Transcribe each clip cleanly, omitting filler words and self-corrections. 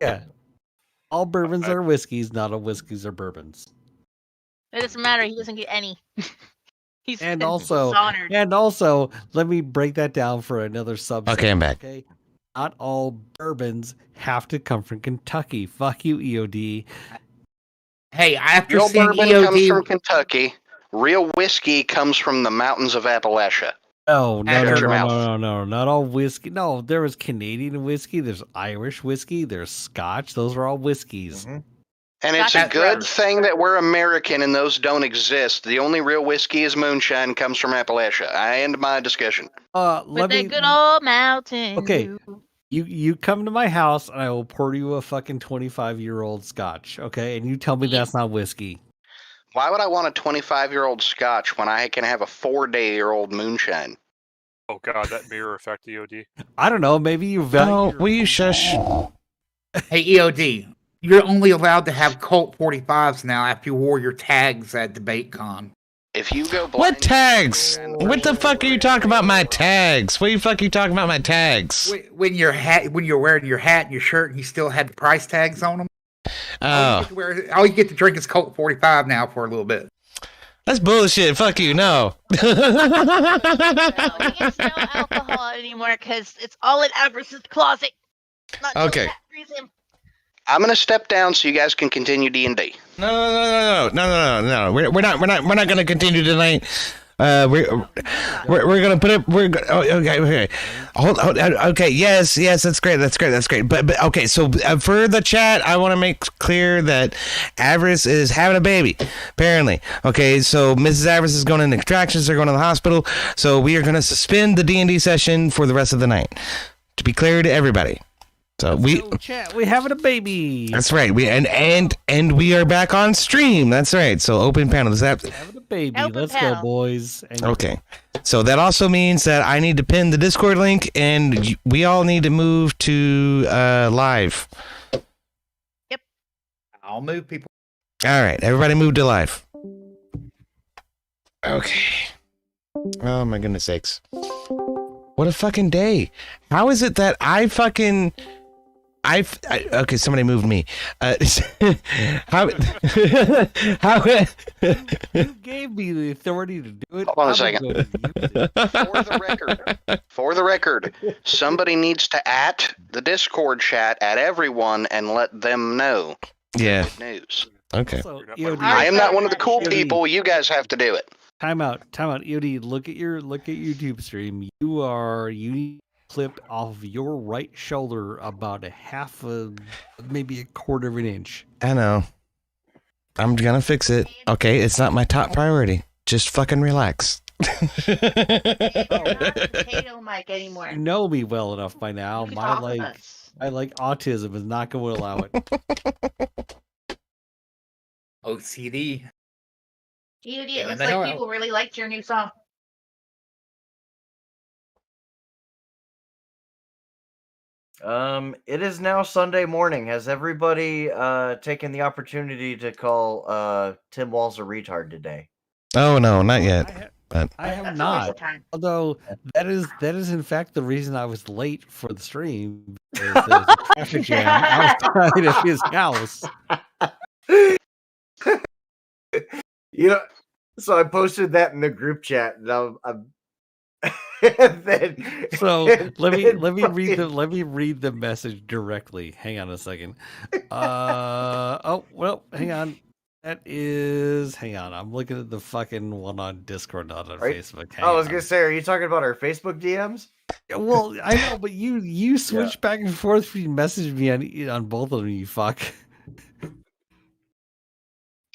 Yeah. All bourbons are whiskeys, not all whiskeys are bourbons. It doesn't matter. He doesn't get any. He's also, let me break that down for another subset. Okay, I'm back. Okay, not all bourbons have to come from Kentucky. Fuck you, EOD. Hey, after Real seeing bourbon EOD, comes from Kentucky. Real whiskey comes from the mountains of Appalachia. No, Shut your mouth. no, not all whiskey. No, there was Canadian whiskey. There's Irish whiskey. There's Scotch. Those are all whiskeys. Mm-hmm. And it's a good thing that we're American and those don't exist. The only real whiskey is moonshine, comes from Appalachia. I end my discussion. With that good old mountain. Okay, you come to my house and I will pour you a fucking 25-year-old Scotch. Okay, and you tell me that's not whiskey. Why would I want a 25-year-old Scotch when I can have a 4-day-old moonshine? Oh god, that mirror effect, EOD. I don't know. Maybe you value. Oh, will you shush? Hey, EOD, you're only allowed to have Colt 45s now after you wore your tags at DebateCon. If you go blind, What tags? What the fuck are you talking about my tags? What the fuck are you talking about my tags? When you're wearing your hat and your shirt and you still had the price tags on them. Oh. All you get to drink is Colt 45 now for a little bit. That's bullshit. Fuck you. No. No, he gets no alcohol anymore because it's all in Everest's closet. Not Okay. I'm gonna step down so you guys can continue D&D. No. We're not gonna continue tonight. We're gonna put it. Okay. Hold. Okay. Yes. That's great. But okay. So for the chat, I want to make clear that Avarice is having a baby. Apparently. Okay. So Mrs. Avarice is going into contractions. They're going to the hospital. So we are going to suspend the D&D session for the rest of the night. To be clear to everybody. So chat, we having a baby. That's right. And we are back on stream. That's right. So open panel. Having a baby. Let's go, boys. Okay. So that also means that I need to pin the Discord link, and we all need to move to live. Yep. I'll move people. All right. Everybody move to live. Okay. Oh my goodness sakes. What a fucking day. How is it that okay, somebody moved me. How you gave me the authority to do it. Hold on a second. For the record, somebody needs to at the Discord chat at everyone and let them know. Yeah. Good news. Okay. So, I am not one of the cool people. You guys have to do it. Time out. EOD, look at your YouTube stream. You clipped off of your right shoulder about maybe a quarter of an inch. I know. I'm gonna fix it. Okay, it's not my top priority. Just fucking relax. Potato mic anymore. You know me well enough by now. My autism is not going to allow it. OCD. EOD, it looks like people really liked your new song. It is now Sunday morning. Has everybody taken the opportunity to call Tim Walls a retard today? Oh no, not yet. I have not. Although that is in fact the reason I was late for the stream. There was a traffic jam outside of his house. So I posted that in the group chat, and So let me read the message directly. Hang on a second. Hang on. Hang on. I'm looking at the fucking one on Discord, not on Facebook. I was gonna say, are you talking about our Facebook DMs? Well, I know, but you switch back and forth. You message me on both of them. You fuck.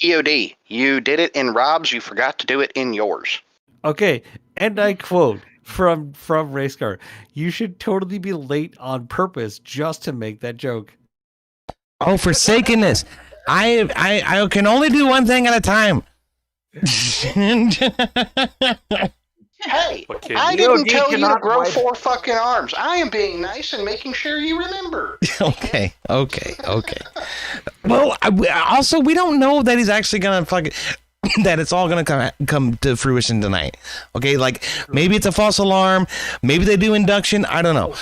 EOD, you did it in Rob's, you forgot to do it in yours. Okay, and I quote from Racecar, you should totally be late on purpose just to make that joke. Oh, forsakenness. I can only do one thing at a time. Hey, I didn't tell you to grow 4 fucking arms. I am being nice and making sure you remember. Okay. Well, also, we don't know that he's actually gonna fucking that it's all gonna come to fruition tonight. Okay, like maybe it's a false alarm, maybe they do induction. I don't know.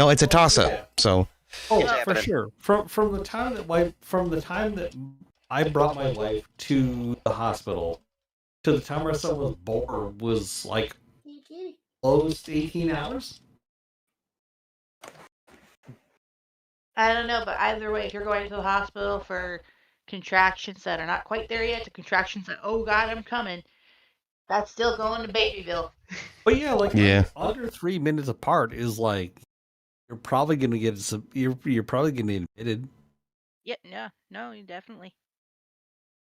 It's a toss up. So Oh, It's for happening. sure. From the time that I brought my wife to the hospital to the time our son was born was like close to 18 hours. I don't know, but either way, if you're going to the hospital for contractions that are not quite there yet, to contractions that, oh God, I'm coming, that's still going to Babyville. But yeah, like Yeah. under 3 minutes apart is like you're probably gonna get some. You're probably gonna get admitted. Yeah, no, definitely.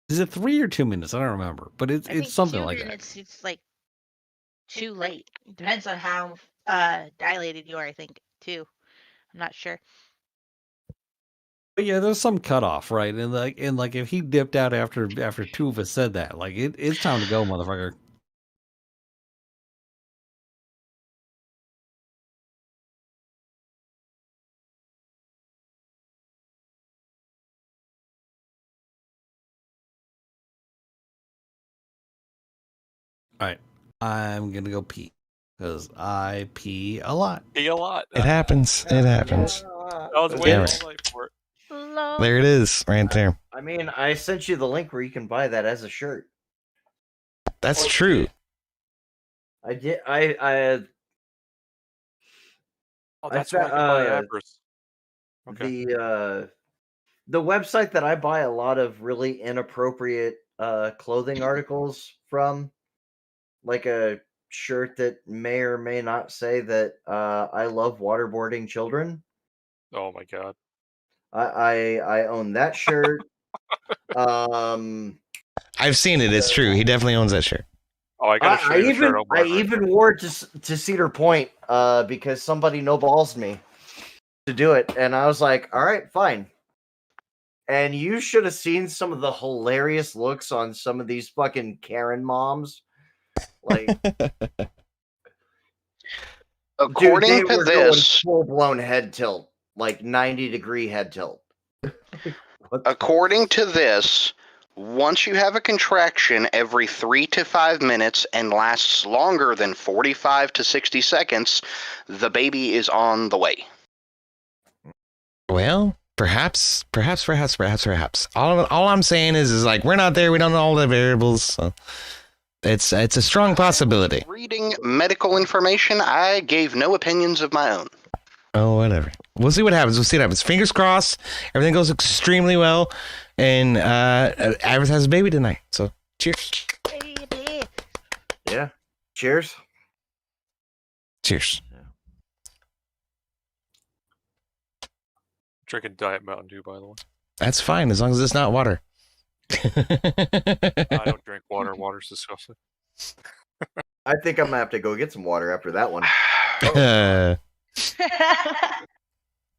Is it 3 or 2 minutes? I don't remember, but I think it's something like children, that. it's like too late. Depends on how dilated you are, I think, too. I'm not sure. But yeah, there's some cutoff, right? And like if he dipped out after two of us said that, like it's time to go, motherfucker. All right, I'm gonna go pee because I pee a lot. Pee a lot. It happens. It happens. I was Yeah, waiting right. all night for it. There it is, right there. I mean, I sent you the link where you can buy that as a shirt. That's true. I did. I Oh, I that's why I found, can buy Avarice. Okay. the website that I buy a lot of really inappropriate clothing articles from, like a shirt that may or may not say that I love waterboarding children. Oh my god. I own that shirt. I've seen it. It's true. He definitely owns that shirt. Oh, I gotta show you the shirt I'm I wearing right even now. wore it to Cedar Point because somebody no balls me to do it, and I was like, all right, fine. And you should have seen some of the hilarious looks on some of these fucking Karen moms. Like, According dude, they to were going this, full blown head tilt, like 90-degree head tilt. according to this, once you have a contraction every 3 to 5 minutes and lasts longer than 45 to 60 seconds, the baby is on the way. Well, perhaps. All I'm saying is like we're not there. We don't know all the variables. So it's a strong possibility. Reading medical information, I gave no opinions of my own. Oh, whatever. We'll see what happens. Fingers crossed. Everything goes extremely well, and Avarice has a baby tonight. So cheers. Baby. Yeah. Cheers. Cheers. Drinking Diet Mountain Dew, by the way. That's fine as long as it's not water. I don't drink water. Water's disgusting. I think I'm gonna have to go get some water after that one.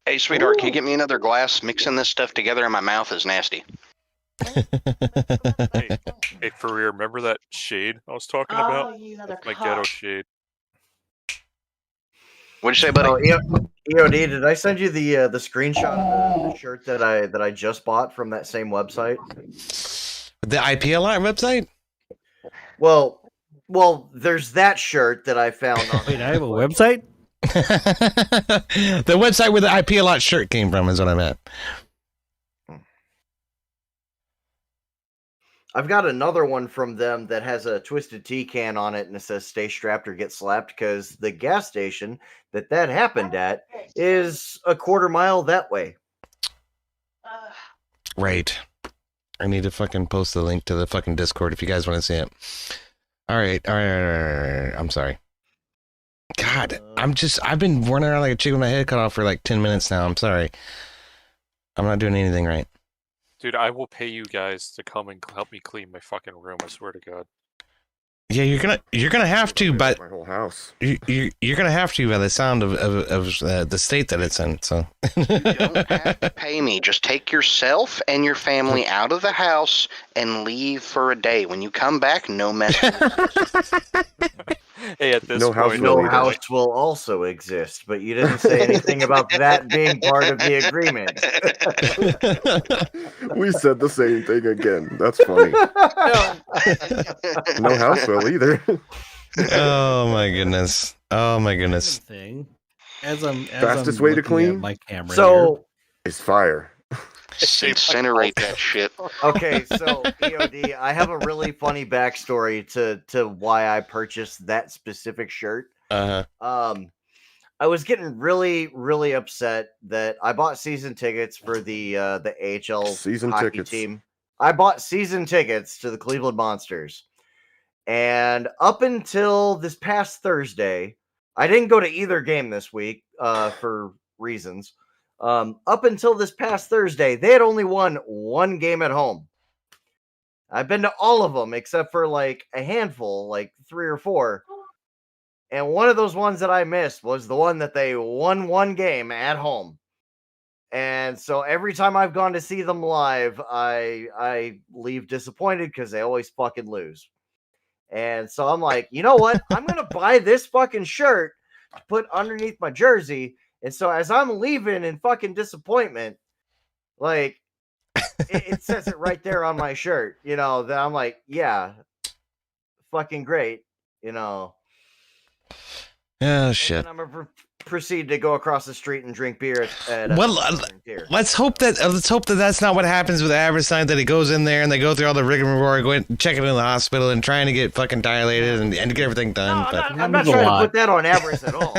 Hey, sweetheart, can you get me another glass? Mixing this stuff together in my mouth is nasty. Hey, for real, remember that shade I was talking about? you another That's my cup. ghetto shade. What'd you say, buddy? Oh, EOD, did I send you the screenshot of the shirt that I just bought from that same website? The IPLI website? Well, there's that shirt that I found on. Wait, I have a website? The website where the IPLI shirt came from is what I meant. I've got another one from them that has a Twisted Tea can on it, and it says "Stay strapped or get slapped," because the gas station that happened at is a quarter mile that way. Right. I need to fucking post the link to the fucking Discord if you guys want to see it. All right. I'm sorry. God, I've been running around like a chicken with my head cut off for like 10 minutes now. I'm sorry. I'm not doing anything right. Dude, I will pay you guys to come and help me clean my fucking room. I swear to God. Yeah, you're gonna have to, but my whole house. you're gonna have to by the sound of the state that it's in. So You don't have to pay me. Just take yourself and your family out of the house and leave for a day. When you come back, no mess. Hey, at this No house point, will No either. house will also exist, but you didn't say anything about that being part of the agreement. We said the same thing again. That's funny. No house will either. oh my goodness. Thing. As I'm Fastest way to looking at clean? my camera So It's fire. Incinerate that shit. okay, so EOD, I have a really funny backstory to why I purchased that specific shirt. I was getting really, really upset that I bought season tickets for the AHL Season hockey tickets. team. I bought season tickets to the Cleveland Monsters. And up until this past Thursday, I didn't go to either game this week for reasons. Up until this past Thursday, they had only won one game at home. I've been to all of them except for like a handful, like 3 or 4. And one of those ones that I missed was the one that they won one game at home. And so every time I've gone to see them live, I leave disappointed because they always fucking lose. And so I'm like, you know what? I'm going to buy this fucking shirt to put underneath my jersey. And so as I'm leaving in fucking disappointment, like, it says it right there on my shirt, you know, that I'm like, yeah, fucking great, you know. Oh shit. And I'm going to proceed to go across the street and drink beer at Well, let's hope that that's not what happens with the average sign, that he goes in there and they go through all the rigmarole, go in, check it in the hospital and trying to get fucking dilated and get everything done. No, but I'm not trying to put that on Avarice at all.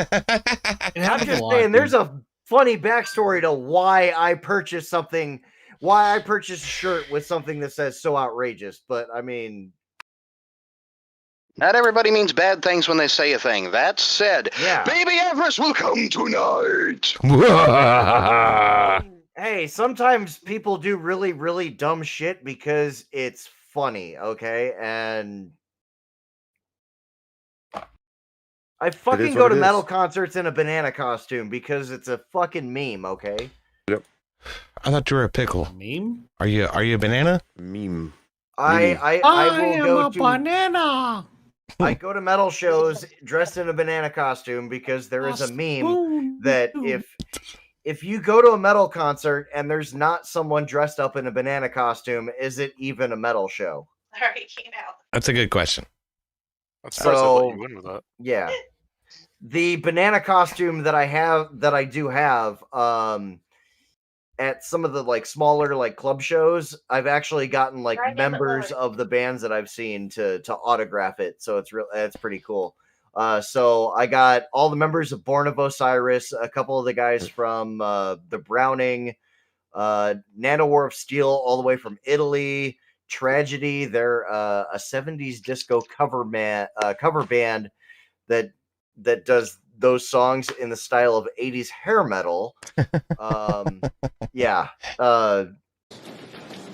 I'm just saying there's a funny backstory to why I purchased something, why I purchased a shirt with something that says so outrageous. But I mean, not everybody means bad things when they say a thing. That said, yeah. Baby Avarice will come tonight. Hey, sometimes people do really, really dumb shit because it's funny, okay? And I fucking go to metal concerts in a banana costume because it's a fucking meme, okay? Yep. I thought you were a pickle. Meme? Are you a banana? Meme. I will go to banana. I go to metal shows dressed in a banana costume because there is a meme that if you go to a metal concert and there's not someone dressed up in a banana costume, is it even a metal show? Already came out. That's a good question. I'm surprised I let you win with that. Yeah. The banana costume that I do have, at some of the like smaller like club shows, I've actually gotten like members of the bands that I've seen to autograph it. So it's pretty cool. So I got all the members of Born of Osiris, a couple of the guys from the Browning, Nano War of Steel, all the way from Italy, Tragedy. They're a 70s disco cover band that does those songs in the style of 80s hair metal. Yeah.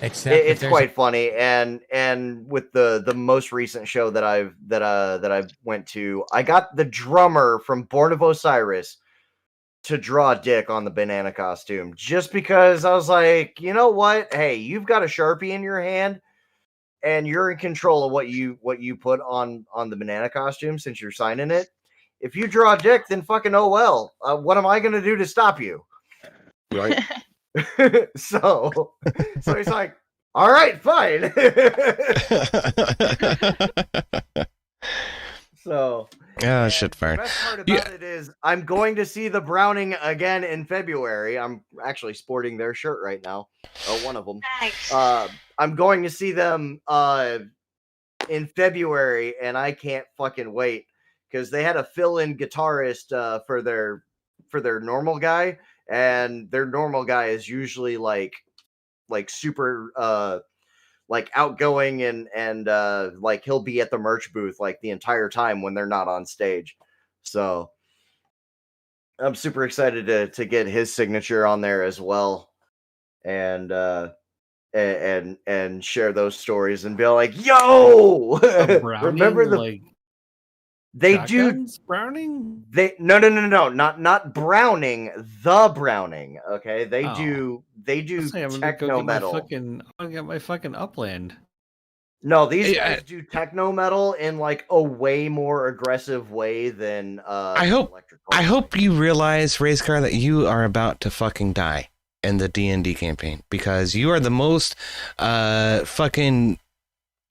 It's quite funny, and with the most recent show that I've went to, I got the drummer from Born of Osiris to draw a dick on the banana costume just because I was like, you know what? Hey, you've got a Sharpie in your hand and you're in control of what you put on the banana costume since you're signing it. If you draw a dick, then fucking oh well. What am I going to do to stop you? Right. So he's like, all right, fine. So yeah, shit fire. The best part about it is I'm going to see the Browning again in February. I'm actually sporting their shirt right now. One of them. Nice. I'm going to see them in February, and I can't fucking wait because they had a fill-in guitarist for their normal guy. And their normal guy is usually like super like outgoing and like he'll be at the merch booth like the entire time when they're not on stage. So I'm super excited to get his signature on there as well, and share those stories and be like, yo, remember the like they shotguns? Browning? No, not Browning, the Browning. Okay, they do techno metal. I'm gonna get my fucking Upland. No, these guys do techno metal in like a way more aggressive way than I hope you realize, Racecar, that you are about to fucking die in the D&D campaign because you are the most fucking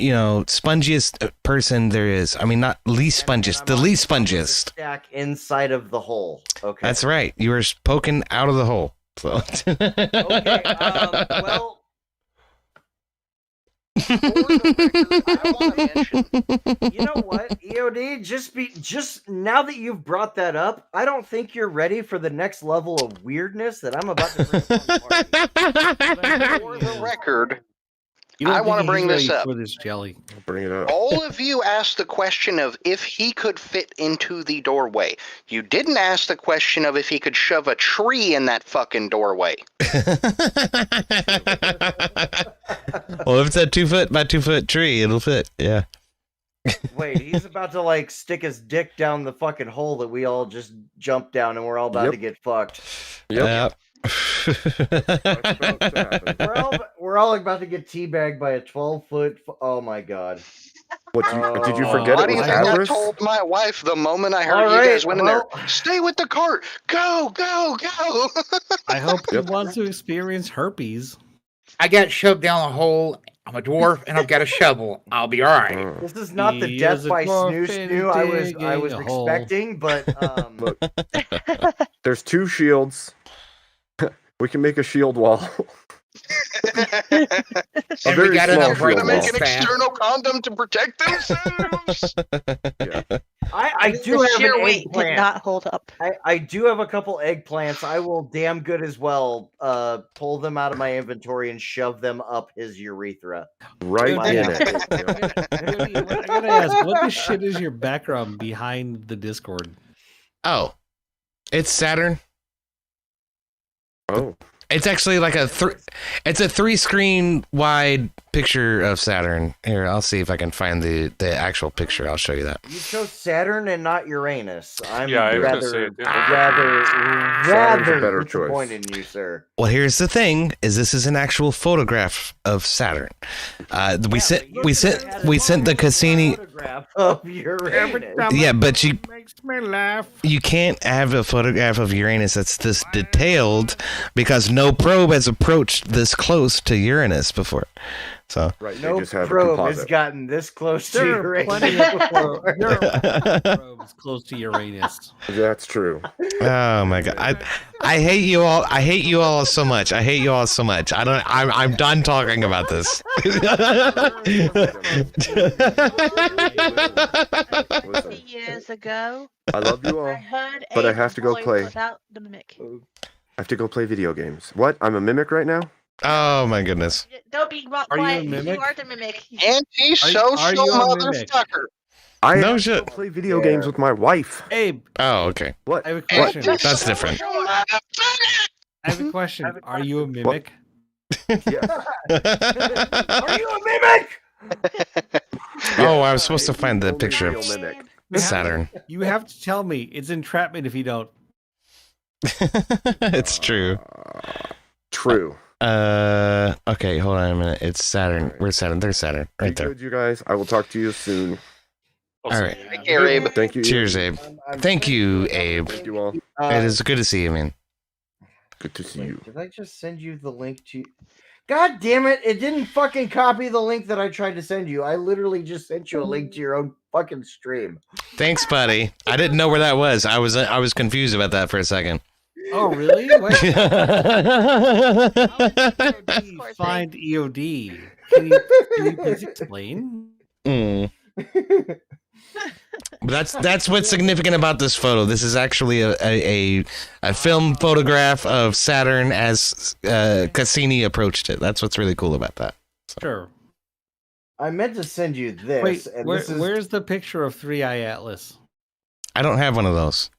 spongiest person there is. I mean, not least spongiest, the least spongiest. Stack inside of the hole. Okay. That's right. You were poking out of the hole. So. Okay. Well. For the record, I want to mention. You know what, EOD? Just now that you've brought that up, I don't think you're ready for the next level of weirdness that I'm about to bring up on the party. For the record, You don't I think wanna he's bring this ready up. for this jelly. Bring it up. all of you asked the question of if he could fit into the doorway. You didn't ask the question of if he could shove a tree in that fucking doorway. Well, if it's a 2 foot by 2 foot tree, it'll fit. Yeah. Wait, he's about to like stick his dick down the fucking hole that we all just jumped down, and we're all about Yep. to get fucked. Yep. We're all about to get teabagged by a 12-foot. Oh my god! Did you forget Why it do you was think I Avarice? told my wife the moment I heard All you right, guys went in there? well- Stay with the cart. Go, go, go. I hope he Yep. wants to experience herpes. I got shoved down a hole. I'm a dwarf and I've got a shovel. I'll be all right. Oh. This is not the He death is a by dwarf snoo and snoo I was digging a hole. expecting, but Look, there's 2 shields. We can make a shield wall. And very we got small enough shield Gonna make an wall. external condom to protect themselves. I do the have sheer an weight did eggplant. not hold up. I do have a couple eggplants. I will damn good as well pull them out of my inventory and shove them up his urethra. Right My in ass. it. Yeah. I gotta ask, what the shit is your background behind the Discord? Oh, it's Saturn. Oh. It's actually like it's a 3-screen wide picture of Saturn. Here, I'll see if I can find the actual picture. I'll show you that. You chose Saturn and not Uranus. I'm Yeah, I was gonna say rather, it didn't- Saturn's a rather better choice. disappointed in you, sir. Well, here's the thing: is this is an actual photograph of Saturn. We sent the Cassini. Photograph of Uranus. Yeah, but you Makes me laugh. you can't have a photograph of Uranus that's this detailed because no probe has approached this close to Uranus before. So Right, they No just have a probe has composite. gotten this close to There are Uranus. plenty of probes close to Uranus. That's true. oh my god, I hate you all. I hate you all so much. I hate you all so much. I'm done talking about this. Listen, Years ago, I love you I all. heard But I a have to go voice play. without the mimic. I have to go play video games. What? I'm a mimic right now? Oh my goodness. Don't be Are you a quiet. mimic? You are the mimic. Anti-social Are you a mimic? motherfucker. I No have to shit. go play video games with my wife. Abe, Oh, okay. What? I have a What? question. That's different. I have a question. Are you a mimic? Yes. Are you a mimic? Oh, I was supposed to find the Only picture real of mimic. Saturn. You have to tell me. It's entrapment if you don't. It's true. True. Okay, hold on a minute. It's Saturn. Where's Saturn? There's Saturn. Be Right there. good, you guys. I will talk to you soon. All right. Take care, Abe. Thank you. Cheers, Abe. Thank you, Abe. Thank you all. It is good to see you, man. Good to see Wait, you. did I just send you the link to? God damn it! It didn't fucking copy the link that I tried to send you. I literally just sent you a link to your own fucking stream. Thanks, buddy. I didn't know where that was. I was confused about that for a second. Oh, really? Wait, how did you Poor thing. find EOD? Can you please explain? Mm. But that's what's significant about this photo. This is actually a film photograph of Saturn as Cassini approached it. That's what's really cool about that. Sure. I meant to send you this, Wait, and where, this is where's the picture of 3-Eye Atlas? I don't have one of those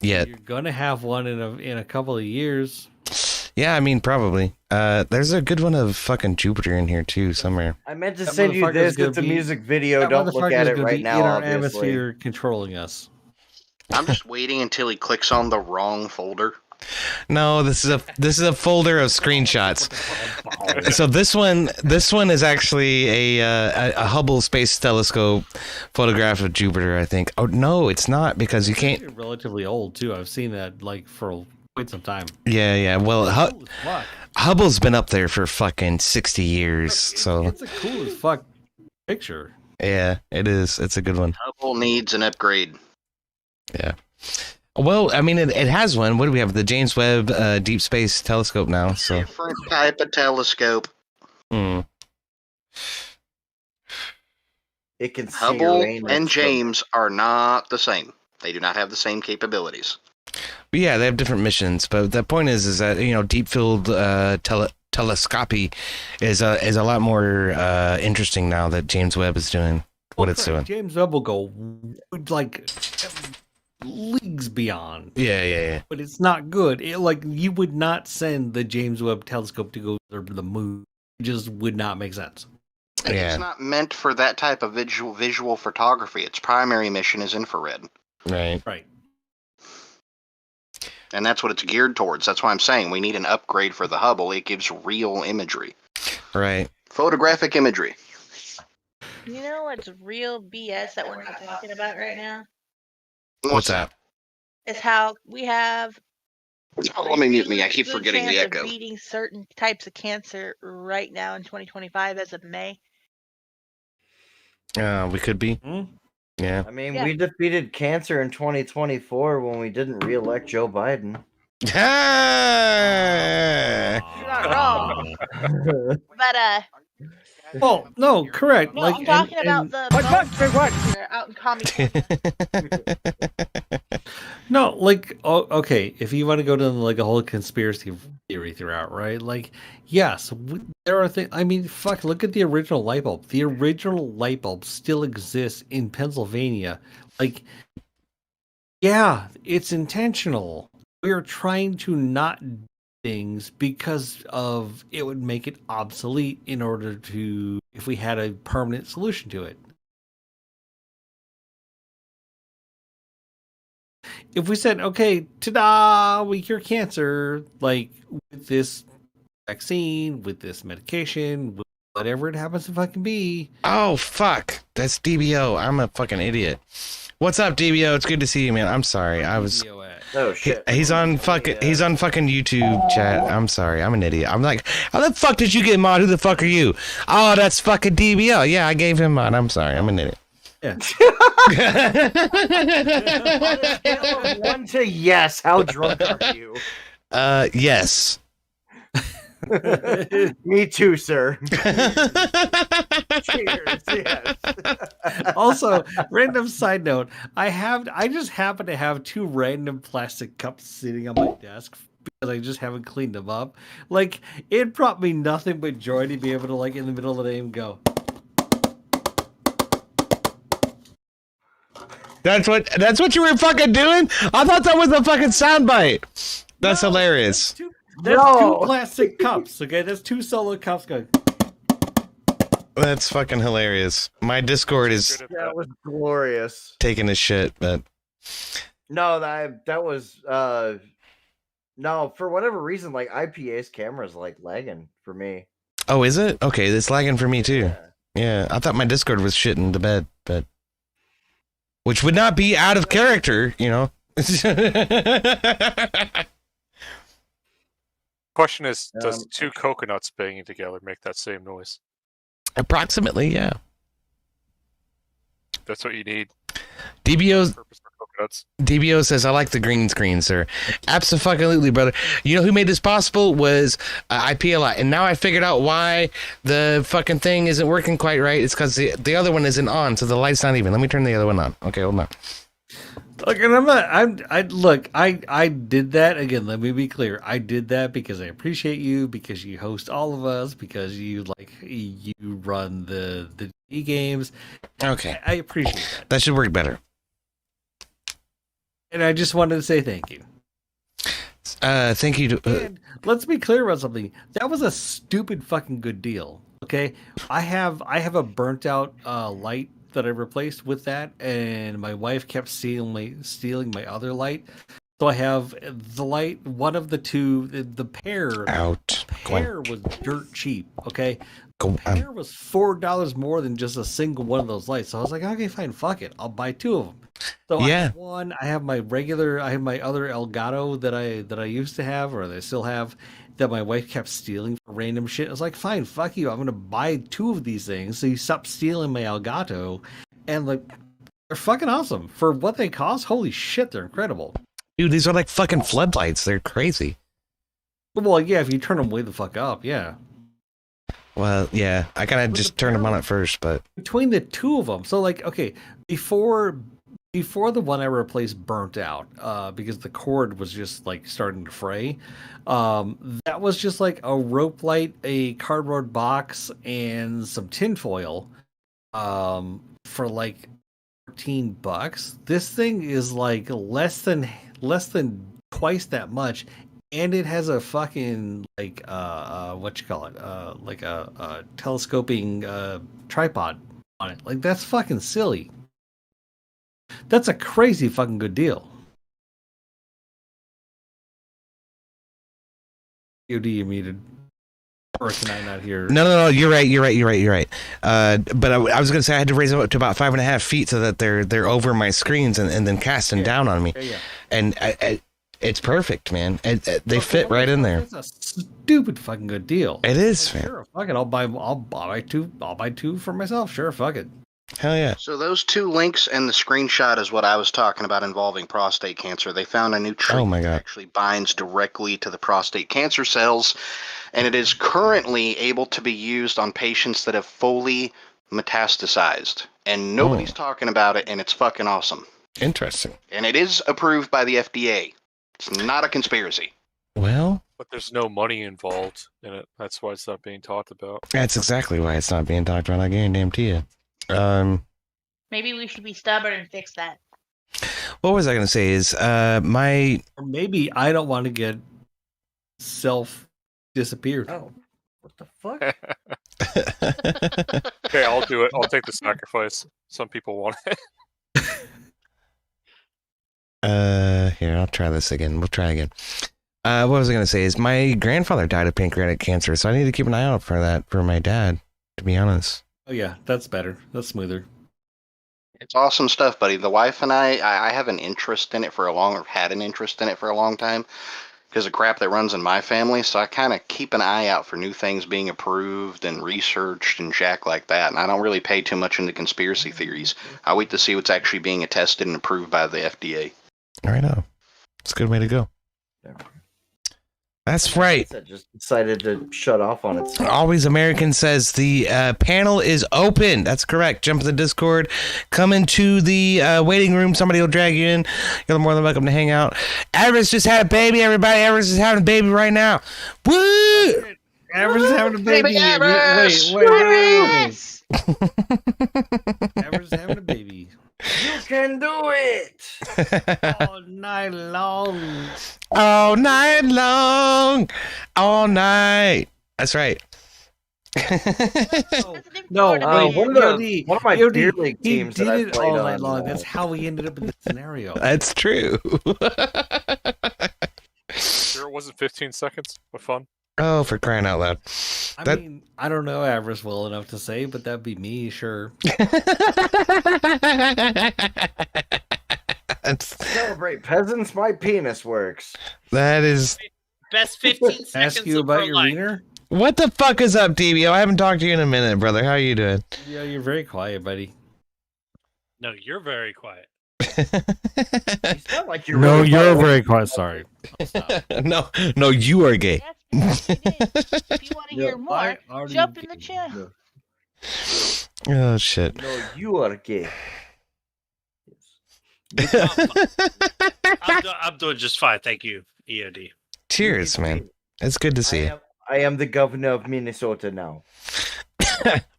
yet. You're gonna have one in a couple of years. Yeah, I mean probably. There's a good one of fucking Jupiter in here too somewhere. I meant to That send you motherfucker's this. gonna It's a be- music video. That Don't look motherfucker's at it gonna right be now. in our Obviously. atmosphere controlling us. I'm just waiting until he clicks on the wrong folder. No, this is a folder of screenshots. So this one is actually a Hubble Space Telescope photograph of Jupiter, I think. Oh no, it's not because you can't. You're relatively old too. I've seen that like for quite some time. Yeah. Well, Cool as fuck. Hubble's been up there for fucking 60 years. So It's a cool as fuck picture. yeah, it is. It's a good one. Hubble needs an upgrade. Yeah. Well, I mean, it has one. What do we have? The James Webb Deep Space Telescope now. So. Different type of telescope. Hmm. It can see Hubble Uranus and from- James are not the same. They do not have the same capabilities. But yeah, they have different missions. But the point is that deep field telescopy is a lot more interesting now that James Webb is doing what it's doing. James Webb will go like leagues beyond. Yeah. But it's not good. You would not send the James Webb telescope to go to the moon. It just would not make sense. Yeah. It's not meant for that type of visual photography. Its primary mission is infrared. Right. And that's what it's geared towards. That's why I'm saying we need an upgrade for the Hubble. It gives real imagery. Right. Photographic imagery. You know what's real BS that we're not talking about right now? What's that? Is how we have. Oh, let me mute me. I really keep good forgetting the chance of echo. beating certain types of cancer right now in 2025 as of May. We could be. Yeah. I mean, Yeah. we defeated cancer in 2024 when we didn't re-elect Joe Biden. You're not wrong. But Well, no, correct. no, I'm talking about the bones that are out in commie. No, okay, if you want to go to a whole conspiracy theory throughout, right? Yes, there are things. I mean, fuck, look at the original light bulb. The original light bulb still exists in Pennsylvania. Yeah, it's intentional. We're trying to not do things because of it would make it obsolete in order to, if we had a permanent solution to it. If we said, okay, ta-da, we cure cancer, with this vaccine, with this medication, with whatever it happens to fucking be. Oh, fuck. That's DBO. I'm a fucking idiot. What's up, DBO? It's good to see you, man. I'm sorry. Oh shit. He's on fucking YouTube chat. I'm sorry. I'm an idiot. I'm like, how the fuck did you get mod? Who the fuck are you? Oh, that's fucking DBO. Yeah, I gave him mod. I'm sorry. I'm an idiot. Yeah. On a scale of 1 to yes, how drunk are you? Yes. Me too, sir. Cheers. Yes. Also, random side note, I just happen to have 2 random plastic cups sitting on my desk because I just haven't cleaned them up. It brought me nothing but joy to be able to in the middle of the day and go. That's what you were fucking doing? I thought that was a fucking soundbite. That's hilarious. That's 2 plastic cups, okay? That's 2 solo cups going. That's fucking hilarious. My Discord is That was glorious. taking a shit, but No, that was no, for whatever reason, IPA's camera's lagging for me. oh, is it? Okay, it's lagging for me too. Yeah. Yeah, I thought my Discord was shitting the bed, but which would not be out of character, Question is, does 2 coconuts banging together make that same noise? Approximately, yeah. That's what you need. DBO's Purpose for coconuts. DBO says, I like the green screen, sir. Absolutely, brother. You know who made this possible was IPLI. And now I figured out why the fucking thing isn't working quite right. It's because the other one isn't on, so the light's not even. Let me turn the other one on. Okay, hold on. Look, and I'm not. I did that again. Let me be clear. I did that because I appreciate you, because you host all of us, because you run the D games. Okay. I appreciate that. That should work better. And I just wanted to say thank you. Thank you. And let's be clear about something. That was a stupid fucking good deal. Okay, I have a burnt out light that I replaced with that, and my wife kept stealing my other light. So I have the light. One of the two, the pair. Out. Pair was dirt cheap. Okay, Go, pair was $4 more than just a single one of those lights. So I was like, okay, fine, fuck it, I'll buy two of them. So I Yeah. have one. I have my other Elgato that I used to have, or that I still have, that my wife kept stealing for random shit. I was like, fine, fuck you. I'm gonna buy two of these things so you stop stealing my Elgato. And like, they're fucking awesome for what they cost. Holy shit, they're incredible. dude, these are like fucking floodlights. They're crazy. Well, yeah, if you turn them way the fuck up, yeah. Well, yeah, I kind of just turned them on at first, but Between the two of them, so like, okay, before the one I replaced burnt out, because the cord was just like starting to fray. That was just like a rope light, a cardboard box, and some tinfoil. For like $14. This thing is like less than twice that much, and it has a fucking like what you call it, like a telescoping tripod on it. Like, that's fucking silly. That's a crazy fucking good deal. You muted. Or can I not hear? no, you're right. But I was gonna say I had to raise them up to about 5.5 feet so that they're over my screens and then casting down on me. Yeah. And it's perfect, man. They fit right in there. It's a stupid fucking good deal. It is, man. Sure, fuck it. I'll buy two. I'll buy two for myself. Sure, fuck it. Hell yeah. So those two links and the screenshot is what I was talking about involving prostate cancer. They found a new treatment Oh my God. that actually binds directly to the prostate cancer cells, and it is currently able to be used on patients that have fully metastasized. And nobody's talking about it, and it's fucking awesome. Interesting. And it is approved by the FDA. It's not a conspiracy. Well, But there's no money involved in it. That's why it's not being talked about. that's exactly why it's not being talked about. I guarantee you. Maybe we should be stubborn and fix that. What was I gonna say? Is my Or maybe I don't want to get self disappeared. Oh, what the fuck? Okay, I'll do it. I'll take the sacrifice. Some people want it. Here, I'll try this again. We'll try again. What was I gonna say? Is my grandfather died of pancreatic cancer, so I need to keep an eye out for that for my dad. To be honest. Oh yeah, that's better. That's smoother. It's awesome stuff, buddy. The wife and I have an interest in it for a long, or had an interest in it for a long time because of crap that runs in my family. So I kind of keep an eye out for new things being approved and researched and jack like that. And I don't really pay too much into conspiracy theories. I wait to see what's actually being attested and approved by the FDA. Right now, it's a good way to go. Yeah. That's right. I just decided to shut off on it. Always American says the panel is open. That's correct. Jump in the Discord. Come into the waiting room. Somebody will drag you in. You're more than welcome to hang out. Everest just had a baby, everybody. Everest is having a baby right now. Woo! Everest is having a baby. Baby Everest! Wait. Everest is having a baby. You can do it. All night long. All night long. All night. That's right. No, Florida wait, baby. one of my EOD, beer league he teams did that I it played all night on, long. That's how we ended up in this scenario. That's true. Sure, it wasn't 15 seconds of fun. Oh, for crying out loud. I mean, I don't know Everest well enough to say, but that'd be me, sure. Celebrate, peasants. My penis works. That is. Best 15 seconds Ask you of about her your life. wiener? What the fuck is up, DBO? I haven't talked to you in a minute, brother. How you doing? Yeah, you're very quiet, buddy. No, you're very quiet. You sound like you're really very quiet. Sorry. no, you are gay. That's pretty good. If you want to hear I more, already jump in the did. chat. Oh shit. No, you are gay. I'm doing just fine, thank you, EOD. Cheers, man. It's good to see you. I am the governor of Minnesota now.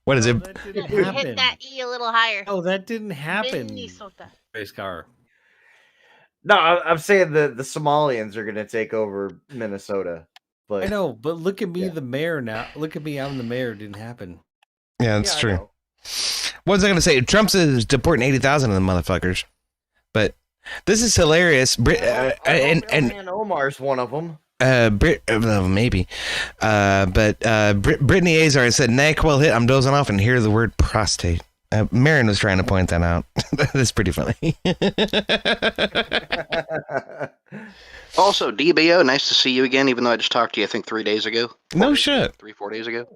What is it? That didn't Hit happen. that E a little higher. Oh, that didn't happen. Minnesota. Race car. No, I'm saying the Somalians are going to take over Minnesota. But I know, but look at me, Yeah. the mayor now. Look at me, I'm the mayor. It didn't happen. Yeah, that's Yeah, I true. know. What was I gonna say? Trump's is deporting 80,000 of them motherfuckers. But This is hilarious. And Omar's one of them. Maybe. Brittany Azar said, neck well hit. I'm dozing off and hear the word prostate. Marin was trying to point that out. That's pretty funny. Also, DBO, nice to see you again, even though I just talked to you, I think 3 days ago. No shit. 3-4 days ago.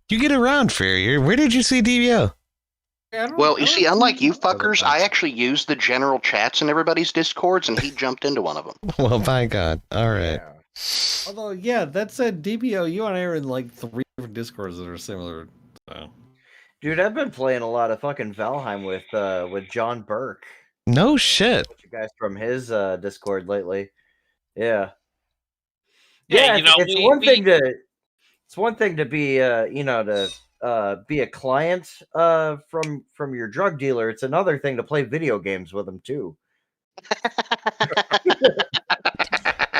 You get around, Farrier. Where did you see DBO? Well, you see, unlike you fuckers, I actually used the general chats in everybody's Discords, and he jumped into one of them. Well, by God. All right. Yeah. Although, yeah, that said, DBO, you and I are in like 3 different Discords that are similar. So. Dude, I've been playing a lot of fucking Valheim with John Burke. No shit. A bunch of guys from his Discord lately. Yeah. Yeah, It's one thing to be be a client from your drug dealer. It's another thing to play video games with him too.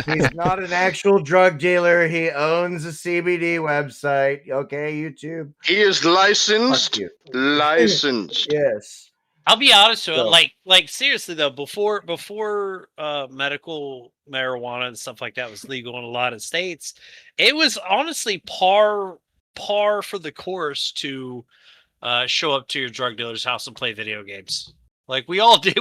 He's not an actual drug dealer. He owns a CBD website. Okay, YouTube. He is licensed. Fuck you. Licensed. Yes. I'll be honest with So- you. Like seriously though, before medical marijuana and stuff like that was legal in a lot of states, it was honestly par for the course to show up to your drug dealer's house and play video games. Like we all did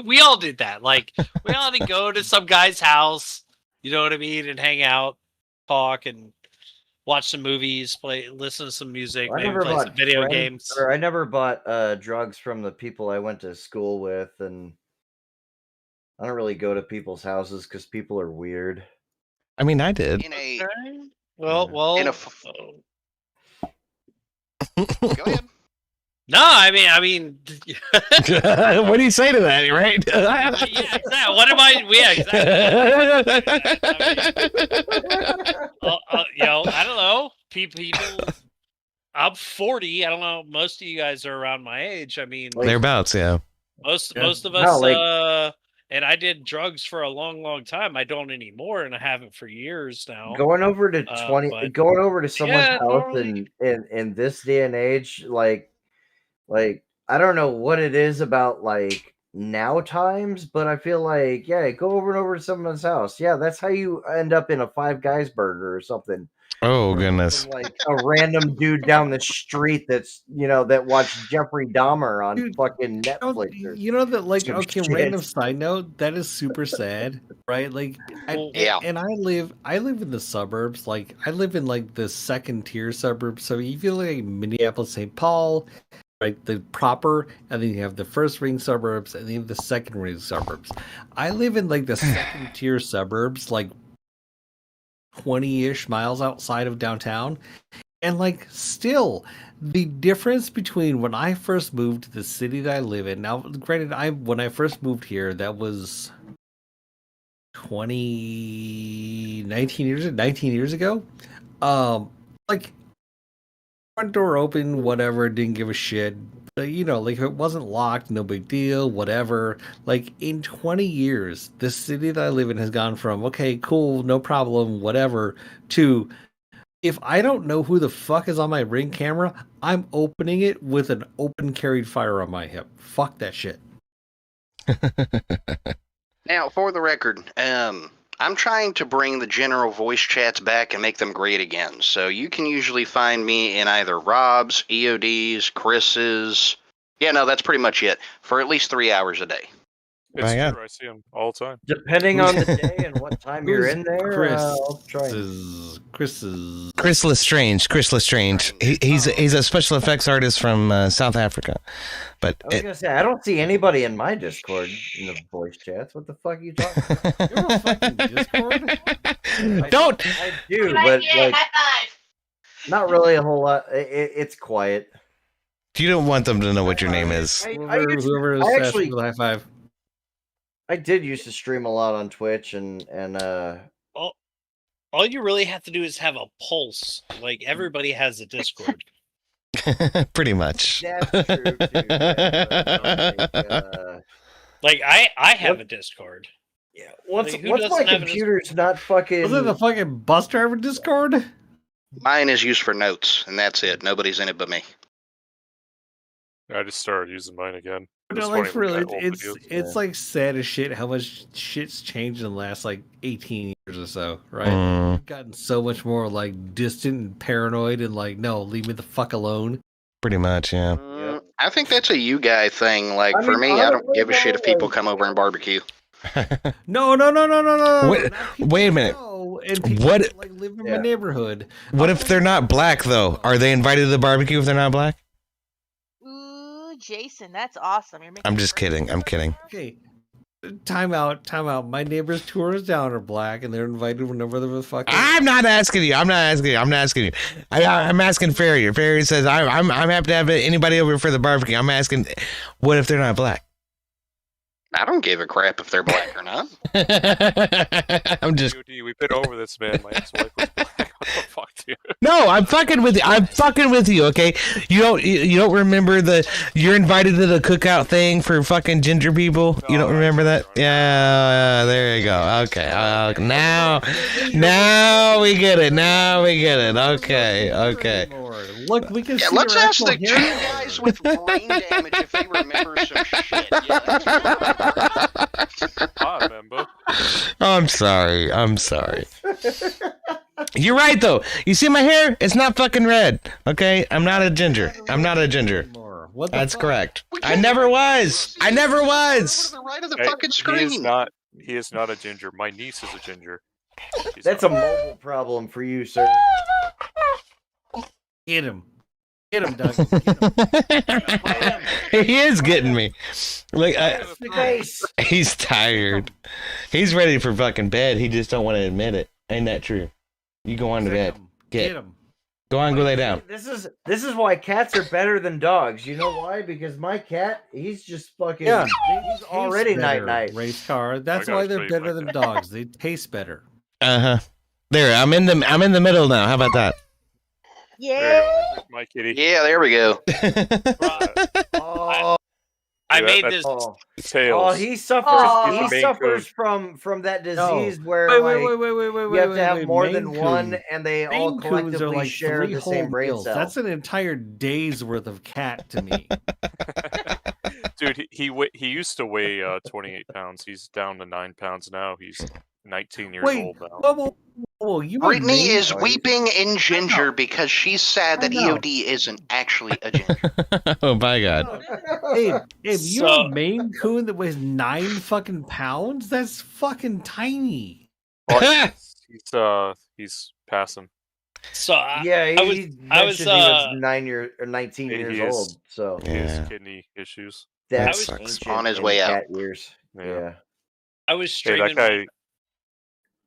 that. Like we all had to go to some guy's house, you know what I mean, and hang out, talk, and watch some movies, listen to some music, maybe play some video games. I never bought drugs from the people I went to school with, and I don't really go to people's houses because people are weird. I mean, I did. In a, Well. in a Go ahead. No, I mean. What do you say to that, right? Yeah, exactly. What am I? Yeah, exactly. I don't know. People. I'm 40. I don't know. Most of you guys are around my age. I mean, Thereabouts, yeah. most of No, us. And I did drugs for a long time. I don't anymore, and I haven't for years now. Going over to going over to someone's Yeah, house in this day and age, like I don't know what it is about like now times, but I feel like go over and over to someone's house. Yeah, that's how you end up in a Five Guys burger or something. Oh, goodness. Like a random dude down the street that's that watched Jeffrey Dahmer on fucking Netflix. You know that, like, some okay, shit. random side note, that is super sad, right? Like, and I live in the suburbs. Like, I live in like the second tier suburbs. So if you look at Minneapolis, St. Paul, right, the proper, and then you have the first ring suburbs, and then you have the second ring suburbs. I live in like the second tier suburbs, like 20-ish miles outside of downtown, and like still the difference between when I first moved to the city that I live in. Now, granted, when I first moved here, that was 19 years ago. Like, front door open, whatever, didn't give a shit. But, like, if it wasn't locked, no big deal, whatever. Like, in 20 years, the city that I live in has gone from, okay, cool, no problem, whatever, to, if I don't know who the fuck is on my Ring camera, I'm opening it with an open carried fire on my hip. Fuck that shit. Now, for the record, I'm trying to bring the general voice chats back and make them great again. So you can usually find me in either Rob's, EOD's, Chris's. Yeah, no, that's pretty much it. For at least 3 hours a day. It's Right, yeah. true. I see him all the time. Depending on the day and what time you're in there, Chris? I'll try. Chris's. Chris Lestrange. He's a special effects artist from South Africa. But I was gonna say I don't see anybody in my Discord in the voice chats. What the fuck are you talking about? You're on fucking Discord? don't. I do, but like, not really a whole lot. It's quiet. You don't want them to know what your name is. Whoever is I fast actually- with the high five. I did used to stream a lot on Twitch and All you really have to do is have a pulse. Like everybody has a Discord. Pretty much. that's true too. Like I have a Discord. Once Like, who my doesn't have a computer's not fucking. Was it the fucking bus driver Discord? Mine is used for notes, and that's it. Nobody's in it but me. I just started using mine again. No, like for real, it's like sad as shit how much shit's changed in the last like 18 years or so, right? We've gotten so much more like distant and paranoid and like, no, leave me the fuck alone. Pretty much, yeah. I think that's a you guy thing. Like for me, I don't give a shit if people come over and barbecue. No. Wait a minute. And people What? like live in my neighborhood. What if they're not black though? Are they invited to the barbecue if they're not black? Ooh, Jason, that's awesome. You're making I'm just kidding. I'm kidding. Okay. Time out. My neighbors two doors down are black, and they're invited whenever the fuck. I'm not asking you. I'm asking you. I'm asking Farrier. Farrier says I'm happy to have anybody over for the barbecue. I'm asking, what if they're not black? I don't give a crap if they're black or not. I'm just. We've been over this, man. My ex-wife was black. What the fuck, dude? No, I'm fucking with you. I'm fucking with you. Okay, you don't remember you're invited to the cookout thing for fucking ginger people. You don't remember that? Yeah, there you go. Okay, now we get it. Okay. Look, we can. Yeah, let's ask the two guys with brain damage if they remember some shit. I remember. I'm sorry. You're right though. You see my hair? It's not fucking red. Okay, I'm not a ginger. That's correct. I never was. To the right of the fucking screen. He is not a ginger. My niece is a ginger. That's a mobile problem for you, sir. Get him, Doug. He is getting me. Like he's tired. He's ready for fucking bed. He just don't want to admit it. Ain't that true? You go on to bed. Get him. Go on, go lay down. This is why cats are better than dogs. You know why? Because my cat, he's just fucking. Yeah, he's already night. Race car. That's why they're better than dogs. They taste better. There, I'm in the middle now. How about that? Yeah. My kitty. Yeah, there we go. I made this. Tails. He suffers. He suffers from that disease where wait, you have to have more than one, and they all collectively share the same brain cell. That's an entire day's worth of cat to me. Dude, he used to weigh 28 pounds. He's down to 9 pounds now. He's 19 years old now. Brittany is weeping in ginger because she's sad that EOD isn't actually a ginger. Oh my god. Hey, you're a Maine Coon that weighs 9 fucking pounds? That's fucking tiny. Well, he's passing. So he was 19 years old. So he has kidney issues. That's on his way out. Years. Yeah. I was streaming.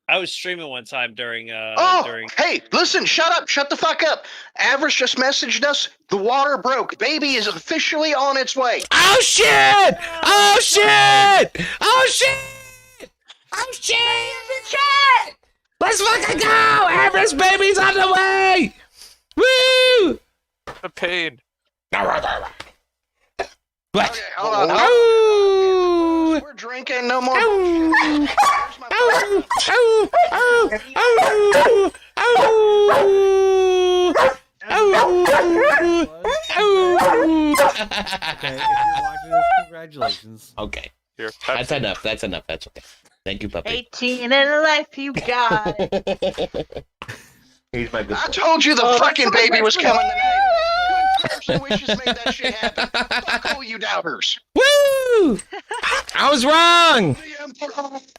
I was streaming one time during. Hey, listen! Shut up! Shut the fuck up! Avarice just messaged us. The water broke. Baby is officially on its way. Oh shit! Oh shit! Oh shit! Oh shit! Let's fucking go! Avarice baby's on the way! Woo! The pain. What? Okay, hold on. We're drinking no more. Okay, if you're watching this, congratulations. Okay. That's enough. That's okay. Thank you, puppy. 18 in life, you got it. He's my good. I told you the fucking baby was coming tonight. Good wishes made that shit happen. Fuck all you doubters. Woo! I was wrong.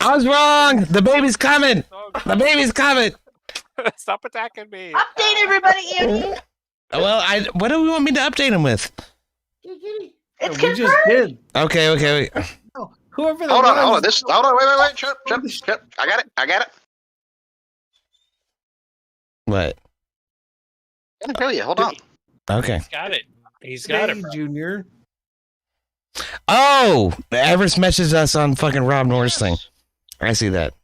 The baby's coming. Stop attacking me. Update everybody, Andy. Well, what do we want me to update him with? It's We just did. Okay, wait. Whoever. Hold on. Hold on. Wait. Shut up. I got it. What? I can tell you. Hold on. Okay. He's got it, bro. Junior. Oh, Everest messages us on fucking Rob Norris thing. I see that.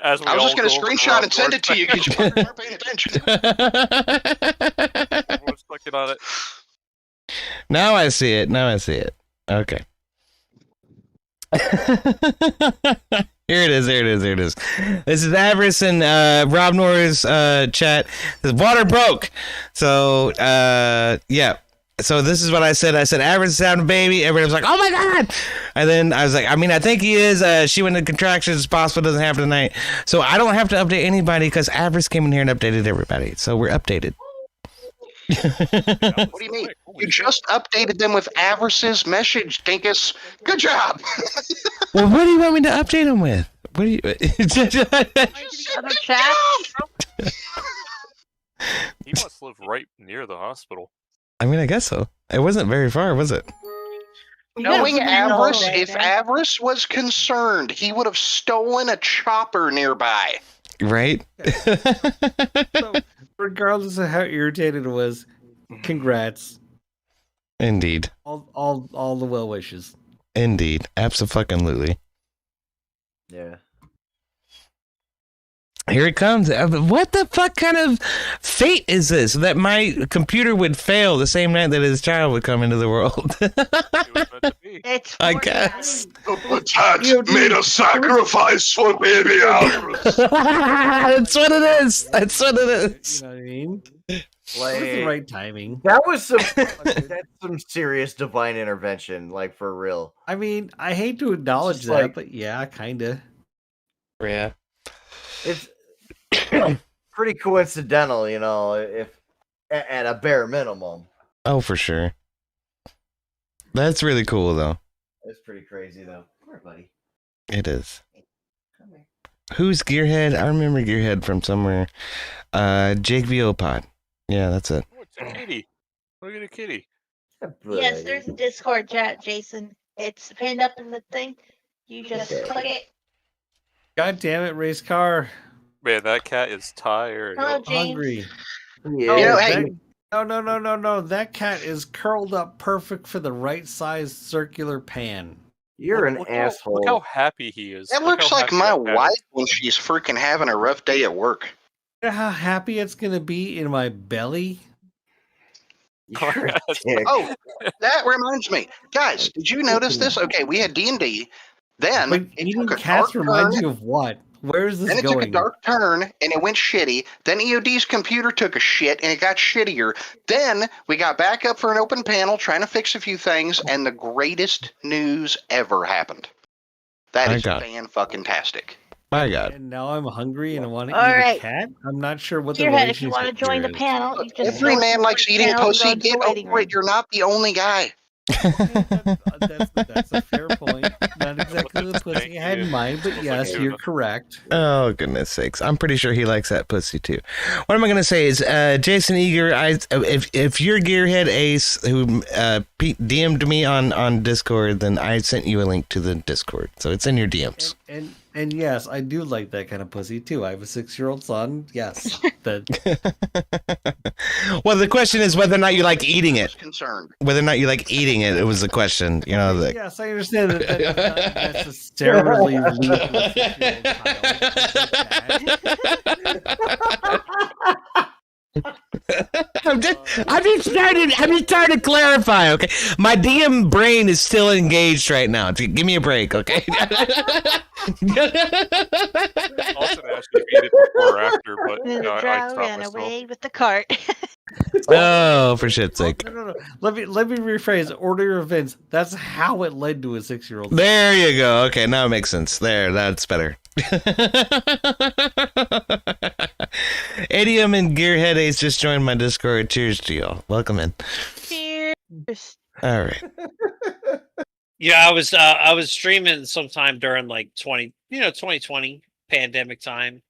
I was just going to screenshot and send it to you because you weren't paying attention. Everyone's clicking on it. Now I see it. Okay. Here it is. This is Avarice and Rob Norris chat. The water broke. So yeah. So this is what I said. I said, Average is having a baby. Everybody was like, oh my God. And then I was like, I mean, I think he is. She went to contractions. Possible doesn't happen tonight. So I don't have to update anybody because Average came in here and updated everybody. So we're updated. What do you mean? You just updated them with Avarice's message, Dinkus. Good job. Well, what do you want me to update them with? What do you? Other chat? He must live right near the hospital. I mean, I guess so. It wasn't very far, was it? Knowing Avarice, if Avarice was concerned, he would have stolen a chopper nearby. Right? So, regardless of how irritated it was, congrats. Indeed. All the well wishes. Indeed. Abso-fucking-lutely. Yeah. Here it comes. What the fuck kind of fate is this? That my computer would fail the same night that his child would come into the world. It's I guess. The tat made a sacrifice for baby Iris. That's what it is. That's what it is. You know what I mean? Like, It was the right timing. that was that's some serious divine intervention, like for real. I mean, I hate to acknowledge Just that, like- but yeah, kinda. Yeah. It's pretty coincidental, you know, if at a bare minimum. Oh, for sure. That's really cool, though. It's pretty crazy, though. Come here, buddy. It is. Come here. Who's Gearhead? I remember Gearhead from somewhere. Jake Viopod. Yeah, that's it. Oh, it's a kitty. Look at a kitty. Yes, there's a Discord chat, Jason. It's pinned up in the thing. You just click it. God damn it, race car. Man, that cat is tired. Hello, James. Hungry. Yeah. You know, that- hey, No. That cat is curled up perfect for the right sized circular pan. You're an Look asshole. Look how happy he is. that Look looks how like happy my that cat wife is. when she's freaking having a rough day at work. You know how happy it's gonna be in my belly? You're a dick. Oh, that reminds me, guys. Did you notice this? Okay, we had D&D. Then But it eating took a cats dark reminds turn. you of what? Where is Then this it took a going? dark turn and it went shitty. Then EOD's computer took a shit and it got shittier. Then we got back up for an open panel trying to fix a few things, and the greatest news ever happened. That My is God. fan-fucking-tastic. My God. And now I'm hungry and I want to All eat right. a cat. I'm not sure what the Gearhead, if you want to relationship join the here is. panel, you just Every go man to the likes eating panel and pussy. go to the Get waiting over it. room. You're not the only guy. That's a fair point. Not exactly the pussy I had in mind, but yes, you're correct. Oh, goodness sakes. I'm pretty sure he likes that pussy, too. What am I going to say is, Jason Eager, if you're Gearhead Ace, who DM'd me on Discord, then I sent you a link to the Discord. So it's in your DMs. And yes, I do like that kind of pussy too. I have a 6-year-old son. Yes. That Well, the question is whether or not you like eating it. Concerned. Whether or not you like eating it, it was the question. You know, the, yes, I understand that does not necessarily lead to a 6-year-old I'm just trying to clarify, okay? My DM brain is still engaged right now. Give me a break, okay? Austin asked if you eat it before or after, but The I drow stopped ran myself. away with the cart. Oh, for shit's sake. No. Let me rephrase. Order of events. That's how it led to a 6-year-old. There you go. Okay, now it makes sense. There, that's better. Idiom and Gearhead Ace just joined my Discord. Cheers to y'all. Welcome in. Cheers. All right. Yeah, I was streaming sometime during like 2020 pandemic time.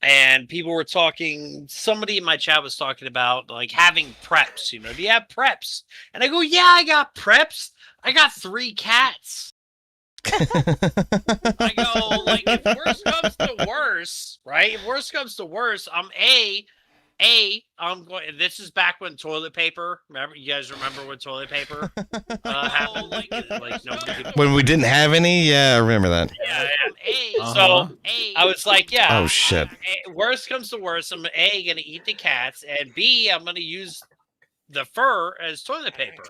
And people were talking, somebody in my chat was talking about like having preps, do you have preps? And I go, yeah, I got preps. I got 3 cats. I go, like, if worse comes to worse, right? If worse comes to worse, I'm going. This is back when toilet paper. Remember, you guys remember when toilet paper happened? Like nobody could. When we didn't have any, yeah, I remember that. Yeah, Uh-huh. so I was like, yeah. Oh, shit. Worst comes to worst, I'm A, gonna eat the cats, and B, I'm gonna use the fur as toilet paper.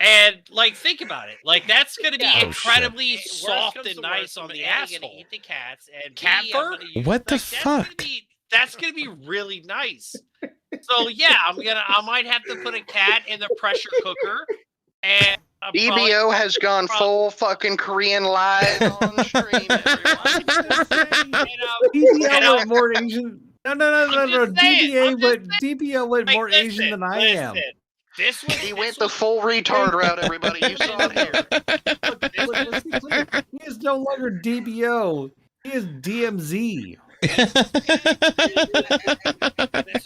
And like, think about it. Like, that's gonna be Oh, incredibly soft and nice on the asshole. Gonna eat the cats and cat fur. What the fuck? That's gonna be really nice. So yeah, I might have to put a cat in the pressure cooker, and DBO has gone full fucking Korean live on stream. DBO went more Asian. No. DBO went more Asian than I am. He went the full retard route, everybody. You saw it here. Let's be clear. He is no longer DBO. He is DMZ. This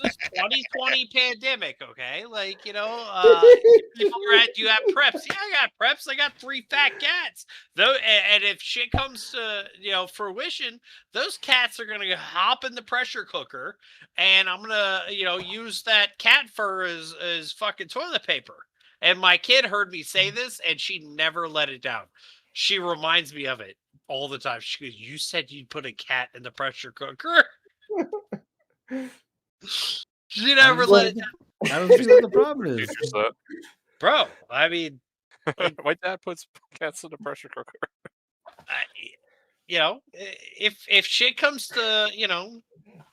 was 2020 pandemic, okay? Like, people are at, do you have preps? Yeah, I got preps. I got 3 fat cats. Though, and if shit comes to, fruition, those cats are gonna hop in the pressure cooker, and I'm gonna, use that cat fur as fucking toilet paper. And my kid heard me say this, and she never let it down. She reminds me of it all the time. She goes, "You said you'd put a cat in the pressure cooker." She never let it down. I don't see what the problem is, bro. I mean, my dad puts cats in the pressure cooker. If shit comes to,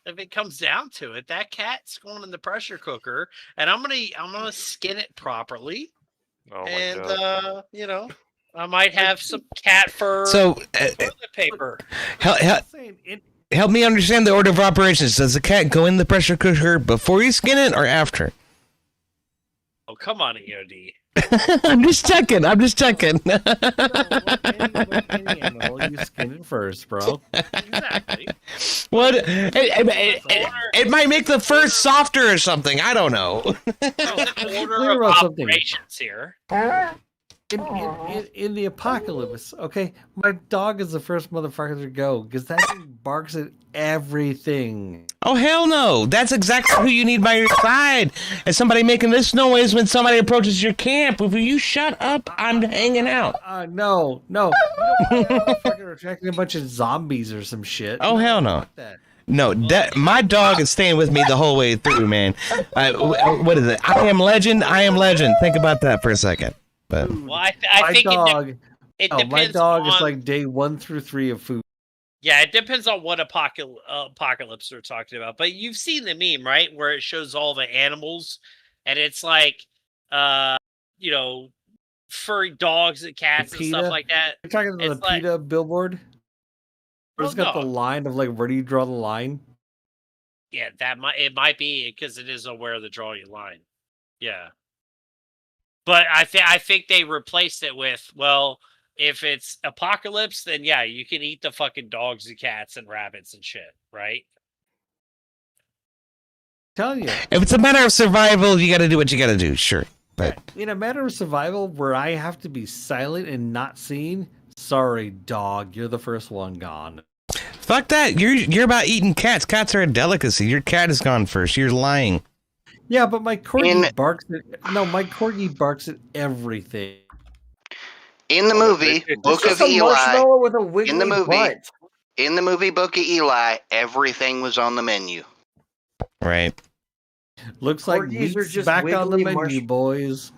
if it comes down to it, that cat's going in the pressure cooker, and I'm gonna skin it properly, and I might have some cat fur. So, toilet paper. Help me understand the order of operations. Does the cat go in the pressure cooker before you skin it or after? Oh, come on, EOD. I'm just checking. Any animal, you skin it first, bro. Exactly. What? It might make the fur softer or something. I don't know. Order of operations here. In the apocalypse, okay, my dog is the first motherfucker to go because that thing barks at everything. Oh, hell no. That's exactly who you need by your side. As somebody making this noise when somebody approaches your camp. Will you shut up? I'm hanging out. No. Fucking attracting a bunch of zombies or some shit. Oh, hell no. No, my dog is staying with me the whole way through, man. What is it? I am legend. Think about that for a second. But well, I think it depends. My dog is like day 1 through 3 of food. Yeah, it depends on what apocalypse we're talking about. But you've seen the meme, right, where it shows all the animals, and it's like, furry dogs and cats and stuff like that. You're talking about the PETA billboard? It's got the line of like, where do you draw the line? Yeah, it might be because it is aware of the drawing line. Yeah. But I think they replaced it with, well, if it's apocalypse, then yeah, you can eat the fucking dogs and cats and rabbits and shit, right? Telling you. If it's a matter of survival, you got to do what you got to do, sure. But in a matter of survival where I have to be silent and not seen, sorry, dog, you're the first one gone. Fuck that. You're about eating cats. Cats are a delicacy. Your cat is gone first. You're lying. Yeah, but my corgi barks at... No, my corgi barks at everything. In the movie Book of Eli, with a in the movie Book of Eli, everything was on the menu. Right. Looks like meat's just back on the menu, boys.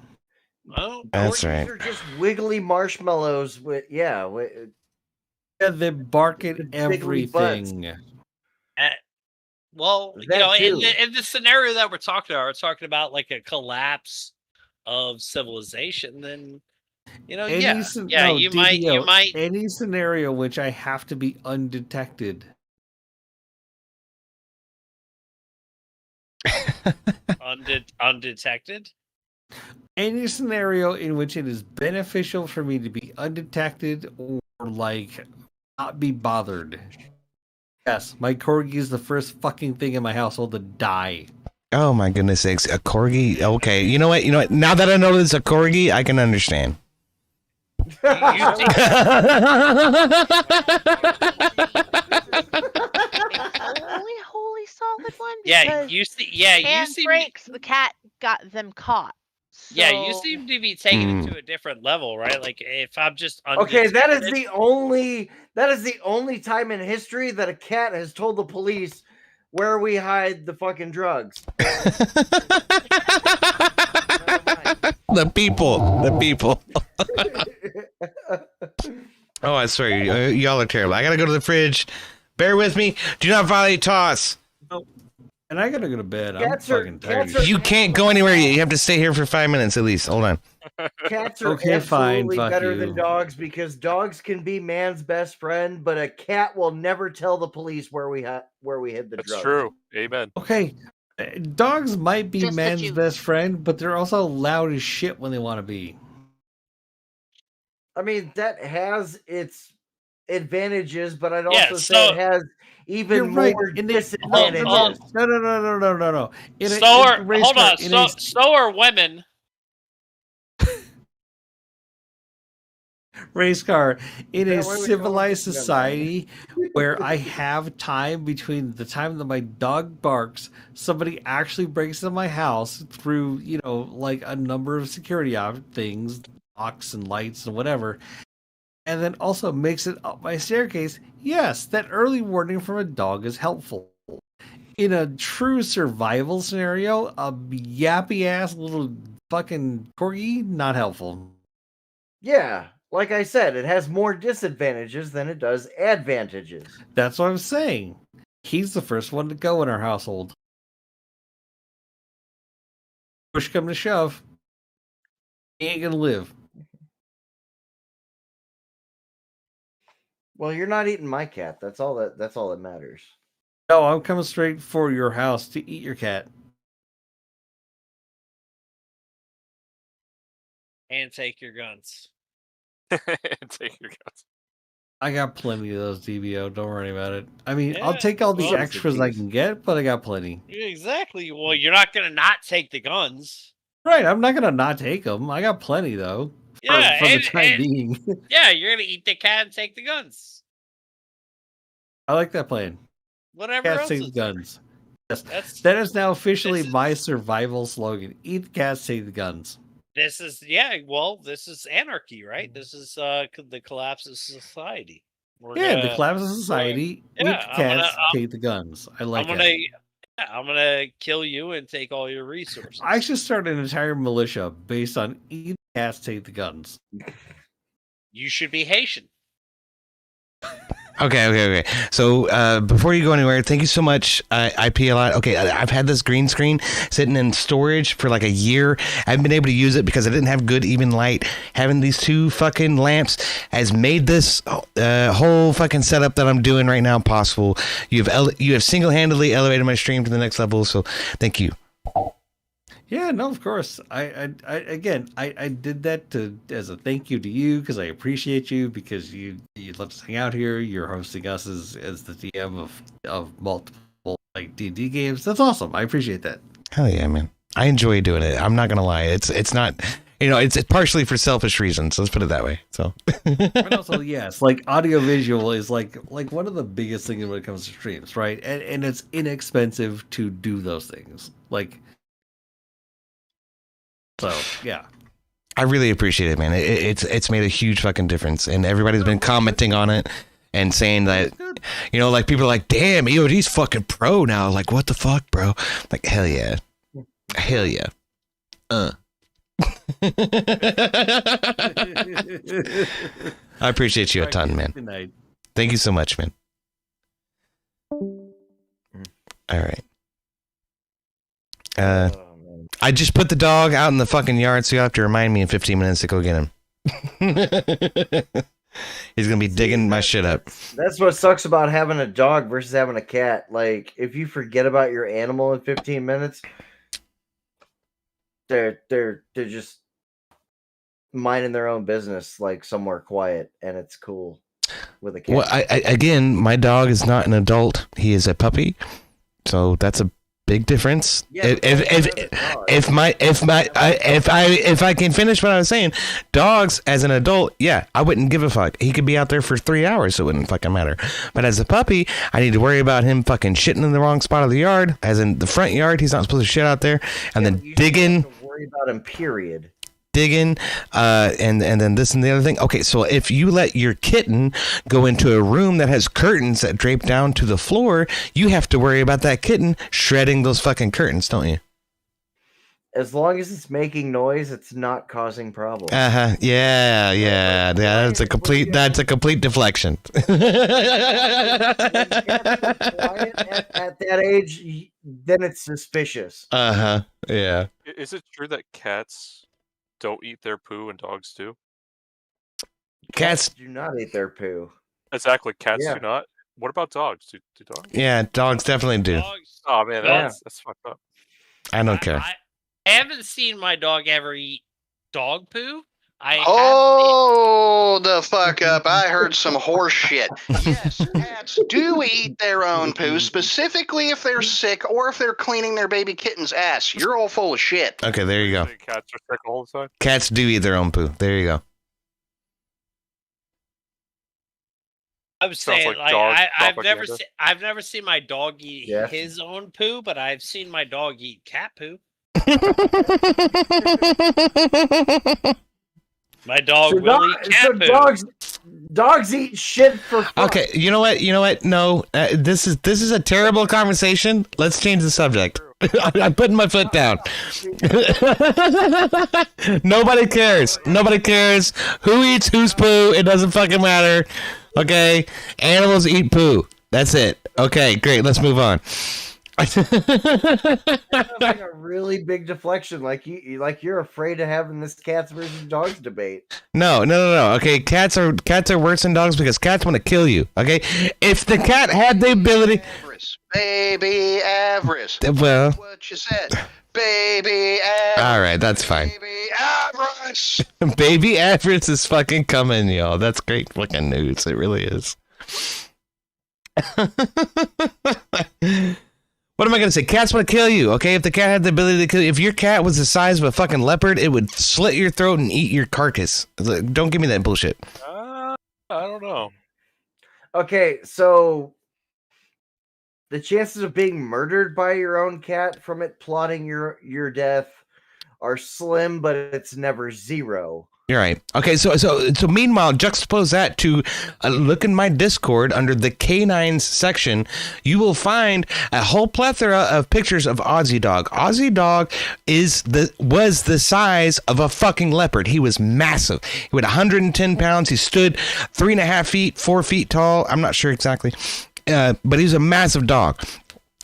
Oh, that's right. These are just wiggly marshmallows with yeah, they bark at everything. Well, in the scenario that we're talking about like a collapse of civilization, then you might any scenario which I have to be undetected. Undetected? Any scenario in which it is beneficial for me to be undetected or like not be bothered. Yes, my corgi is the first fucking thing in my household to die. Oh my goodness sakes, a corgi? Okay, you know what? Now that I know it's a corgi, I can understand. Holy solid one. Yeah, you see breaks. The cat got them caught. So... Yeah, you seem to be taking it to a different level, right? Like if I'm just okay, that is the only time in history that a cat has told the police where we hide the fucking drugs. The people. Oh, I swear, y'all are terrible. I gotta go to the fridge. Bear with me. Do not violate toss. No, And I gotta go to bed. I'm Cats are- fucking tired. cats are- You can't go anywhere. You have to stay here for 5 minutes at least. Hold on. Cats are Okay, fine, absolutely fuck better you. than dogs because dogs can be man's best friend, but a cat will never tell the police where we hid the That's drugs. true. Amen. Okay, dogs might be Just the man's juice. best friend, but they're also loud as shit when they want to be. I mean, that has its advantages, but I'd Yeah, also say so- it has even You're right. more And disadvantages. No. So are women. Race car in Is a that why we call civilized it- society where I have time between the time that my dog barks, somebody actually breaks into my house through, like a number of security things, locks and lights and whatever, and then also makes it up my staircase. Yes, that early warning from a dog is helpful. In a true survival scenario, a yappy ass little fucking corgi, not helpful. Yeah, like I said, it has more disadvantages than it does advantages. That's what I'm saying. He's the first one to go in our household. Push come to shove, he ain't gonna live. Well, you're not eating my cat. That's all that matters. No, I'm coming straight for your house to eat your cat. And take your guns. Take your guns. I got plenty of those, DBO. Don't worry about it. I mean, I'll Yeah, take all the well- extras I can get, but I got plenty. Exactly. Well, you're not gonna not take the guns. Right, I'm not gonna not take them. I got plenty though. Yeah, for the and- time and- being. Yeah, you're gonna eat the cat and take the guns. I like that plan. Whatever Cats else take is the guns. Yes, That's that is now officially this is- my survival slogan. Eat the cats, take the guns. this is well, this is anarchy, right? This is the collapse of society. We're Yeah, the gonna- collapse of society. Eat the yeah, I'm cats, gonna- take the guns. I like I'm it. gonna kill you and take all your resources. I should start an entire militia based on eat the cats, take the guns. You should be Haitian. Okay. So before you go anywhere, thank you so much. I pee a lot. Okay, I've had this green screen sitting in storage for like a year. I haven't been able to use it because I didn't have good even light. Having these two fucking lamps has made this whole fucking setup that I'm doing right now possible. You have single-handedly elevated my stream to the next level. So thank you. Yeah, no, of course. I did that as a thank you to you because I appreciate you because you let us hang out here. You're hosting us as the DM of multiple like D&D games. That's awesome. I appreciate that. Hell yeah, man. I enjoy doing it. I'm not gonna lie. It's not. It's partially for selfish reasons. Let's put it that way. So. And also, yes, like audiovisual is like one of the biggest things when it comes to streams, right? And it's inexpensive to do those things. Like. So yeah, I really appreciate it, man. It's made a huge fucking difference, and everybody's been commenting on it and saying that, like people are like, "Damn, EOD's fucking pro now." Like, what the fuck, bro? Like, hell yeah. I appreciate you a ton, man. Good night. Thank you so much, man. All right. I just put the dog out in the fucking yard, so you'll have to remind me in 15 minutes to go get him. He's gonna be digging my shit up. That's what sucks about having a dog versus having a cat. Like, if you forget about your animal in 15 minutes, they're just minding their own business, like somewhere quiet, and it's cool with a cat. Well, again, my dog is not an adult; he is a puppy, so that's a big difference. Yeah, If I can finish what I was saying, dogs as an adult, yeah, I wouldn't give a fuck. He could be out there for 3 hours, so it wouldn't fucking matter. But as a puppy, I need to worry about him fucking shitting in the wrong spot of the yard, as in the front yard. He's not supposed to shit out there, and then you digging. don't have to worry about him. Period. And then this and the other thing. Okay, so if you let your kitten go into a room that has curtains that drape down to the floor, you have to worry about that kitten shredding those fucking curtains, don't you? as long as it's making noise, it's not causing problems. Yeah. That's a complete deflection. When cats are quiet at that age, then it's suspicious. Yeah. Is it true that cats don't eat their poo and dogs do? Cats do not eat their poo. Exactly, cats Yeah. do not. What about dogs? Do dogs? Yeah, dogs definitely do. Dogs, Oh man, that's fucked up. I don't care. I haven't seen my dog ever eat dog poo. Oh, the fuck up. I heard some horse shit. Yes, cats do eat their own poo, specifically if they're sick or if they're cleaning their baby kitten's ass. You're all full of shit. Okay, there you go. Cats are sick all the time. Cats do eat their own poo. There you go. I was Sounds saying, like dog I've never seen my dog eat Yes. his own poo, but I've seen my dog eat cat poo. My dog will eat cat poo. Dogs eat shit for fun. Okay, you know what? No, this is a terrible conversation. Let's change the subject. I'm putting my foot down. Nobody cares. Nobody cares who eats whose poo. It doesn't fucking matter. Okay, animals eat poo. That's it. Okay, great. Let's move on. Like a really big deflection, like you're afraid of having this cats versus dogs debate. No. Okay, cats are worse than dogs because cats want to kill you. Okay, if the cat had the ability, baby Avarice. Well, What you said, baby Avarice. All right, that's fine. Baby Avarice. Baby Avarice is fucking coming, y'all. That's great fucking news. It really is. What am I going to say? Cats want to kill you, okay? If the cat had the ability to kill you, if your cat was the size of a fucking leopard, it would slit your throat and eat your carcass. Don't give me that bullshit. I don't know. Okay, so the chances of being murdered by your own cat from it plotting your death are slim, but it's never zero. You're right. Okay, so meanwhile, juxtapose that to look in my Discord under the canines section. You will find a whole plethora of pictures of Aussie Dog. Aussie Dog was the size of a fucking leopard. He was massive. He weighed 110 pounds. He stood 3.5 feet, 4 feet tall. I'm not sure exactly, but he's a massive dog.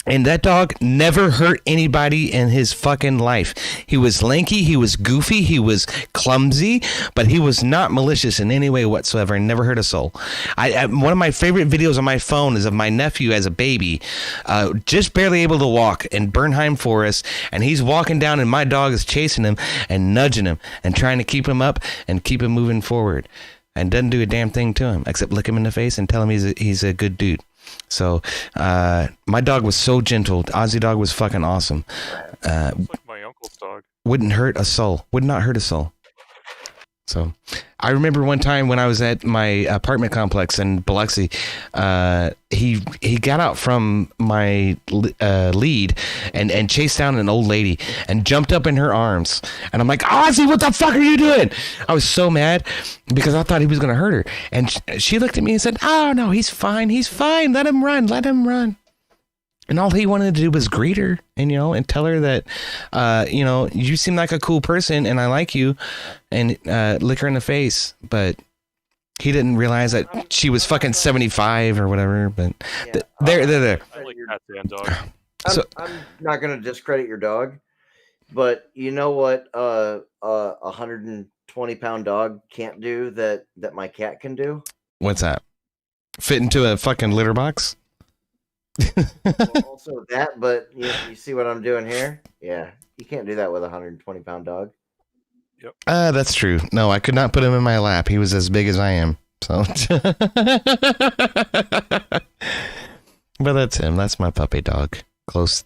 And that dog never hurt anybody in his fucking life. He was lanky, he was goofy, he was clumsy, but he was not malicious in any way whatsoever and never hurt a soul. One of my favorite videos on my phone is of my nephew as a baby, just barely able to walk in Bernheim Forest, and he's walking down and my dog is chasing him and nudging him and trying to keep him up and keep him moving forward. And doesn't do a damn thing to him except look him in the face and tell him he's a good dude. So, my dog was so gentle. Aussie Dog was fucking awesome. It's like my uncle's dog. Wouldn't hurt a soul. Would not hurt a soul. So, I remember one time when I was at my apartment complex in Biloxi, he got out from my lead and chased down an old lady and jumped up in her arms. And I'm like, Ozzy, what the fuck are you doing? I was so mad because I thought he was going to hurt her. And she looked at me and said, oh, no, he's fine. He's fine. Let him run. And all he wanted to do was greet her and, and tell her that, you seem like a cool person and I like you and lick her in the face. But he didn't realize that she was fucking 75 or whatever. But there. I like cats and dogs. I'm not going to discredit your dog, but you know what a 120-pound dog can't do that my cat can do? What's that? Fit into a fucking litter box? Well, also that, but you see what I'm doing here? Yeah, you can't do that with a 120-pound dog. Yep. That's true. No, I could not put him in my lap. He was as big as I am. So, but that's him. That's my puppy dog. Close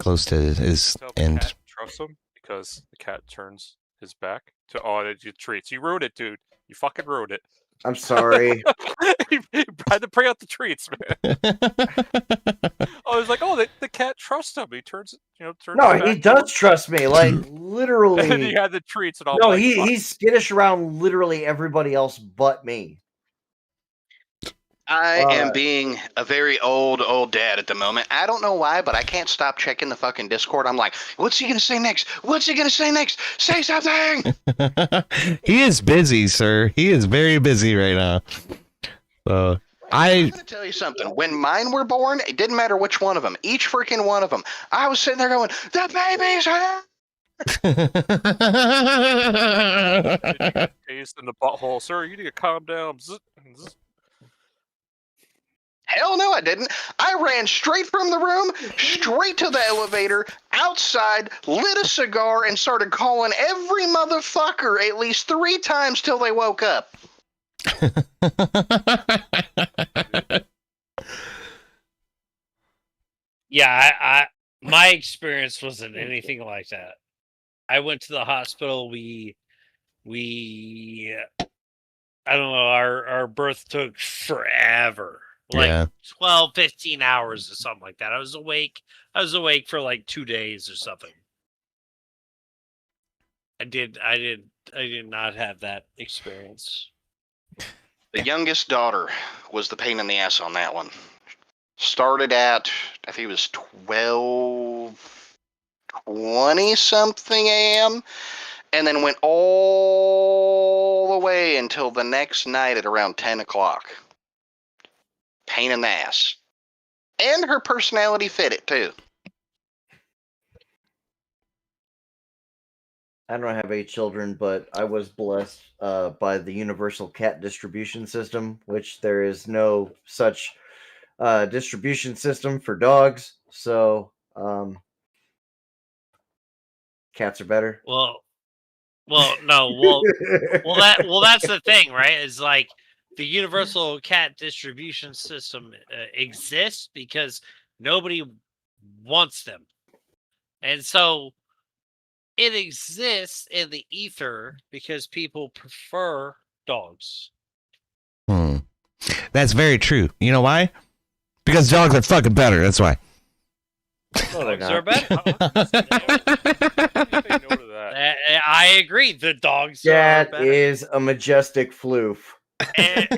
to his end. Cat trust him because the cat turns his back to your treats. You ruined it, dude. You fucking ruined it. I'm sorry. He had to bring out the treats, man. I was like, the cat trusts him. He turns No, his back. he does trust me. Like literally. And he had the treats and all. No, like, he's skittish around literally everybody else but me. I am being a very old dad at the moment. I don't know why, but I can't stop checking the fucking Discord. I'm like, what's he gonna say next? What's he gonna say next? Say something! He is busy, sir. He is very busy right now. So I'm gonna tell you something. When mine were born, it didn't matter which one of them. Each freaking one of them. I was sitting there going, the baby's here! Taste in the butthole, sir. You need to calm down. Hell no, I didn't. I ran straight from the room, straight to the elevator, outside, lit a cigar, and started calling every motherfucker at least 3 times till they woke up. Yeah, my experience wasn't anything like that. I went to the hospital. We I don't know, our birth took forever. Like 12, 15 hours or something like that. I was awake for like 2 days or something. I did not have that experience. The youngest daughter was the pain in the ass on that one. Started at, I think it was 12:20 something a.m. and then went all the way until the next night at around 10 o'clock. Pain in the ass. And her personality fit it too. I don't have 8 children, but I was blessed by the universal cat distribution system, which there is no such distribution system for dogs. So cats are better. Well, no, that's the thing, right? Is like the universal cat distribution system exists because nobody wants them, and so it exists in the ether because people prefer dogs. That's very true. You know why? Because dogs are fucking better. That's why. Dogs are better. I agree. The dogs are better. That is a majestic floof. And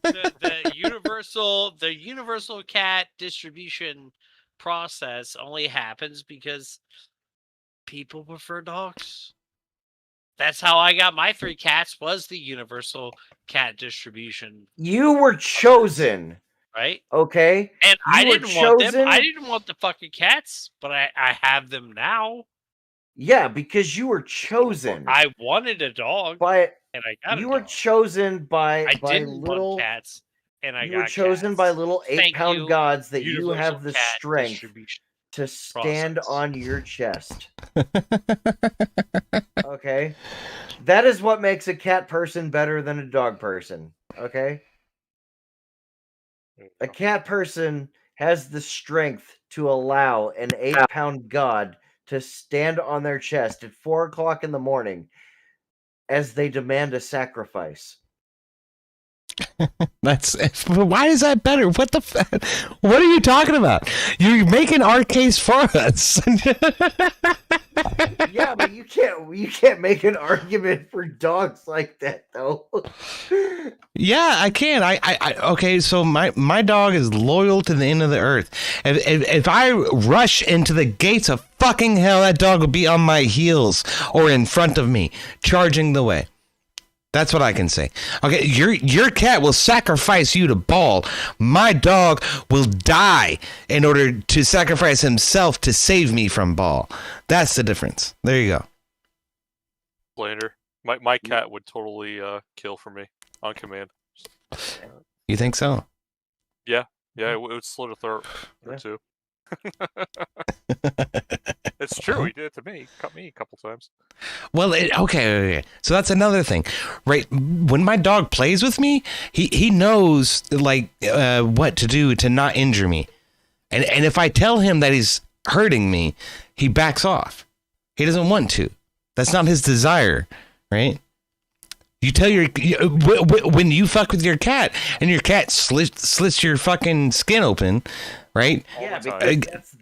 the universal cat distribution process only happens because people prefer dogs. That's how I got my 3 cats, was the universal cat distribution. You were chosen. Right? Okay. And I didn't want them. I didn't want the fucking cats, but I have them now. Yeah, because you were chosen. I wanted a dog, and I got you were chosen by didn't little want cats, and I you got were chosen cats. by little 8-pound gods that you Universal have the cat strength to stand on your chest. Okay? That is what makes a cat person better than a dog person. Okay? A cat person has the strength to allow an 8-pound god to stand on their chest at 4 o'clock in the morning as they demand a sacrifice. Why is that better? What the what are you talking about? You're making our case for us. Yeah, but you can't make an argument for dogs like that though. Yeah, I can. I okay, so my dog is loyal to the end of the earth. If I rush into the gates of fucking hell, that dog will be on my heels or in front of me, charging the way. That's what I can say. Okay, your cat will sacrifice you to Ball. My dog will die in order to sacrifice himself to save me from Ball. That's the difference. There you go. Later. My cat would totally kill for me on command. You think so? Yeah, it would slit a throat or two. It's true. He did it to me. He cut me a couple times. Well, okay. So that's another thing, right? When my dog plays with me, he knows like what to do to not injure me, and if I tell him that he's hurting me, he backs off. He doesn't want to. That's not his desire, right? You tell when you fuck with your cat and your cat slits your fucking skin open, right? Yeah, because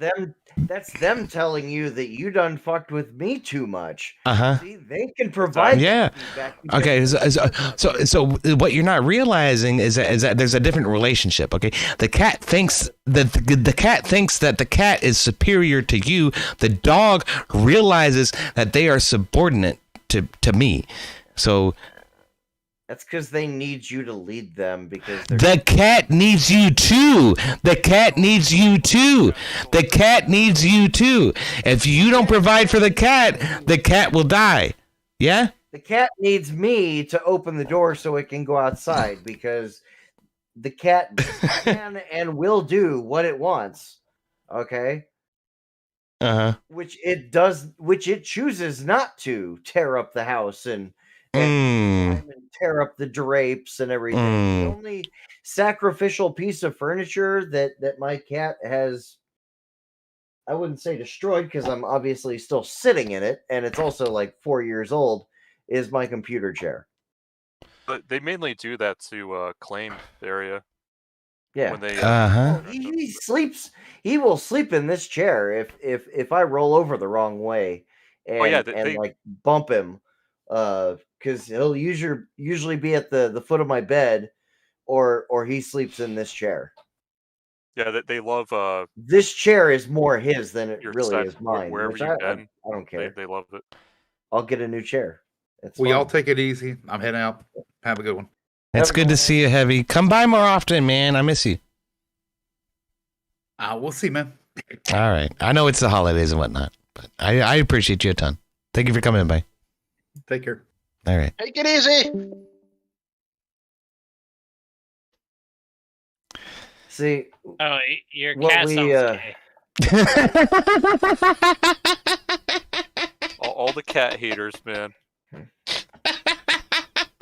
That's them telling you that you done fucked with me too much. Uh-huh. See, they can provide Yeah. that feedback because Okay. they- So what you're not realizing is that there's a different relationship. Okay. The cat thinks that the cat thinks that the cat is superior to you. The dog realizes that they are subordinate to me. So that's because they need you to lead them because the cat needs you too. The cat needs you too. The cat needs you too. If you don't provide for the cat will die. Yeah? the cat needs me to open the door so it can go outside because the cat can and will do what it wants. Okay? Uh-huh. Which it chooses not to tear up the house and tear up the drapes and everything. The only sacrificial piece of furniture that my cat has, I wouldn't say destroyed because I'm obviously still sitting in it, and it's also like 4 years old, is my computer chair. But they mainly do that to claim the area. Yeah. When they, he sleeps. He will sleep in this chair if I roll over the wrong way and like bump him, because he'll usually be at the foot of my bed, or he sleeps in this chair. Yeah, they love. This chair is more his than it really side, is mine. Wherever which you've I been, don't care. They love it. I'll get a new chair. We all take it easy. I'm heading out. Have a good one. It's good to see you, Heavy. Come by more often, man. I miss you. We'll see, man. All right. I know it's the holidays and whatnot, but I appreciate you a ton. Thank you for coming in by. Take care. All right. Take it easy. See. Oh, your cat sounds gay. all the cat haters, man. They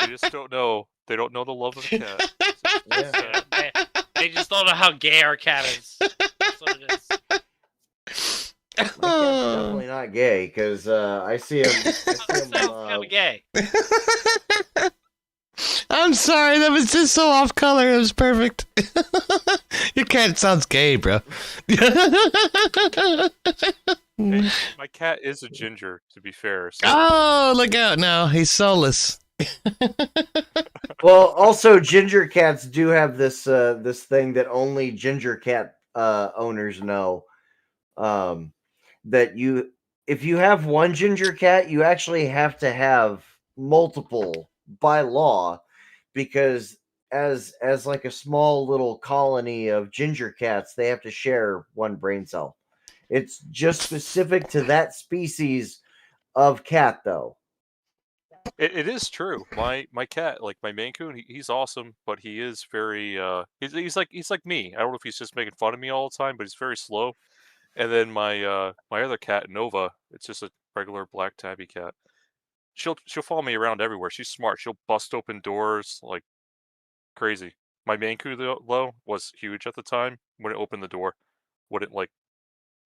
just don't know. They don't know the love of a cat. They just don't know how gay our cat is. That's what it is. My cat's definitely not gay because I see him. Kind of gay. I'm sorry, that was just so off color. It was perfect. Your cat sounds gay, bro. Hey, my cat is a ginger, to be fair. So. Oh, look out now. He's soulless. Well, also ginger cats do have this this thing that only ginger cat owners know. That if you have one ginger cat, you actually have to have multiple by law, because as like a small little colony of ginger cats, they have to share one brain cell. It's just specific to that species of cat, though. It is true. My cat, like my Maine Coon, he's awesome, but he is very he's like me. I don't know if he's just making fun of me all the time, but he's very slow. And then my my other cat, Nova, it's just a regular black tabby cat. She'll follow me around everywhere. She's smart. She'll bust open doors like crazy. My Maine Coon though was huge at the time. Wouldn't open the door. Wouldn't like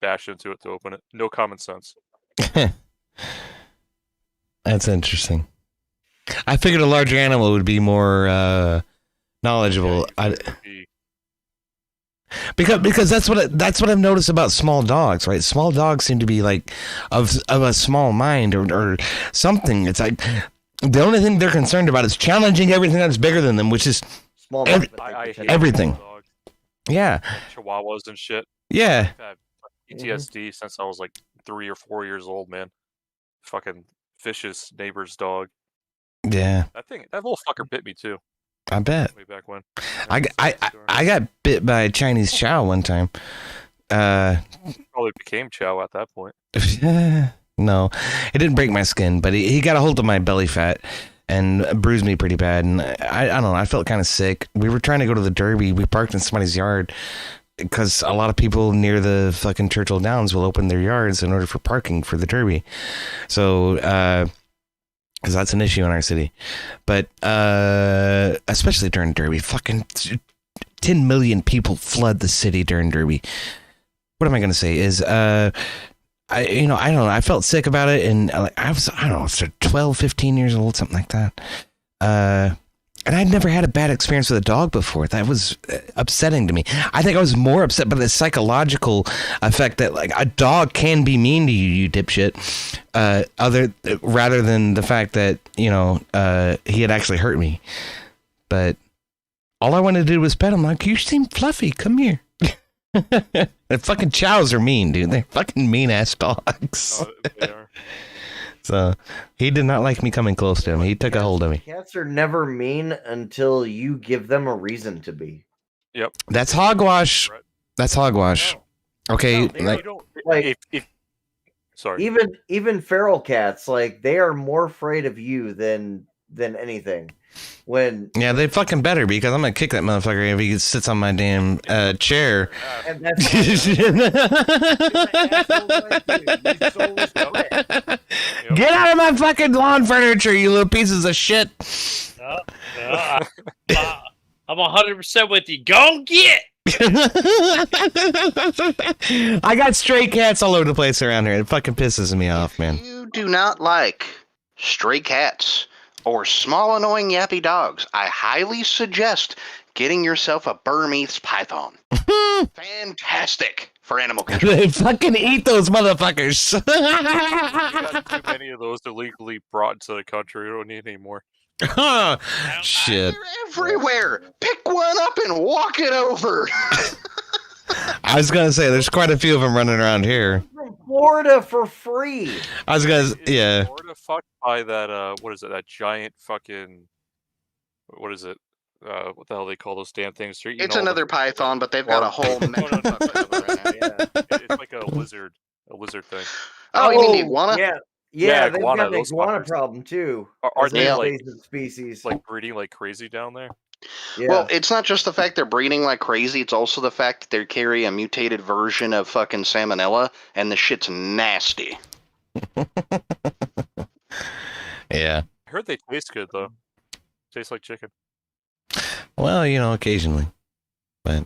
bash into it to open it. No common sense. That's interesting. I figured a larger animal would be more knowledgeable. Because that's what I've noticed about small dogs, right? Small dogs seem to be like of a small mind or something. It's like the only thing they're concerned about is challenging everything that's bigger than them, which is small I hate everything. Dogs. Yeah. Chihuahuas and shit. Yeah. I've had PTSD since I was like 3 or 4 years old, man. Fucking Fish's neighbor's dog. Yeah. That little fucker bit me too. I bet. Way back when. I got bit by a Chinese chow one time. Probably became chow at that point. No, it didn't break my skin, but he got a hold of my belly fat and bruised me pretty bad. And I don't know, I felt kind of sick. We were trying to go to the Derby. We parked in somebody's yard because a lot of people near the fucking Churchill Downs will open their yards in order for parking for the Derby. So, because that's an issue in our city. But especially during Derby, fucking 10 million people flood the city during Derby. What am I going to say is, I don't know. I felt sick about it, and I was 12, 15 years old, something like that. And I'd never had a bad experience with a dog before. That was upsetting to me. I think I was more upset by the psychological effect that like a dog can be mean to you, you dipshit. Rather than the fact that, you know, he had actually hurt me. But all I wanted to do was pet him. Like, you seem fluffy. Come here. The fucking chows are mean, dude. They're fucking mean ass dogs. Oh, they are. So he did not like me coming close to him. He took a hold of me. Cats are never mean until you give them a reason to be. Yep. That's hogwash. That's hogwash. Okay, No, like You don't, Like sorry. even feral cats, like they are more afraid of you than anything. When yeah, they fucking better because I'm gonna kick that motherfucker if he sits on my damn chair. and that's Get out of my fucking lawn furniture, you little pieces of shit. I'm 100% with you. Go get. I got stray cats all over the place around here. It fucking pisses me off, man. If you do not like stray cats or small annoying yappy dogs, I highly suggest getting yourself a Burmese python. Fantastic for animal control. They fucking eat those motherfuckers. We got too many of those illegally brought into the country. We don't need any more. Shit. They're everywhere. Pick one up and walk it over. I was gonna say there's quite a few of them running around here. from Florida for free. I was gonna, yeah. Florida fucked by that, what is it, that giant fucking, what is it? What the hell they call those damn things? They're eating It's all the- another python, but they've got a whole No, mess no, of stuff right now. Yeah. It's like a lizard thing. Oh, you mean the iguana? Yeah, Yeah, they've iguana, got an those iguana fuckers. problem too. Are as they an like invasive species? breeding like crazy down there? Yeah. Well, it's not just the fact they're breeding like crazy, it's also the fact that they carry a mutated version of fucking salmonella, and the shit's nasty. Yeah. I heard they taste good though. Taste like chicken. Well, you know, occasionally. But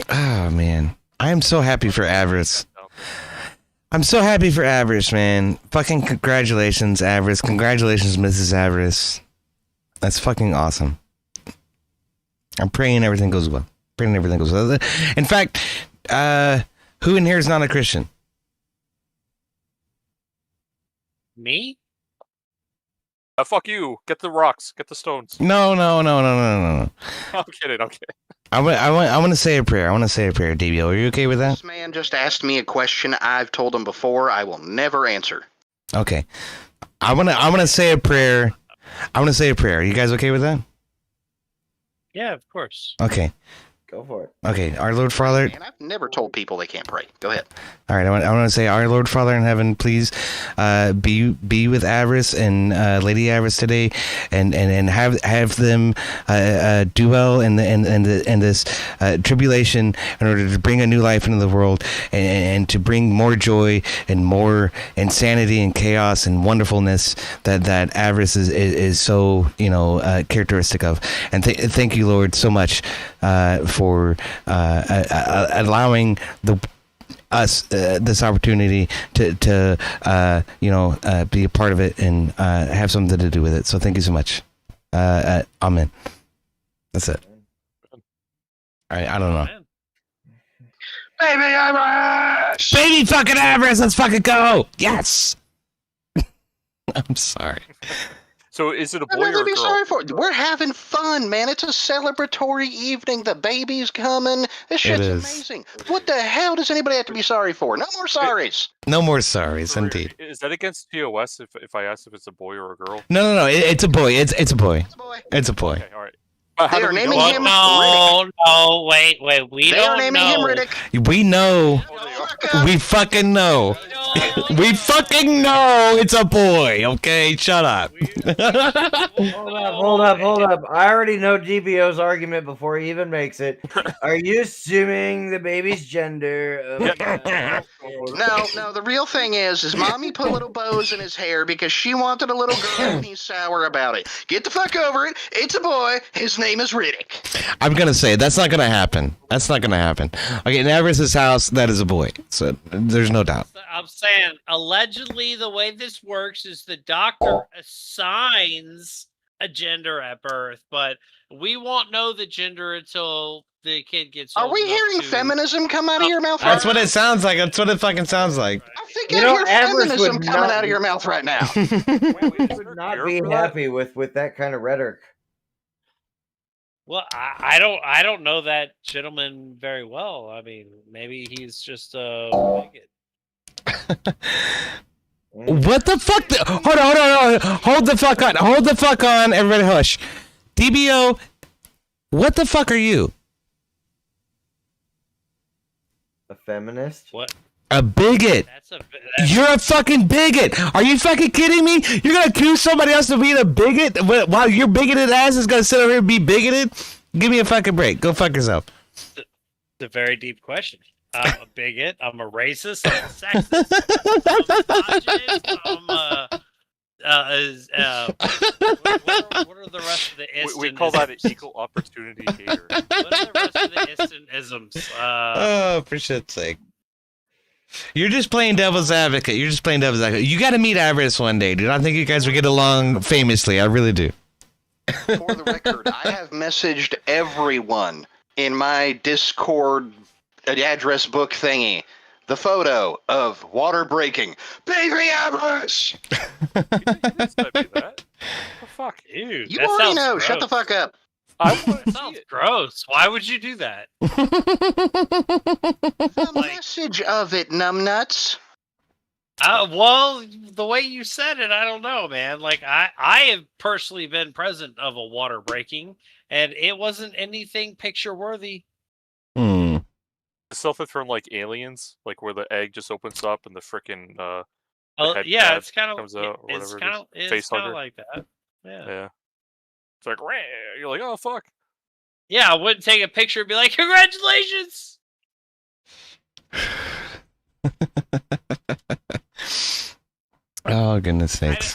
oh man. I am so happy for Avarice. I'm so happy for Avarice, man. Fucking congratulations, Avarice. Congratulations, Mrs. Avarice. That's fucking awesome. I'm praying everything goes well. Praying everything goes well. In fact, who in here is not a Christian? Me? Fuck you. Get the rocks. Get the stones. No. I'm kidding. I'm kidding. I want to say a prayer. I want to say a prayer, DBO. Are you okay with that? This man just asked me a question I've told him before I will never answer. Okay. I want to say a prayer. I want to say a prayer. Are you guys okay with that? Yeah, of course. Okay. Go for it. Okay. Our Lord Father. And I've never told people they can't pray. Go ahead. All right. I want to say, Our Lord Father in heaven, please be with Avarice and Lady Avarice today, and have them do well in this tribulation in order to bring a new life into the world and to bring more joy and more insanity and chaos and wonderfulness that Avarice is so characteristic of. And thank you, Lord, so much for allowing us this opportunity to be a part of it and have something to do with it. So thank you so much. Amen. That's it. All right, I don't know. Baby Avarice! Baby fucking Avarice, let's fucking go! Yes. I'm sorry. So is it a I'm boy not or gonna a be girl? sorry for it. We're having fun, man. It's a celebratory evening. The baby's coming. This shit's is. amazing. What the hell does anybody have to be sorry for? No more sorries. No more sorries, indeed. Is that against TOS if I ask if it's a boy or a girl? No. It's a boy. It's a boy. Boy. It's a boy. Okay, all right. But how They do are we naming know? him No, wait. We They are don't naming him know. Riddick. We know. Oh, they are. We fucking know. We fucking know it's a boy. Okay, shut up. Hold up. I already know DBO's argument before he even makes it. Are you assuming the baby's gender? No. The real thing is mommy put little bows in his hair because she wanted a little girl and he's sour about it. Get the fuck over it. It's a boy. His name is Riddick. I'm gonna say that's not gonna happen. That's not gonna happen. Okay, in Avarice's house, that is a boy. So there's no doubt. I'm saying, allegedly, the way this works is the doctor assigns a gender at birth, but we won't know the gender until the kid gets Are old we enough hearing to- feminism come out of your mouth? That's what it sounds like. That's what it fucking sounds like. I think You I know, hear Amber's feminism would coming not out of be- your mouth right now. would not be happy with that kind of rhetoric. Well, I don't know that gentleman very well. I mean, maybe he's just a bigot. What the fuck? Hold on. Hold the fuck on. Everybody hush. DBO, what the fuck are you? A feminist? What? A bigot. You're a fucking bigot. Are you fucking kidding me? You're gonna accuse somebody else of being a bigot while your bigoted ass is gonna sit over here and be bigoted? Give me a fucking break. Go fuck yourself. It's a very deep question. I'm a bigot. I'm a racist. I'm a sexist. I'm what are the rest of the We call that an equal opportunity hater. What are the rest of the instant-isms? Oh, for shit's sake. You're just playing devil's advocate. You got to meet Avarice one day, dude. I think you guys would get along famously. I really do. For the record, I have messaged everyone in my Discord address book thingy the photo of water breaking. Baby Avarice! You didn't send me that. Oh, fuck. Ew, You that already sounds know. gross. Shut the fuck up. I want to see Sounds it. gross. Why would you do that? The message of it, numbnuts. Well, the way you said it, I don't know, man. Like I have personally been present of a water breaking, and it wasn't anything picture worthy. Hmm. Something from like Aliens, like where the egg just opens up and the frickin' Oh, head yeah, pad it's kind of comes out or it's whatever it kind is. of it's Face kind of hugger. like that. Yeah. Yeah. It's like, "Rah," you're like, oh fuck. Yeah, I wouldn't take a picture and be like, "Congratulations." Oh, goodness sakes.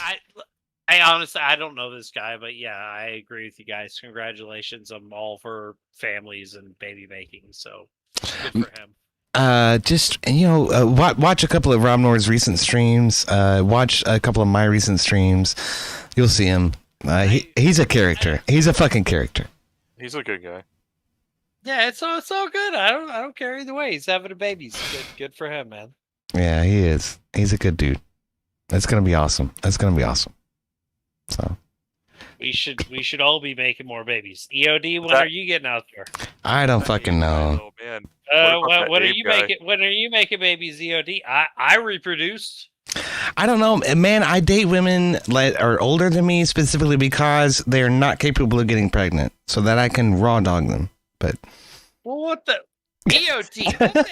I honestly I don't know this guy, but yeah, I agree with you guys. Congratulations! I'm all for families and baby making, so good for him. Just watch a couple of Rob Noor's recent streams. Watch a couple of my recent streams. You'll see him. He's a character. He's a fucking character. He's a good guy. Yeah, it's all good. I don't care either way. He's having a baby. Good for him, man. Yeah, he is. He's a good dude. That's gonna be awesome. So We should all be making more babies. EOD, when That- are you getting out there? I don't fucking know. Oh man. What about When that are Abe you guy? making? When are you making babies? EOD. I reproduced. I don't know, man. I date women that are older than me specifically because they're not capable of getting pregnant, so that I can raw dog them. But Well, what the EOD? What the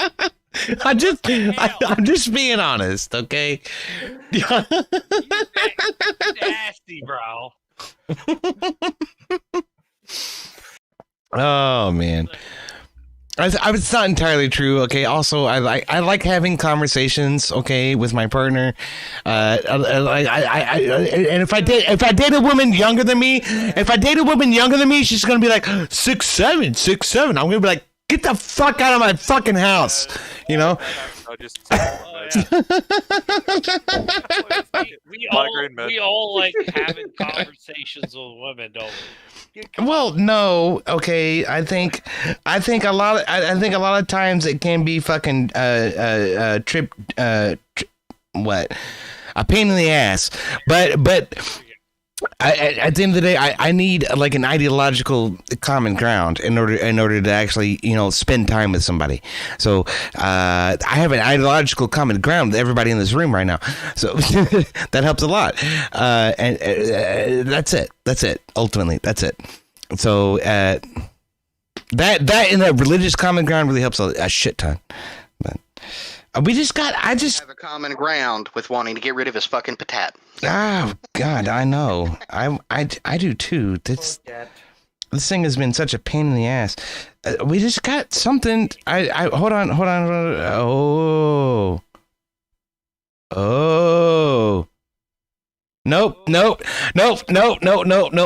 hell? I'm just being honest, okay? You nasty, bro. Oh man, it's not entirely true. Okay. Also, I like having conversations. Okay, with my partner. And if I date a woman younger than me, she's gonna be like 6'7". I'm gonna be like, get the fuck out of my fucking house, you know. I just We all like having conversations with women, don't we? Well, no, okay. I think a lot of times it can be fucking a pain in the ass. But at the end of the day, I need like an ideological common ground in order to actually spend time with somebody. So I have an ideological common ground with everybody in this room right now. So that helps a lot. And that's it. Ultimately, that's it. So that and that religious common ground really helps a shit ton. But I have a common ground with wanting to get rid of his fucking patat. Oh God, I know. I do too. This thing has been such a pain in the ass. We just got something. Hold on. Oh. Nope.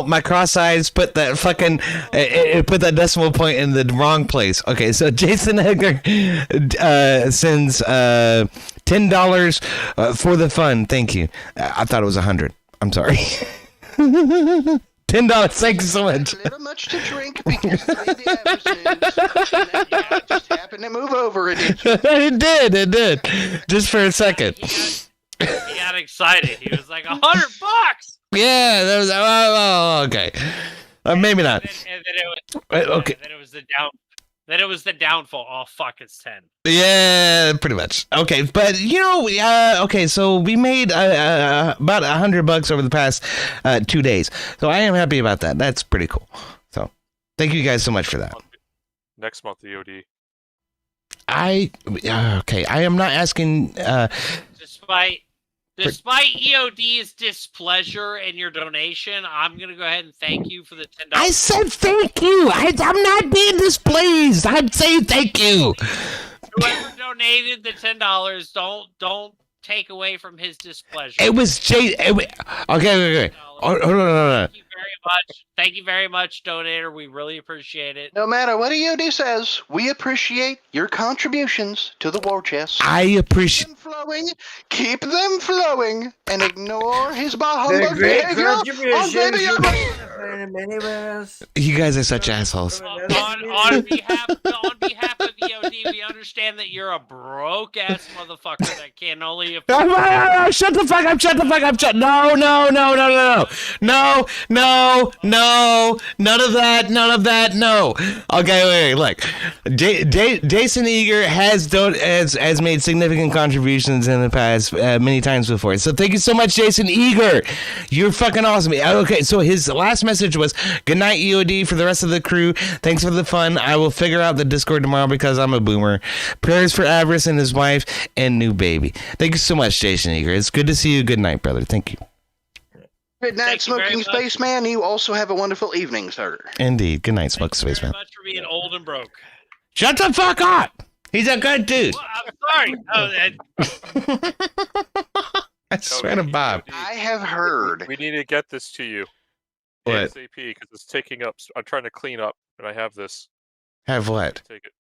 My cross eyes put that fucking it put that decimal point in the wrong place. Okay, so Jason Edgar sends $10 for the fun. Thank you. I thought it was 100. I'm sorry. $10. Thank you so much. A little much to drink because the average news. And just happened to move over a ditch. It did. Just for a second. He got excited. He was like, $100. Yeah, that was okay. Maybe not. And then it was, Okay. Then it was the down. Then it was the downfall. Oh fuck! It's 10. Yeah, pretty much. Okay, but okay, so we made about $100 over the past 2 days. So I am happy about that. That's pretty cool. So thank you guys so much for that. Next month, the OD. Okay, I am not asking. Despite EOD's displeasure and your donation, I'm gonna go ahead and thank you for the $10. I said thank you. I'm not being displeased. I'm saying thank you. Whoever donated the $10, don't take away from his displeasure. It was Jay. Okay. Hold on. Thank you very much. Thank you very much, donator. We really appreciate it. No matter what EOD says, we appreciate your contributions to the war chest. I appreciate Keep them flowing, and ignore his bah The humbug great behavior on baby contributions. you guys are such assholes. On behalf of EOD, we understand that you're a broke ass motherfucker that can only afford. Shut the fuck up! No! None of that! No. Okay, wait. Look, Jason Eager has made significant contributions in the past many times before. So thank you so much, Jason Eager. You're fucking awesome. Okay, so his last message was, "Good night, EOD, for the rest of the crew. Thanks for the fun. I will figure out the Discord tomorrow because I'm a boomer. Prayers for Avarice and his wife and new baby." Thank you so much, Jason Eager. It's good to see you. Good night, brother. Thank you. Good night, Smoking Spaceman. You also have a wonderful evening, sir. Indeed. Good night, Smoke Spaceman. Thank you very much for being old and broke. Shut the fuck up! He's a good dude. Well, I'm sorry. I swear to Bob. I have heard. We need to get this to you. What? ASAP, because it's taking up. I'm trying to clean up, and I have this. Have what? Take it.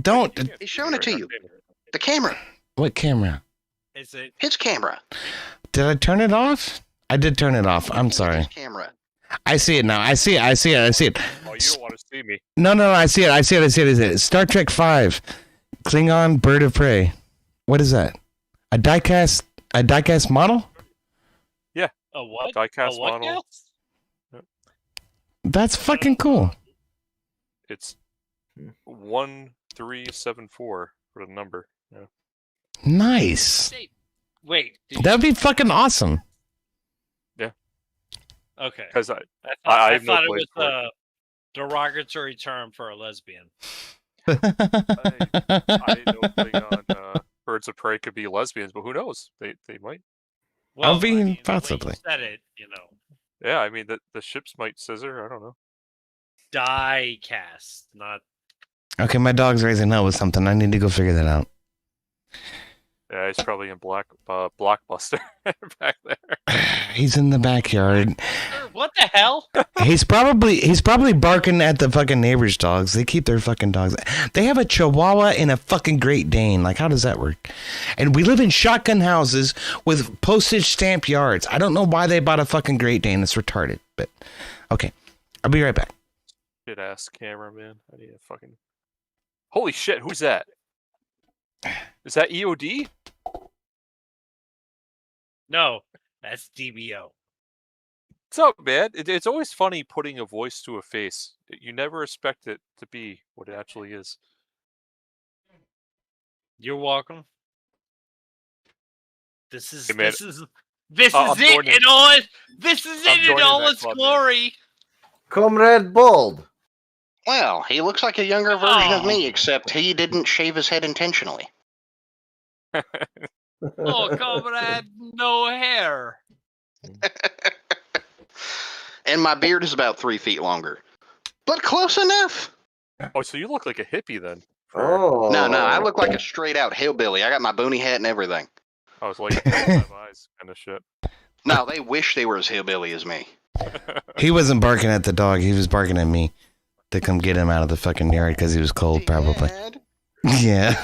Don't. He's showing it to you. The camera. What camera? Is it his camera? Did I turn it off? I did turn it off. I'm sorry. His camera. I see it now. I see it. Oh, you don't want to see me. No. I see it. Star Trek 5. Klingon Bird of Prey. What is that? A diecast model? Yeah. a what? Diecast a what model. now? That's fucking cool. It's 1374 for the number. Yeah. Nice. Wait. That'd be fucking awesome. Yeah. Okay. Because I have no thought it place was for a derogatory term for a lesbian. I don't think on Birds of Prey could be lesbians, but who knows? They might. Well, the way possibly. you said it, you know. Yeah, I mean the ships might scissor. I don't know. Die cast, not. Okay, my dog's raising hell with something. I need to go figure that out. Yeah, he's probably in Blockbuster back there. He's in the backyard. What the hell? He's probably barking at the fucking neighbors' dogs. They keep their fucking dogs. They have a Chihuahua and a fucking Great Dane. Like, how does that work? And we live in shotgun houses with postage stamp yards. I don't know why they bought a fucking Great Dane. It's retarded. But okay, I'll be right back. Shit ass camera, man. I need a fucking. Holy shit! Who's that? Is that EOD? No, that's DBO. What's up, man? It's always funny putting a voice to a face. You never expect it to be what it actually is. You're welcome. This is Hey, man. this is I'm it joining. in all its this is I'm it in joining all that its club, man. glory. Comrade Bold. Well, he looks like a younger version of me, except he didn't shave his head intentionally. Oh, comrade, no hair. And my beard is about 3 feet longer. But close enough. Oh, so you look like a hippie then? Oh. No, I look like a straight out hillbilly. I got my boonie hat and everything. I was like, 5 eyes kind of shit. No, they wish they were as hillbilly as me. He wasn't barking at the dog. He was barking at me to come get him out of the fucking yard because he was cold, probably. Dad, Yeah.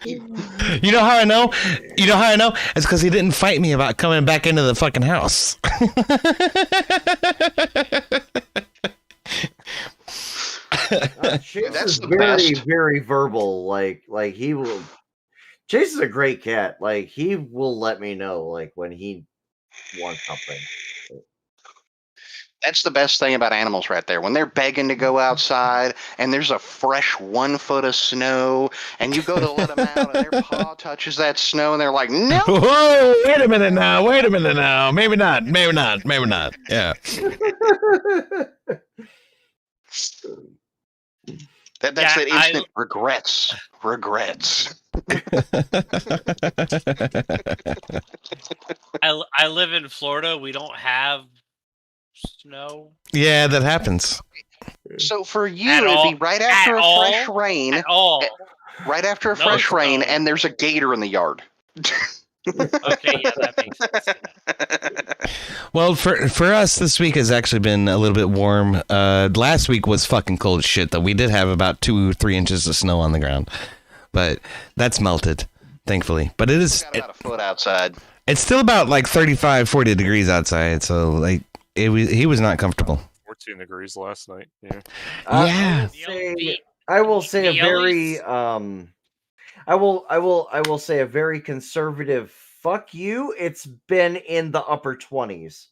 You know how I know? You know how I know? It's because he didn't fight me about coming back into the fucking house. Chase That's is the very, best. very verbal. Like he will. Chase is a great cat. Like he will let me know like when he wants something. That's the best thing about animals right there. When they're begging to go outside and there's a fresh 1 foot of snow and you go to let them out and their paw touches that snow and they're like, no. Whoa, wait a minute now. Maybe not. Yeah. That's that instant regrets. I live in Florida. We don't have snow. Yeah, that happens. So for you, At it'd all. be right after At a fresh all. rain. At all. Right after a No fresh rain, snow. and there's a gator in the yard. Okay, yeah, that makes sense. Well, for us, this week has actually been a little bit warm. Last week was fucking cold as shit, though. We did have about 2 or 3 inches of snow on the ground, but that's melted, thankfully. But it is Got about a foot outside. it's still about like 35, 40 degrees outside, so like he was not comfortable. 14 degrees last night. Yeah. Yeah. I will say a The very I will say a very conservative fuck you. It's been in the upper 20s.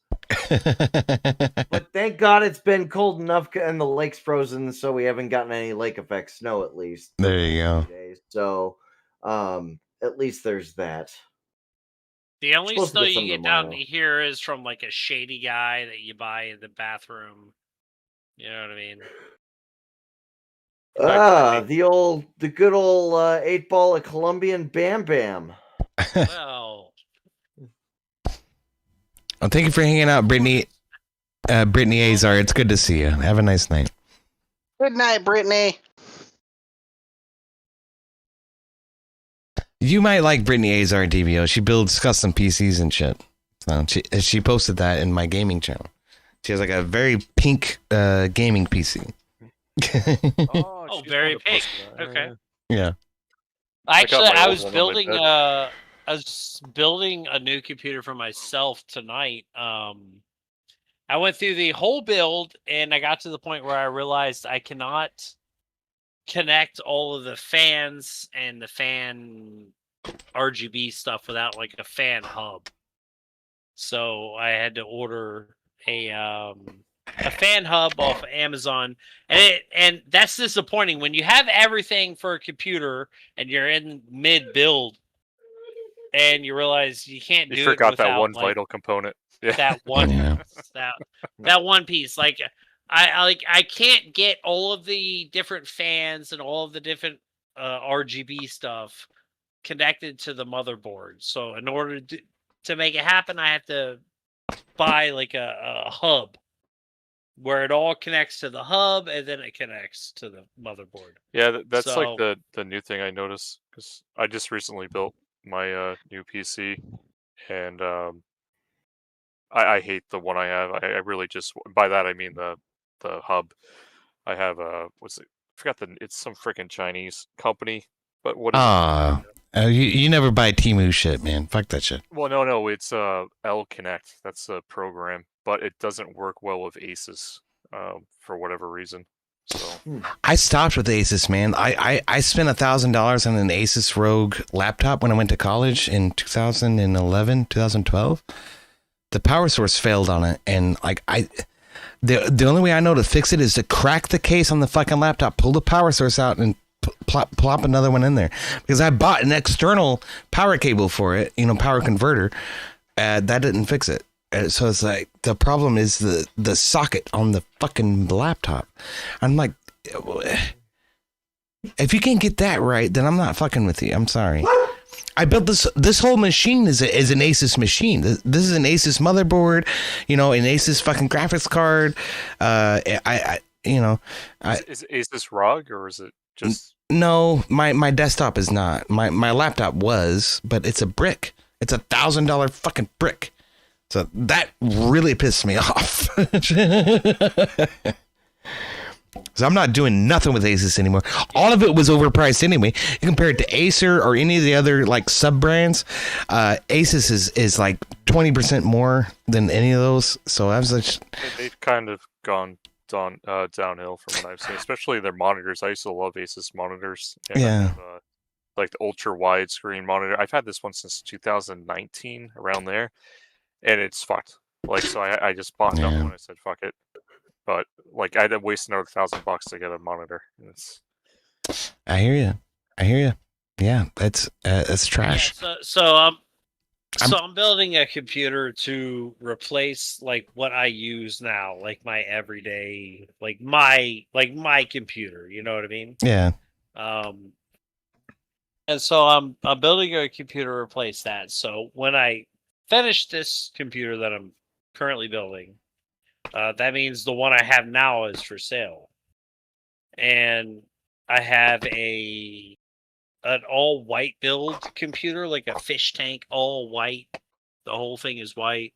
But thank God it's been cold enough and the lake's frozen, so we haven't gotten any lake effect snow at least. There you go. Days. So at least there's that. The only Supposed to snow get some you get tomorrow. down here is from like a shady guy that you buy in the bathroom. You know what I mean? The good old 8-ball of Colombian Bam Bam. Well, Well, thank you for hanging out, Brittany. Brittany Azar, it's good to see you. Have a nice night. Good night, Brittany. You might like Brittany Azar DBO. She builds custom PCs and shit. So she posted that in my gaming channel. She has like a very pink gaming PC. oh, very pink. Okay. Yeah. Actually, my I old was one on my building bed. I was building a new computer for myself tonight. I went through the whole build and I got to the point where I realized I cannot connect all of the fans and the fan RGB stuff without like a fan hub. So I had to order a fan hub off of Amazon, and that's disappointing when you have everything for a computer and you're in mid build and you realize you can't do You it forgot that without, one like, vital component. Yeah. that one Yeah. that one piece. Like I can't get all of the different fans and all of the different RGB stuff connected to the motherboard. So in order to make it happen, I have to buy like a hub where it all connects to the hub and then it connects to the motherboard. Yeah, that's So- like the new thing I noticed because I just recently built my new PC, and I hate the one I have. I really just, by that I mean the hub. I have what's it? I forgot it's some freaking Chinese company, but what is it? You never buy Temu shit, man. Fuck that shit. Well, no, it's L Connect. That's a program, but it doesn't work well with Asus for whatever reason. So I stopped with Asus, man. I spent $1,000 on an Asus ROG laptop when I went to college in 2011, 2012. The power source failed on it, and like the only way I know to fix it is to crack the case on the fucking laptop, pull the power source out, and plop another one in there. Because I bought an external power cable for it, power converter. That didn't fix it. So it's like the problem is the socket on the fucking laptop. I'm like, if you can't get that right, then I'm not fucking with you. I'm sorry. I built this whole machine is an Asus machine. This is an Asus motherboard, an Asus fucking graphics card. is this ROG or is it just? No, my desktop is not. My laptop was, but it's a brick. It's $1,000 fucking brick. So that really pissed me off. So I'm not doing nothing with Asus anymore. All of it was overpriced anyway. You compare it to Acer or any of the other like sub brands, Asus is like 20% more than any of those. So I was like, They've kind of gone downhill from what I've seen, especially their monitors. I used to love Asus monitors. And yeah. like the ultra widescreen monitor. I've had this one since 2019, around there, and it's fucked. Like, so I just bought another one. I said, fuck it. But like, I'd have wasted another $1,000 to get a monitor. And it's... I hear you. Yeah, that's trash. Yeah, so I'm building a computer to replace like what I use now, like my everyday, like my computer. You know what I mean? Yeah. And so I'm building a computer to replace that. So when I finish this computer that I'm currently building, that means the one I have now is for sale. And I have an all white build computer, like a fish tank, all white. The whole thing is white.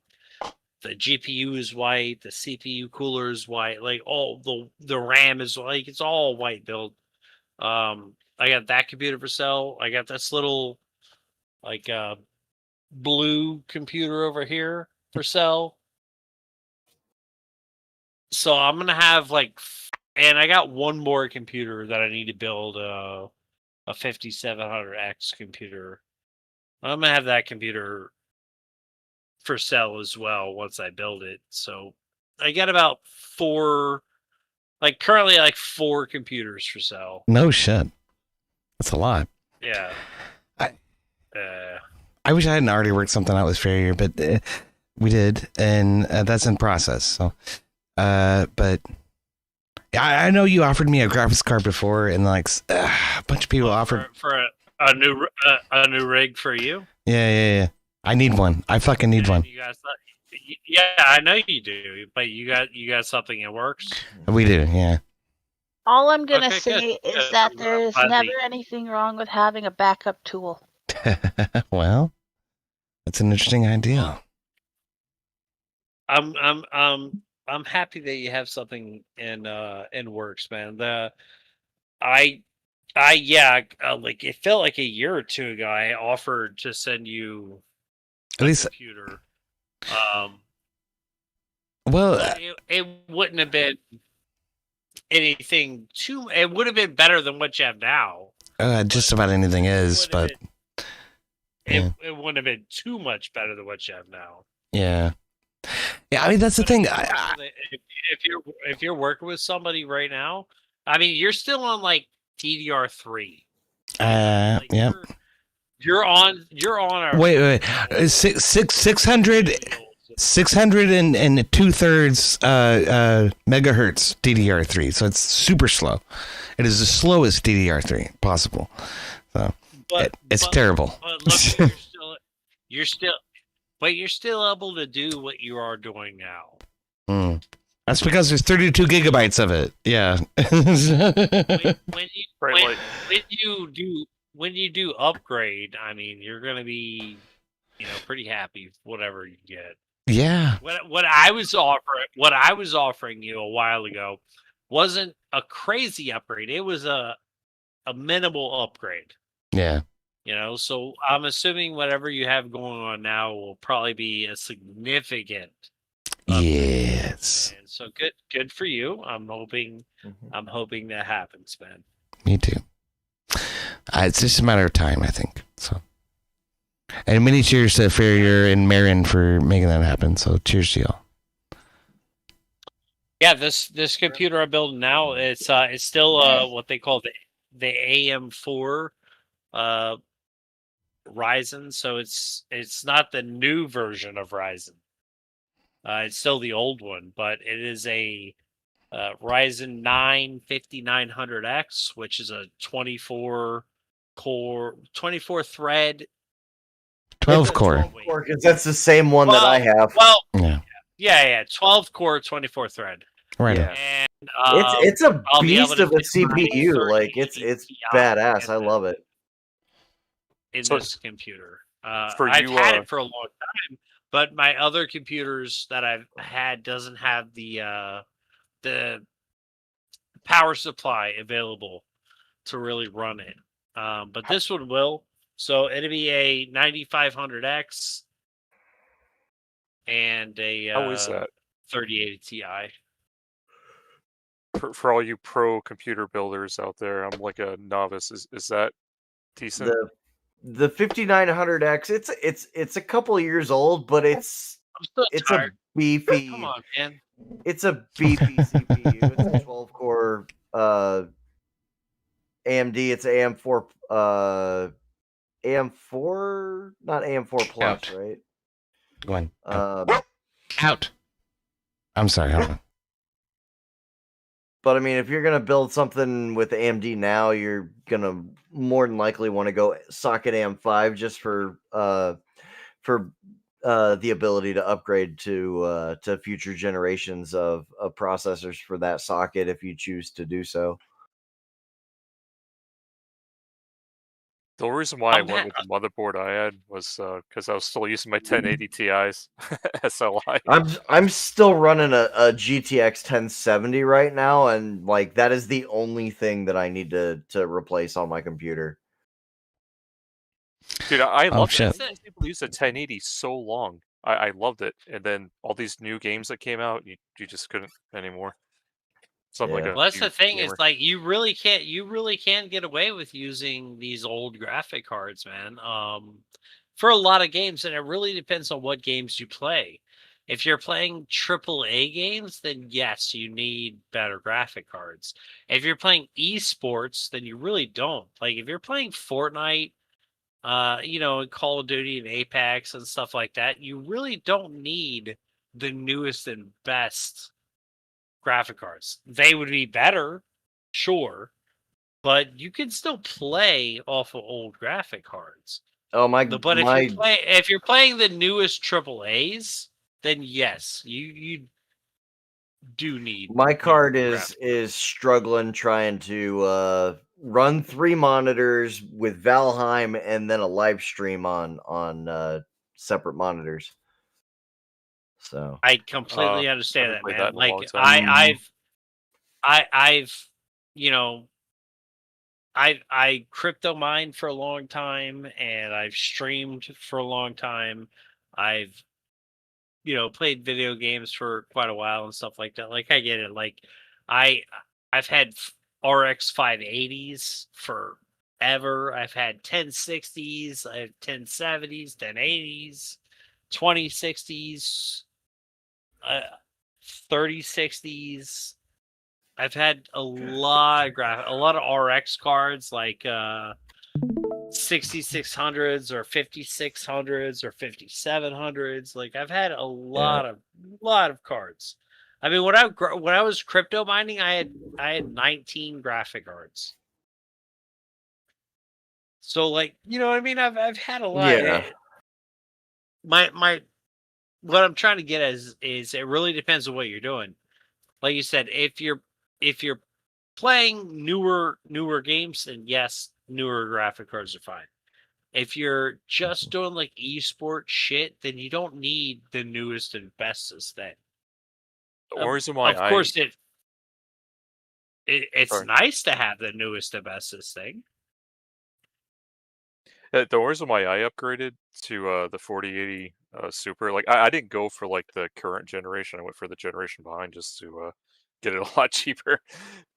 The GPU is white. The CPU cooler is white. Like all the RAM is like, it's all white build. I got that computer for sale. I got this little like blue computer over here for sale. So I'm gonna have like, and I got one more computer that I need to build a 5700X computer. I'm gonna have that computer for sale as well once I build it. So I got about currently like 4 computers for sale. No shit. That's a lot. Yeah. I wish I hadn't already worked something out with Farrier, but we did, and that's in process. So, but I know you offered me a graphics card before, and like a bunch of people offered for a new rig for you. Yeah. I need one. I fucking need one. You guys, yeah, I know you do, but you got something that works. We do, yeah. All I'm going to Okay, say good. is that there is Fuzzy. never anything wrong with having a backup tool. Well, that's an interesting idea. I'm happy that you have something in works, man. Like it felt like a year or two ago I offered to send you At least computer. Well, it wouldn't have been anything too. It would have been better than what you have now. just about anything is, but it wouldn't have been too much better than what you have now. Yeah. I mean, that's the thing. If you're working with somebody right now, I mean, you're still on like DDR3. Yeah. You're on our Wait. 600 and 2/3 megahertz DDR3. So it's super slow. It is the slowest DDR3 possible. So it's terrible. But look, you're still able to do what you are doing now. That's because there's 32 gigabytes of it. Yeah. When you do upgrade, I mean, you're gonna be, pretty happy with whatever you get. Yeah. What I was offering you a while ago wasn't a crazy upgrade. It was a minimal upgrade. Yeah. So I'm assuming whatever you have going on now will probably be a significant upgrade. Yes. And so good for you. I'm hoping that happens, man. Me too. It's just a matter of time, I think. So, and many cheers to Farrier and Marin for making that happen. So, cheers to y'all. Yeah, this computer I'm building now, it's still what they call the AM4 Ryzen. So it's not the new version of Ryzen. It's still the old one, but it is a Ryzen 9 5900X, which is a 24 thread, 12 core. Because that's the same one that I have. Well, yeah, 12 core, 24 thread. Right. Yeah. And It's a I'll be able beast to of a fit my CPU. 30 Like it's Ti badass. I love it. in So- this computer. For I've you, had it for a long time, but my other computers that I've had doesn't have the power supply available to really run it. But this one will. So it'll be a 9500X and a How is that 3080 Ti. for all you pro computer builders out there? I'm like a novice. Is that decent? The 5900X, it's a couple of years old, but it's tired. a beefy. Come on, man. It's a beefy CPU. It's a 12 core AMD. It's AM4 AM4, not AM4 Plus, Out. right? Go on. Out. I'm sorry. Hold on. But I mean, if you're gonna build something with AMD now, you're gonna more than likely want to go socket AM5 just for the ability to upgrade to future generations of processors for that socket if you choose to do so. The reason why I went with the motherboard I had was because I was still using my 1080 Ti's SLI. I'm still running a GTX 1070 right now, and like that is the only thing that I need to replace on my computer. Dude, I love shit. it. People use a 1080 so long. I loved it, and then all these new games that came out, you just couldn't anymore. Something like a Well, that's the huge thing gamer. is like you really can't get away with using these old graphic cards, man. For a lot of games, and it really depends on what games you play. If you're playing AAA games, then yes, you need better graphic cards. If you're playing esports, then you really don't. Like if you're playing Fortnite, and Call of Duty and Apex and stuff like that, you really don't need the newest and best graphic cards. They would be better, sure, but you can still play off of old graphic cards. Oh my! But if you're playing the newest AAAs, then yes, you do need. My card graphic. is struggling trying to run 3 monitors with Valheim and then a live stream on separate monitors. So I completely understand that, played man. that in a long Like time. I crypto mined for a long time, and I've streamed for a long time. I've played video games for quite a while and stuff like that. Like I get it. Like I've had RX 580s forever. I've had 1060s, I have 1070s, 1080s, 2060s, 3060s. I've had a lot of RX cards, like 6600s or 5600s or 5700s. Like I've had a lot of cards. I mean, when I was crypto mining, I had 19 graphic cards. So like, you know what I mean? I've had a lot. Yeah. My what I'm trying to get is it really depends on what you're doing. Like you said, if you're playing newer games, then yes, newer graphic cards are fine. If you're just doing like esports shit, then you don't need the newest and bestest thing. The reason why of course it's nice to have the newest and bestest thing. The reason why I upgraded to the 4080 Super, like I didn't go for like the current generation. I went for the generation behind just to get it a lot cheaper.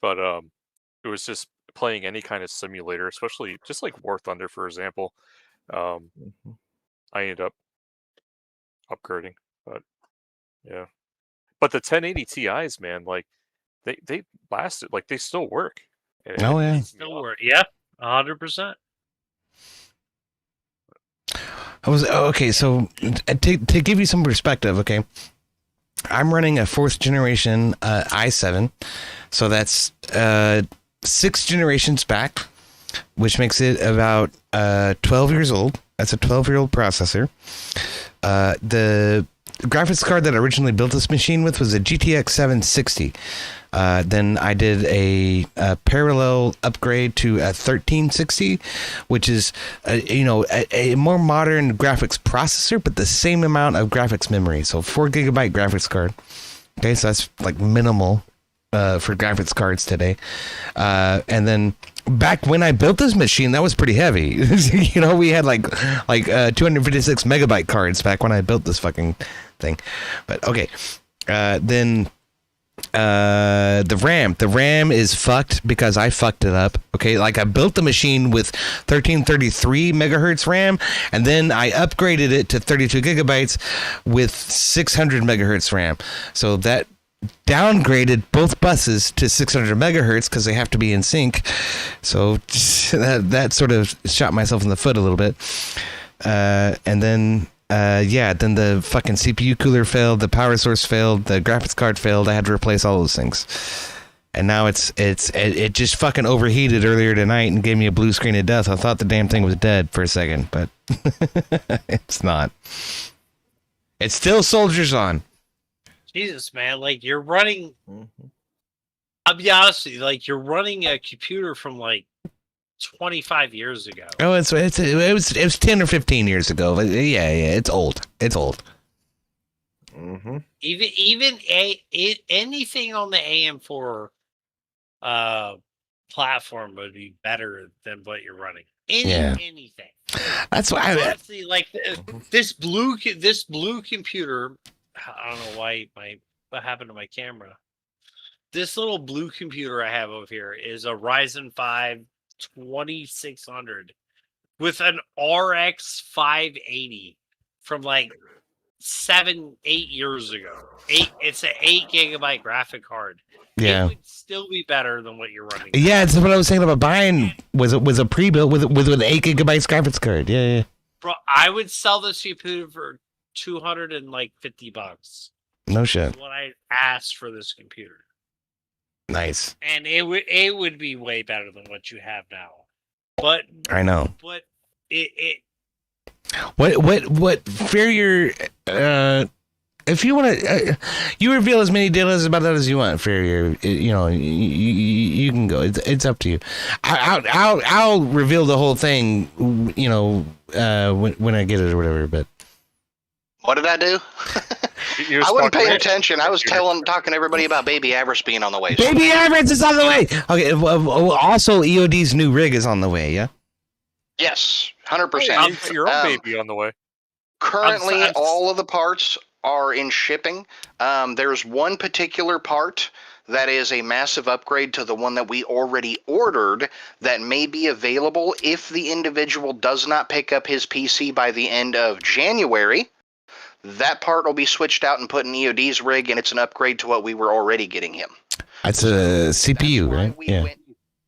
But it was just playing any kind of simulator, especially just like War Thunder, for example. I ended up upgrading, but yeah. But the 1080 Ti's, man, like they lasted, like they still work. Oh yeah, they still work. Yeah, 100%. Okay, so to give you some perspective, okay, I'm running a 4th generation i7, so that's 6 generations back, which makes it about 12 years old. That's a 12-year-old processor. The graphics card that I originally built this machine with was a GTX 760. Then I did a parallel upgrade to a 1360, which is a more modern graphics processor, but the same amount of graphics memory. So 4 gigabyte graphics card. Okay, so that's like minimal. for graphics cards today. And then back when I built this machine, that was pretty heavy. We had like 256 megabyte cards back when I built this fucking thing. But okay, then the RAM is fucked because I fucked it up. Okay, like I built the machine with 1333 megahertz RAM, and then I upgraded it to 32 gigabytes with 600 megahertz RAM. So that downgraded both buses to 600 megahertz because they have to be in sync. So that sort of shot myself in the foot a little bit. And then then the fucking CPU cooler failed, the power source failed, the graphics card failed. I had to replace all those things. And now it just fucking overheated earlier tonight and gave me a blue screen of death. I thought the damn thing was dead for a second, but it's not. It still soldiers on. Jesus, man, like you're running. I'll be honest with you, like you're running a computer from like 25 years ago. Oh, it was 10 or 15 years ago. Yeah, it's old. It's old. Mm-hmm. Even anything on the AM4 platform would be better than what you're running. Anything. That's why honestly, like this blue computer. I don't know what happened to my camera. This little blue computer I have over here is a Ryzen 5 2600 with an RX 580 from like 7-8 years ago. It's an 8 gigabyte graphic card. Yeah, it would still be better than what you're running. Yeah, it's what I was saying about buying. Was a pre-built with an 8 gigabytes graphics card. Yeah. Bro, I would sell this computer for $250. No shit. What I asked for this computer. Nice. And it would be way better than what you have now. But I know. But it what Farrier if you want to you reveal as many details about that as you want, Farrier, you can go. It's up to you. I'll reveal the whole thing, when I get it or whatever, but what did I do? I wasn't paying attention. I was talking to everybody about Baby Avarice being on the way. Baby Avarice is on the way. Okay. Also, EOD's new rig is on the way. Yeah. Yes, 100%. Your own baby on the way. Currently, all of the parts are in shipping. There's one particular part that is a massive upgrade to the one that we already ordered that may be available if the individual does not pick up his PC by the end of January. That part will be switched out and put in EOD's rig, and it's an upgrade to what we were already getting him. It's a CPU, right? Yeah.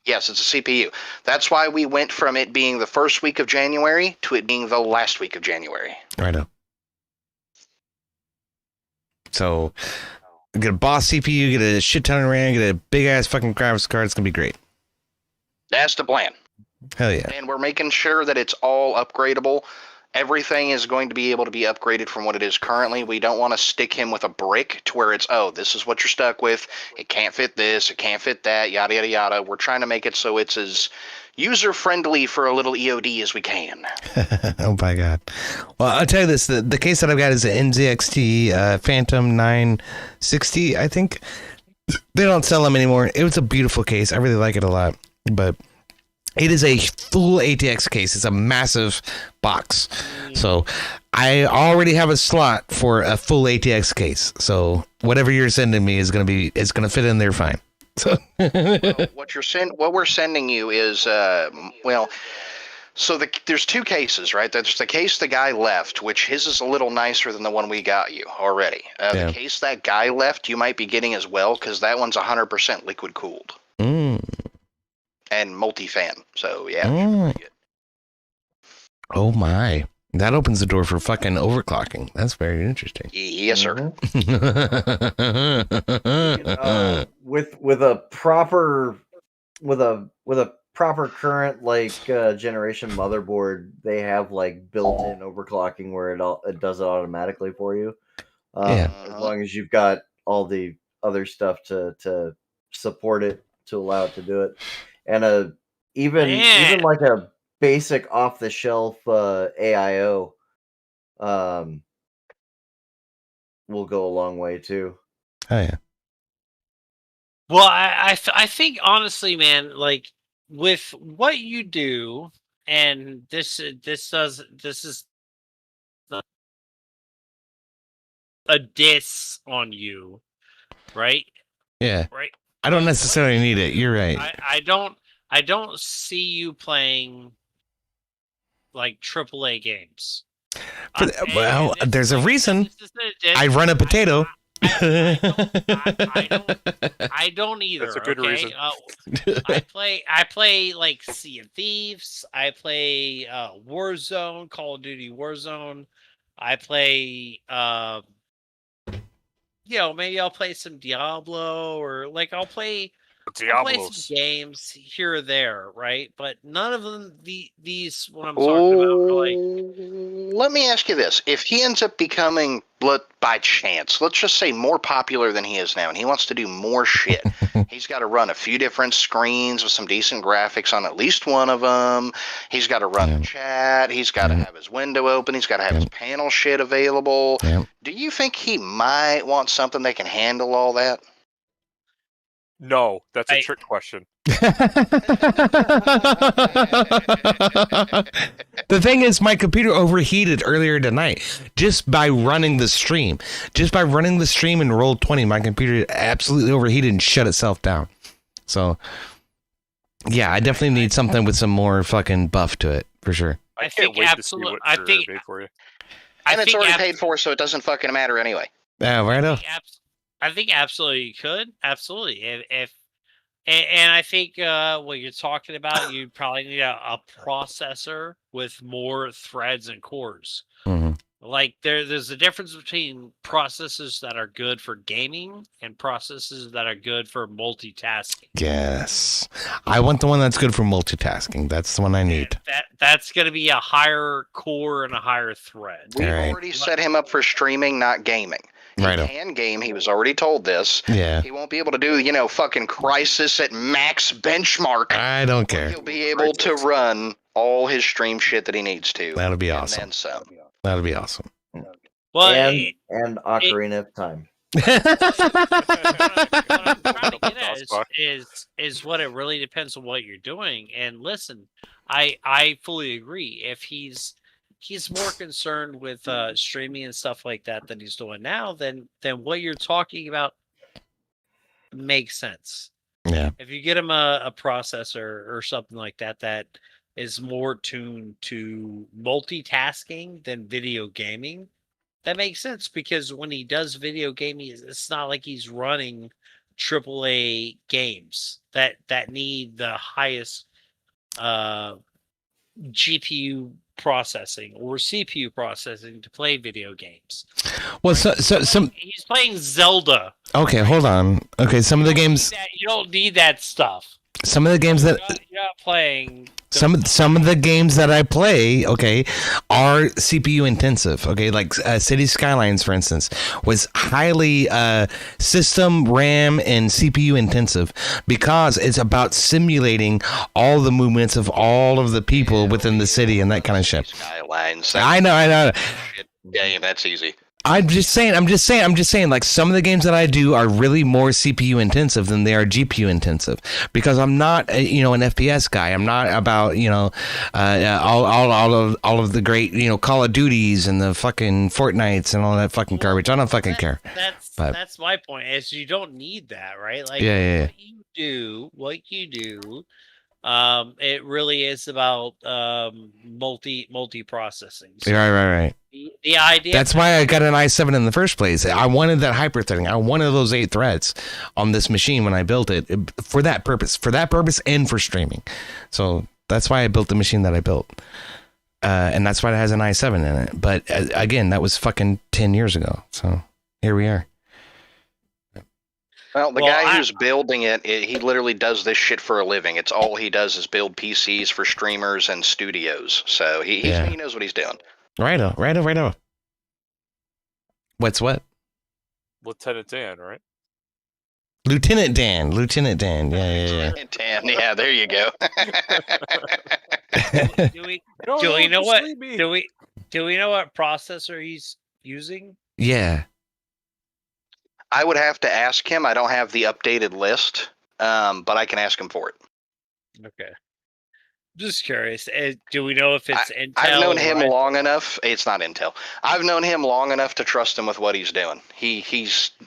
Yes, it's a CPU. That's why we went from it being the first week of January to it being the last week of January. I know. So, get a boss CPU, get a shit ton of RAM, get a big ass fucking graphics card. It's gonna be great. That's the plan. Hell yeah. And we're making sure that it's all upgradable. Everything is going to be able to be upgraded from what it is currently. We don't want to stick him with a brick to where it's, this is what you're stuck with. It can't fit this. It can't fit that, yada, yada, yada. We're trying to make it so it's as user-friendly for a little EOD as we can. Oh, my God. Well, I'll tell you this. The case that I've got is an NZXT Phantom 960, I think. They don't sell them anymore. It was a beautiful case. I really like it a lot. But it is a full ATX case. It's a massive box. So I already have a slot for a full ATX case. So whatever you're sending me is going to fit in there fine. So what we're sending you is so there's two cases, right? There's the case the guy left, which his is a little nicer than the one we got you already. The case that guy left, you might be getting as well, because that one's 100% liquid cooled. And multi-fan, so yeah. Oh my, that opens the door for fucking overclocking. That's very interesting. Yes, sir. With a proper current generation motherboard, they have built-in overclocking where it does it automatically for you. As long as you've got all the other stuff to support it to allow it to do it. And even like a basic off-the-shelf AIO will go a long way too. Oh yeah. Well, I think honestly, man, like with what you do, and this is a diss on you, right? Yeah. Right. I don't necessarily need it. You're right. I don't see you playing like AAA games. Well, And there's a like I said, reason. this isn't a diss. I run a potato. I don't either. That's a good okay? reason. I play like Sea of Thieves. I play Warzone, Call of Duty Warzone. I play maybe I'll play some Diablo, or like I'll play Diablos. some games here or there, right? But none of them these what I'm talking about are like. Let me ask you this: if he ends up becoming, by chance, let's just say more popular than he is now, and he wants to do more shit, he's got to run a few different screens with some decent graphics on at least one of them. He's got to run the chat. He's got to have his window open. He's got to have his panel shit available. Do you think he might want something that can handle all that? No, that's a trick question. The thing is, my computer overheated earlier tonight just by running the stream. Just by running the stream in Roll20, my computer absolutely overheated and shut itself down. So, yeah, I definitely need something with some more fucking buff to it, for sure. I can't wait to see what Drew made for you. And it's already paid for, so it doesn't fucking matter anyway. Yeah, right on. I think absolutely you could. Absolutely. And I think what you're talking about, you probably need a processor with more threads and cores. Mm-hmm. Like there's a difference between processors that are good for gaming and processors that are good for multitasking. Yes. I want the one that's good for multitasking. That's the one I need. That's going to be a higher core and a higher thread. We've already set him up for streaming, not gaming. He can game. He was already told this. Yeah. He won't be able to do, fucking Crisis at max benchmark. I don't care. He'll be able to run all his stream shit that he needs to. That'll be awesome. And then some. That'll be awesome. Well, and Ocarina of Time. What I'm trying to get at is what it really depends on what you're doing. And listen, I fully agree. If he's more concerned with streaming and stuff like that than he's doing now, then what you're talking about makes sense. Yeah. If you get him a processor or something like that is more tuned to multitasking than video gaming, that makes sense, because when he does video gaming, it's not like he's running AAA games that need the highest GPU processing or CPU processing to play video games. Well, so he's playing Zelda. Okay, hold on. Okay, some of the games You don't need that stuff. Some of the games that You're not playing. some of the games that I play, okay, are CPU intensive. Okay, like City Skylines, for instance, was highly system, RAM, and CPU intensive because it's about simulating all the movements of all of the people within the city and that kind of shit. Skylines. I know. Shit game, that's easy. I'm just saying, like, some of the games that I do are really more CPU intensive than they are GPU intensive, because I'm not, an FPS guy. I'm not about, all of the great, Call of Duties and the fucking Fortnites and all that fucking garbage. I don't fucking care. That's my point. Is you don't need that, right? Like, yeah. What you do, it really is about multi-processing. So Right. The idea. That's why I got an i7 in the first place. I wanted that hyper-threading. I wanted those 8 threads on this machine when I built it for that purpose, and for streaming. So that's why I built the machine that I built. And that's why it has an i7 in it. But again, that was fucking 10 years ago. So here we are. Well, the guy who's building it, he literally does this shit for a living. It's all he does is build PCs for streamers and studios. So he knows what he's doing. Righto. What's what? Lieutenant Dan, right? Lieutenant Dan. Yeah. Lieutenant Dan, yeah, there you go. Do we know what? Do we know what processor he's using? Yeah. I would have to ask him. I don't have the updated list, but I can ask him for it. Okay. Just curious. Do we know if it's Intel? I've known him Ryzen? long enough. It's not Intel. I've known him long enough to trust him with what he's doing.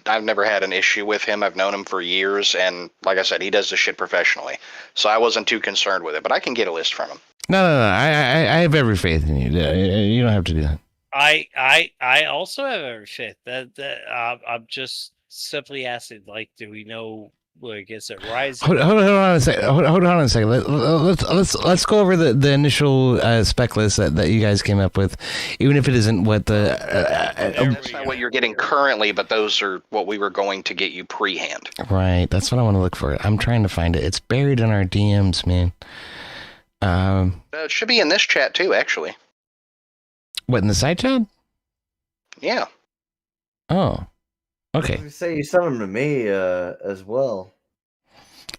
I've never had an issue with him. I've known him for years, and like I said, he does this shit professionally. So I wasn't too concerned with it, but I can get a list from him. No. I have every faith in you. You don't have to do that. I also have every faith. I'm just simply asking, like, do we know? Like, is it Ryzen? Hold on a second. Hold on a second. Let's go over the initial spec list that you guys came up with, even if it isn't what the. That's not what you're getting currently, but those are what we were going to get you pre-hand. Right. That's what I want to look for. I'm trying to find it. It's buried in our DMs, man. It should be in this chat too, actually. What, in the side chat? Yeah. Oh. Okay. You say you sent them to me as well.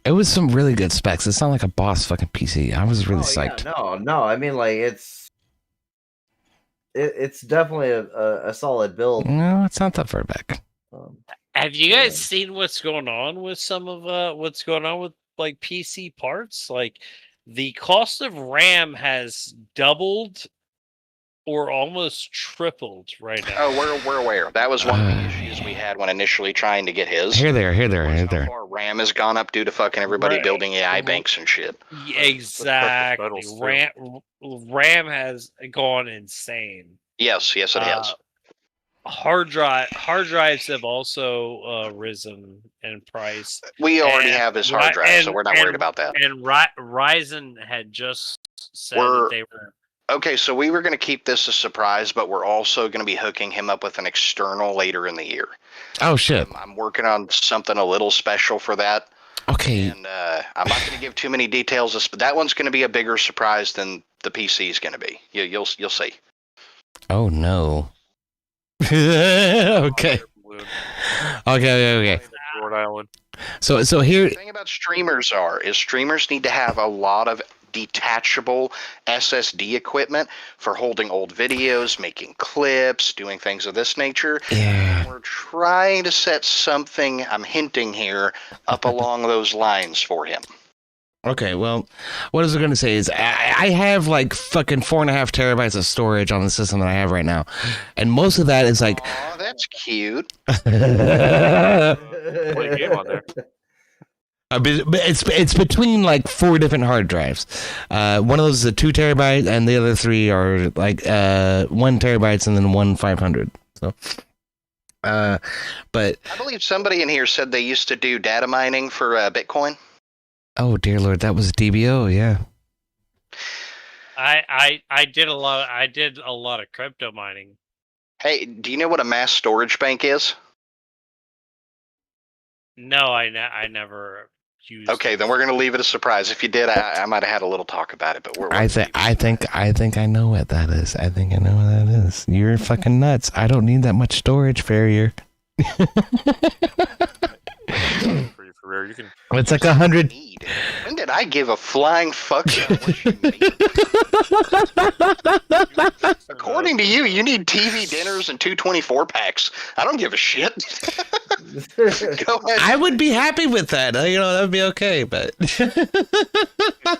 It was some really good specs. It's not like a boss fucking PC. I was really psyched. Yeah, no. I mean, like it's definitely a solid build. No, it's not that far back. Have you guys seen what's going on with some of what's going on with like PC parts? Like the cost of RAM has doubled or almost tripled right now. Oh, we're aware. That was one of the issues we had when initially trying to get his. Here there. How far RAM has gone up due to fucking everybody building AI banks and shit. Yeah, exactly. RAM has gone insane. Yes, it has. Hard drives have also risen in price. We already have his hard drive, so we're not worried about that. And Ryzen had just said that they were. Okay, so we were going to keep this a surprise, but we're also going to be hooking him up with an external later in the year. Oh, shit. I'm working on something a little special for that. Okay. And I'm not going to give too many details, but that one's going to be a bigger surprise than the PC is going to be. You'll see. Oh, no. Okay. Rhode Island. So here. The thing about streamers is streamers need to have a lot of detachable SSD equipment for holding old videos, making clips, doing things of this nature. Yeah. We're trying to set something, I'm hinting here, up along those lines for him. Okay, well, what I was going to say is I have like fucking 4.5 terabytes of storage on the system that I have right now. And most of that is like... Oh, that's cute. Play a game on there. But it's between like 4 different hard drives. One of those is a 2 terabyte, and the other 3 are like 1 terabytes and then 1 500. So, but I believe somebody in here said they used to do data mining for Bitcoin. Oh dear Lord, that was DBO, yeah. I did a lot of crypto mining. Hey, do you know what a mass storage bank is? No, I never used. Okay, then we're gonna leave it a surprise. If you did, I might have had a little talk about it, but I think I know what that is. I think I know what that is. You're fucking nuts. I don't need that much storage, Farrier. You can. It's like 100. When did I give a flying fuck about what you need? According to you, you need TV dinners and 2 24-packs. I don't give a shit. Go ahead. I would be happy with that. That would be okay, but... Did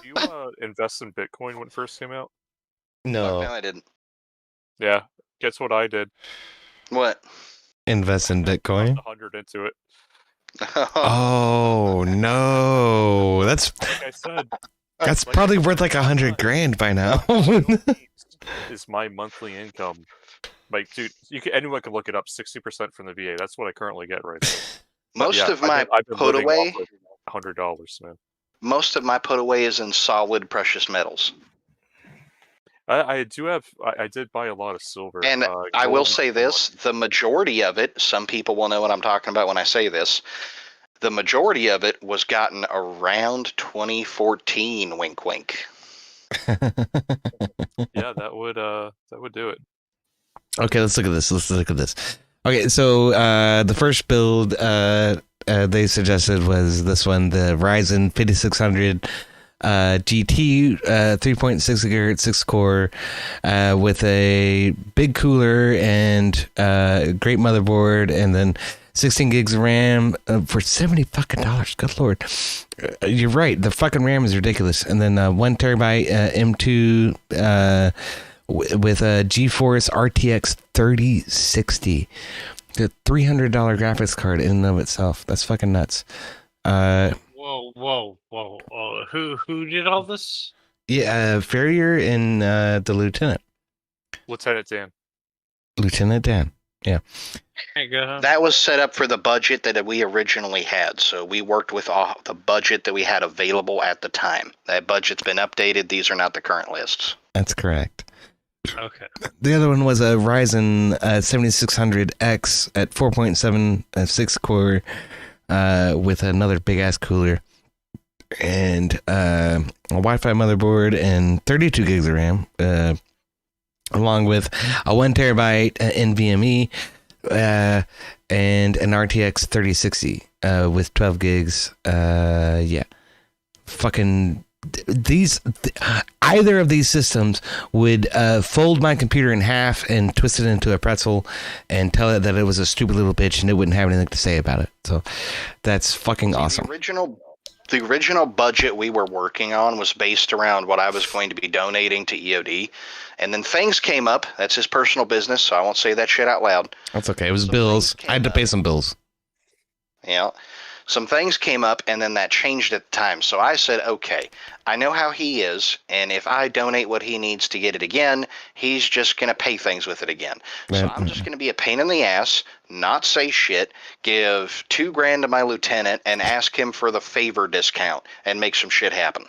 you invest in Bitcoin when it first came out? No. No, I didn't. Yeah, guess what I did? What? Invest in Bitcoin? 100 into it. Oh no, that's like I said. That's probably worth like $100,000 by now. Is my monthly income? Like, dude, anyone can look it up. 60% from the VA. That's what I currently get right now. Most of my put away, $100, man. Most of my put away is in solid precious metals. I did buy a lot of silver. And I will say this, the majority of it, some people will know what I'm talking about when I say this, the majority of it was gotten around 2014, wink wink. Yeah, that would do it. Okay, let's look at this. Okay, so the first build they suggested was this one, the Ryzen 5600 GT 3.6 gigahertz 6 core with a big cooler and great motherboard, and then 16 gigs of RAM for $70 fucking. Good lord. You're right. The fucking RAM is ridiculous. And then 1 terabyte M2 with a GeForce RTX 3060. The $300 graphics card in and of itself. That's fucking nuts. Whoa! Who did all this? Yeah, Farrier and the Lieutenant. Lieutenant Dan. Lieutenant Dan. Yeah. That was set up for the budget that we originally had. So we worked with the budget that we had available at the time. That budget's been updated. These are not the current lists. That's correct. Okay. The other one was a Ryzen 7600X at 4.76 core with another big ass cooler and a Wi-Fi motherboard and 32 gigs of RAM, along with a 1 terabyte NVMe and an RTX 3060 with 12 gigs. Yeah, fucking. Either of these systems would fold my computer in half and twist it into a pretzel and tell it that it was a stupid little bitch and it wouldn't have anything to say about it. So that's fucking awesome. The original budget we were working on was based around what I was going to be donating to EOD, and then things came up. That's his personal business, so I won't say that shit out loud. That's okay. It was bills. I had to pay some bills. Yeah. Some things came up, and then that changed at the time. So I said, okay, I know how he is, and if I donate what he needs to get it again, he's just going to pay things with it again. So I'm just going to be a pain in the ass, not say shit, give $2,000 to my lieutenant, and ask him for the favor discount, and make some shit happen.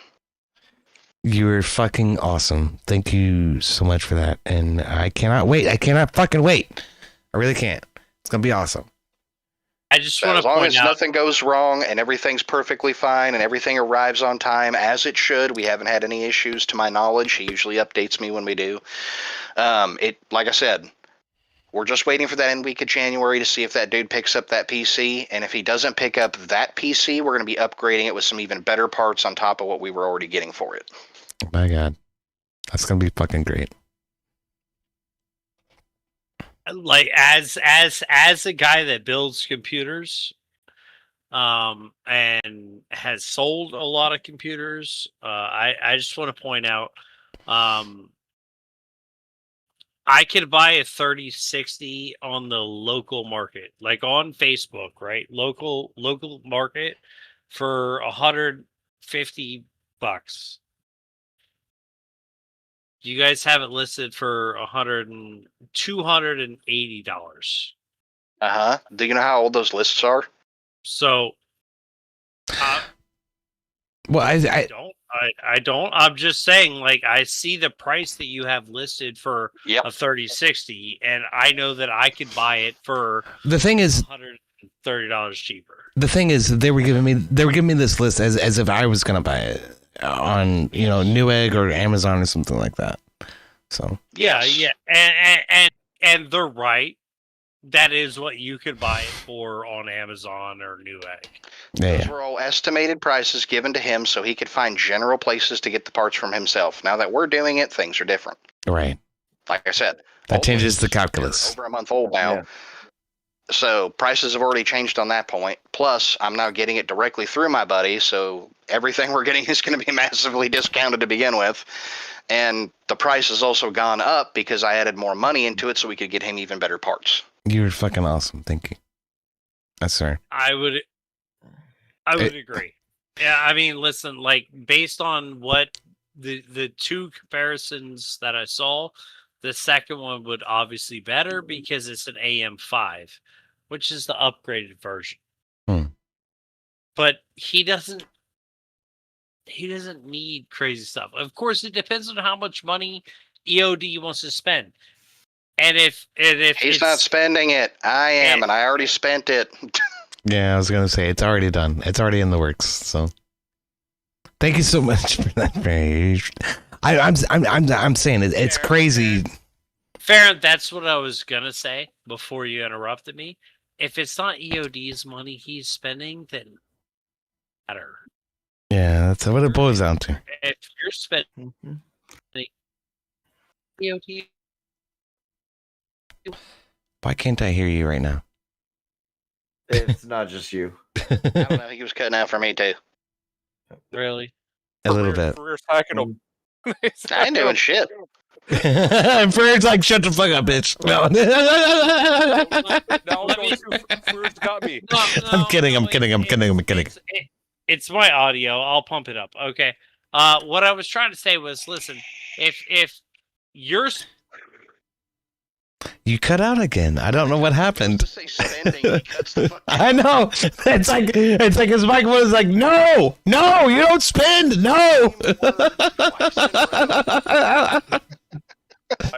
You're fucking awesome. Thank you so much for that. And I cannot wait. I cannot fucking wait. I really can't. It's going to be awesome. I just want to as long point as out, nothing goes wrong and everything's perfectly fine and everything arrives on time as it should. We haven't had any issues to my knowledge. He usually updates me when we do. Like I said, we're just waiting for that end week of January to see if that dude picks up that PC. And if he doesn't pick up that PC, we're going to be upgrading it with some even better parts on top of what we were already getting for it. My God, that's going to be fucking great. like as a guy that builds computers and has sold a lot of computers, I just want to point out I could buy a 3060 on the local market, like on Facebook, right? Local market for $150. You guys have it listed for $280. Do you know how old those lists are? So, well, I don't. I'm just saying, like, I see the price that you have listed for a 3060, and I know that I could buy it for. The thing is, $130 cheaper. The thing is, they were giving me this list as if I was gonna buy it on Newegg or Amazon or something like that. So yeah, and they're right. That is what you could buy it for on Amazon or Newegg. Those were all estimated prices given to him so he could find general places to get the parts from himself. Now that we're doing it, things are different. Right. Like I said, that changes the calculus. Over a month old now. Yeah. So prices have already changed on that point. Plus, I'm now getting it directly through my buddy, so everything we're getting is going to be massively discounted to begin with. And the price has also gone up because I added more money into it so we could get him even better parts. You're fucking awesome. Thank you. Yes, sir. I would agree. Yeah, I mean, listen, like, based on what the two comparisons that I saw, the second one would obviously better because it's an AM5, which is the upgraded version. But he doesn't need crazy stuff. Of course, it depends on how much money EOD wants to spend. And if he's not spending it, I am, and I already spent it. Yeah, I was gonna say it's already done. It's already in the works. So, thank you so much for that. I'm saying it. It's crazy. Farron, that's what I was gonna say before you interrupted me. If it's not EOD's money he's spending, then matter. Yeah, that's what it boils down to. If you're spending EOD. Why can't I hear you right now? It's not just you. I don't know. He was cutting out for me too. Really? A little bit. Freer's hacking him. I ain't doing shit. And Freer's like, shut the fuck up, bitch. No. Freer's got me. I'm kidding. It's my audio. I'll pump it up. Okay. What I was trying to say was, listen, if you're You cut out again. I don't know what happened. Say spending, he cuts the fuck I know. It's like his microphone is like, no, you don't spend, no.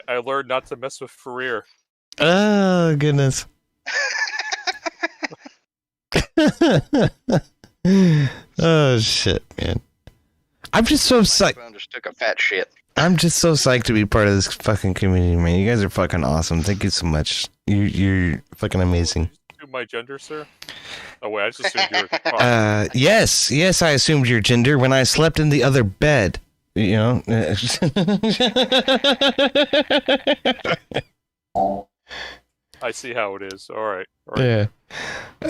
I learned not to mess with Freer. Oh goodness. Oh shit, man. I'm just so psyched. I just took a fat shit. I'm just so psyched to be part of this fucking community, man. You guys are fucking awesome. Thank you so much. You're fucking amazing. My gender, sir? Oh wait, I just assumed you were. Yes, I assumed your gender when I slept in the other bed. You know. I see how it is. All right. Yeah.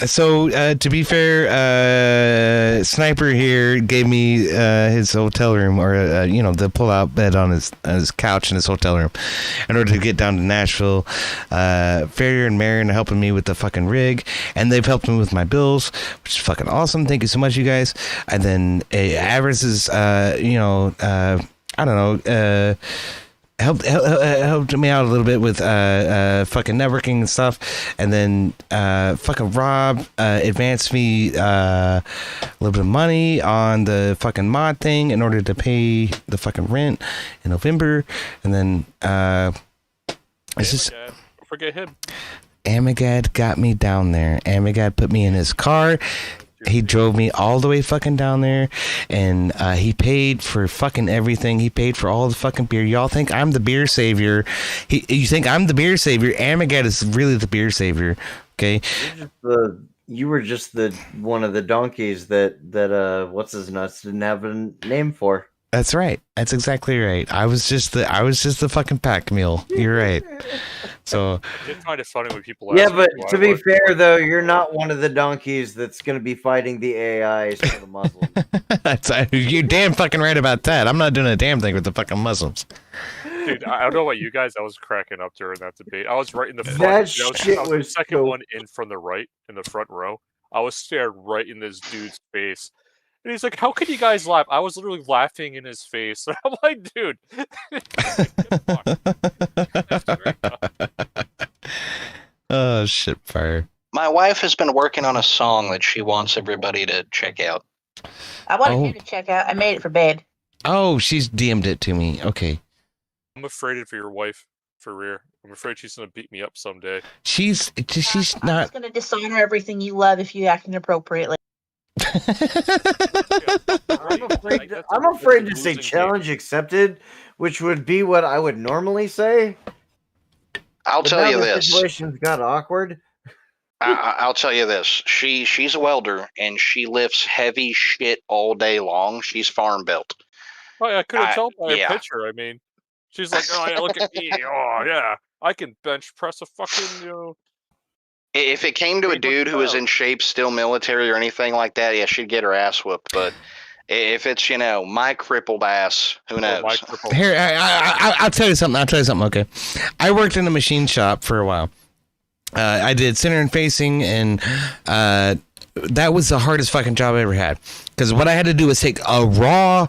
So to be fair, Sniper here gave me his hotel room, or the pull-out bed on his couch in his hotel room, in order to get down to Nashville. Farrier and Marion are helping me with the fucking rig, and they've helped me with my bills, which is fucking awesome. Thank you so much, you guys. And then Avarice is, I don't know. Helped me out a little bit with fucking networking and stuff, and then fucking Rob advanced me a little bit of money on the fucking mod thing in order to pay the fucking rent in November, and then it's just Don't forget him. Amagad got me down there. Amagad put me in his car. He drove me all the way fucking down there, and he paid for fucking everything. He paid for all the fucking beer. Y'all think I'm the beer savior. You think I'm the beer savior. Amagad is really the beer savior. Okay. You were just the one of the donkeys that what's his nuts didn't have a name for. That's right. That's exactly right. I was just the fucking pack mule. You're right. So It's kind of funny when people. Yeah, ask but me why to I be work. fair though, you're not one of the donkeys that's going to be fighting the AIs for the Muslims. you're damn fucking right about that. I'm not doing a damn thing with the fucking Muslims. Dude, I don't know about you guys. I was cracking up during that debate. I was right in the front. That I was shit the was second so- one in from the right in the front row. I was staring right in this dude's face. And he's like, "How can you guys laugh?" I was literally laughing in his face. And I'm like, "Dude." Oh shit, fire. My wife has been working on a song that she wants everybody to check out. I wanted Oh. you to check out. I made it for bed. Oh, she's DM'd it to me. Okay. I'm afraid for your wife, for real. I'm afraid she's gonna beat me up someday. She's I'm not. just gonna dishonor everything you love if you act inappropriately. I'm afraid to say challenge accepted, which would be what I would normally say. I'll But tell now you the this. situation's got awkward. I'll tell you this. She's a welder and she lifts heavy shit all day long. She's farm built. Oh, yeah, I couldn't tell by yeah. her picture. I mean, she's like, "Oh yeah, look at me. Oh yeah, I can bench press a fucking If it came to a dude who was in shape, still military or anything like that, yeah, she'd get her ass whooped. But if it's my crippled ass, who knows? Here, I'll tell you something. Okay, I worked in a machine shop for a while. I did center and facing, and that was the hardest fucking job I ever had. Because what I had to do was take a raw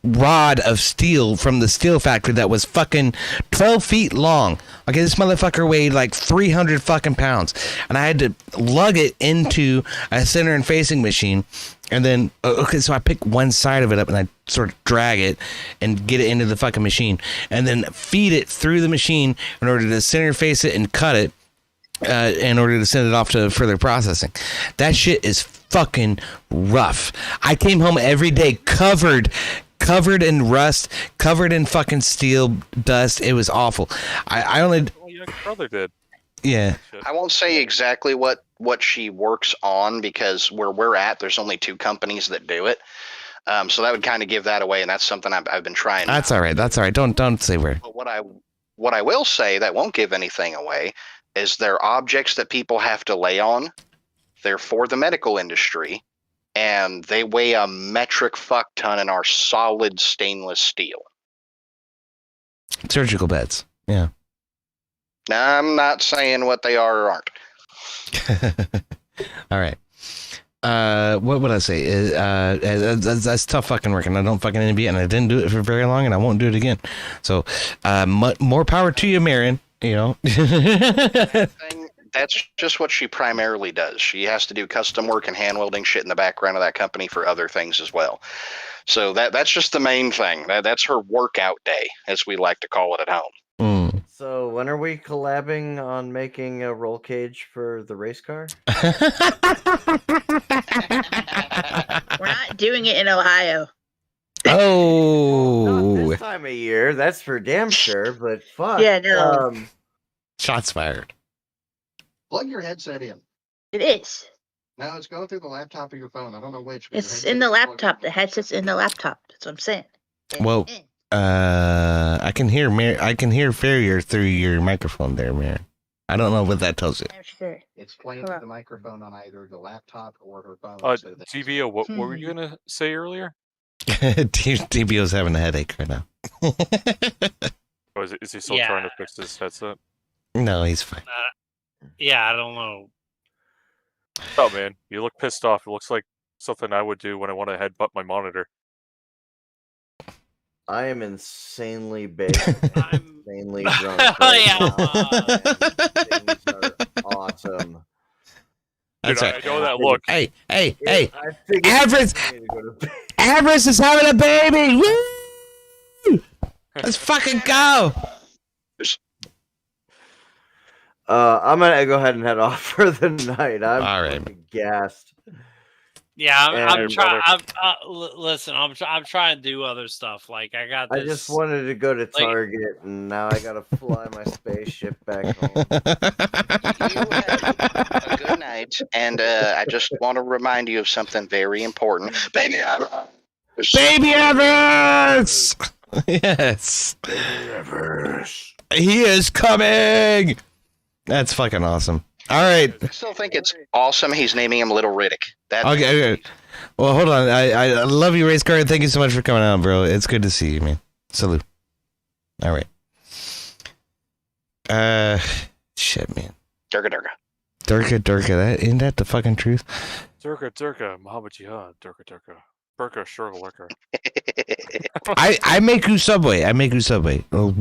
rod of steel from the steel factory that was fucking 12 feet long. Okay, this motherfucker weighed like 300 fucking pounds. And I had to lug it into a center and facing machine. And then, so I pick one side of it up and I sort of drag it and get it into the fucking machine. And then feed it through the machine in order to center face it and cut it. In order to send it off to further processing. That shit is fucking rough. I came home every day covered in rust, covered in fucking steel dust. It was awful. I only. Well, your brother did. Yeah. I won't say exactly what she works on because where we're at, there's only 2 companies that do it. So that would kind of give that away, and that's something I've been trying. That's all right. Don't say where. But what I will say that won't give anything away is there objects that people have to lay on They're for the medical industry, and they weigh a metric fuck ton and are solid stainless steel. Surgical beds. Yeah. Now, I'm not saying what they are or aren't. All right. What would I say? That's tough fucking work, and I don't fucking envy it, and I didn't do it for very long, and I won't do it again. So, more power to you, Marion. You know. That's just what she primarily does. She has to do custom work and hand welding shit in the background of that company for other things as well. So that's just the main thing. That's her workout day, as we like to call it at home. So when are we collabing on making a roll cage for the race car? We're not doing it in Ohio. Oh, Not this time of year, that's for damn sure. But fuck, Yeah, no. Shots fired. Plug your headset in. It is. No, it's going through the laptop or your phone. I don't know which. It's in the laptop. The headset's in the laptop. That's what I'm saying. Well, I can hear I can hear Farrier through your microphone there, Marion. I don't know what that tells you. I'm sure. It's playing through the microphone on either the laptop or her phone. TVO, what were you gonna say earlier? DBO's having a headache right now. Oh, is he still trying to fix his headset? No, he's fine. Yeah, I don't know. Oh man, you look pissed off. It looks like something I would do when I want to headbutt my monitor. I am insanely baked. Insanely drunk. Things are awesome. That's Dude, right. I know that look. Hey! Avarice is having a baby! Woo! Let's fucking go! I'm gonna go ahead and head off for the night. I'm all right. Gassed. Yeah, I'm trying. Listen, I'm trying to do other stuff. Like I got. This, I just wanted to go to Target, and now I gotta fly my spaceship back home. A good night, and I just want to remind you of something very important. Baby Avarice! Baby Avarice! Yes. Baby Avarice. He is coming! That's fucking awesome. All right. I still think it's awesome he's naming him Little Riddick. Okay. Well, hold on. I love you, Race Car. Thank you so much for coming out, bro. It's good to see you, man. Salute. All right. Shit, man. Durga. Isn't that the fucking truth? Durga, Muhammad Jihad, Durga. Burka, Shirley Liquor. I make you Subway. Oh,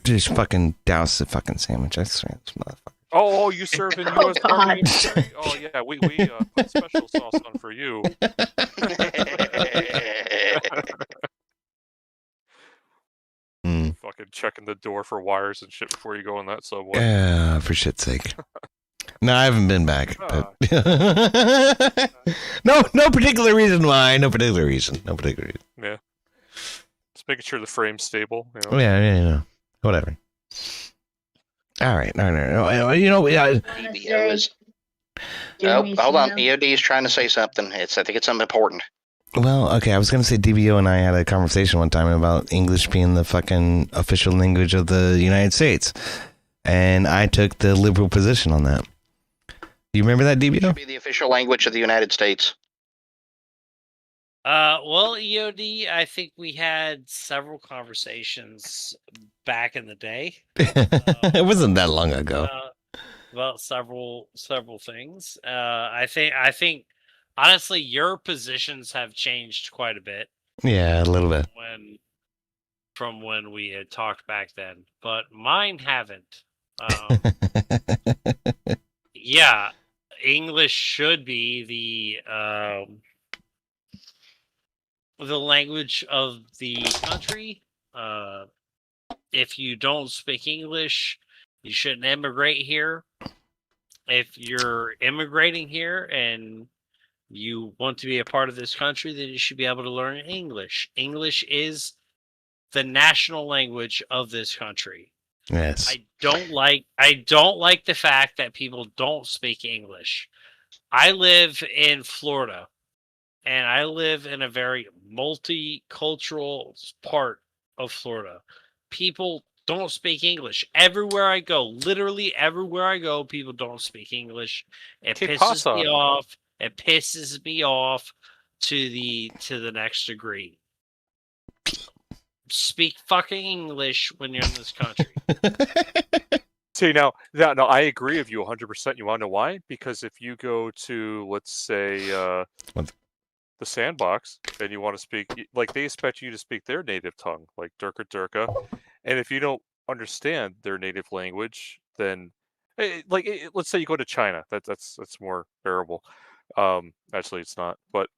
just fucking douse the fucking sandwich. I swear, this motherfucker. Oh, you serve in U.S. Army? Oh, yeah, we put special sauce on for you. Fucking checking the door for wires and shit before you go in that subway. Yeah, for shit's sake. No, I haven't been back. But no particular reason why. No particular reason. Yeah. Just making sure the frame's stable. You know? Yeah. Whatever. All right. No. You know, DBO is... Oh, hold on. EOD is trying to say something. I think it's something important. Well, okay, I was going to say DBO and I had a conversation one time about English being the fucking official language of the United States. And I took the liberal position on that. You remember that, DBO? It should be the official language of the United States. Well, EOD, I think we had several conversations back in the day. It wasn't that long ago. About several things. I think honestly, your positions have changed quite a bit. Yeah, a little bit. From when we had talked back then, but mine haven't. Yeah, English should be the language of the country. If you don't speak English, you shouldn't immigrate here. If you're immigrating here and you want to be a part of this country, then you should be able to learn English. English is the national language of this country. Yes. I don't like the fact that people don't speak English. I live in Florida, and I live in a very multicultural part of Florida. People don't speak English. Everywhere I go, literally everywhere I go, people don't speak English. It Que pisses me pasa? off. It pisses me off to the next degree. Speak fucking English when you're in this country. See, now, I agree with you 100%. You want to know why? Because if you go to, let's say, What? the Sandbox, and you want to speak, like, they expect you to speak their native tongue, like Durka Durka, and if you don't understand their native language, then, let's say you go to China. That's more bearable. Actually, it's not. But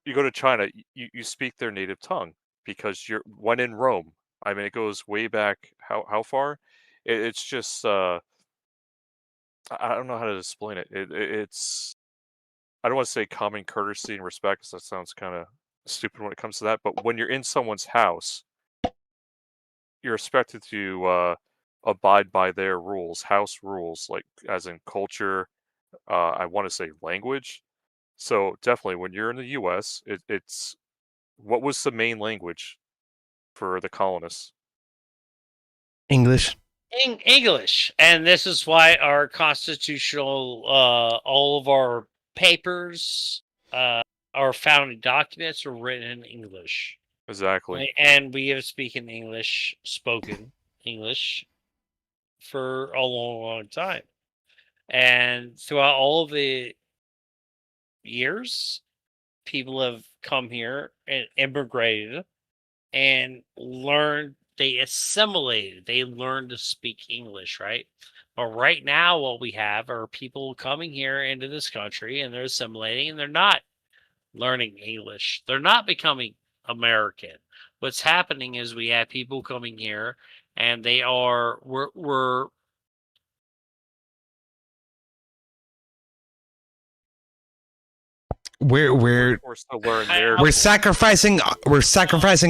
you go to China, you speak their native tongue because you're when in Rome. I mean, it goes way back. How far? It's just I don't know how to explain it. It's I don't want to say common courtesy and respect, 'cause that sounds kind of stupid when it comes to that. But when you're in someone's house, you're expected to abide by their rules, house rules, like as in culture. I want to say language. So definitely, when you're in the U.S., it's what was the main language for the colonists? English. English, and this is why our constitutional, all of our papers, our founding documents are written in English. Exactly. Right? And we have spoken English for a long, long time. And throughout all the years, people have come here and immigrated and learned, they assimilated, they learned to speak English, right? But right now, what we have are people coming here into this country and they're assimilating and they're not learning English. They're not becoming American. What's happening is we have people coming here and we're We're forced to learn their we're sacrificing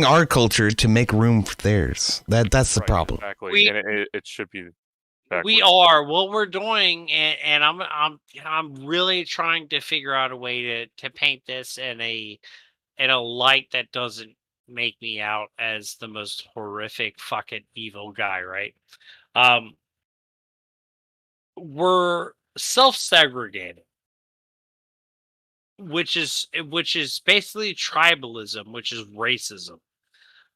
our culture to make room for theirs. That's the Right, problem. exactly, and it should be backwards. We are what we're doing, and I'm really trying to figure out a way to paint this in a light that doesn't make me out as the most horrific fucking evil guy, right? We're self-segregating, which is basically tribalism, which is racism,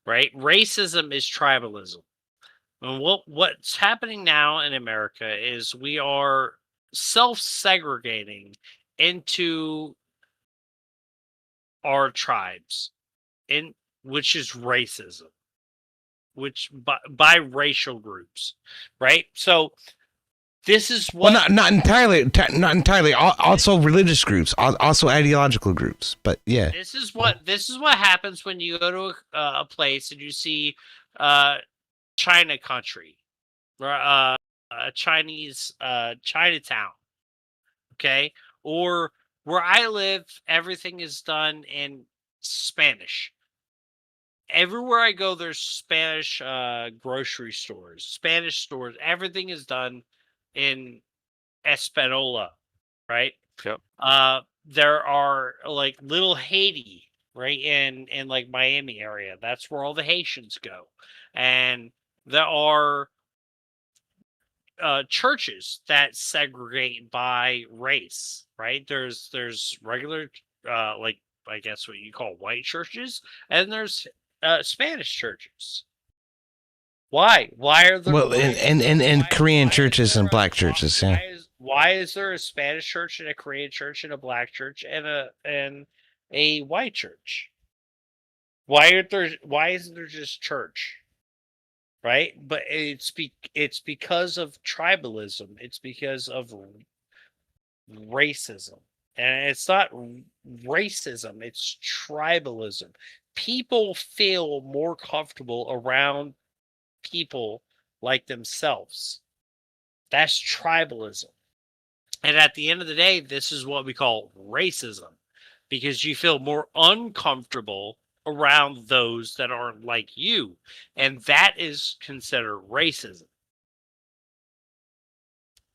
right? Racism is tribalism. And what's happening now in America is we are self-segregating into our tribes, in which is racism, which by racial groups, right? So this is what not entirely. Also religious groups, also ideological groups. But yeah, this is what happens when you go to a place and you see China country, a Chinese Chinatown, okay? Or where I live, everything is done in Spanish. Everywhere I go, there's Spanish grocery stores, Spanish stores. Everything is done in Espanola, right? Yep. There are like little Haiti, right, in like Miami area. That's where all the Haitians go, and there are churches that segregate by race, right? There's regular, like I guess what you call white churches, and there's Spanish churches. Why? Why are there and Korean churches and black churches? Yeah. why is there a Spanish church and a Korean church and a black church and a white church? Why isn't there just church? Right? But it's because of tribalism. It's because of racism. And it's not racism, it's tribalism. People feel more comfortable around people like themselves. That's tribalism. And at the end of the day, this is what we call racism, because you feel more uncomfortable around those that aren't like you. And that is considered racism.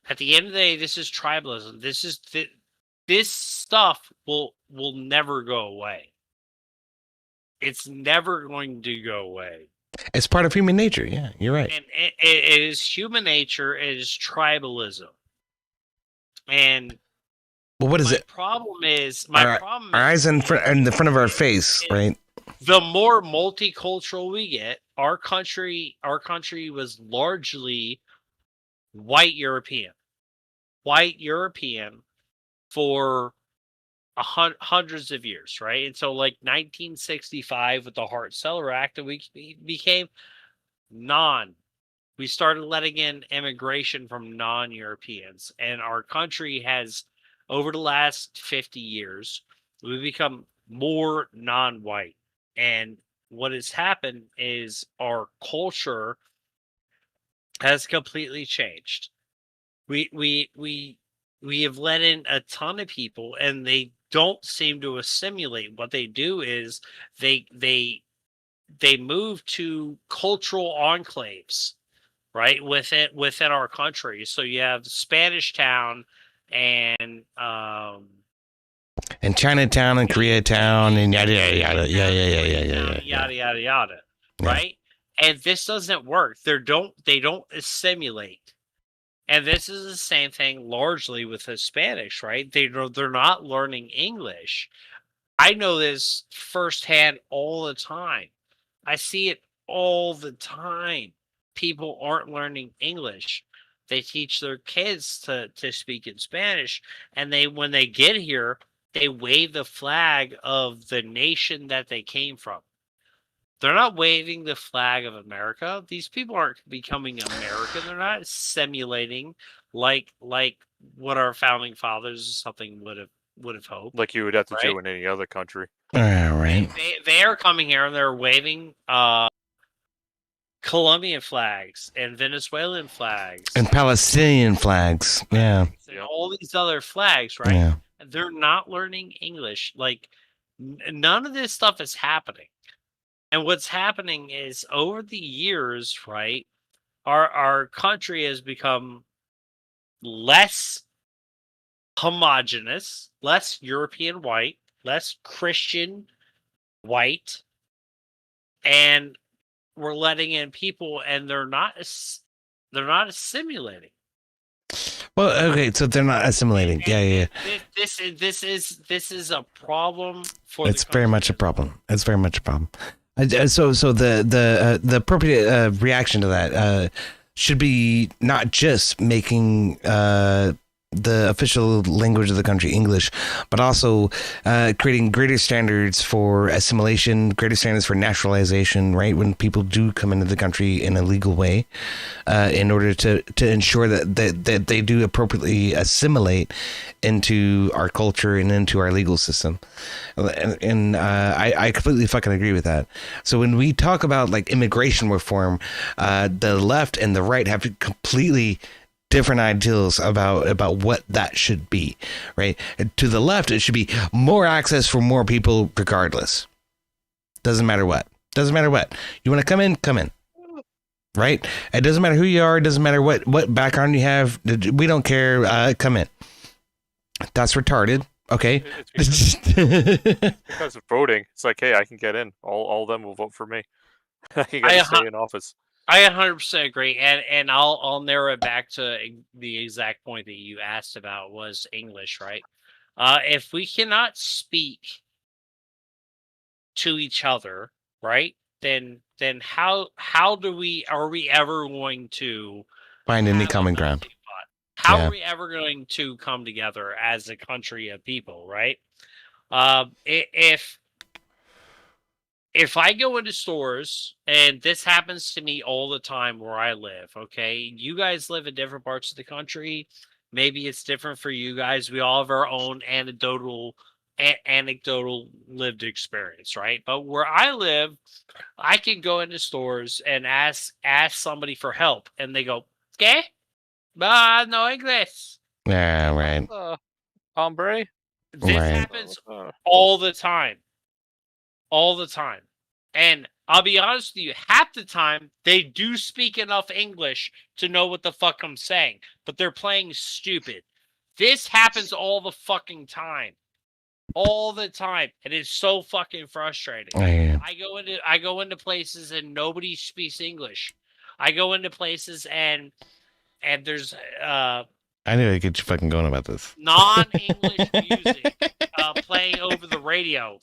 At the end of the day, this is tribalism. This stuff will never go away. It's never going to go away. It's part of human nature. Yeah, you're right. And it is human nature. It is tribalism. And Well, what is my it? problem is Our eyes in the front of our face, right? the more multicultural we get, our country was largely white European for hundreds of years, right? And so, like 1965 with the Hart-Celler Act, and we became we started letting in immigration from non-Europeans, and our country has, over the last 50 years, we've become more non-white. And what has happened is our culture has completely changed. We have let in a ton of people, and they don't seem to assimilate. What they do is they move to cultural enclaves, right, within our country. So you have Spanish Town and Chinatown and Koreatown and yada yada yada. Yada yada, right? And this doesn't work. They don't assimilate. And this is the same thing largely with Hispanics, right? They're not learning English. I know this firsthand all the time. I see it all the time. People aren't learning English. They teach their kids to speak in Spanish, and when they get here, they wave the flag of the nation that they came from. They're not waving the flag of America. These people aren't becoming American. They're not simulating like what our founding fathers or something would have hoped. Like you would have to do in any other country. All right. They are coming here and they're waving Colombian flags and Venezuelan flags and Palestinian flags. Yeah. And all these other flags, right? Yeah. They're not learning English. Like none of this stuff is happening. And what's happening is over the years, right, our country has become less homogenous, less European white, less Christian white, and we're letting in people, and they're not assimilating. Well, okay, so they're not assimilating. Yeah. This is a problem for. It's very much a problem. It's very much a problem. So the appropriate reaction to that should be not just making the official language of the country English, but also creating greater standards for assimilation, greater standards for naturalization, right? When people do come into the country in a legal way, in order to ensure that they do appropriately assimilate into our culture and into our legal system. And I completely fucking agree with that. So when we talk about like immigration reform, the left and the right have completely different ideals about what that should be, right? To the left, it should be more access for more people regardless. Doesn't matter what. You want to come in, right? It doesn't matter who you are. It doesn't matter what background you have. We don't care. Come in. That's retarded. Okay. It's because of voting. It's like, hey, I can get in. All of them will vote for me. I can get to stay in office. I 100% agree, and I'll narrow it back to the exact point that you asked about was English, right? If we cannot speak to each other, right, then how are we ever going to find any common ground? How are we ever going to come together as a country of people, right? If I go into stores, and this happens to me all the time where I live, okay? You guys live in different parts of the country. Maybe it's different for you guys. We all have our own anecdotal lived experience, right? But where I live, I can go into stores and ask somebody for help, and they go, "¿Qué? No English." Yeah, right. Hombre. This happens all the time. All the time. And I'll be honest with you, half the time they do speak enough English to know what the fuck I'm saying, but they're playing stupid. This happens all the fucking time. all the time. It is so fucking frustrating. Yeah. I go into places and nobody speaks English. I go into places and there's I need to get you fucking going about this. non-English music playing over the radio.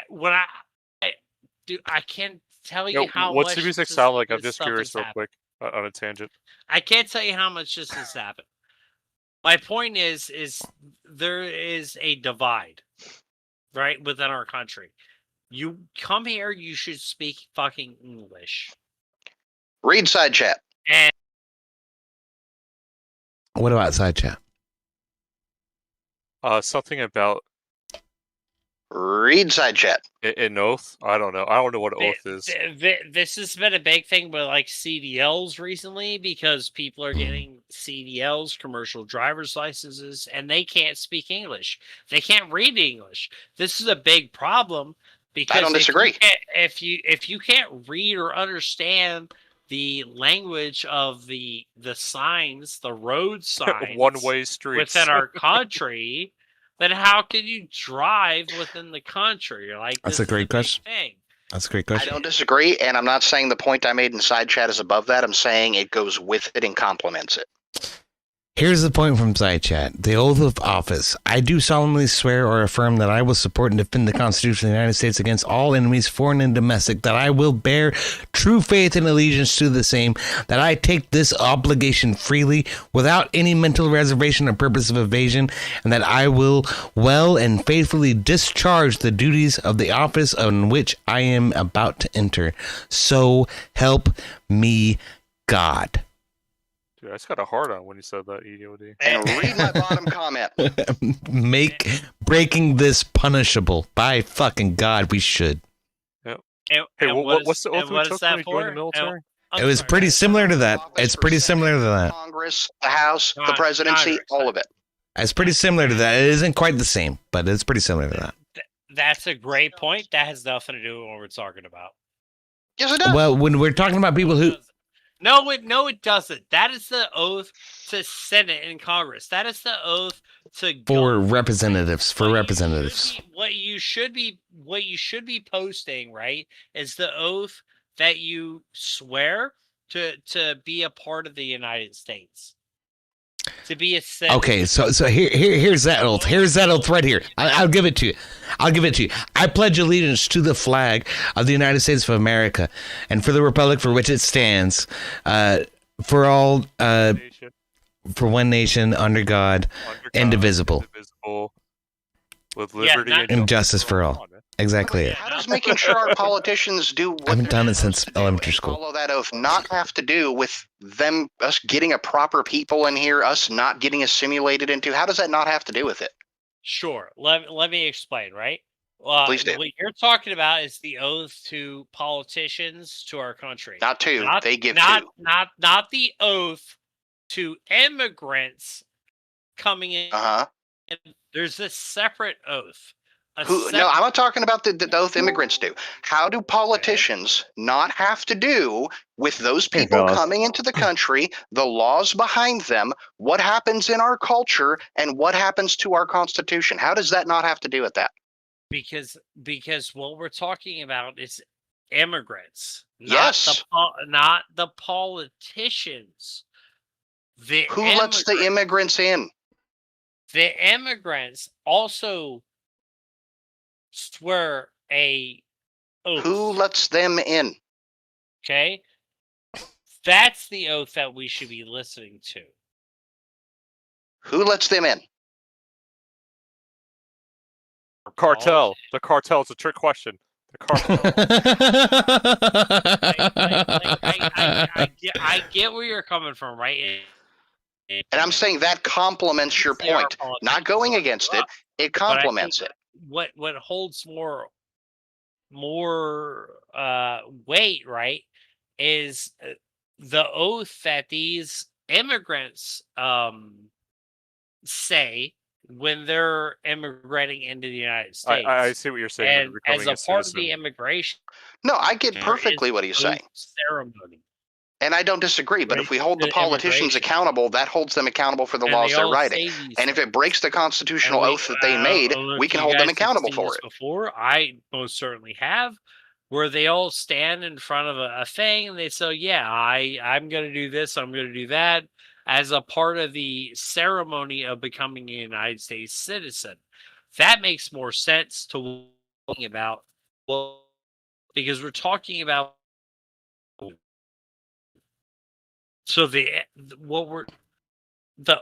When I can't tell you how what's much the music this- sound like? I'm this just stuff curious, has real happened. quick, on a tangent. I can't tell you how much this has happened. My point is there is a divide, right, within our country. You come here, you should speak fucking English. Read side chat. And What about side chat? Something about Read side chat. an oath. I don't know. I don't know what an oath is. This has been a big thing with like CDLs recently because people are getting CDLs, commercial driver's licenses, and they can't speak English. They can't read English. This is a big problem because I don't disagree. If you can't read or understand the language of the signs, the road signs, One-way streets within our country, then how can you drive within the country? Like, That's this a great is big question. thing. That's a great I question. don't disagree, and I'm not saying the point I made in side chat is above that. I'm saying it goes with it and complements it. Here's the point from side chat. The oath of office. I do solemnly swear or affirm that I will support and defend the Constitution of the United States against all enemies, foreign and domestic, that I will bear true faith and allegiance to the same, that I take this obligation freely without any mental reservation or purpose of evasion, and that I will well and faithfully discharge the duties of the office on which I am about to enter. So help me God. Dude, I just got a hard on when you said that, EOD. And read my bottom comment. Make breaking this punishable. By fucking God, we should. Yep. And, Hey, and what's the oath and we what took is when that we for? joined the military? I'm It was sorry, pretty guys. similar to that. Office It's for pretty similar to Senate, that. Congress, the House, the presidency, Congress. all of it. It's pretty similar to that. It isn't quite the same, but it's pretty similar to that. That's a great point. That has nothing to do with what we're talking about. Yes, it does. Well, when we're talking about people who No, it doesn't. That is the oath to Senate and Congress. That is the oath to for government. representatives, What you should be posting, right, is the oath that you swear to be a part of the United States. To be a citizen. Okay, so here's that oath. Here's that oath right here. I'll give it to you. I pledge allegiance to the flag of the United States of America and for the republic for which it stands, for all, for one nation under God, indivisible, with liberty and justice for all. Exactly it. How does making sure our politicians do what I haven't done it they're since supposed to do elementary and school. follow that oath not have to do with us getting a proper people in here, us not getting assimilated into? How does that not have to do with it? Sure. Let me explain, right? Please do. What you're talking about is the oath to politicians to our country. Not two. They give not, two. Not the oath to immigrants coming in. Uh-huh. There's a separate oath. No, I'm not talking about the oath immigrants do. How do politicians not have to do with those people coming into the country, the laws behind them, what happens in our culture, and what happens to our Constitution? How does that not have to do with that? Because what we're talking about is immigrants. Yes. Not the politicians. Who lets the immigrants in? The immigrants also swear a oath. Who lets them in? Okay? That's the oath that we should be listening to. Who lets them in? Cartel. The cartel. It's a trick question. The cartel. I get where you're coming from, right? And I'm saying that complements your point. Not going against it. It complements it. What holds more weight, right, is the oath that these immigrants say when they're immigrating into the United States. I see what you're saying. And as a part of the immigration. No, I get perfectly what he's saying. Ceremony. And I don't disagree, but Right, if we hold the to politicians immigration. accountable, that holds them accountable for the And laws they they're all writing. say these And if it things. breaks the constitutional And we, oath that they I made, don't know we if can you hold them guys have accountable seen for this it. before. I most certainly have, where they all stand in front of a thing and they say, "Yeah, I'm going to do this. I'm going to do that," as a part of the ceremony of becoming a United States citizen. That makes more sense to what we're talking about, well, because we're talking about. So the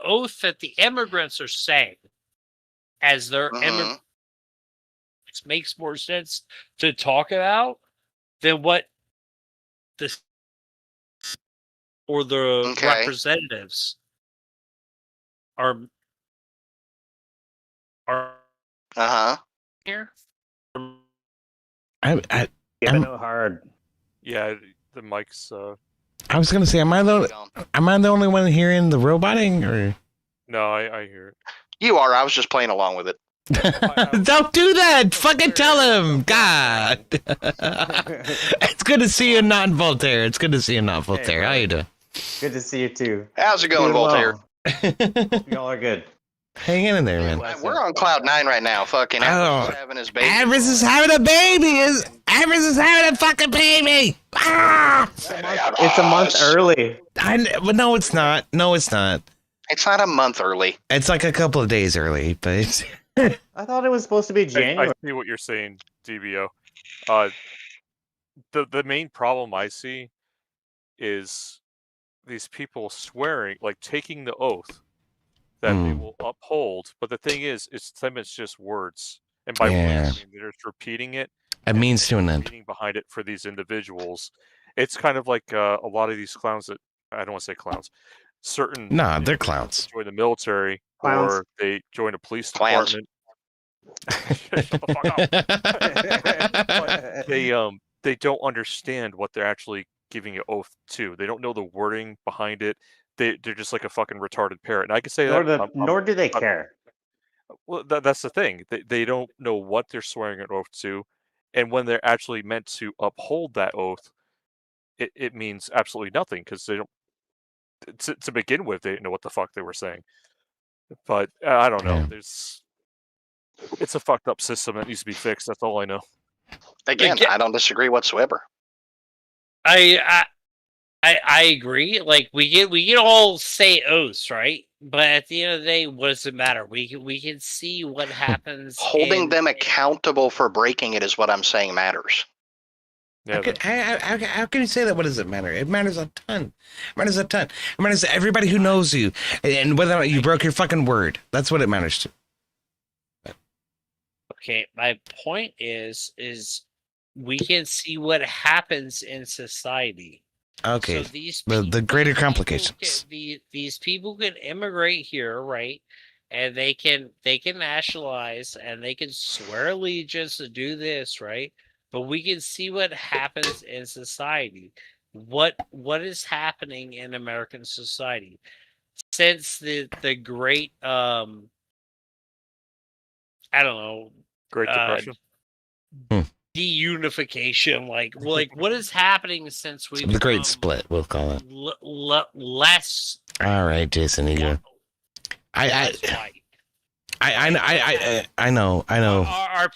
oath that the immigrants are saying as their immigrants makes more sense to talk about than what the or the Okay. representatives are here. I hard. Yeah, the mic's. I was gonna say, am I the only one hearing the roboting, or No, I hear it. You are. I was just playing along with it. don't do that? Fucking tell him, God. It's good to see you, not Voltaire. It's good to see you, not Voltaire. How you doing? Good to see you too. How's it going, Doing Voltaire? well. Y'all are good. Hang in there, man. We're on cloud 9 right now. Fucking Avarice is having his baby. Avarice is having a baby. Avarice is having a fucking baby. Ah! It's a month early. But no, it's not. No, it's not. It's not a month early. It's like a couple of days early, but it's... I thought it was supposed to be January. I see what you're saying, DBO. The main problem I see is these people swearing, like taking the oath that they will uphold. But the thing is, it's just words, and by words I mean they're just repeating it. It means to an end. Meaning behind it for these individuals, it's kind of like a lot of these clowns that I don't want to say clowns. Certain they're clowns. Join the military Clowns. or they join a police department. Shut the fuck up. They don't understand what they're actually giving an oath to. They don't know the wording behind it. They're just like a fucking retarded parrot. And I can say Nor do they care. Well, that's the thing. They don't know what they're swearing an oath to, and when they're actually meant to uphold that oath, it means absolutely nothing because they don't. To begin with, they didn't know what the fuck they were saying. But I don't know. It's a fucked up system that needs to be fixed. That's all I know. Again, I don't disagree whatsoever. I agree. Like we can all say oaths, right? But at the end of the day, what does it matter? We can see what happens. Holding them accountable for breaking it is what I'm saying matters. Yeah, how can you say that? What does it matter? It matters a ton. It matters a ton. It matters to everybody who knows you and whether or not you broke your fucking word. That's what it matters to. Okay, my point is we can see what happens in society. Okay, so these the greater complications. These people can immigrate here, right? And they can nationalize and they can swear allegiance to do this, right? But we can see what happens in society. What is happening in American society since the great I don't know, Great Depression, deunification, like what is happening since we the Great Split, we'll call it. Less. All right, Jason, you go. I know. Are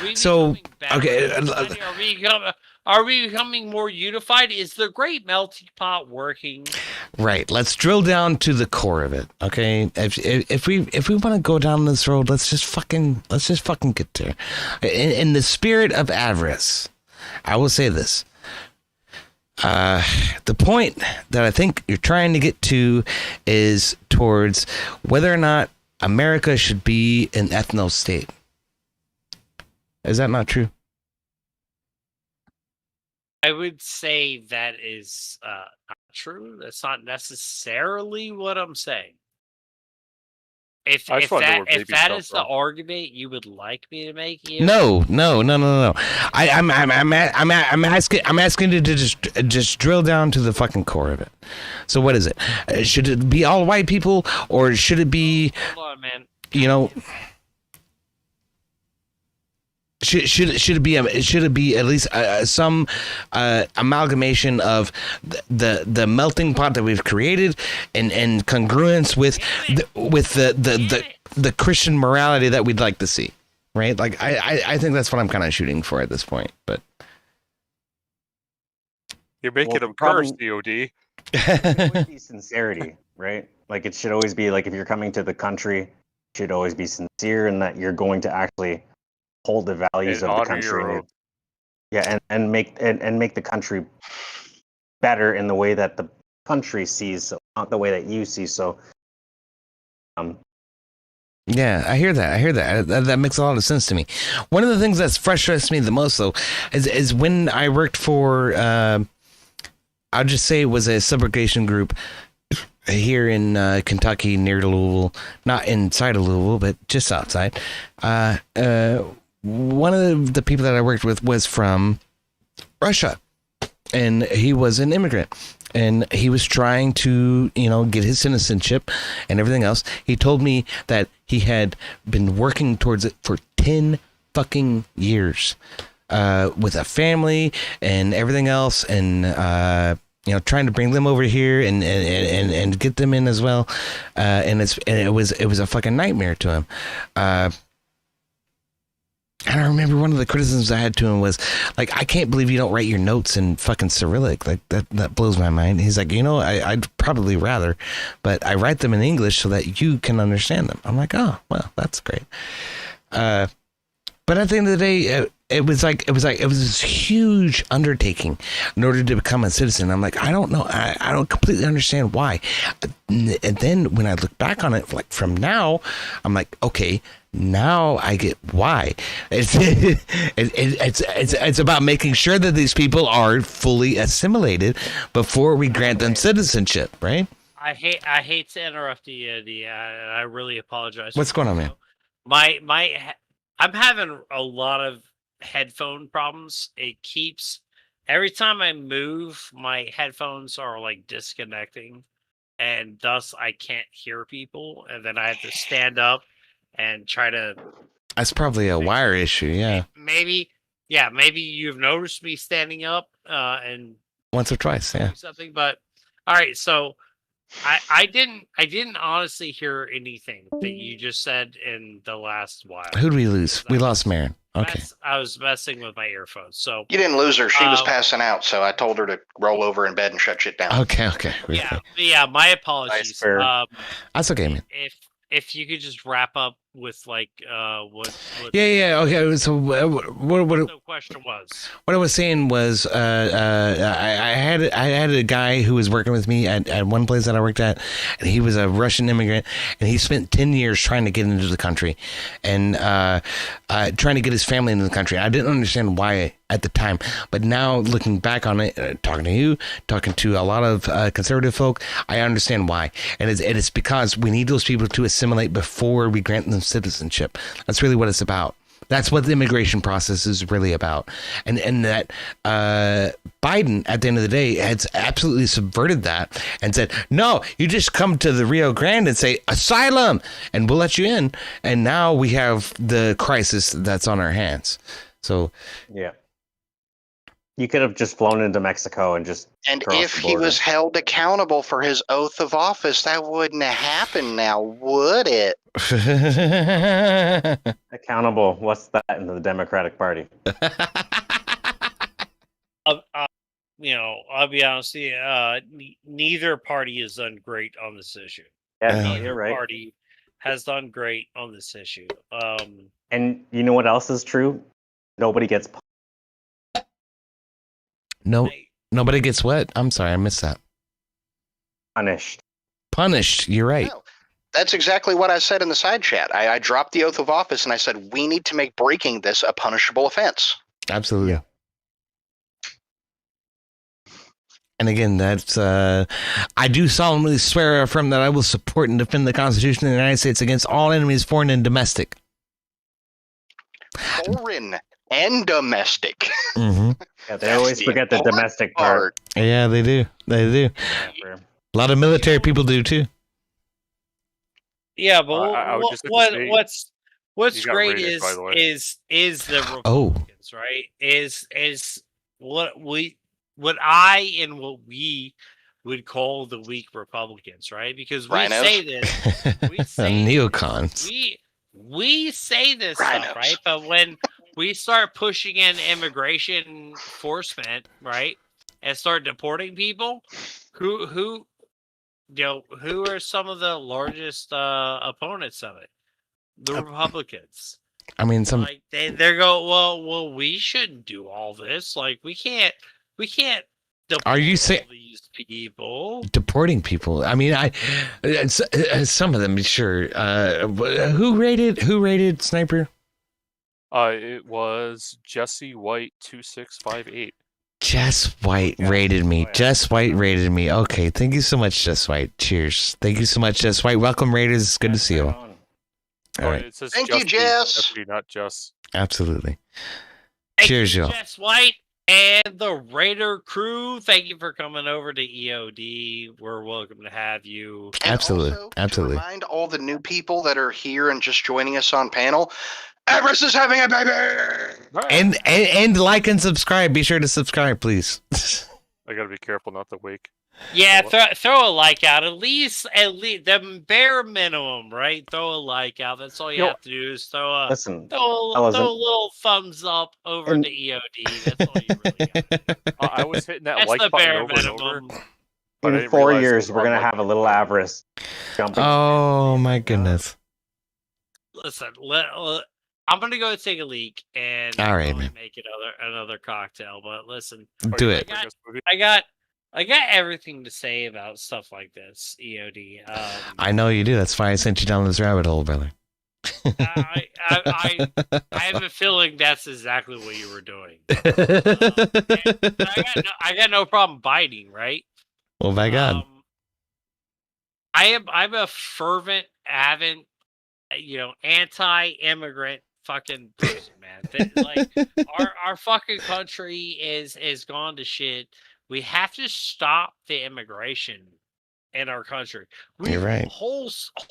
we so okay? Are we becoming more unified? Is the great melting pot working? Right. Let's drill down to the core of it. Okay. If we want to go down this road, let's just fucking get there. In the spirit of avarice, I will say this. The point that I think you're trying to get to is towards whether or not America should be an ethno state. Is that not true? I would say that is not true. That's not necessarily what I'm saying. If that is the argument you would like me to make, no. I'm asking you to just drill down to the fucking core of it. So what is it? Should it be all white people, or should it be? Hold on, man. Should it be at least some amalgamation of the melting pot that we've created and congruence with the Christian morality that we'd like to see, right? Like I think that's what I'm kind of shooting for at this point. But You're making them curse, DOD. It should always be sincerity, right? Like it should always be like if you're coming to the country, it should always be sincere and that you're going to actually hold the values And of the honor your country. own. Yeah, and make the country better in the way that the country sees, so not the way that you see. So, yeah, I hear that. That makes a lot of sense to me. One of the things that frustrates me the most, though, is when I worked for, I'll just say it was a subrogation group here in Kentucky near Louisville, not inside of Louisville, but just outside. One of the people that I worked with was from Russia, and he was an immigrant, and he was trying to, get his citizenship and everything else. He told me that he had been working towards it for 10 fucking years, with a family and everything else, and trying to bring them over here and get them in as well, and it was a fucking nightmare to him. And I remember one of the criticisms I had to him was like, I can't believe you don't write your notes in fucking Cyrillic. Like that blows my mind. He's like, I'd probably rather, but I write them in English so that you can understand them. I'm like, oh, well, that's great. But at the end of the day, it was this huge undertaking in order to become a citizen. I'm like, I don't know. I don't completely understand why. And then when I look back on it, like from now, I'm like, okay, now I get why. It's about making sure that these people are fully assimilated before we grant them citizenship, right? I hate to interrupt you, Eddie. I really apologize. What's going on, man? I'm having a lot of headphone problems. It keeps every time I move, my headphones are like disconnecting, and thus I can't hear people, and then I have to stand up and try to. That's probably a wire issue, yeah. Maybe you've noticed me standing up and once or twice, yeah. Something, but all right, so I didn't honestly hear anything that you just said in the last while. Who'd we lose? We lost Marin. Okay. I was messing with my earphones. So you didn't lose her. She was passing out, so I told her to roll over in bed and shut shit down. Okay. Yeah. My apologies. That's okay, man. If you could just wrap up with like what yeah, okay. So what the question was? What I was saying was I had a guy who was working with me at one place that I worked at, and he was a Russian immigrant, and he spent 10 years trying to get into the country and trying to get his family into the country. I didn't understand why at the time, but now looking back on it, talking to you, talking to a lot of conservative folk, I understand why, and it's because we need those people to assimilate before we grant them citizenship. That's really what it's about. That's what the immigration process is really about, and that Biden at the end of the day has absolutely subverted that and said, no, you just come to the Rio Grande and say asylum and we'll let you in, and now we have the crisis that's on our hands. So yeah, you could have just flown into Mexico and just. And if he was held accountable for his oath of office, that wouldn't have happened now, would it? Accountable. What's that in the Democratic Party? I'll be honest with you, neither party has done great on this issue. Yeah, no, you're right. Party has done great on this issue. And you know what else is true? Nobody gets. No, nobody gets what? I'm sorry, I missed that. Punished. You're right. No, that's exactly what I said in the side chat. I dropped the oath of office and I said, we need to make breaking this a punishable offense. Absolutely. Yeah. And again, that's I do solemnly swear or affirm that I will support and defend the Constitution of the United States against all enemies, foreign and domestic. Foreign and domestic. Mm-hmm. Yeah, they always forget the domestic part. Yeah, they do. A lot of military people do too. Yeah, but What's got great rated, by the way. is the Oh. Republicans, right? Is what I and what we would call the weak Republicans, right? Because we Rhinos? say this, we say Neocons. we say this Rhinos. stuff, right? But when we start pushing in immigration enforcement, right, and start deporting people, who are some of the largest opponents of it? The Republicans. I mean, some. Like they go, well, we shouldn't do all this. Like we can't Are you deport saying all these people? deporting people? I mean, some of them, sure. Who rated Sniper? It was Jesse White 2658. Jess White rated me. Jess White rated me. Okay, thank you so much, Jess White. Cheers. Thank you so much, Jess White. Welcome, Raiders. It's good to see you. All right. It says Thank you, Jesse, Jess. not Jess. Absolutely. Thank Cheers, you, y'all. Jess White and the Raider crew. Thank you for coming over to EOD. We're welcome to have you. And Absolutely. also, Absolutely. To remind all the new people that are here and just joining us on panel, Everest is having a baby. And like and subscribe. Be sure to subscribe, please. I gotta be careful not to wake. Yeah, throw a like out. At least the bare minimum, right? Throw a like out. That's all you have to do is throw a little thumbs up over to EOD. That's all you really got to do. I was hitting that That's like the button bare over and over. minimum. but I In didn't 4 realize it years, was we're on, gonna like, have a little Avarice jumping. Oh my goodness. Listen, I'm gonna go take a leak and All right, probably man. make another cocktail. But listen, Do it. I got everything to say about stuff like this, EOD. I know you do. That's why I sent you down this rabbit hole, brother. I have a feeling that's exactly what you were doing. I got no problem biting, right? Well, by God. I'm a fervent, avid, anti-immigrant fucking person, man. Like our fucking country is gone to shit. We have to stop the immigration in our country. You're right. Wholesale.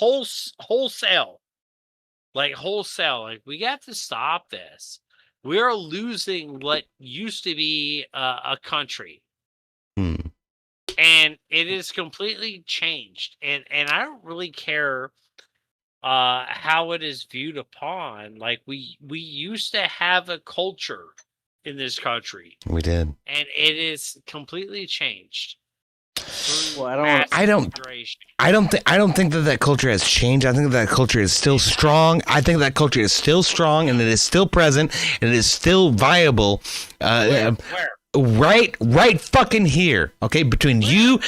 Like we have to stop this. We are losing what used to be a country. And it is completely changed. And I don't really care how it is viewed upon. Like we used to have a culture in this country. We did. And it is completely changed. Well, I don't think that culture has changed. I think that culture is still strong. I think that culture is still strong, and it is still present, and it is still viable. Where? Right fucking here. Okay, between you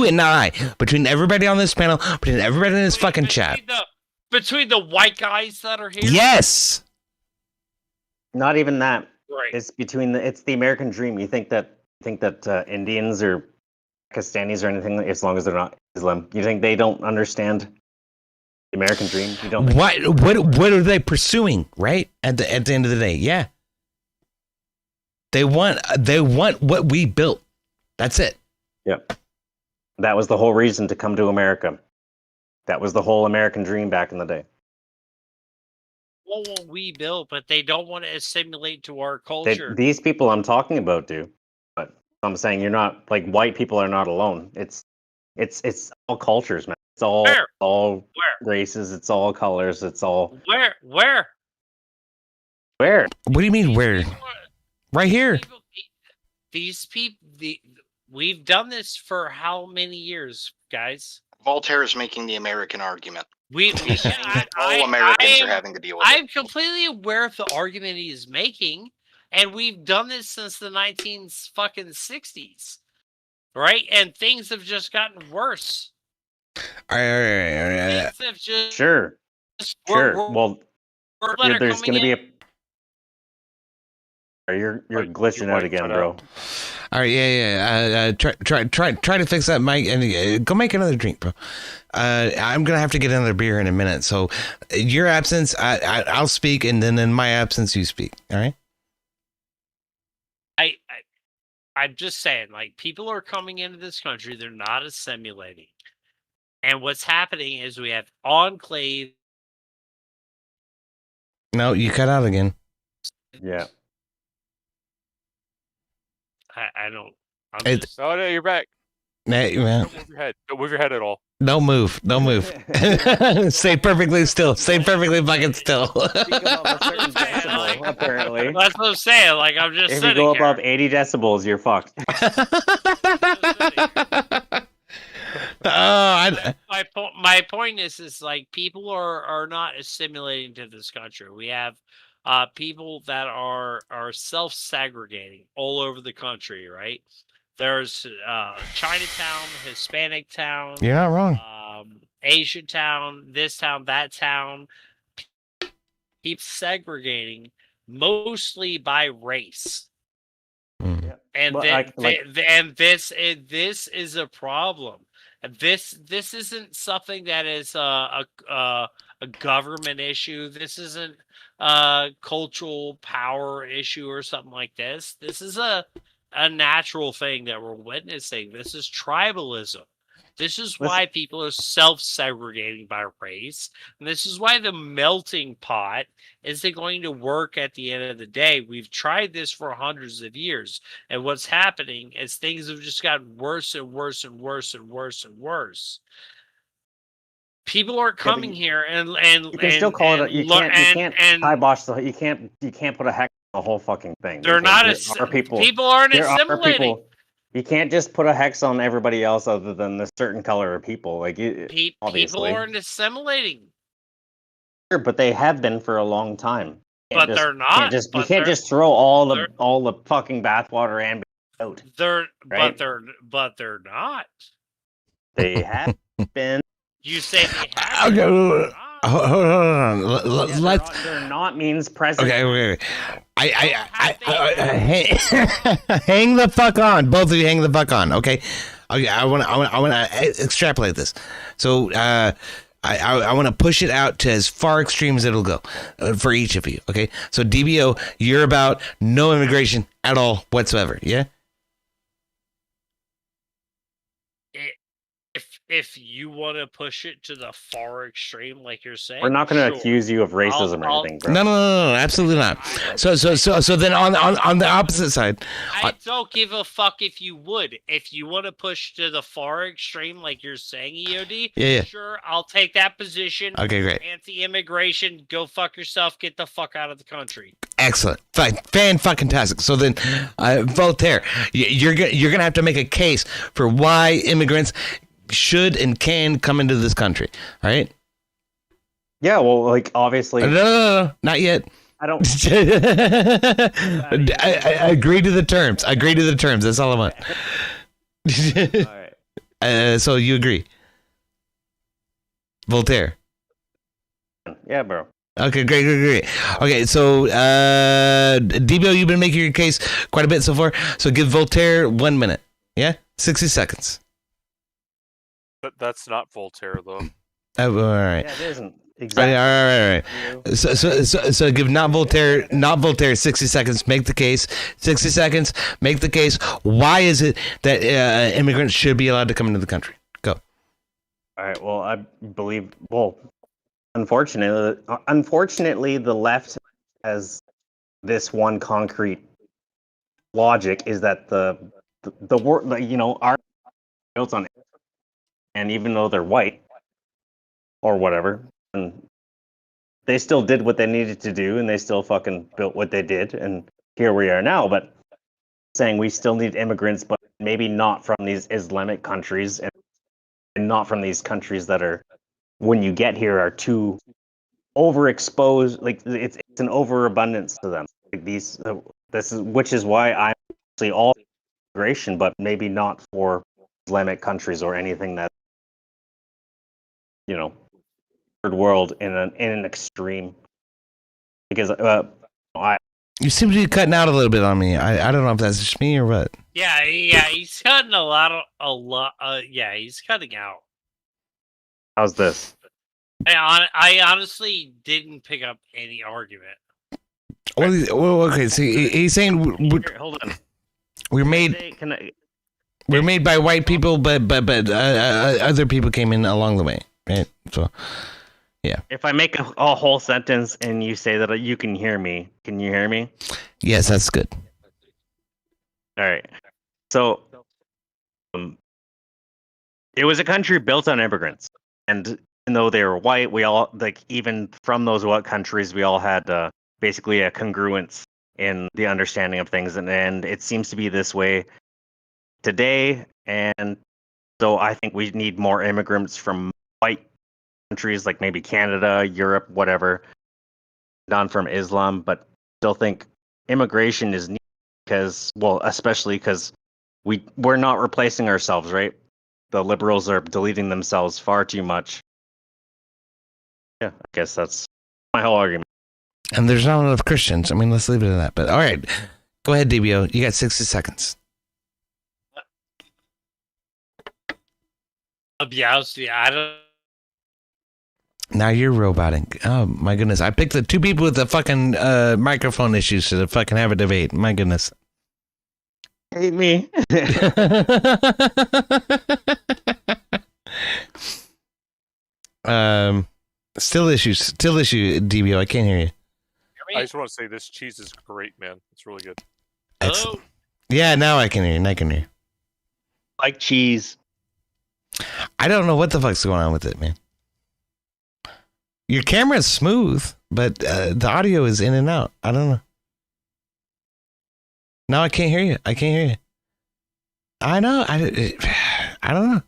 and I, between everybody on this panel, between everybody in this fucking chat. Between the white guys that are here? Yes. Not even that. Right. It's it's the American dream. You think that Indians or Pakistanis or anything, as long as they're not Islam, you think they don't understand the American dream? You don't. What are they pursuing? Right at the end of the day, yeah. They want what we built. That's it. Yep. That was the whole reason to come to America. That was the whole American dream back in the day. What we built, but they don't want to assimilate to our culture. These people I'm talking about do, but I'm saying you're not, like, white people are not alone. It's all cultures, man. It's all races. It's all colors. It's all Where? What do you mean where? Right here. These people, we've done this for how many years, guys? Voltaire is making the American argument. He's saying that all Americans are having to deal with I'm completely aware of the argument he is making, and we've done this since the 1960s, right? And things have just gotten worse. All right. Things have just Sure. Well, there's going to be a. You're glitching out again, bro. All right, yeah. Try to fix that mic and go make another drink, bro. I'm gonna have to get another beer in a minute. So, your absence, I'll speak, and then in my absence, you speak. All right. I'm just saying, like, people are coming into this country; they're not assimilating, and what's happening is we have enclave No, you cut out again. Yeah. I don't. I'm It- just. Oh no, you're back. Hey, man. Don't move your head. Don't move your head at all. Don't move. Don't move. Stay perfectly still. Stay perfectly fucking still. Speak above a certain decibel, apparently. That's what I'm saying. Like I'm just If you sitting go here. above 80 decibels, you're fucked. My point is like people are not assimilating to this country. We have people that are self-segregating all over the country, right? There's Chinatown, Hispanic town, You're not wrong. Asian town, this town, that town. Keep segregating mostly by race. And Well, and this is a problem. This isn't something that is a government issue. This isn't a cultural power issue or something like this. This is a natural thing that we're witnessing. This is tribalism. This is why people are self-segregating by race. And this is why the melting pot isn't going to work at the end of the day. We've tried this for hundreds of years. And what's happening is things have just gotten worse and worse and worse and worse and worse. People aren't coming here and You can still call it. You can't kibosh the. You can't put a hex on the whole fucking thing. They're not people aren't assimilating. You can't just put a hex on everybody else other than the certain color of people. Like obviously, people aren't assimilating. Sure, but they have been for a long time. But they're not. You can't just throw all the fucking bathwater and out. But they're not. They have been. You say they have. Okay, hold on. They're not means present. Okay. Hang the fuck on. Both of you hang the fuck on. Okay. I want to extrapolate this. So I want to push it out to as far extreme as it'll go for each of you. Okay. So DBO, you're about no immigration at all whatsoever. Yeah. If you want to push it to the far extreme, like you're saying, We're not going to accuse you of racism or anything, bro. No, absolutely not. So then on the opposite side, I don't give a fuck if you would. If you want to push to the far extreme, like you're saying, EOD, yeah. Sure, I'll take that position. Okay, great. Anti-immigration, go fuck yourself. Get the fuck out of the country. Excellent, fine, fan-fucking-tastic. So then, Voltaire, you're gonna have to make a case for why immigrants should and can come into this country, right? Yeah, well, like obviously. No, not yet. I don't. I agree to the terms. That's all I want. All right. So you agree, Voltaire? Yeah, bro. Okay, great. Okay, so DBO, you've been making your case quite a bit so far. So give Voltaire 1 minute. Yeah, 60 seconds. But that's not Voltaire, though. Oh, all right. Yeah, it isn't. Exactly. All right. So give not Voltaire 60 seconds. Make the case. 60 seconds. Make the case. Why is it that immigrants should be allowed to come into the country? Go. All right. Well, I believe. Well, unfortunately, the left has this one concrete logic: is that the word, our built on. And even though they're white or whatever, and they still did what they needed to do, and they still fucking built what they did, and here we are now. But saying we still need immigrants, but maybe not from these Islamic countries, and not from these countries that are, when you get here, are too overexposed. Like it's an overabundance to them. Like which is why I'm actually all immigration, but maybe not for Islamic countries or anything that. Third world in an extreme, because you seem to be cutting out a little bit on me. I don't know if that's just me or what. Yeah, he's cutting a lot. Yeah, he's cutting out. How's this? I honestly didn't pick up any argument. Well, okay. So he's saying hold on. We're made by white people, but other people came in along the way. Right, so Yeah. If I make a whole sentence and you say that you can hear me, can you hear me? Yes, that's good. All right. So, it was a country built on immigrants, and even though they were white, we all even from those white countries, we all had basically a congruence in the understanding of things, and it seems to be this way today. And so, I think we need more immigrants from white countries like maybe Canada, Europe, whatever, not from Islam, but still think immigration is needed because, well, especially because we're not replacing ourselves, right? The liberals are deleting themselves far too much. Yeah, I guess that's my whole argument. And there's not enough Christians. I mean, let's leave it at that. But all right, go ahead, DBO. You got 60 seconds. I'll be honest with you, I don't. Now you're roboting. Oh my goodness! I picked the two people with the fucking microphone issues to fucking have a debate. My goodness. Hate me. Still issue, DBO. I can't hear you. I just want to say this cheese is great, man. It's really good. Hello? Yeah, now I can hear you. Now I can hear you. Like cheese. I don't know what the fuck's going on with it, man. Your camera's smooth, but the audio is in and out. I don't know. No, I can't hear you. I can't hear you. I know. I don't know.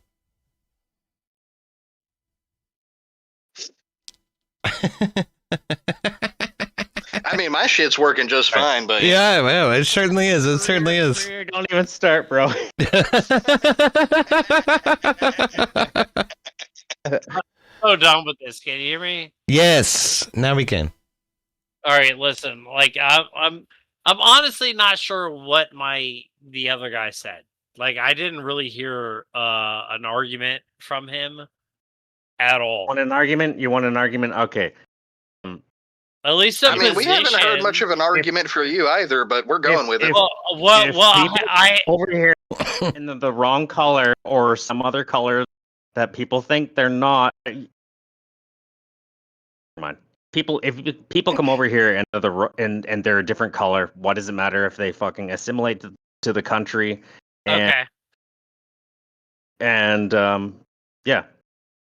I mean, my shit's working just fine, but Yeah, well, it certainly is. It certainly is. Don't even start, bro. So done with this. Can you hear me? Yes, now we can. All right, listen. Like I'm honestly not sure what the other guy said. Like I didn't really hear an argument from him at all. Want an argument? You want an argument? Okay. At least I mean, we haven't heard much of an argument for you either, but we're going with it. I over here in the wrong color or some other color that people think they're not. Come on, if people come over here and they're a different color, what does it matter if they fucking assimilate to the country? Okay. And yeah,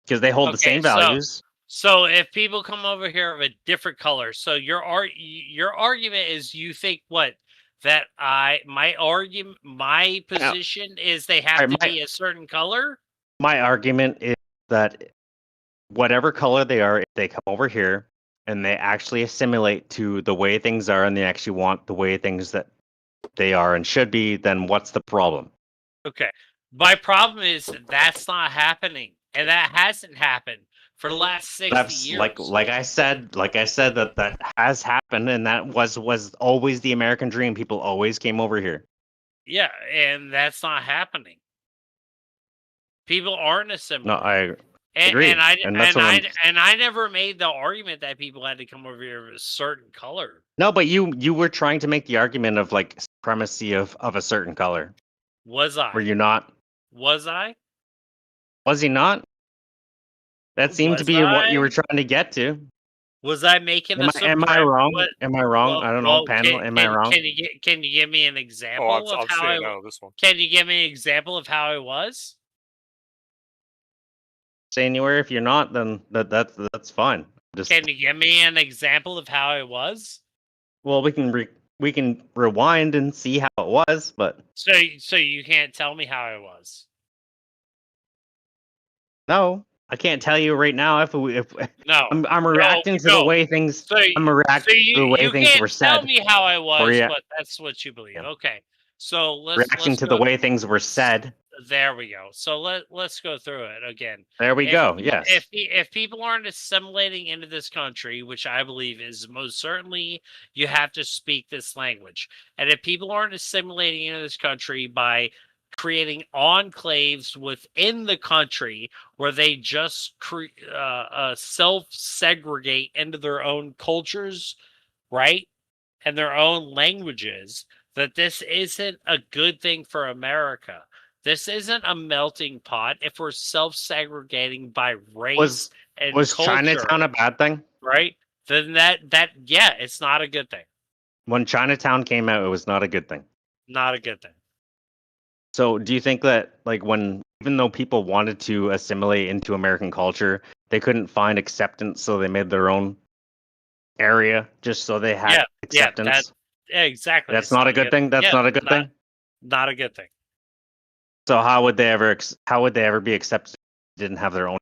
because they hold the same values. So if people come over here of a different color, so your argument is you think what that my position is they have to be a certain color? My argument is that whatever color they are, if they come over here and they actually assimilate to the way things are and they actually want the way things that they are and should be, then what's the problem? Okay. My problem is that's not happening. And that hasn't happened for the last 60 years. Like I said that has happened, and that was always the American dream. People always came over here. Yeah, and that's not happening. People aren't assimilating. No, I agree. And I never made the argument that people had to come over here of a certain color. No, but you were trying to make the argument of like supremacy of a certain color. Was I? Were you not? Was I? Was he not? That seemed to be what you were trying to get to. Was I making am I wrong? Am I wrong? Well, I don't know, panel. Am I wrong? Can you give me an example I'm staying out of this one. Can you give me an example of how I was? Say anywhere. If you're not, then that's fine. Can you give me an example of how I was? Well, we can rewind and see how it was, but so you can't tell me how I was. No, I can't tell you right now if no, I'm reacting to the way things. I'm reacting to the way things were said. Tell me how I was, but that's what you believe. Yeah. Okay, so let's to the way things were said. There we go. So let's go through it again. There we go. Yes. If people aren't assimilating into this country, which I believe is most certainly you have to speak this language, and if people aren't assimilating into this country by creating enclaves within the country where they just self-segregate into their own cultures, right? And their own languages, that this isn't a good thing for America. This isn't a melting pot if we're self-segregating by race and Was culture, Chinatown a bad thing? right? Then yeah, it's not a good thing. When Chinatown came out, it was not a good thing. Not a good thing. So, do you think that, like, even though people wanted to assimilate into American culture, they couldn't find acceptance, so they made their own area just so they had acceptance? Yeah, exactly. That's It's not a good thing. That's not a good thing. Not a good thing. So, how would they ever be accepted? If they didn't have their own,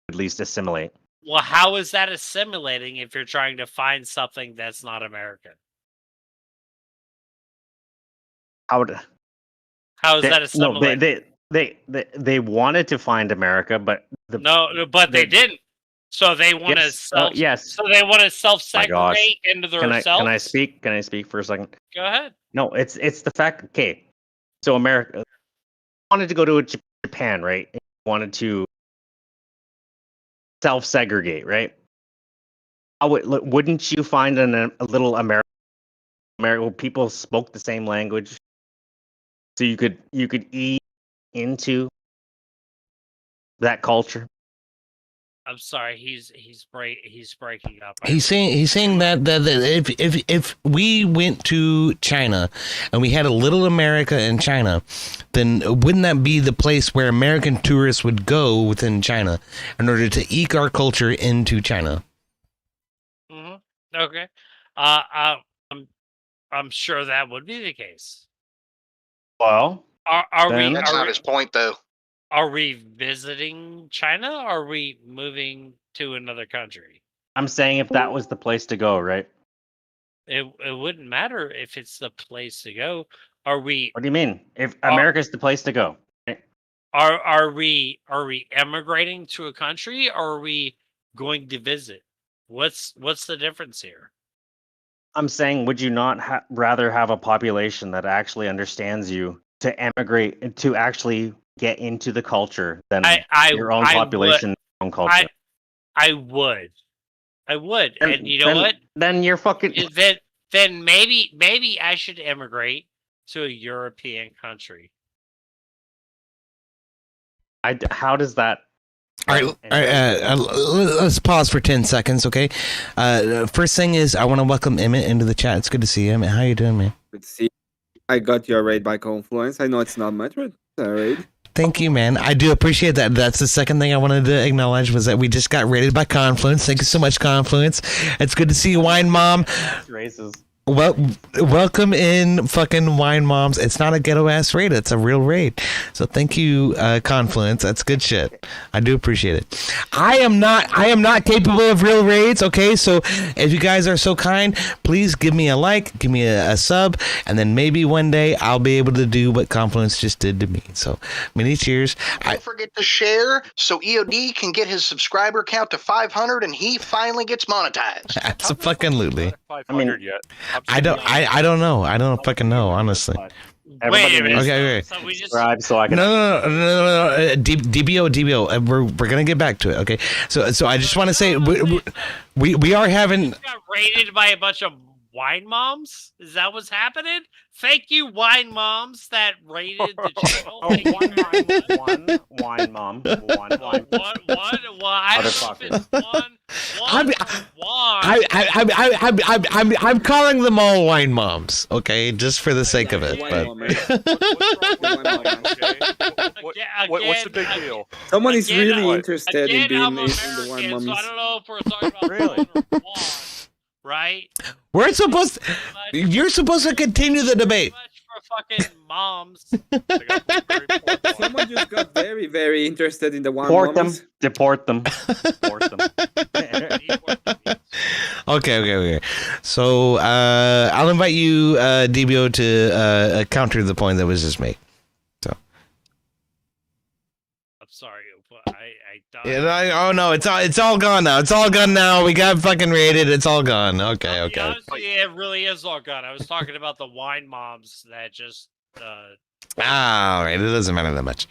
at least assimilate. Well, how is that assimilating if you're trying to find something that's not American? How is that assimilating? No, they wanted to find America, but they didn't. So they want to So they want to self-segregate into themselves. Can I speak? Can I speak for a second? Go ahead. No, it's the fact. Okay, so America wanted to go to Japan, right? It wanted to self-segregate, right? Wouldn't you find a little America where people spoke the same language, so you could ease into that culture? I'm sorry, he's breaking up. He's saying that if we went to China and we had a little America in China, then wouldn't that be the place where American tourists would go within China in order to eke our culture into China? Mm-hmm. Okay. I'm sure that would be the case. Well, That's not his point, though. Are we visiting China or are we moving to another country? I'm saying if that was the place to go, right? It wouldn't matter if it's the place to go. Are we? What do you mean? If America's the place to go, right? Are we emigrating to a country or are we going to visit? What's the difference here? I'm saying, would you not rather have a population that actually understands you to emigrate, to actually get into the culture than your own population, your own culture? I would. And you know what? Then you're fucking. Then maybe I should emigrate to a European country. How does that? All right, let's pause for 10 seconds, okay? First thing is, I want to welcome Emmett into the chat. It's good to see you, Emmett. How you doing, man? Good to see you. I got your raid by Confluence. I know it's not much, but it's a raid. Thank you, man. I do appreciate that. That's the second thing I wanted to acknowledge was that we just got rated by Confluence. Thank you so much, Confluence. It's good to see you, Wine Mom. Races. Well, welcome in, fucking Wine Moms. It's not a ghetto ass raid; it's a real raid. So thank you, Confluence. That's good shit. I do appreciate it. I am not capable of real raids. Okay, so if you guys are so kind, please give me a like, give me a sub, and then maybe one day I'll be able to do what Confluence just did to me. So many cheers. Don't forget to share so EOD can get his subscriber count to 500 and he finally gets monetized. Absolutely. 500 yet. I don't know. I don't fucking know, honestly. Wait a minute. Okay. So we just So I can. No. DBO. We're gonna get back to it. Okay. So I just want to say we are having. got raided by a bunch of wine moms. Is that what's happening? Thank you, wine moms that raided the channel. One wine mom. One. Well, I don't know if it's one. I'm calling them all wine moms, okay, just for the sake of it. What's the big deal? Someone is really interested in being in the wine So moms. I don't know if we're talking about one or one, right? You're supposed to continue the debate. For fucking moms. Someone just got very, very interested in the wine moms. Deport them. Okay. So I'll invite you, DBO, to counter the point that was just made. So. I'm sorry, but I died. Yeah, no, it's all gone now. It's all gone now. We got fucking raided. It's all gone. Okay. Honestly, it really is all gone. I was talking about the wine moms that just. All right. It doesn't matter that much.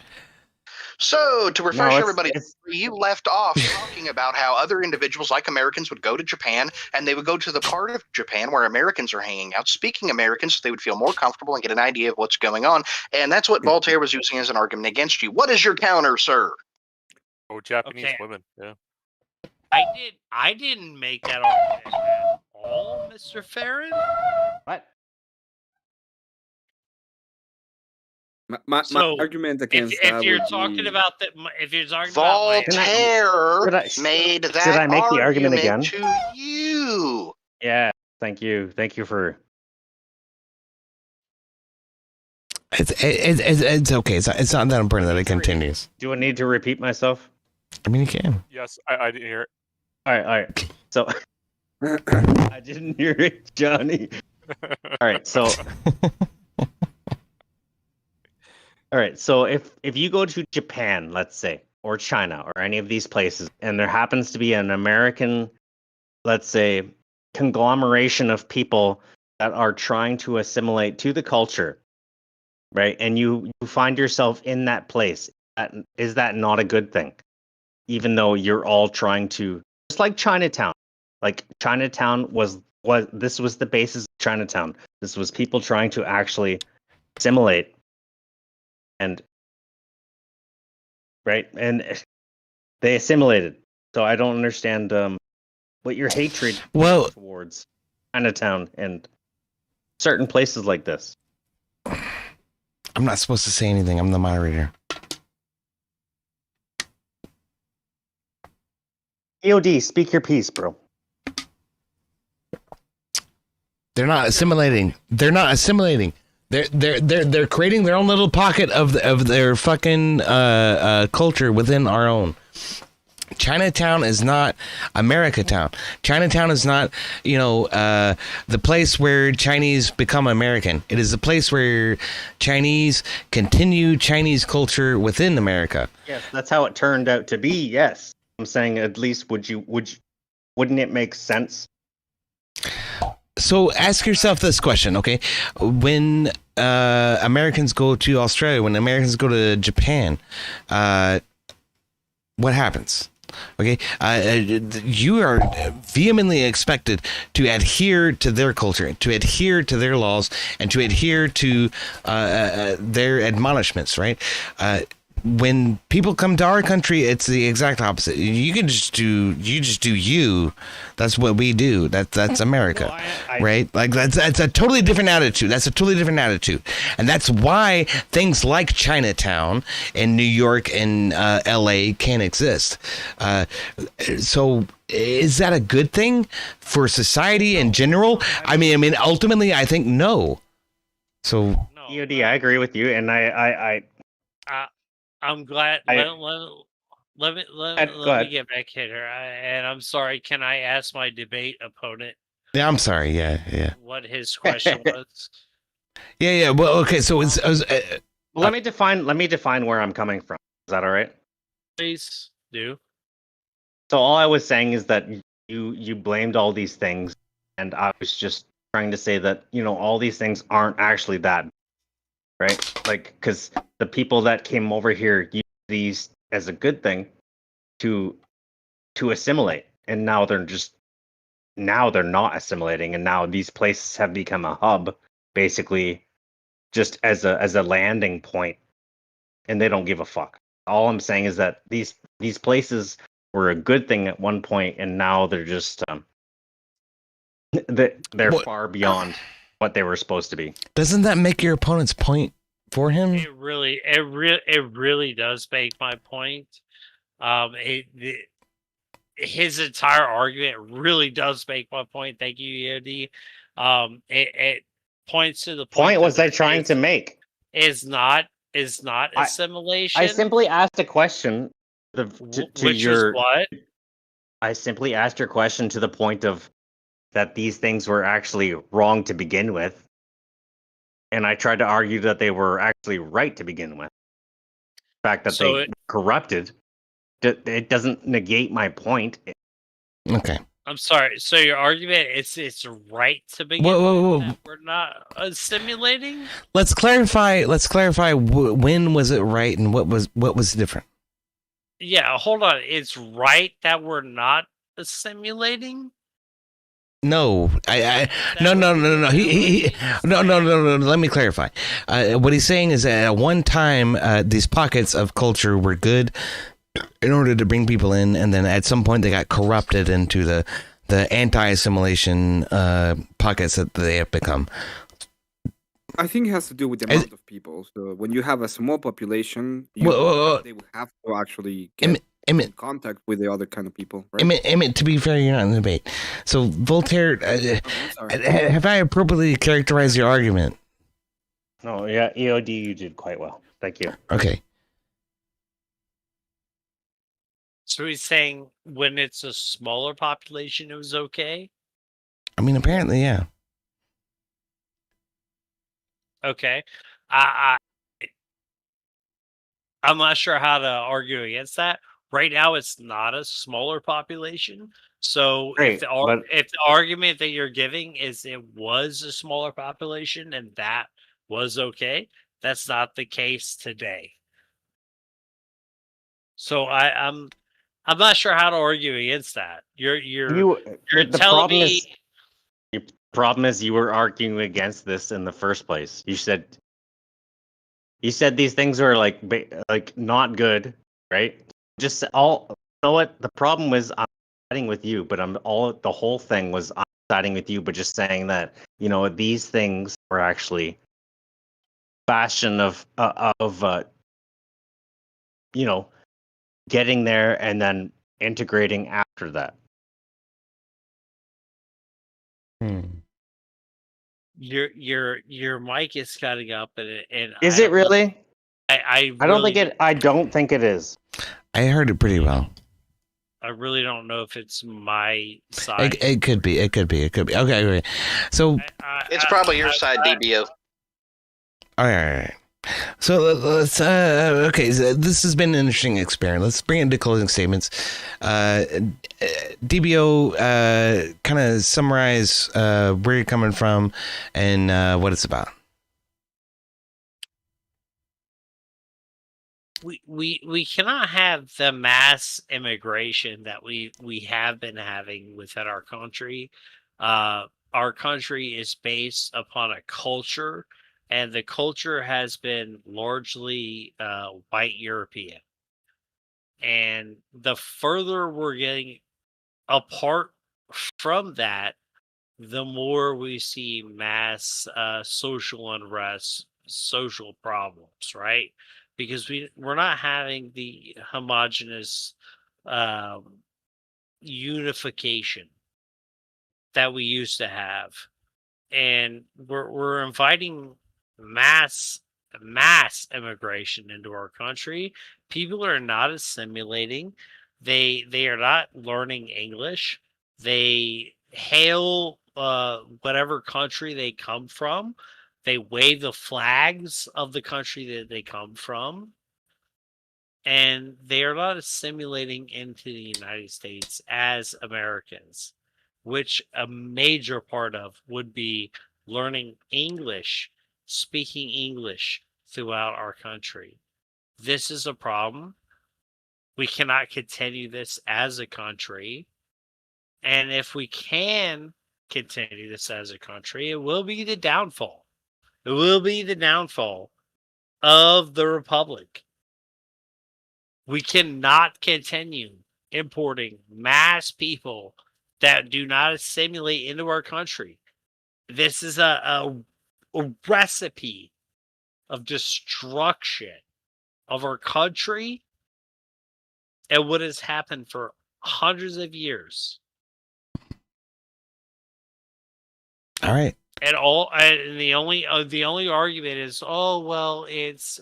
So, to refresh everybody, you left off talking about how other individuals like Americans would go to Japan and they would go to the part of Japan where Americans are hanging out, speaking American, so they would feel more comfortable and get an idea of what's going on. And that's what Voltaire was using as an argument against you. What is your counter, sir? Oh, Japanese women, yeah. I didn't make that argument at all, Mr. Farron. What? My So, argument against If that you're would talking be about that, if you're talking about my Voltaire made that I make the argument again? to you. Yeah, thank you for. It's okay. It's not that important that it continues. Do I need to repeat myself? I mean, you can. Yes, I didn't hear it. All right. So I didn't hear it, Johnny. All right, so if you go to Japan, let's say, or China, or any of these places, and there happens to be an American, let's say, conglomeration of people that are trying to assimilate to the culture, right? And you find yourself in that place, is that not a good thing? Even though you're all trying to, just like Chinatown. Like Chinatown was this was the basis of Chinatown. This was people trying to actually assimilate, and right, and they assimilated. So I don't understand what your hatred towards Chinatown and certain places like this. I'm not supposed to say anything. I'm the moderator. EOD, speak your piece, bro. They're not assimilating. They're creating their own little pocket of their fucking culture within our own. Chinatown is not America Town. Chinatown is not, the place where Chinese become American. It is the place where Chinese continue Chinese culture within America. Yes, that's how it turned out to be. Yes, I'm saying at least wouldn't it make sense? So ask yourself this question, okay? When Americans go to Australia, when Americans go to Japan, what happens? Okay, you are vehemently expected to adhere to their culture, to adhere to their laws, and to adhere to their admonishments, right? When people come to our country, it's the exact opposite. You just do you. That's what we do. That's America, right? Like that's a totally different attitude. That's a totally different attitude, and that's why things like Chinatown in New York and L.A. can't exist. So is that a good thing for society in general? I mean, ultimately, I think no. So EOD, I agree with you, and I'm glad. Let me get back here. And I'm sorry. Can I ask my debate opponent? Yeah, I'm sorry. Yeah. What his question was? Yeah. Well, okay. So let me define where I'm coming from. Is that all right? Please do. So all I was saying is that you blamed all these things, and I was just trying to say that all these things aren't actually that. Right? Like, because the people that came over here used these as a good thing to assimilate, and now they're not assimilating, and now these places have become a hub, basically, just as a landing point, and they don't give a fuck. All I'm saying is that these places were a good thing at one point, and now they're just they're far beyond what they were supposed to be. Doesn't that make your opponent's point for him? It really does make my point. His entire argument really does make my point. Thank you, EOD. It points to the point was I trying to make is not assimilation. I simply asked a question what? I simply asked your question to the point of that these things were actually wrong to begin with. And I tried to argue that they were actually right to begin with. The fact that they were corrupted, it doesn't negate my point. Okay. I'm sorry. So your argument is it's right to begin whoa. with that we're not assimilating? Let's clarify. When was it right and what was different? Yeah, hold on. It's right that we're not assimilating? No, no. No. Let me clarify. What he's saying is that at one time, these pockets of culture were good, in order to bring people in, and then at some point they got corrupted into the anti-assimilation pockets that they have become. I think it has to do with the amount of people. So when you have a small population, they will have to actually get in contact with the other kind of people, right? Emmett, to be fair, you're not in the debate. So Voltaire, have I appropriately characterized your argument? No, yeah, EOD, you did quite well. Thank you. Okay. So he's saying when it's a smaller population, it was okay? I mean, apparently, yeah. Okay. I'm not sure how to argue against that. Right now, it's not a smaller population. So if the argument that you're giving is it was a smaller population and that was okay, that's not the case today. So I'm not sure how to argue against that. You're the telling me. The problem is you were arguing against this in the first place. You said these things are like not good, right? Just all. You know what? The problem was I'm siding with you, but the whole thing was I'm siding with you, but just saying that these things were actually bastion of getting there and then integrating after that. Your mic is cutting up, and is it really? I don't think it is. I heard it pretty well. I really don't know if it's my side. It could be. Okay. So it's probably your side, DBO. All right. So let's okay. So this has been an interesting experiment. Let's bring it into closing statements. DBO, kind of summarize where you're coming from and what it's about. We cannot have the mass immigration that we have been having within our country. Our country is based upon a culture, and the culture has been largely white European. And the further we're getting apart from that, the more we see mass social unrest, social problems, right? Because we're not having the homogenous unification that we used to have, and we're inviting mass immigration into our country. People are not assimilating. They are not learning English. They hail whatever country they come from. They wave the flags of the country that they come from. And they are not assimilating into the United States as Americans, which a major part of would be learning English, speaking English throughout our country. This is a problem. We cannot continue this as a country. And if we can continue this as a country, it will be the downfall. It will be the downfall of the republic. We cannot continue importing mass people that do not assimilate into our country. This is a recipe of destruction of our country and what has happened for hundreds of years. All right. And the only argument is, oh well, it's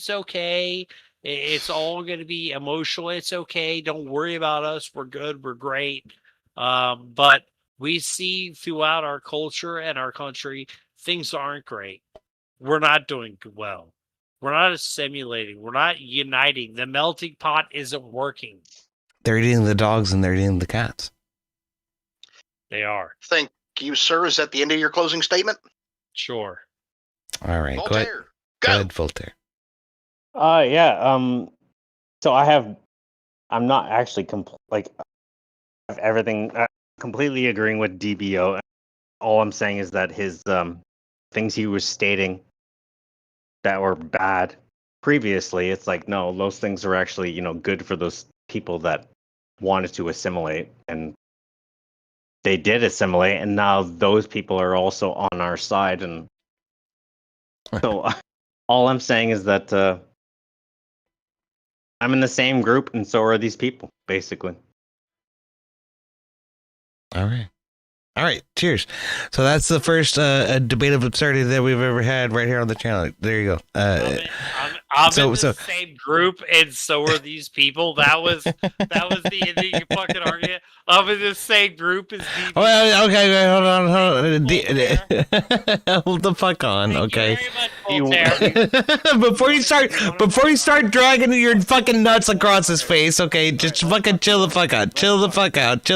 okay. It's all going to be emotional. It's okay. Don't worry about us. We're good. We're great. But we see throughout our culture and our country, things aren't great. We're not doing well. We're not assimilating. We're not uniting. The melting pot isn't working. They're eating the dogs and they're eating the cats. They are. Thank you, sir. Is that the end of your closing statement? Sure. All right. Voltaire. Go ahead, Voltaire. Yeah. So I'm not actually everything completely agreeing with DBO. All I'm saying is that his things he was stating that were bad previously, it's like, no, those things are actually, good for those people that wanted to assimilate, and they did assimilate, and now those people are also on our side. And so all I'm saying is that I'm in the same group, and so are these people, basically. All right, cheers. So that's the first debate of absurdity that we've ever had right here on the channel. There you go. I'm in the same group, and so are these people. That was the ending fucking argument. I'm in the same group as DB. Well, okay, wait, hold on. Hold the fuck on, okay? Before you start dragging your fucking nuts across his face, okay? Just fucking chill the fuck out. Chill the fuck out.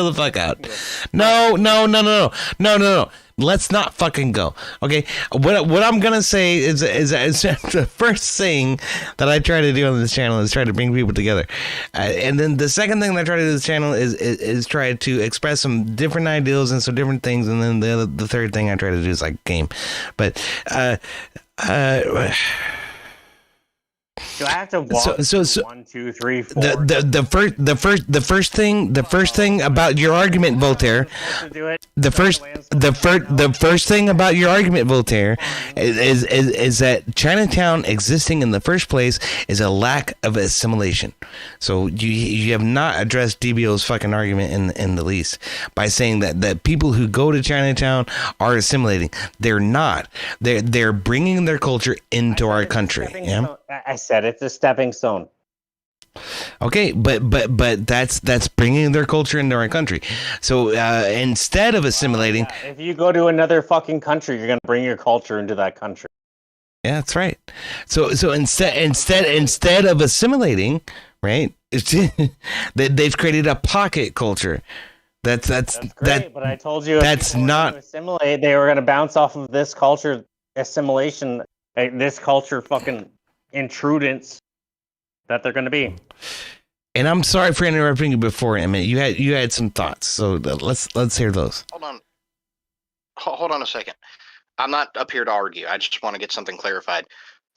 No. Let's not fucking go. Okay. What I'm gonna say is the first thing that I try to do on this channel is try to bring people together, and then the second thing that I try to do on this channel is try to express some different ideals and some different things, and then the third thing I try to do is like game, but Do I have to walk? So 1, 2, 3, 4. The first thing about your argument, Voltaire. The first thing about your argument, Voltaire, is that Chinatown existing in the first place is a lack of assimilation. So you have not addressed DBO's fucking argument in the least by saying that people who go to Chinatown are assimilating. They're not. They're bringing their culture into our country. Yeah. I said it's a stepping stone. Okay, but that's bringing their culture into our country. So instead of assimilating, if you go to another fucking country, you're gonna bring your culture into that country. Yeah, that's right. So instead of assimilating, right? They've created a pocket culture. That's great, but I told you that's not to assimilate. They were gonna bounce off of this culture assimilation, this culture fucking intrudence that they're going to be. And I'm sorry for interrupting you before, Emmett. You had some thoughts, so let's hear those. Hold on a second. I'm not up here to argue. I just want to get something clarified.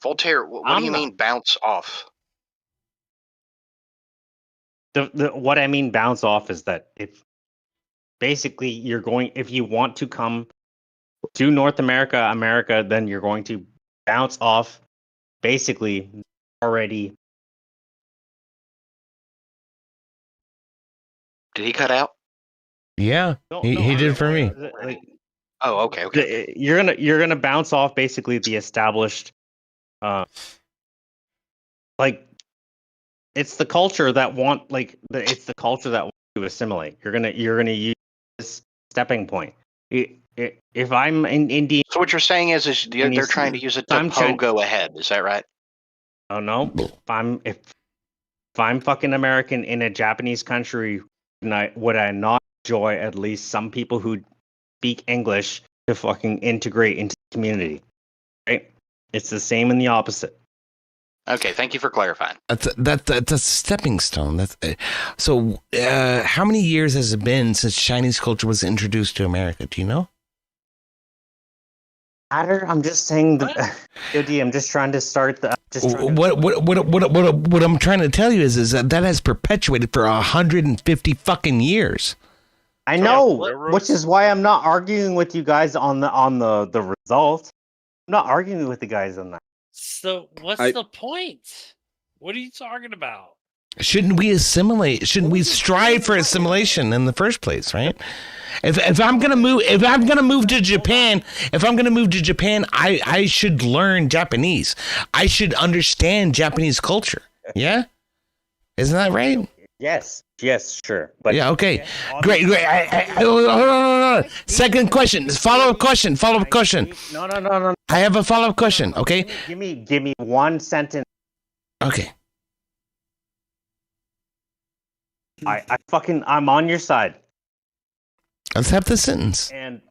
Voltaire, what do you mean bounce off? What I mean bounce off is that if basically if you want to come to North America, then you're going to bounce off basically already. Did he cut out? Yeah, he did for me. Oh, okay. You're gonna bounce off basically the established, it's the culture that it's the culture that wants to assimilate. You're gonna use this stepping point. If I'm in India, so what you're saying is they're trying to use it to go ahead. Is that right? Oh no! If I'm fucking American in a Japanese country, would I not enjoy at least some people who speak English to fucking integrate into the community? Right? It's the same in the opposite. Okay, thank you for clarifying. That's a stepping stone. So. How many years has it been since Chinese culture was introduced to America? Do you know? I'm just saying I'm just trying to start the. What I'm trying to tell you is that has perpetuated for 150 fucking years. I know, which is why I'm not arguing with you guys on the result. I'm not arguing with the guys on that. So what's the point? What are you talking about? Shouldn't we assimilate? Shouldn't we strive for assimilation in the first place, right? If I'm gonna move to Japan, I should learn Japanese. I should understand Japanese culture. Yeah, isn't that right? Yes, sure. But yeah, okay, great. Hold on. Second question. Follow-up question. No. I have a follow-up question. Okay. Give me one sentence. Okay. I'm on your side. Let's have the sentence. And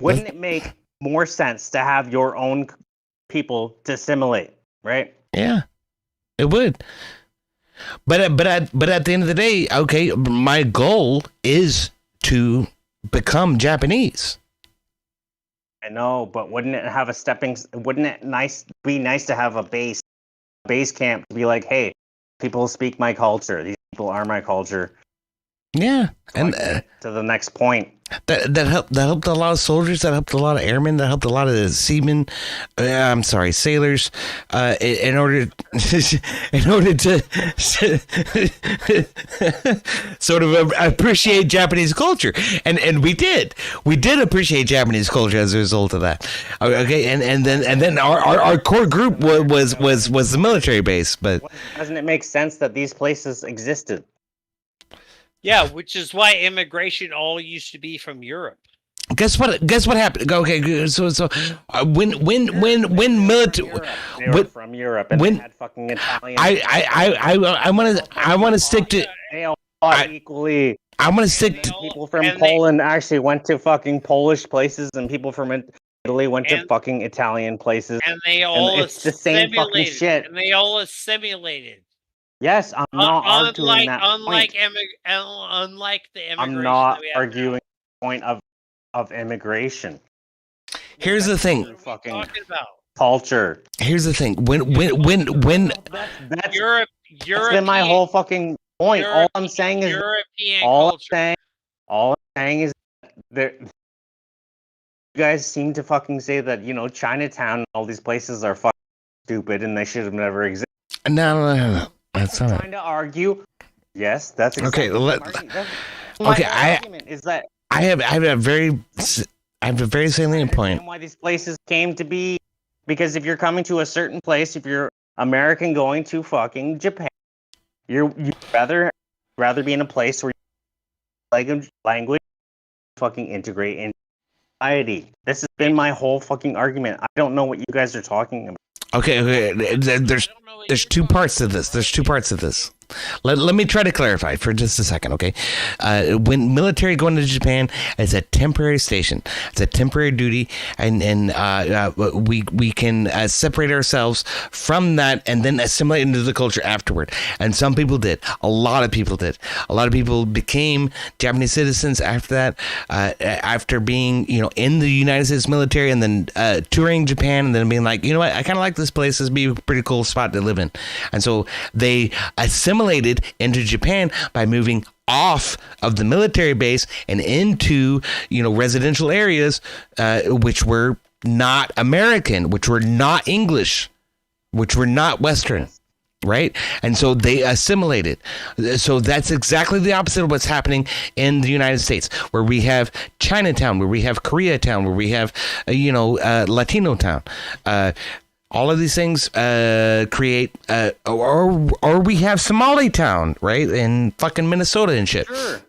wouldn't it make more sense to have your own people to assimilate, right? Yeah, it would. But at the end of the day, okay, my goal is to become Japanese. I know, but wouldn't it have a stepping? Wouldn't it be nice to have a base camp to be like, hey, people speak my culture. These people are my culture. Yeah, so and to the next point. That helped a lot of soldiers. That helped a lot of airmen. That helped a lot of seamen. Sailors. In order to sort of appreciate Japanese culture, and we did appreciate Japanese culture as a result of that. Okay, and then our core group was the military base. But doesn't it make sense that these places existed? Yeah, which is why immigration all used to be from Europe. Guess what happened? Okay, so when military they were from Europe and they had fucking Italian. I want to stick to. They all fought equally. I'm gonna stick to people from Poland actually went to fucking Polish places, and people from Italy went to fucking Italian places. And they all it's the same fucking shit. And they all assimilated. Yes, I'm not arguing that unlike point. Unlike the immigration. I'm not arguing the point of immigration. Here's the thing. Fucking culture. Here's the thing. When that's Europe. That's been my whole fucking point. All I'm saying is European all culture. I'm saying is that you guys seem to fucking say that Chinatown and all these places are fucking stupid and they should have never existed. No. That's not trying to argue. Yes, that's exactly okay. My argument is that I have a very salient point. Why these places came to be, because if you're coming to a certain place, if you're American going to fucking Japan, you'd rather be in a place where language fucking integrate in society. This has been my whole fucking argument. I don't know what you guys are talking about. Okay. There's two parts to this. Let me try to clarify for just a second, okay? When military going to Japan, it's a temporary station. It's a temporary duty, and we can separate ourselves from that and then assimilate into the culture afterward. And some people did. A lot of people did. A lot of people became Japanese citizens after that, after being in the United States military and then touring Japan and then being like, you know what, I kind of like this place. This would be a pretty cool spot to live in. And so they assimilated into Japan by moving off of the military base and into residential areas, which were not American, which were not English, which were not Western, right? And so they assimilated. So that's exactly the opposite of what's happening in the United States, where we have Chinatown, where we have Koreatown, where we have Latino town. All of these things create, or we have Somali town, right, in fucking Minnesota and shit. Sure,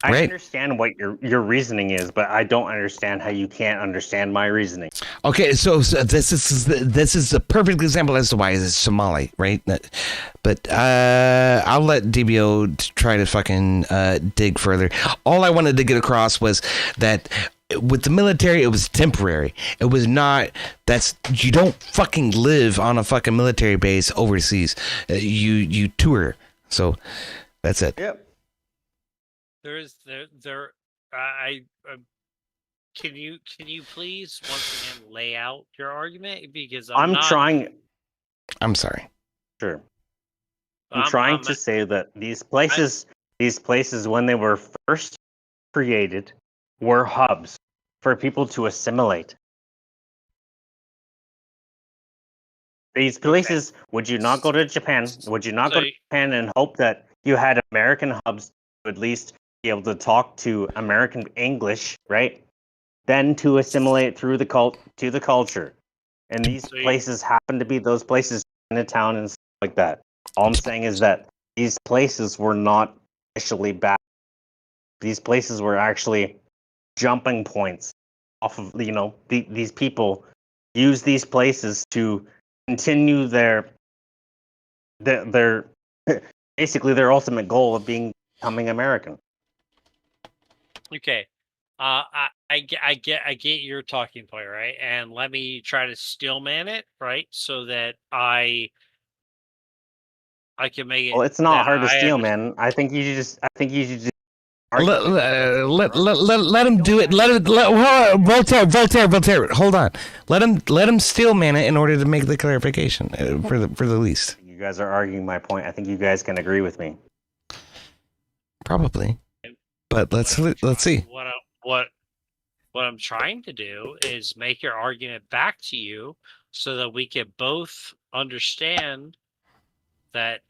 I understand what your reasoning is, but I don't understand how you can't understand my reasoning. Okay, so this is a perfect example as to why it's Somali, right? But I'll let DBO try to fucking dig further. All I wanted to get across was that with the military, it was temporary. It was not. You don't fucking live on a fucking military base overseas. You tour. So that's it. Yep. Can you please once again lay out your argument, because I'm trying. I'm sorry. Sure. I'm trying to say that these places when they were first created, were hubs for people to assimilate. These places, would you not go to Japan? Would you not go to Japan and hope that you had American hubs to at least be able to talk to American English, right? Then to assimilate through the culture. And these places happen to be those places in a town and stuff like that. All I'm saying is that these places were not initially bad. These places were actually jumping points off of, these people use these places to continue their basically their ultimate goal of becoming American. Okay, I get your talking point, right? And let me try to stillman it, right, so that I can make it. Well, it's not hard to steal, man. I think you should just Let him do it. Voltaire. Hold on. Let him steal mana in order to make the clarification for the least. You guys are arguing my point. I think you guys can agree with me. Probably, but let's see. What I'm trying to do is make your argument back to you so that we can both understand that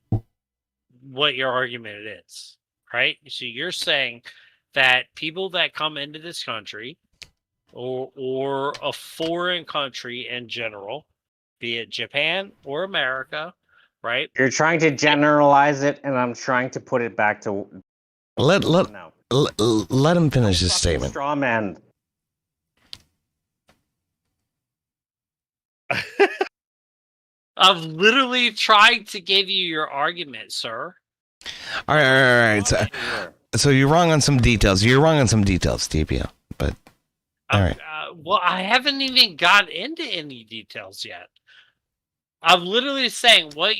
what your argument is, right? So you're saying that people that come into this country or a foreign country in general, be it Japan or America, right? You're trying to generalize it, and I'm trying to put it back to let him finish his statement. Straw man. I'm literally trying to give you your argument, sir. All right. So you're wrong on some details. TPO. But all right. Well, I haven't even got into any details yet. I'm literally saying what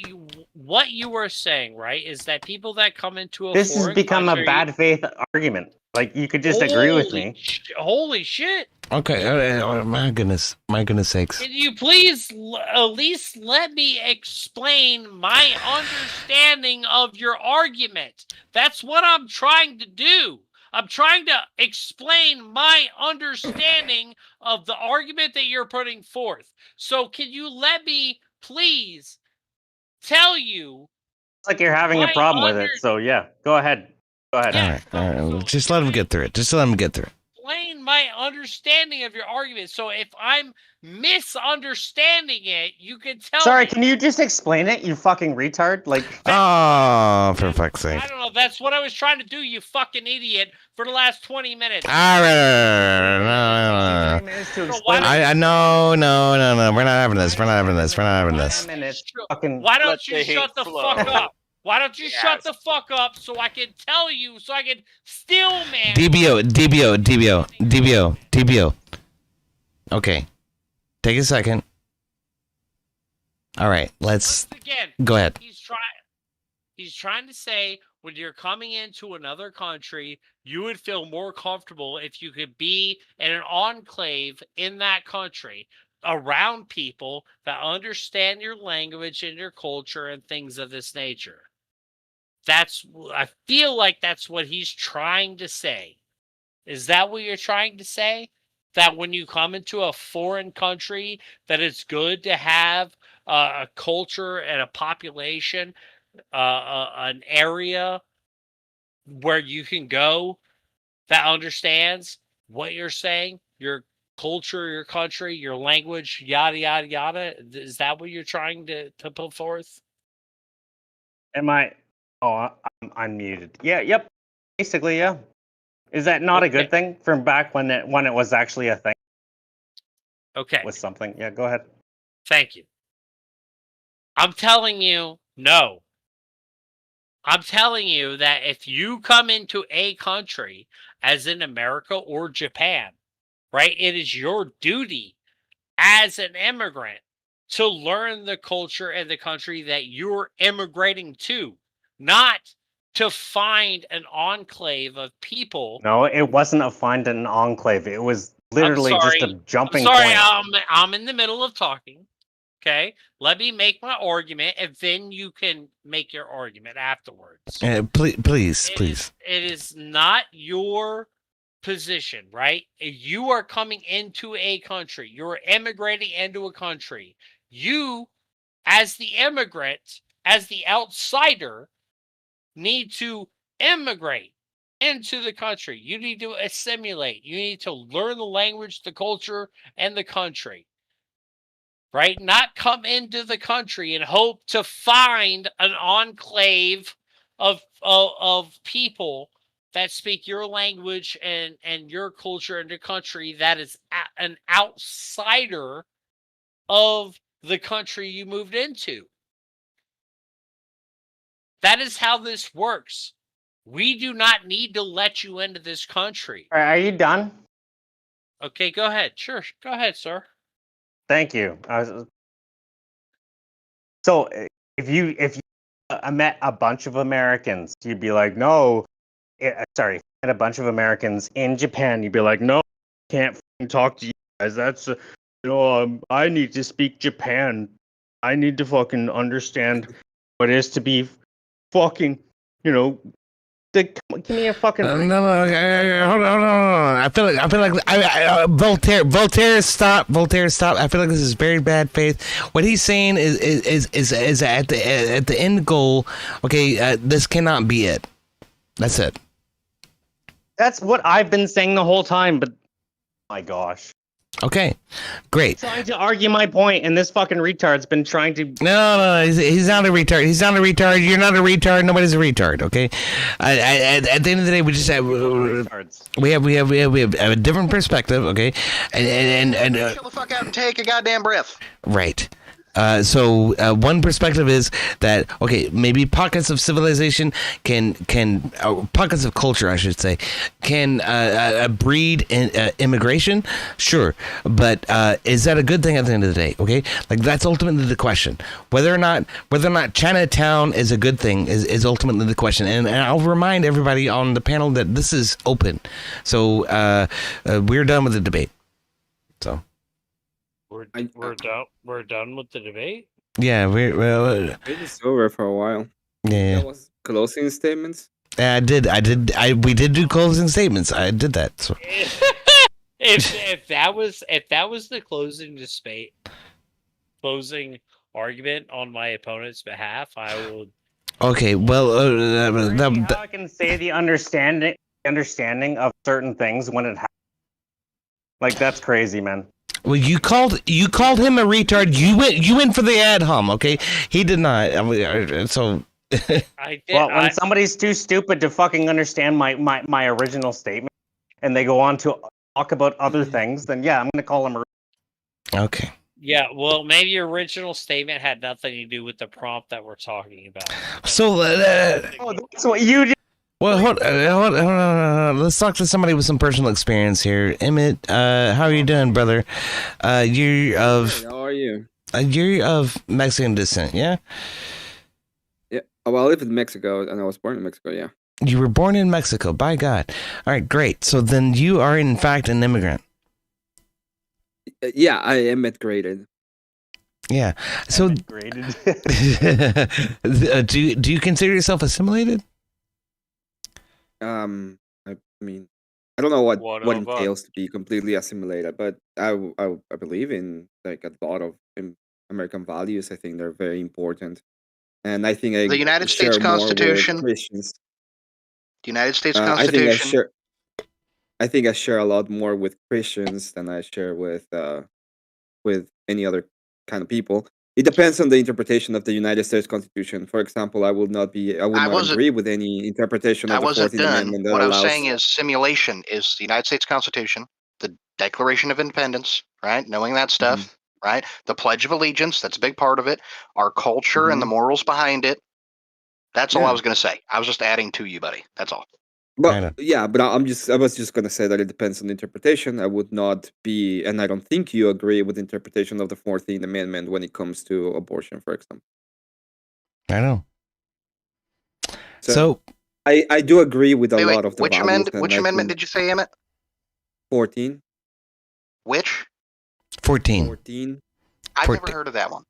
you were saying, right? Is that people that come into a this has become country, a bad faith argument. Like you could just agree with me. Holy shit! Okay. My goodness sakes. Can you please at least let me explain my understanding of your argument? That's what I'm trying to do. I'm trying to explain my understanding of the argument that you're putting forth. So can you let me please tell you? It's like you're having a problem with it. So yeah, go ahead. All right. Just let him get through it. Explain my understanding of your argument. So if I'm misunderstanding it, you can tell Sorry, me. can you just explain it, you fucking retard? Like, oh, for fuck's sake. I don't know. That's what I was trying to do, you fucking idiot, for the last 20 minutes. All right. No. We're not having this. Why don't you shut the fuck up? Why don't you shut the fuck up so I can tell you, so I can steal, man. DBO. Okay. Take a second. All right, let's go ahead. He's trying to say when you're coming into another country, you would feel more comfortable if you could be in an enclave in that country around people that understand your language and your culture and things of this nature. I feel like that's what he's trying to say. Is that what you're trying to say? That when you come into a foreign country, that it's good to have a culture and a population, an area where you can go that understands what you're saying, your culture, your country, your language, yada, yada, yada. Is that what you're trying to put forth? Am I? Oh, I'm unmuted. Yeah, yep. Basically, yeah. Is that not a good thing from back when it was actually a thing? Okay. With something. Yeah, go ahead. Thank you. I'm telling you, no. I'm telling you that if you come into a country, as in America or Japan, right, it is your duty as an immigrant to learn the culture and the country that you're immigrating to, not to find an enclave of people. No, it wasn't a find an enclave. It was literally just a jumping point. I'm in the middle of talking. Okay, let me make my argument, and then you can make your argument afterwards. Please. It is not your position, right? You are coming into a country. You're immigrating into a country. You, as the immigrant, as the outsider, need to immigrate into the country. You need to assimilate. You need to learn the language, the culture, and the country. Right? Not come into the country and hope to find an enclave of people that speak your language and your culture and your country that is an outsider of the country you moved into. That is how this works. We do not need to let you into this country. Are you done? Okay, go ahead. Sure, go ahead, sir. Thank you. So if you met a bunch of Americans, you'd be like, no, sorry, a bunch of Americans in Japan, you'd be like, no, I can't fucking talk to you guys. That's, I need to speak Japan. I need to fucking understand what it is to be fucking, give me a fucking. No, okay, hold on. I feel like Voltaire, stop. I feel like this is very bad faith. What he's saying is at the end goal. Okay, this cannot be it. That's it. That's what I've been saying the whole time, but my gosh. Okay, great. Trying to argue my point, and this fucking retard's been trying to. No, he's not a retard. He's not a retard. You're not a retard. Nobody's a retard. Okay. At the end of the day, we just have we have a different perspective. Okay, and chill the fuck out and take a goddamn breath. Right. So one perspective is that okay, maybe pockets of civilization can pockets of culture, I should say, can breed immigration. Sure, but is that a good thing at the end of the day? Okay, like that's ultimately the question. Whether or not Chinatown is a good thing is ultimately the question. And I'll remind everybody on the panel that this is open. So we're done with the debate. So. We're done with the debate. Yeah, It's over for a while. Yeah. That was closing statements. We did do closing statements. I did that. So. if that was the closing argument on my opponent's behalf, I would. Okay, well, I can say the understanding of certain things when it happens. Like that's crazy, man. Well, you called him a retard. You went for the ad hom. Okay, he did not. I mean, so. When somebody's too stupid to fucking understand my original statement, and they go on to talk about other things, then yeah, I'm gonna call him a. Okay. Yeah, well, maybe your original statement had nothing to do with the prompt that we're talking about. So. That's what you did. Well, hold on. Let's talk to somebody with some personal experience here. Emmett, how are you doing, brother? You're of. How are you? You're of Mexican descent, yeah? Yeah. Well, I live in Mexico, and I was born in Mexico. Yeah. You were born in Mexico, by God. All right, great. So then you are in fact an immigrant. Yeah, I am migrated. Yeah. So. Do you consider yourself assimilated? I mean, I don't know what entails to be completely assimilated, but I believe in like a lot of American values. I think they're very important, and I think the United States Constitution. Christians. The United States Constitution. I think I share a lot more with Christians than I share with any other kind of people. It depends on the interpretation of the United States Constitution. For example, I would not agree with any interpretation of the 14th Amendment. What I was saying is simulation is the United States Constitution, the Declaration of Independence, right? Knowing that stuff, right? The Pledge of Allegiance, that's a big part of it. Our culture and the morals behind it. That's all I was going to say. I was just adding to you, buddy. That's all. But yeah, but I was just gonna say that it depends on the interpretation. I would not be, and I don't think you agree with the interpretation of the 14th Amendment when it comes to abortion, for example. I know. So I do agree with a lot of the which amendment did you say, Emmett? 14. Which? 14. 14. I've never heard of that one.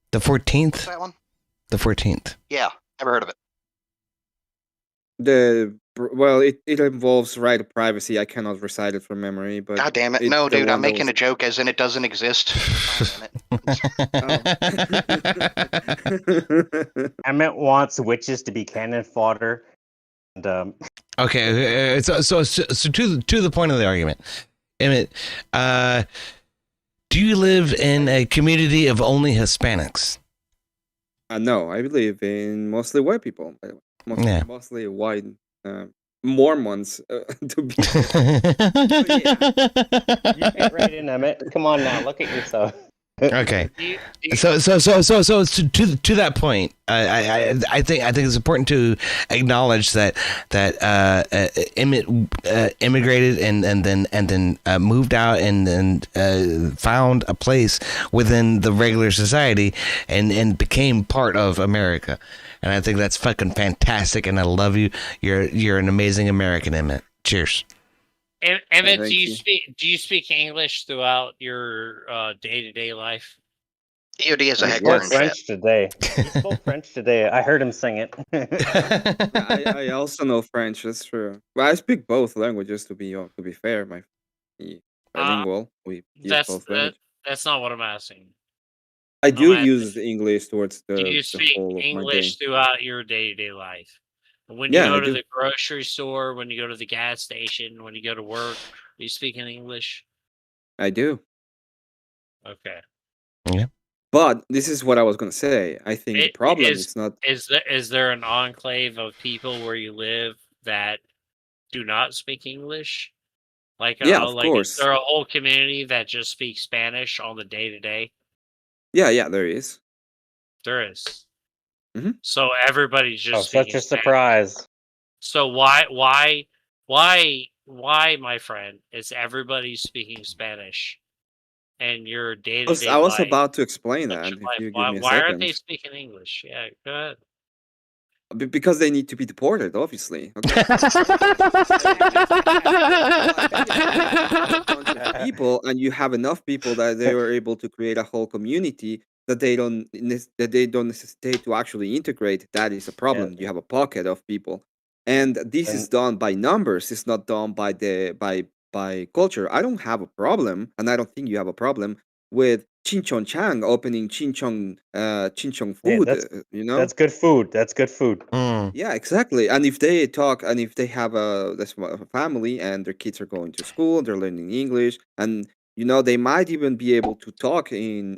The 14th. What's that one? The 14th. Yeah, never heard of it. It involves right of privacy. I cannot recite it from memory, but God damn it! No, dude, I'm making a joke, as in it doesn't exist. Emmett wants witches to be cannon fodder. And, Okay, so to the point of the argument, Emmett, do you live in a community of only Hispanics? No, I believe in mostly white people. Mostly white Mormons to be. You get right in, Emmett. Come on now, look at yourself. Okay, so to that point, I think it's important to acknowledge that Emmett immigrated and then moved out and then found a place within the regular society and became part of America, and I think that's fucking fantastic, and I love you. You're an amazing American, Emmett. Cheers. Emmett, thank you. do you speak English throughout your day-to-day life? EOD is a He heckler spoke in chat. French today. He spoke French today. I heard him sing it. Yeah, I also know French. That's true. Well, I speak both languages. To be fair, my bilingual. We use both languages. That's not what I'm asking. I do asking, use English towards do you the speak whole of my English day. throughout your day-to-day life? When you Yeah, go I to do. the grocery store, when you go to the gas station, when you go to work, are you speaking English? I do. Okay. But this is what I was gonna say. I think the problem is not. Is there an enclave of people where you live that do not speak English? Yeah, of Like is course. there a whole community that just speaks Spanish on the day-to-day? Yeah, there is. There is. Mhm. So everybody's Oh, just such speaking a Spanish. surprise. So why, my friend, is everybody speaking Spanish? And your I day-to-day was life, about to explain that. social If life, you give me a why aren't they second. speaking English? Yeah, go ahead. Because they need to be deported, obviously. Okay. People, and you have enough people that they were able to create a whole community that they don't necessitate to actually integrate. That is a problem. You have a pocket of people, and this is done by numbers. It's not done by by culture. I don't have a problem, and I don't think you have a problem with Chinchon Chang opening Chinchon Yeah, food. that's good food. That's good food. Yeah, exactly. And if they talk, and if they have a family, and their kids are going to school, they're learning English, and they might even be able to talk in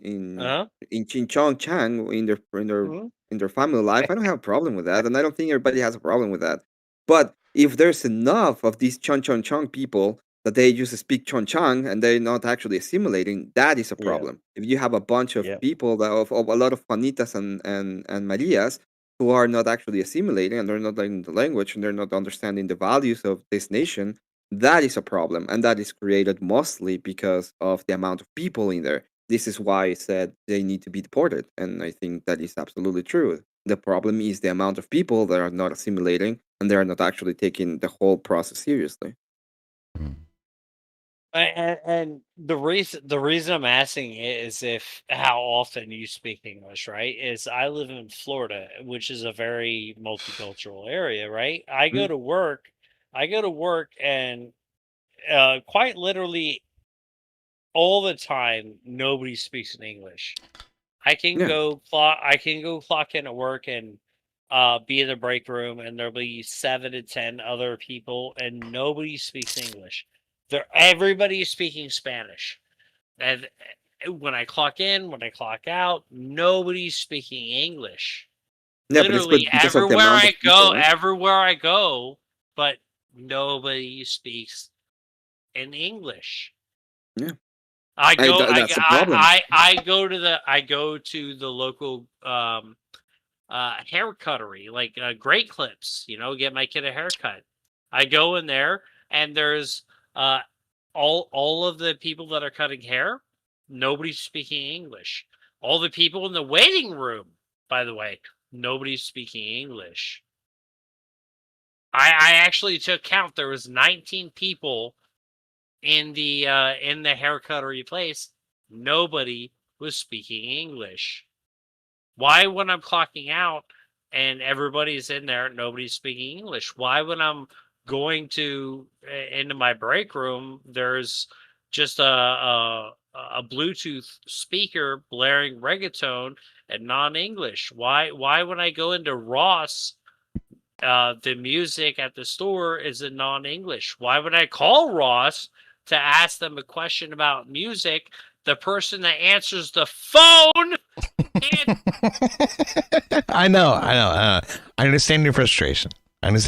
Chinchon Chang in their family life. I don't have a problem with that, and I don't think everybody has a problem with that. But if there's enough of these Chon Chong people that they just speak Chon Chang and they're not actually assimilating, that is a problem. If you have a bunch of people of a lot of Juanitas and Marias who are not actually assimilating, and they're not learning the language, and they're not understanding the values of this nation, that is a problem. And that is created mostly because of the amount of people in there. This is why I said they need to be deported. And I think that is absolutely true. The problem is the amount of people that are not assimilating, and they are not actually taking the whole process seriously. And the reason I'm asking it is if how often you speak English, right? Is I live in Florida, which is a very multicultural area, right? I go to work, and quite literally all the time nobody speaks in English. I can go clock in at work and be in the break room, and there'll be 7 to 10 other people, and nobody speaks English. Everybody's speaking Spanish. And when I clock in, when I clock out, nobody's speaking English. Yeah, Literally because of the amount of people, right? everywhere I go, but nobody speaks in English. Yeah. That's a problem. I go to the local hair cuttery, like Great Clips, get my kid a haircut. I go in there, and there's all of the people that are cutting hair, nobody's speaking English. All the people in the waiting room, by the way, nobody's speaking English. I actually took count. There was 19 people in the hair cuttery place. Nobody was speaking English. Why, when I'm clocking out and everybody's in there, nobody's speaking English? Why, when I'm going into my break room, there's just a Bluetooth speaker blaring reggaeton and non-English? Why, when I go into Ross, the music at the store is in non-English? Why would I call Ross to ask them a question about music? The person that answers the phone. I know. I understand your frustration. But it's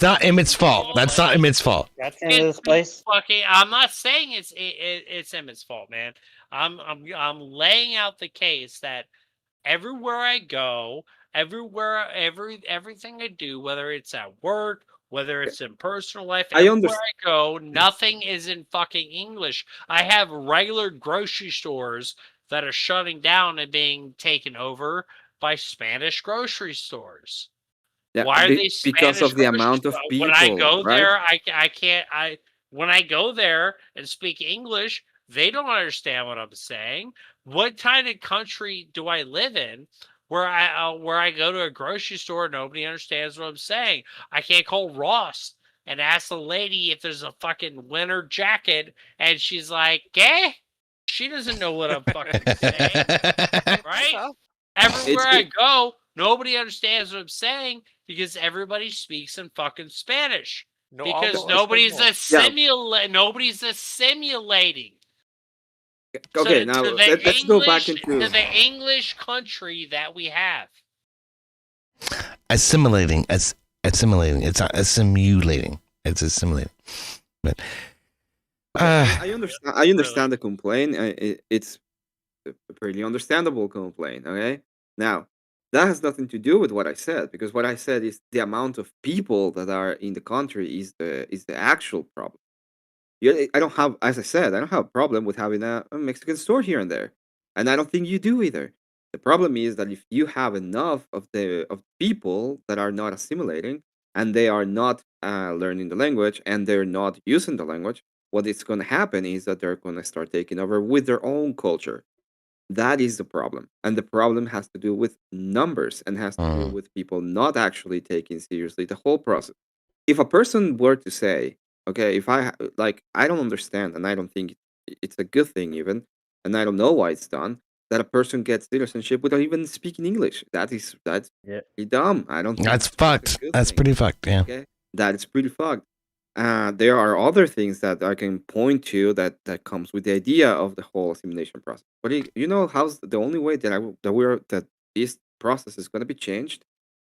not Emmett's fault. That's not Emmett's fault. That's in this place. Fucking, I'm not saying it's Emmett's fault, man. I'm laying out the case that everywhere I go, everything I do, whether it's at work, whether it's in personal life, everywhere I go, nothing is in fucking English. I have regular grocery stores that are shutting down and being taken over by Spanish grocery stores. Yeah, Why are they because of Spanish the first? amount of When I people, go right? there, I can't. When I go there and speak English, they don't understand what I'm saying. What kind of country do I live in where I go to a grocery store and nobody understands what I'm saying? I can't call Ross and ask the lady if there's a fucking winter jacket, and she's like, "Gay." She doesn't know what I'm fucking saying, right? Everywhere I go, nobody understands what I'm saying because everybody speaks in fucking Spanish. No Because hablo nobody's español. nobody's assimilating Okay, to now the let's go back English into. to the English country that we have. Assimilating. Assimilating. It's not assimilating. It's assimilating. But I understand. I understand the complaint. It's a pretty understandable complaint. Okay, now that has nothing to do with what I said, because what I said is the amount of people that are in the country is the actual problem. Yeah, I don't have, as I said, I don't have a problem with having a Mexican store here and there, and I don't think you do either. The problem is that if you have enough of the people that are not assimilating and they are not learning the language and they're not using the language, what is going to happen is that they're going to start taking over with their own culture. That is the problem, and the problem has to do with numbers and has to do with people not actually taking seriously the whole process. If a person were to say, okay, if like, I don't understand and I don't think it's a good thing even, and I don't know why it's done, that a person gets citizenship without even speaking English. That's pretty dumb. I don't think that's it's a fucked. good That's thing. pretty fucked. Yeah. Okay, that is pretty fucked. There are other things that I can point to that comes with the idea of the whole assimilation process. But you know, how's the only way that this process is going to be changed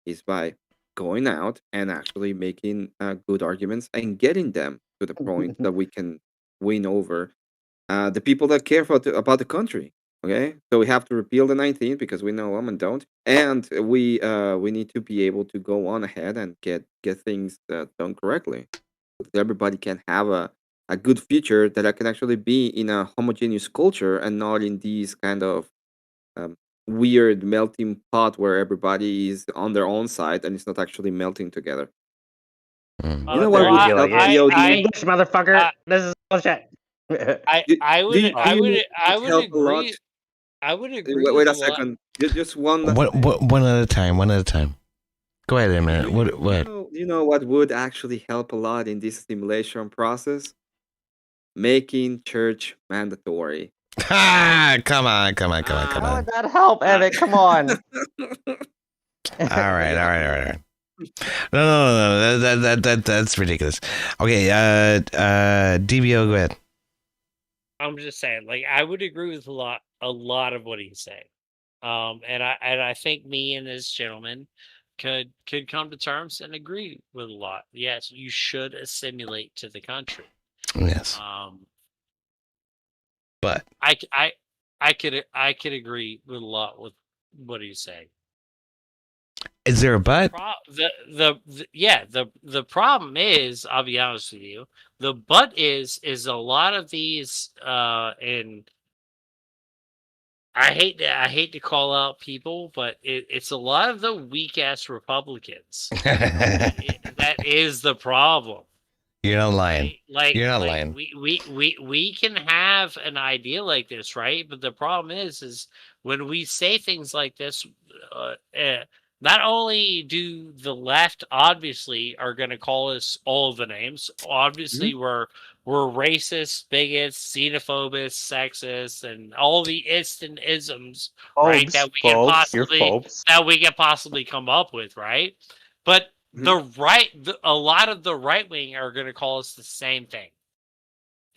is by going out and actually making good arguments and getting them to the point that we can win over the people that care about the country. Okay, so we have to repeal the 19th because we know women don't, and we need to be able to go on ahead and get things done correctly. So that everybody can have a good future that can actually be in a homogeneous culture and not in these kind of um, weird melting pot where everybody is on their own side and it's not actually melting together. You know what would help EOD? English, motherfucker. This is bullshit. I would lot? agree. I would agree Wait with a a lot. second. Just one. One at a time. One at a time. Go ahead, a minute. What? You know what would actually help a lot in this simulation process? Making church mandatory. Ah, come on. How would that help, Evan? Come on. All right. No. That's ridiculous. Okay, DBO, go ahead. I'm just saying, like, I would agree with a lot of what he's saying. And I think me and this gentleman could come to terms and agree with a lot. Yes, you should assimilate to the country. Yes. But I could agree with a lot with what he's saying. Is there a but? The problem is, I'll be honest with you, the but is a lot of these and I hate to call out people, but it's a lot of the weak ass Republicans. That is the problem. You're not lying. Like, you're not like lying. we can have an idea like this, right? But the problem is when we say things like this, not only do the left obviously are going to call us all of the names. Obviously, we're racist, bigots, xenophobes, sexist, and all the instant isms, right? That we can possibly come up with, right? But a lot of the right wing are going to call us the same thing.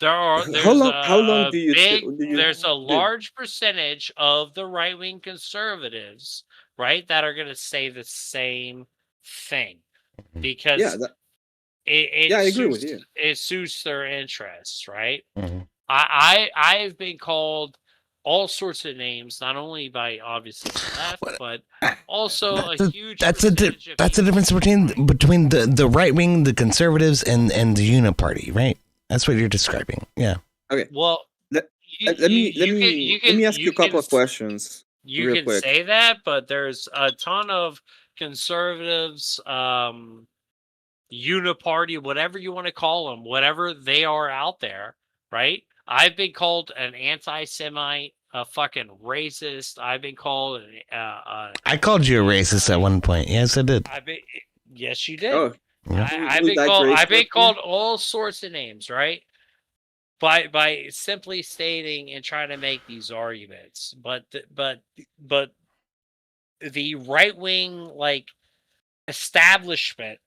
How long do you there's a large percentage of the right wing conservatives, right, that are going to say the same thing because I agree with you. It suits their interests, right? I've been called all sorts of names, not only by obviously the left, but also a huge. That's the difference between the right wing, the conservatives, and the Uniparty, right? That's what you're describing. Yeah. Okay. Well, let me ask you a couple of questions. You can say that, but there's a ton of conservatives, uniparty, whatever you want to call them, whatever they are out there, right? I've been called an anti-Semite, a fucking racist. I've been called I called you a racist at one point. Yes, I did. Yes, you did. Oh, Yeah. I've been called all sorts of names, right? By simply stating and trying to make these arguments, but the right wing like establishment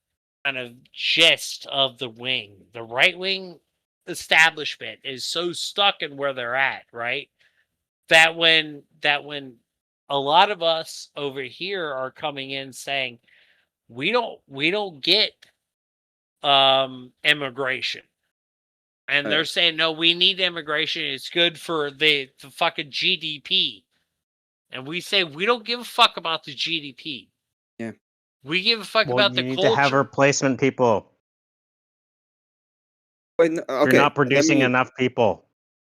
kind of gist of the wing, the right wing establishment is so stuck in where they're at, right? That when a lot of us over here are coming in saying we don't get immigration. And they're saying, no, we need immigration. It's good for the fucking GDP. And we say, we don't give a fuck about the GDP. Yeah. We give a fuck Well, about you the need culture. to have replacement people. Wait, no, okay, You're not let producing me- enough people.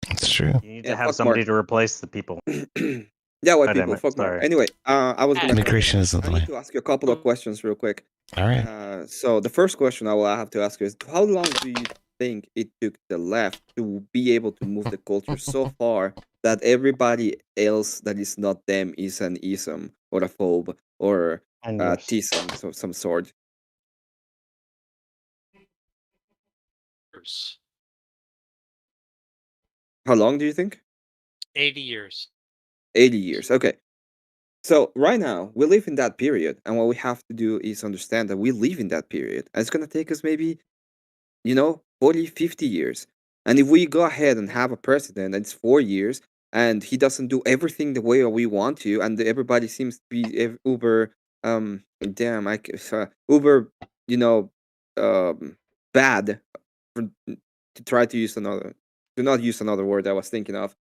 It's true. You need Yeah, to have fuck somebody Mark. to replace the people. Yeah, white God damn people. it, Fuck more. sorry. Anyway, I was gonna. Immigration is the I way. need to ask you a couple of questions real quick. All right. So the first question I will have to ask you is: how long do you think it took the left to be able to move the culture so far that everybody else that is not them is an ism or a phobe or a tism of some sort? How long do you think? 80 years. 80 years. Okay. So right now we live in that period, and what we have to do is understand that we live in that period. And it's gonna take us maybe, 40, 50 years. And if we go ahead and have a president that's 4 years and he doesn't do everything the way we want to, and everybody seems to be uber uber, bad to try to use another to not use another word I was thinking of.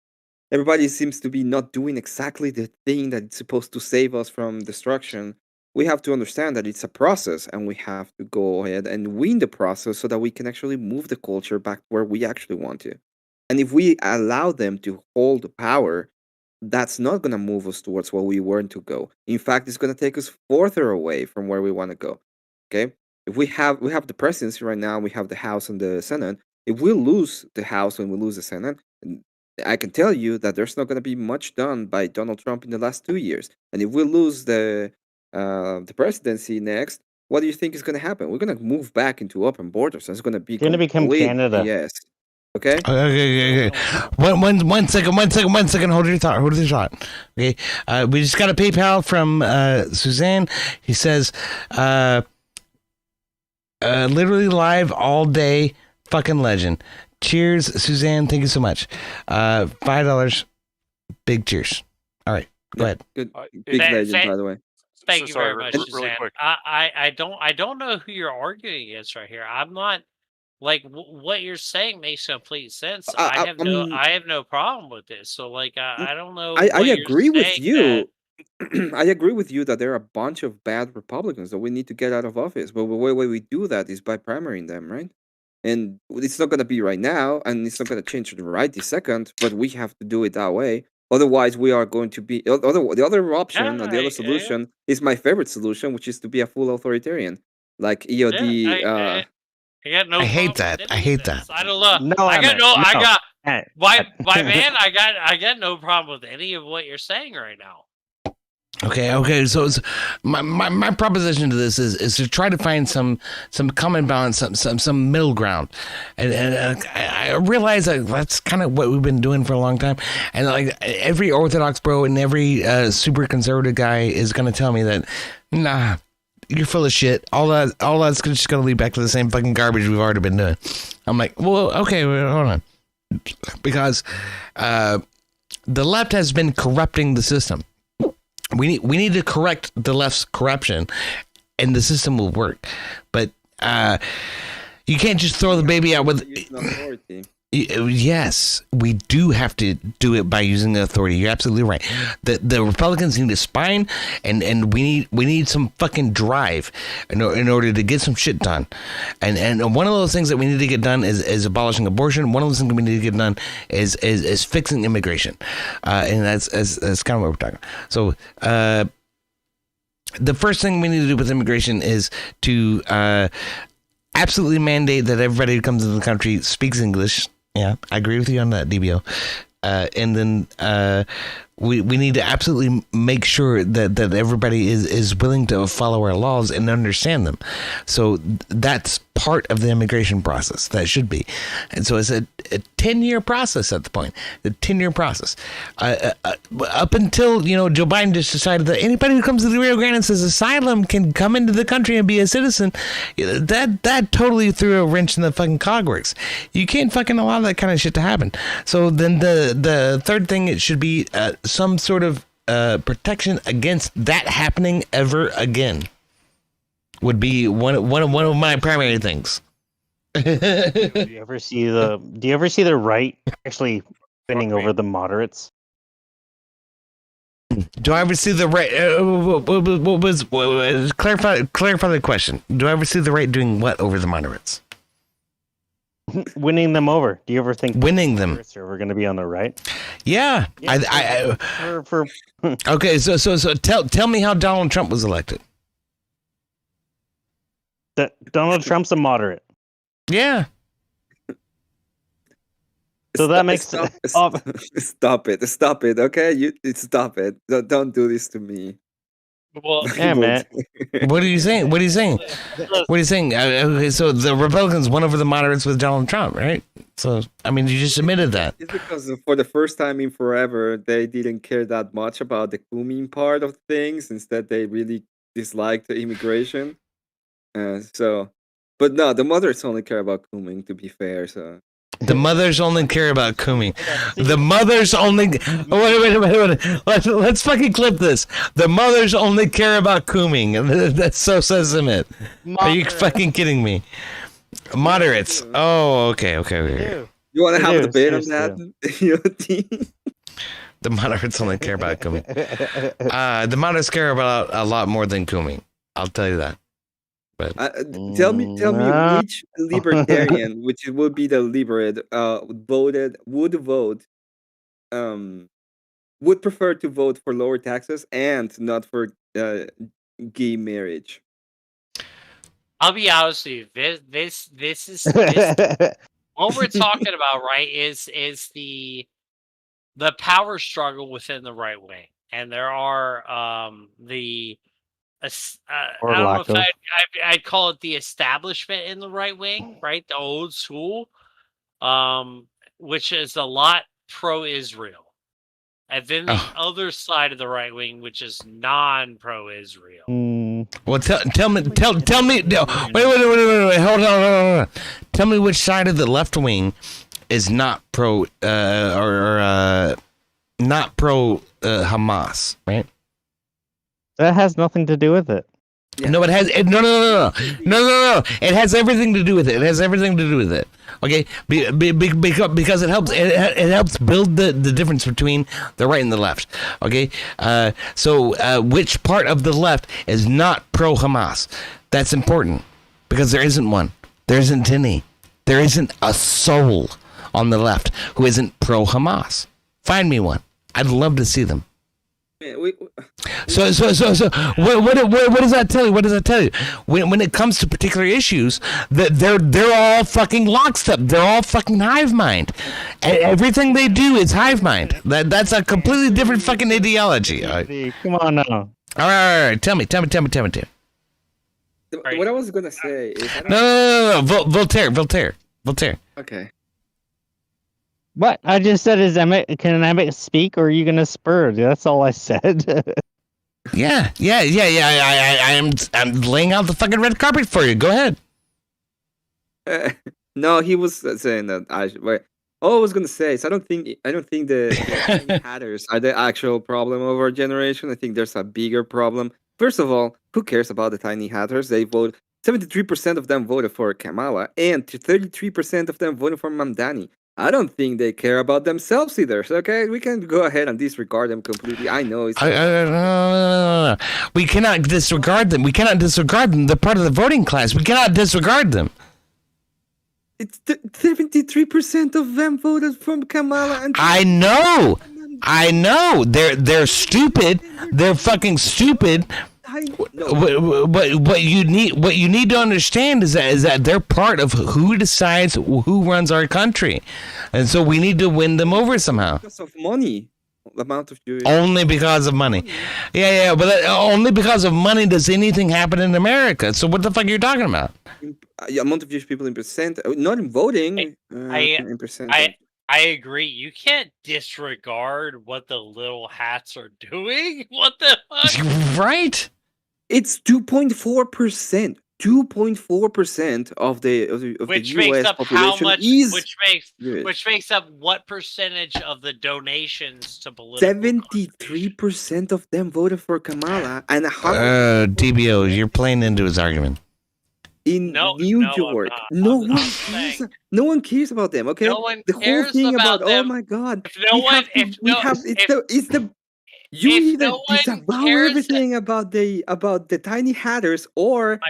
Everybody seems to be not doing exactly the thing that it's supposed to save us from destruction. We have to understand that it's a process, and we have to go ahead and win the process so that we can actually move the culture back where we actually want to. And if we allow them to hold the power, that's not going to move us towards where we want to go. In fact, it's going to take us further away from where we want to go. Okay? If we have the presidency right now, we have the House and the Senate. If we lose the House and we lose the Senate, I can tell you that there's not going to be much done by Donald Trump in the last 2 years. And if we lose the presidency next, what do you think is going to happen? We're going to move back into open borders. It's going to be Become Canada. Yes. Okay. Okay. One second. Hold your thought. Okay. We just got a PayPal from Suzanne. He says, literally live all day, fucking legend. Cheers, Suzanne. Thank you so much. $5. Big cheers. All right. Go ahead. Good. Big legend, by the way. Thank you very much, really Suzanne. quick. I don't know who you're arguing against right here. I'm not like what you're saying makes complete sense. I have no problem with this. So like I don't know. I what you're agree with saying you. I agree with you that there are a bunch of bad Republicans that we need to get out of office. But the way we do that is by primarying them, right? And it's not going to be right now, and it's not going to change right this second. But we have to do it that way. Otherwise, we are going to be the other option and the other solution is my favorite solution, which is to be a full authoritarian, like EOD. I got no. I hate that. I hate that. I don't know. No, I got no. Hey. My man. I got no problem with any of what you're saying right now. Okay. So it's, my proposition to this is to try to find some common balance, some middle ground, and I realize that that's kind of what we've been doing for a long time. And like every Orthodox bro and every super conservative guy is going to tell me that, nah, you're full of shit. All that's just going to lead back to the same fucking garbage we've already been doing. I'm like, well, okay, hold on, because the left has been corrupting the system. We need to correct the left's corruption, and the system will work. But you can't just throw the baby out with. Yes, we do have to do it by using the authority. You're absolutely right. The Republicans need a spine, and we need some fucking drive in order to get some shit done. And one of those things that we need to get done is abolishing abortion. One of those things we need to get done is fixing immigration, and that's kind of what we're talking about. So the first thing we need to do with immigration is to absolutely mandate that everybody who comes into the country speaks English. Yeah, I agree with you on that, DBO. And then we need to absolutely make sure that everybody is willing to follow our laws and understand them. So that's part of the immigration process. That should be. And so it's a 10-year process at the point. The 10-year process. Up until, Joe Biden just decided that anybody who comes to the Rio Grande and says asylum can come into the country and be a citizen. That totally threw a wrench in the fucking cogworks. You can't fucking allow that kind of shit to happen. So then the third thing, it should be some sort of protection against that happening ever again. Would be one of my primary things. Do you ever see the right actually winning over the moderates? Do I ever see the right? Clarify the question. Do I ever see the right doing what over the moderates? Winning them over. Do you ever think winning them are ever going to be on the right? Yeah. Okay. So tell me how Donald Trump was elected. Donald Trump's a moderate. Yeah. So that makes stop it. Stop it. Okay, stop it. Don't do this to me. Well, yeah, man. What are you saying? Okay, so the Republicans won over the moderates with Donald Trump, right? So I mean, you just admitted that. It's because for the first time in forever, they didn't care that much about the booming part of things. Instead, they really disliked the immigration. But no, the mothers only care about Kuming, to be fair. So the mothers only care about Kuming. The mothers only. Wait. Let's fucking clip this. The mothers only care about Kuming. That's so sentiment. Are you fucking kidding me? Moderates. Oh, okay. You want to have a debate on that? The moderates only care about Kuming. The moderates care about a lot more than Kuming. I'll tell you that. But tell me which libertarian, which would be the liberate, would prefer to vote for lower taxes and not for gay marriage. I'll be honest with you. This is what we're talking about, right? Is the power struggle within the right wing, and there are I don't know if I'd call it the establishment in the right wing, right? The old school, which is a lot pro-Israel. And then the other side of the right wing, which is non-pro-Israel. Well, tell me. No, wait. Hold on. Tell me which side of the left wing is not pro not pro Hamas, right? That has nothing to do with it. Yeah. No, it has. No. It has everything to do with it. Okay, because it helps. It helps build the difference between the right and the left. Okay, so which part of the left is not pro Hamas? That's important because there isn't one. There isn't any. There isn't a soul on the left who isn't pro Hamas. Find me one. I'd love to see them. So what does that tell you? What does that tell you? When it comes to particular issues, that they're all fucking lockstep. They're all fucking hive mind. Everything they do is hive mind. That's a completely different fucking ideology. Come on now. All right. Tell me. What I was gonna say is no. Voltaire. Okay. What I just said is, can I speak, or are you gonna spur? That's all I said. Yeah. I'm laying out the fucking red carpet for you. Go ahead. No, he was saying that all I was gonna say is I don't think the hatters are the actual problem of our generation. I think there's a bigger problem. First of all, who cares about the tiny hatters? They vote. 73% of them voted for Kamala, and 33% of them voted for Mamdani. I don't think they care about themselves either. Okay, we can go ahead and disregard them completely. I know it's. No. We cannot disregard them. They're part of the voting class. We cannot disregard them. It's 73% of them voted from Kamala. And I know. They're stupid. They're fucking stupid. What you need to understand is that they're part of who decides who runs our country, and so we need to win them over somehow. Because of money, the amount of Jewish. Only because of money. Yeah, but only because of money does anything happen in America. So what the fuck are you talking about? Amount of Jewish people in percent, not in voting, in percent. I agree. You can't disregard what the little hats are doing. What the fuck? Right? It's 2.4%. 2.4% of the Which U.S. makes up population how much? is Which makes up what percentage of the donations to political? 73% of them voted for Kamala, and DBO, you're playing into his argument. In New York, no one cares about them. Okay, No one the whole cares thing about about them. oh my god, If either no one disavow cares- everything about the tiny hatters, or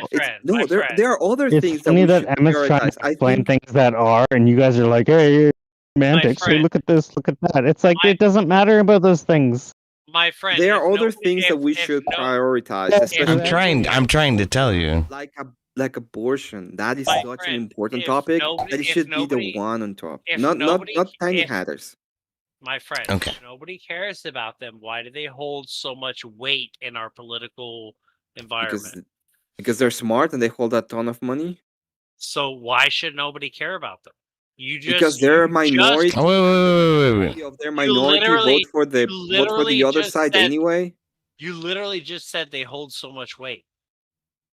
there are other It's things funny that we that should Emmett's trying prioritize. to explain things that are, and you guys are like, hey, semantics. Hey, look at this, look at that. It's like it doesn't matter about those things. My friend, there are other things that we should prioritize. Especially I'm trying to tell you. Like abortion. That is such an important topic that it should be the one on top. Not tiny hatters. My friend, okay. If nobody cares about them, why do they hold so much weight in our political environment? Because they're smart and they hold a ton of money. So why should nobody care about them? Because they're a minority. Wait. Of their minority vote for the other side anyway. You literally just said they hold so much weight.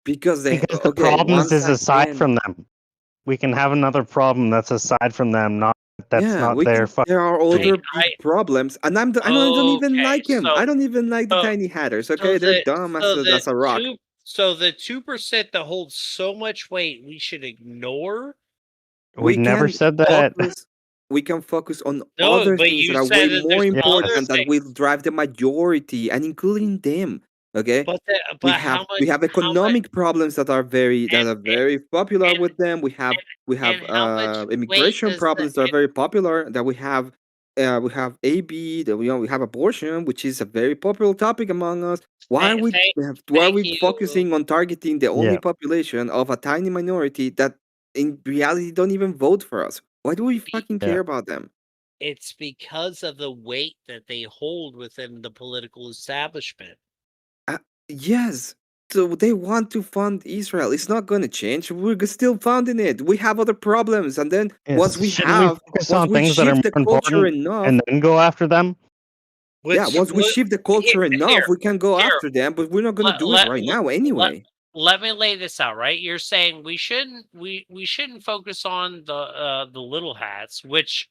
Because the problem is aside from them. We can have another problem that's aside from them, not their fucking. There are other big problems, and I don't even like him. I don't even like the tiny hatters. Okay, they're dumb as a rock. So the 2% that holds so much weight, we should ignore. We never said that. We can focus on other things that are way more important that will drive the majority, and including them. Okay, we have economic problems that are very popular with them. We have immigration problems that are very popular. That we have AB. That we have abortion, which is a very popular topic among us. Why are we focusing on targeting the only population of a tiny minority that in reality don't even vote for us? Why do we fucking care about them? It's because of the weight that they hold within the political establishment. Yes. So they want to fund Israel. It's not going to change. We're still funding it. We have other problems, and then once we shift the culture enough, and then go after them. Once we shift the culture enough, we can go after them. But we're not going to do it right now anyway. Let me lay this out. Right, you're saying we shouldn't focus on the little hats, which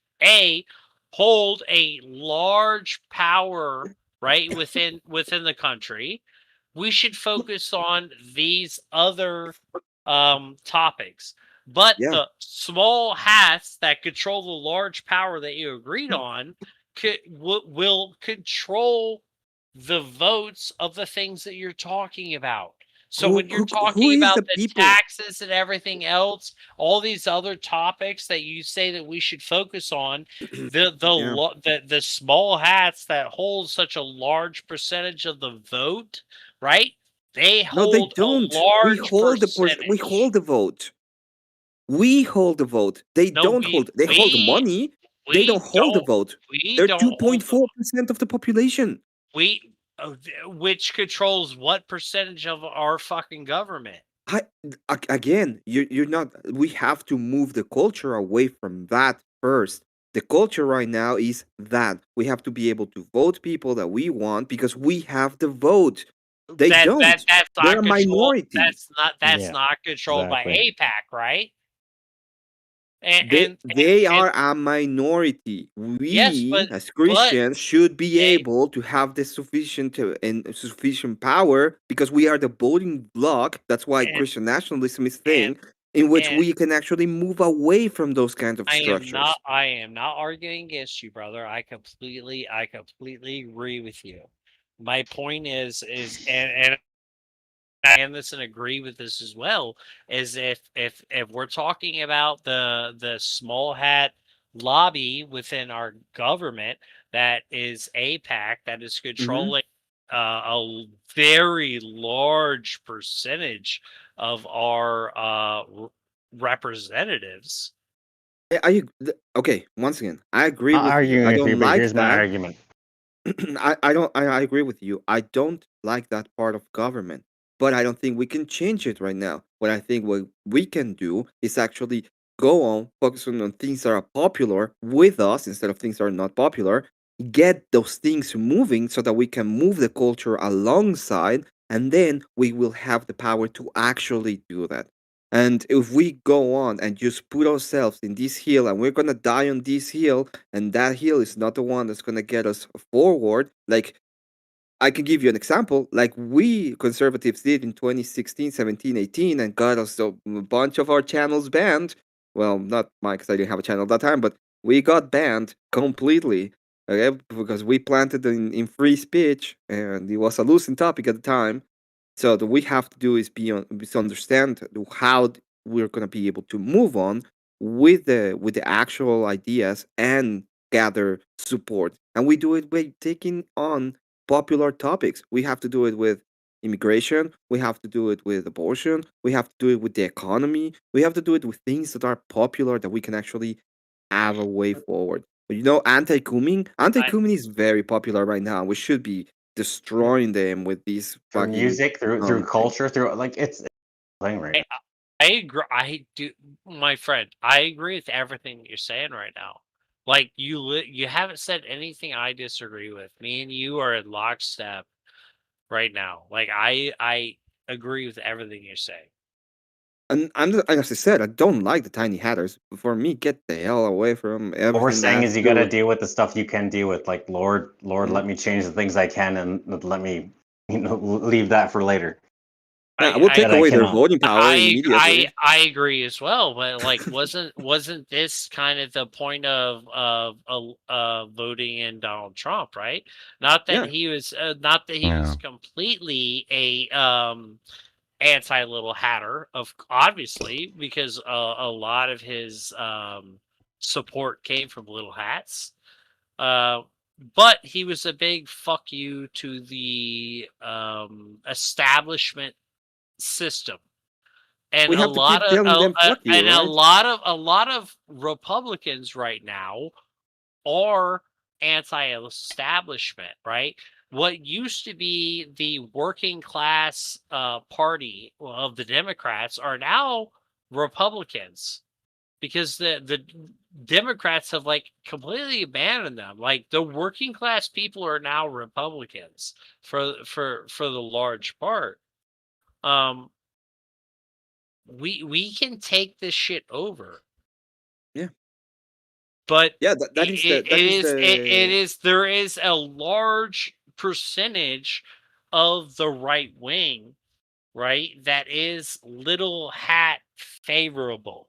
hold a large power right within the country. We should focus on these other topics. But the small hats that control the large power that you agreed on will control the votes of the things that you're talking about. So when you're talking about the taxes and everything else, all these other topics that you say that we should focus on, the small hats that hold such a large percentage of the vote, right? They hold they don't. A large we hold the vote. We hold the vote. They don't hold. They hold the money. They don't hold the vote. They're 2.4% of the population. Which controls what percentage of our fucking government? Again, you're not. We have to move the culture away from that first. The culture right now is that we have to be able to vote people that we want because we have the vote. They don't. That's They're a minority. That's not controlled by AIPAC, right? They are a minority. We, as Christians, should be able to have the sufficient power because we are the voting bloc. That's why Christian nationalism is thing in which we can actually move away from those kinds of structures. I am not arguing against you, brother. I completely agree with you. My point is and this and agree with this as well, is if we're talking about the small hat lobby within our government that is AIPAC that is controlling a very large percentage of our representatives. Okay, once again, I agree Not with you. arguing I with you, don't but like here's my that. argument. I agree with you. I don't like that part of government, but I don't think we can change it right now. What we can do is actually go on focusing on things that are popular with us instead of things that are not popular. Get those things moving so that we can move the culture alongside, and then we will have the power to actually do that. And if we go on and just put ourselves in this hill and we're gonna die on this hill, and that hill is not the one that's gonna get us forward, like I can give you an example, like we conservatives did in 2016, 17, 18, and got us a bunch of our channels banned. Well, not mine because I didn't have a channel at that time, but we got banned completely. Okay, because we planted in free speech, and it was a losing topic at the time. So what we have to do is understand how we're gonna be able to move on with the actual ideas and gather support. And we do it by taking on popular topics. We have to do it with immigration. We have to do it with abortion. We have to do it with the economy. We have to do it with things that are popular that we can actually have a way forward. But anti-Kuming is very popular right now. We should be destroying them with these Through fucking music, through things. culture, through like it's a thing right now. I agree. I do, my friend. I agree with everything that you're saying right now. Like you haven't said anything I disagree with. Me and you are in lockstep right now. Like I agree with everything you're saying. And as I said, I don't like the tiny hatters. For me, get the hell away from everything. What we're saying that is you has to got do to with- deal with the stuff you can deal with. Like Lord, Mhm. let me change the things I can, and let me, leave that for later. Yeah, we'll take away their cannot. voting power immediately. I agree as well, but like, wasn't this kind of the point of voting in Donald Trump, right? Not that Yeah. he was completely a anti Little Hatter, of obviously, because a lot of his support came from Little Hats. But he was a big fuck you to the establishment system, and We a have to lot keep of telling them fuck you, and right? a lot of Republicans right now are anti-establishment, right? What used to be the working class party of the Democrats are now Republicans, because the Democrats have like completely abandoned them. Like the working class people are now Republicans for the large part. We can take this shit over. Yeah. But yeah, that is the there is a large percentage of the right wing, right, that is little hat favorable.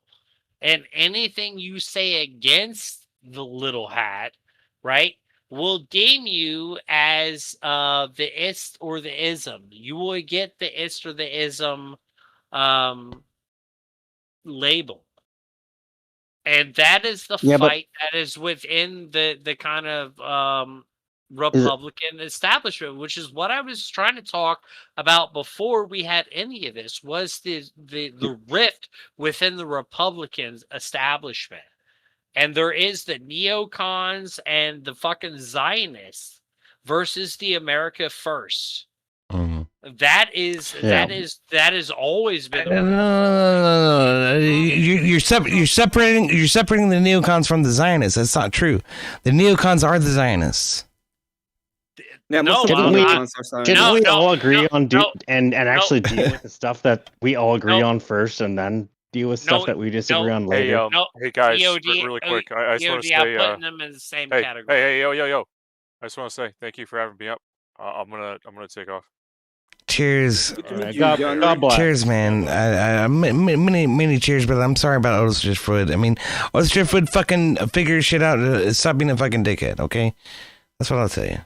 And anything you say against the little hat, right, will deem you as the ist or the ism. You will get the ist or the ism label. And that is the fight that is within the kind of Republican establishment, which is what I was trying to talk about before we had any of this, was the rift within the Republican establishment. And there is the neocons and the fucking Zionists versus the America First. That has always been. No. You're separating the neocons from the Zionists. That's not true. The neocons are the Zionists. Yeah, Didn't we all agree on actually deal with the stuff that we all agree on first, and then deal with stuff that we disagree on later? Hey guys, EOD, really quick, I just want to I'm say, putting them in the same hey, category. hey, yo, I just want to say thank you for having me up. I'm gonna take off. Cheers. God bless. Cheers, man. Many cheers, brother. I'm sorry about Otis Driftwood. I mean, Otis Driftwood fucking figure shit out. Stop being a fucking dickhead, okay? That's what I'll tell you.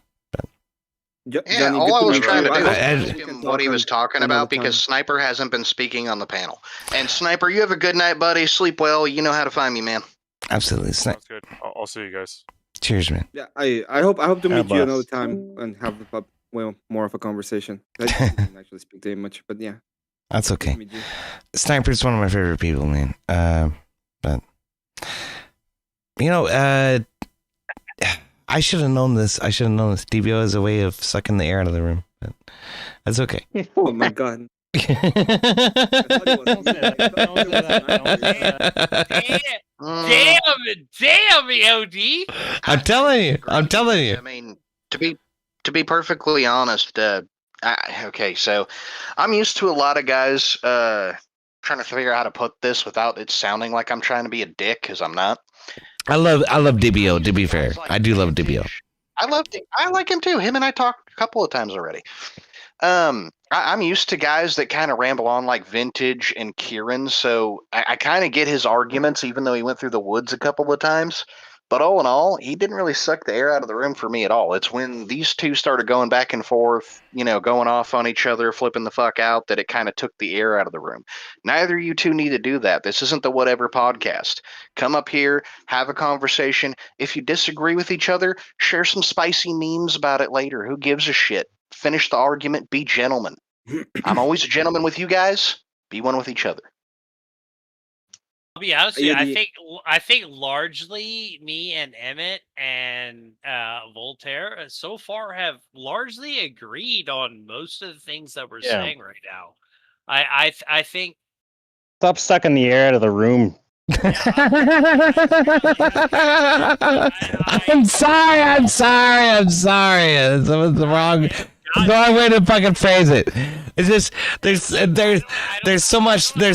Yeah, all I was trying to do was ask him what he was talking about, because Sniper hasn't been speaking on the panel. And Sniper, you have a good night, buddy. Sleep well. You know how to find me, man. Absolutely. Sounds good. I'll see you guys. Cheers, man. Yeah, I hope to meet you another time and have the pub. well, more of a conversation. I didn't actually speak to him much, but yeah. That's Nice to okay. meet you. Sniper's one of my favorite people, man. But you know, I should have known this. DBO is a way of sucking the air out of the room, but that's okay. Oh my god. Damn, EOD. I'm telling you. I mean, to be perfectly honest, okay, so I'm used to a lot of guys trying to figure out how to put this without it sounding like I'm trying to be a dick, because I'm not. I love DBO. To be fair, I do love DBO. I like him too. Him and I talked a couple of times already. I'm used to guys that kind of ramble on like Vintage and Kieran, so I kind of get his arguments, even though he went through the woods a couple of times. But all in all, he didn't really suck the air out of the room for me at all. It's when these two started going back and forth, going off on each other, flipping the fuck out, that it kind of took the air out of the room. Neither of you two need to do that. This isn't the Whatever podcast. Come up here, have a conversation. If you disagree with each other, share some spicy memes about it later. Who gives a shit? Finish the argument. Be gentlemen. I'm always a gentleman with you guys. Be one with each other. I'll be honest with you. I think largely me and Emmett and Voltaire so far have largely agreed on most of the things that we're saying right now. I think. Stop sucking the air out of the room. I'm sorry. That was the wrong way to fucking phrase it. It's just there's so much to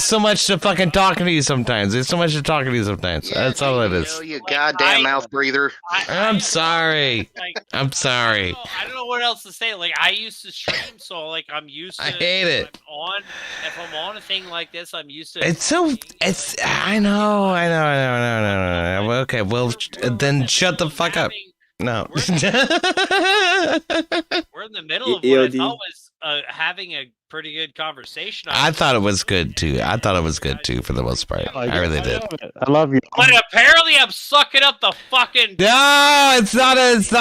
fucking talking to you sometimes. There's so much to talking to you sometimes. That's all it is. You goddamn mouth breather. I'm sorry. I'm sorry. I don't know what else to say. Like, I used to stream, so like I'm used to. I hate it. If I'm on a thing like this, I'm used to. I know. Okay, well then shut the fuck up. No. We're in the middle of what I thought was having a pretty good conversation. I thought it was good too. For the most part. I really did. I love you. But apparently I'm sucking up the fucking. No, it's not it.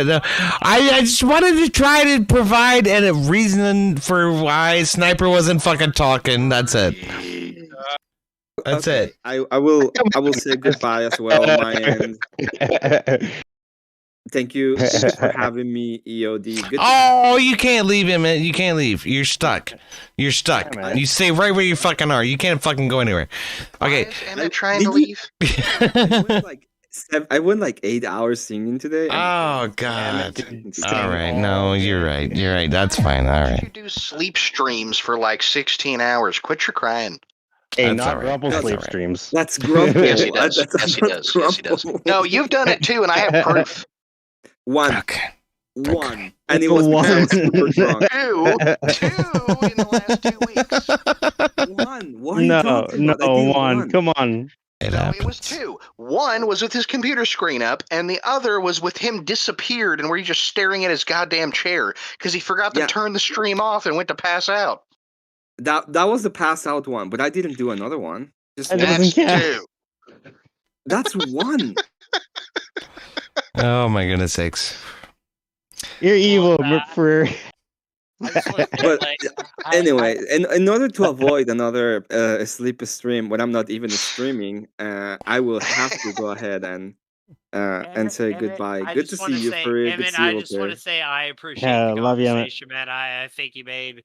No. I just wanted to try to provide a reason for why Sniper wasn't fucking talking. That's it. That's it. I will say goodbye as well on my end. Thank you for having me, EOD. You can't leave him. You can't leave. You're stuck. You stay right where you fucking are. You can't fucking go anywhere. Okay. Am I trying to leave? I went like 8 hours singing today. Oh God. All right. No, you're right. That's fine. All right. You do sleep streams for like 16 hours. Quit your crying. Hey, not Grumble sleep streams. That's Grumble. Yes, he does. Yes, he does. No, you've done it too, and I have proof. One. Okay. One. And it was super drunk. Two in the last 2 weeks. One. What are you talking about? One. Come on. It was two. One was with his computer screen up, and the other was with him disappeared, and where he's just staring at his goddamn chair because he forgot to turn the stream off and went to pass out. That was the pass out one, but I didn't do another one. That's two. That's one. Oh my goodness sakes. You're evil, for. But anyway, in order to avoid another sleep stream when I'm not even streaming, I will have to go ahead and say goodbye. Good to see you, Furry. I just want to say I appreciate the conversation, man. I think you made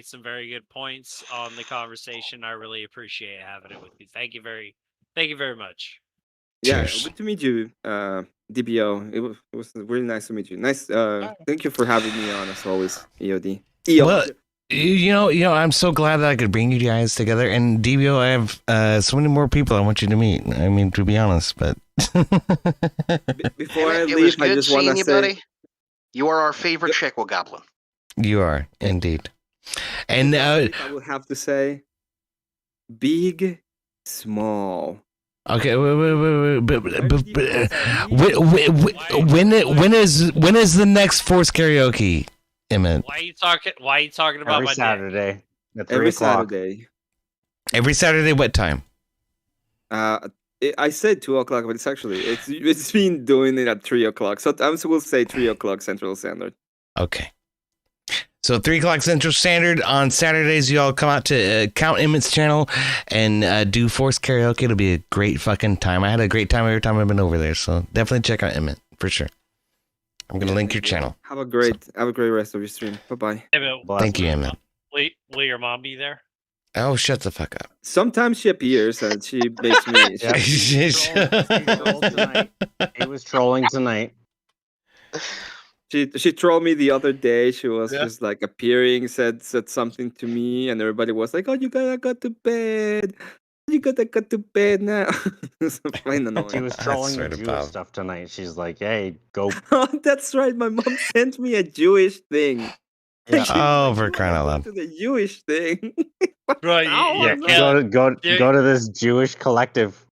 some very good points on the conversation. I really appreciate having it with you. Thank you very much. Yeah, good to meet you, DBO. It was really nice to meet you. Nice. Thank you for having me on as always, EOD. Well, you know, I'm so glad that I could bring you guys together. And DBO, I have so many more people I want you to meet. I mean, to be honest, but before I leave, I just want to say, buddy, you are our favorite Shekel Goblin. You are indeed. And I will have to say, big, small. Okay, when is the next Force Karaoke, Emmett? Why are you talking about every Saturday? Every Saturday. Every Saturday, what time? I said 2 o'clock, but it's been doing it at 3 o'clock. Sometimes we'll say 3 o'clock Central Standard. Okay. So 3 o'clock Central Standard on Saturdays. You all come out to Count Emmett's channel and do Forced Karaoke. It'll be a great fucking time. I had a great time every time I've been over there. So definitely check out Emmett for sure. I'm gonna link your channel. Have a great rest of your stream. Bye bye. Thank you, Emmett. Will your mom be there? Oh, shut the fuck up. Sometimes she appears and she makes me. Yeah, he was trolling tonight. She trolled me the other day. She was just like appearing, said something to me, and everybody was like, "Oh, you gotta go to bed. You gotta go to bed now." She was trolling the Jewish stuff tonight. She's like, "Hey, go." Oh, that's right. My mom sent me a Jewish thing. Yeah. Oh, for crying out loud. To the Jewish thing. Right. Yeah, go to this Jewish collective.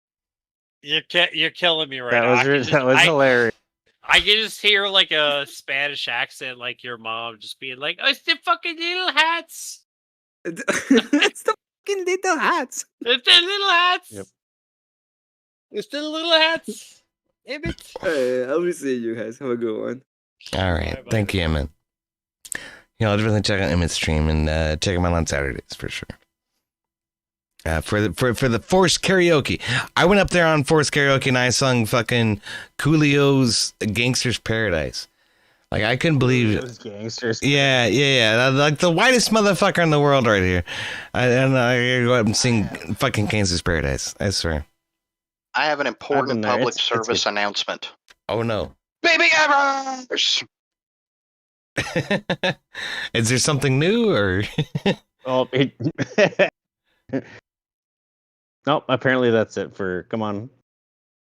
You're killing me right That now. was hilarious. I can just hear like a Spanish accent, like your mom just being like, "Oh, it's the fucking little hats." It's the fucking little hats. It's the little hats. Yep. It's the little hats. Emmett. I'll be seeing you guys. Have a good one. All right. Thank you, Emmett. I'll definitely check out Emmett's stream and check him out on Saturdays for sure. For the Forced Karaoke, I went up there on Forced Karaoke and I sung fucking Coolio's "Gangster's Paradise." Like I couldn't believe it. Those gangsters. Yeah. Like the whitest motherfucker in the world right here. And I gotta go up and sing fucking "Gangster's Paradise." I swear. I have an important public service announcement. Oh no. Baby Evers! Is there something new or? Nope. Apparently that's it for. Come on.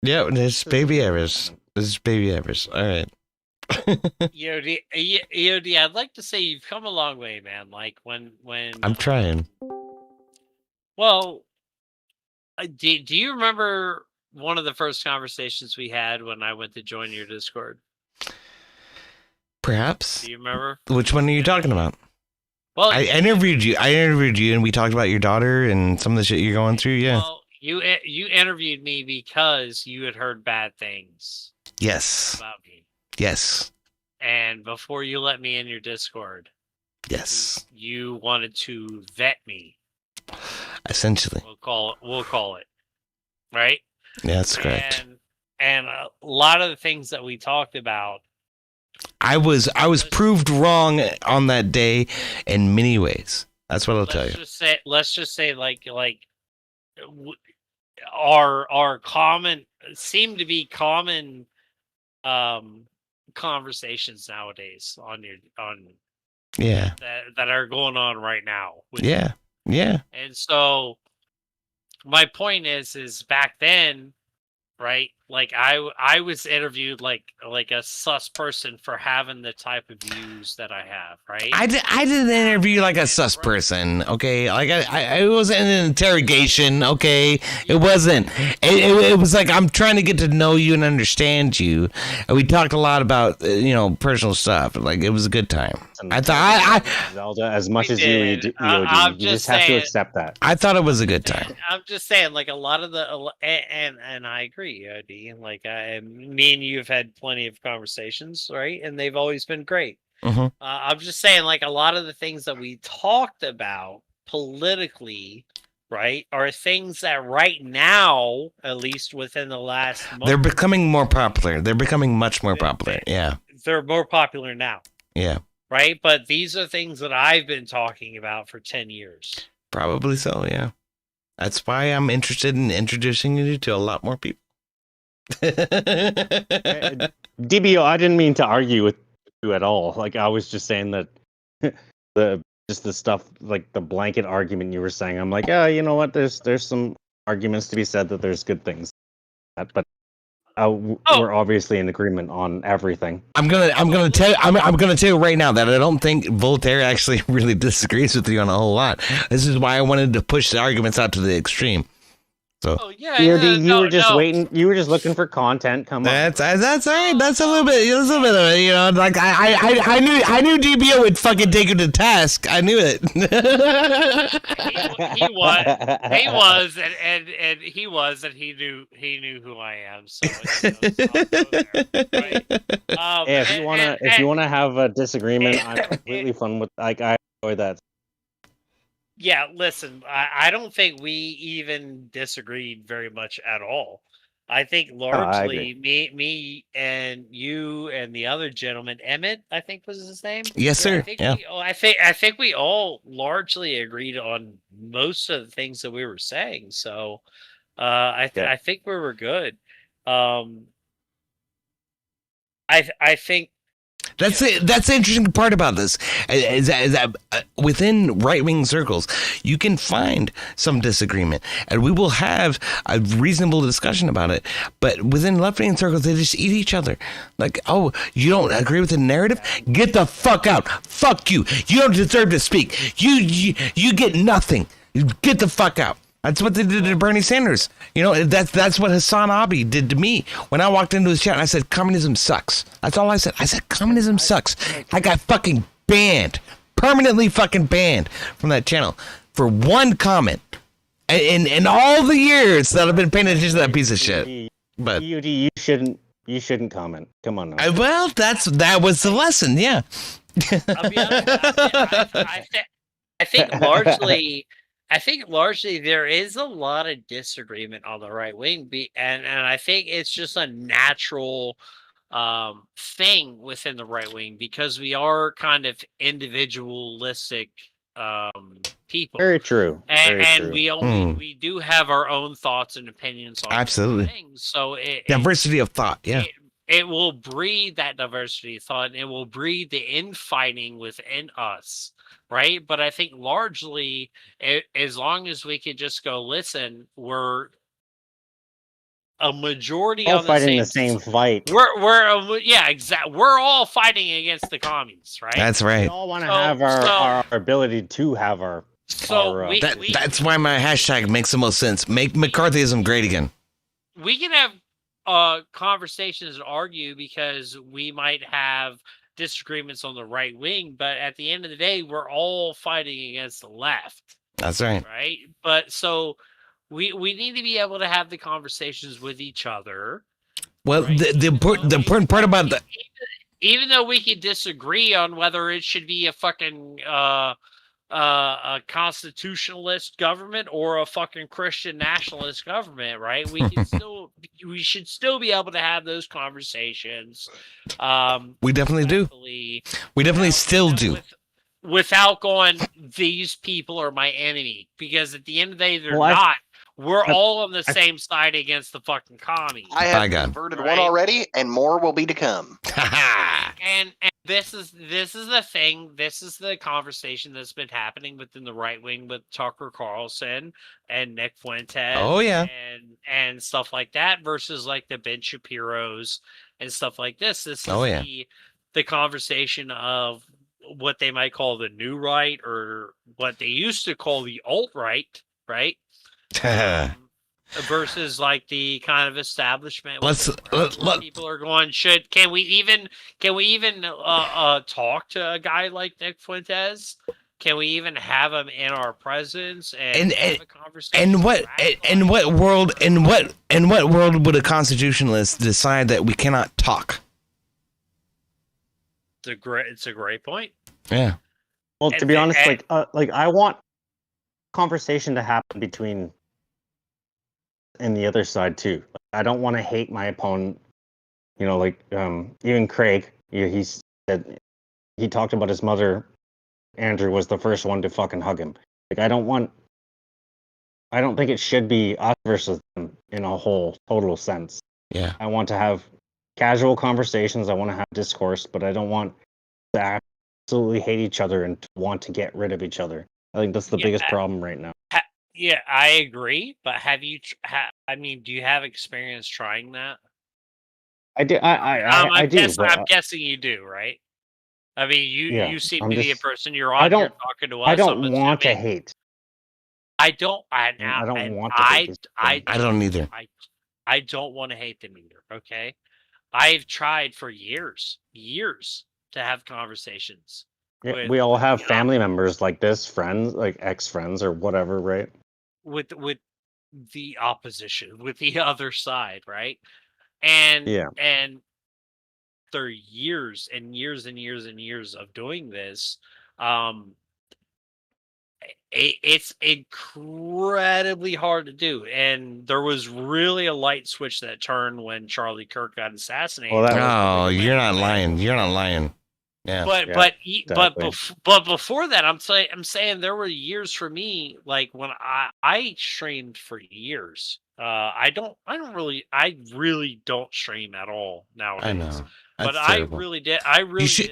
Yeah, this Baby Evers. This is Baby Evers. All right. EOD, I'd like to say you've come a long way, man. Like when I'm trying. Well, do you remember one of the first conversations we had when I went to join your Discord? Perhaps. Do you remember? Which one are you talking about? Well, I interviewed you, and we talked about your daughter and some of the shit you're going through. Yeah. Well, you interviewed me because you had heard bad things. Yes. About me. Yes. And before you let me in your Discord. Yes. You wanted to vet me. Essentially. We'll call it. Right? Yeah, that's correct. And a lot of the things that we talked about. I was proved wrong on that day in many ways. That's what I'll tell you. Let's just say like our common seem to be common conversations nowadays on that are going on right now. Yeah. And so my point is back then, right? Like I was interviewed like a sus person for having the type of views that I have, right? I didn't interview like a sus person, okay? Like I wasn't in an interrogation, okay? It wasn't. It was like I'm trying to get to know you and understand you. And we talked a lot about personal stuff. Like it was a good time. I thought Zelda, as much as you just have to accept that. I thought it was a good time. I'm just saying, like a lot of the and I agree, Odie. And like me and you have had plenty of conversations, right? And they've always been great. Mhm. I'm just saying, like a lot of the things that we talked about politically, right, are things that right now, at least within the last month, They're becoming more popular. They're becoming much more popular. Yeah. they're more popular now. Yeah. Right? But these are things that I've been talking about for 10 years. Probably so, yeah. That's why I'm interested in introducing you to a lot more people. DBO, I didn't mean to argue with you at all. Like I was just saying that the stuff, like the blanket argument you were saying. I'm like, yeah, you know what? There's some arguments to be said that there's good things, but we're obviously in agreement on everything. I'm gonna tell you right now that I don't think Voltaire actually really disagrees with you on a whole lot. This is why I wanted to push the arguments out to the extreme. So Oh yeah, EOD, you no, were just no. waiting. You were just looking for content. Come on. that's all right. That's a little bit of it, you know. Like I knew DBO would fucking take him to task. I knew it. he was, and he knew who I am. So, it's, I'll go there, right? Hey, if you wanna have a disagreement, I'm completely fun with. Like I enjoy that. Yeah, listen, I don't think we even disagreed very much at all. I think I largely agree. me and you and the other gentleman, Emmett, I think was his name. Yes, I sir. think Yeah. I think we all largely agreed on most of the things that we were saying. So Yeah. I think we were good. I think That's it. That's the interesting part about this. Is that within right-wing circles, you can find some disagreement, and we will have a reasonable discussion about it. But within left-wing circles, they just eat each other. Like, oh, you don't agree with the narrative? Get the fuck out! Fuck you! You don't deserve to speak. You get nothing. Get the fuck out. That's what they did to Bernie Sanders. You know, that's what Hassan Abi did to me. When I walked into his chat and I said, communism sucks. That's all I said. I said, communism sucks. I got fucking banned. Permanently fucking banned from that channel for one comment. In all the years that I've been paying attention to that piece of shit. But EOD, you shouldn't comment. Come on now. well, that was the lesson, yeah. I'll be honest, I think largely there is a lot of disagreement on the right wing, and I think it's just a natural thing within the right wing because we are kind of individualistic people. Very true. And true. we do have our own thoughts and opinions on Absolutely. things. So Diversity of thought, yeah. it will breed that diversity of thought, and it will breed the infighting within us, right? But I think largely, as long as we could just go listen, we're a majority All on fighting the same fight. We're all fighting against the communists, right? That's right. We all want to have our ability to have our. That's why my hashtag makes the most sense. Make McCarthyism great again. We can have conversations and argue because we might have disagreements on the right wing, but at the end of the day, we're all fighting against the left. That's right. Right? But so we need to be able to have the conversations with each other. Well, right? the important part about that, even though we can disagree on whether it should be a fucking a constitutionalist government or a fucking Christian nationalist government, right? We should still be able to have those conversations. We definitely do. We definitely still do. Without going, these people are my enemy, because at the end of the day, they're not. We're all on the same side against the fucking commies. I have converted one already, and more will be to come. and this is the thing. This is the conversation that's been happening within the right wing with Tucker Carlson and Nick Fuentes. Oh yeah, and stuff like that versus like the Ben Shapiro's and stuff like this. This is the conversation of what they might call the new right, or what they used to call the alt-right, right? Versus like the kind of establishment. People are going, can we even talk to a guy like Nick Fuentes? Can we even have him in our presence and have a conversation? In what world would a constitutionalist decide that we cannot talk? It's a great point. Yeah. Well, to be honest, like I want conversation to happen between and the other side too. I don't want to hate my opponent. You know, like even Craig, he said he talked about his mother. Andrew was the first one to fucking hug him. Like I don't think it should be us versus them in a whole total sense. Yeah. I want to have casual conversations. I want to have discourse, but I don't want to absolutely hate each other and want to get rid of each other. I think that's the biggest problem right now. Yeah, I agree. But have you? Do you have experience trying that? I do. I do. I'm guessing you do, right? I mean, you seem to be a person. You're on. I don't. You're talking to us. I don't want to hate. I don't. I don't want to hate these people. I don't either. I don't want to hate them either. Okay, I've tried for years to have conversations. Yeah, we all have family members like this, friends, like ex-friends or whatever, right? With the opposition, with the other side, right? And there are years and years and years and years of doing this. It's incredibly hard to do, and there was really a light switch that turned when Charlie Kirk got assassinated. You're not lying. You're not lying. Yeah. But before that, I'm saying there were years for me, like when I streamed for years. I really don't stream at all nowadays. I know. But terrible. I really did.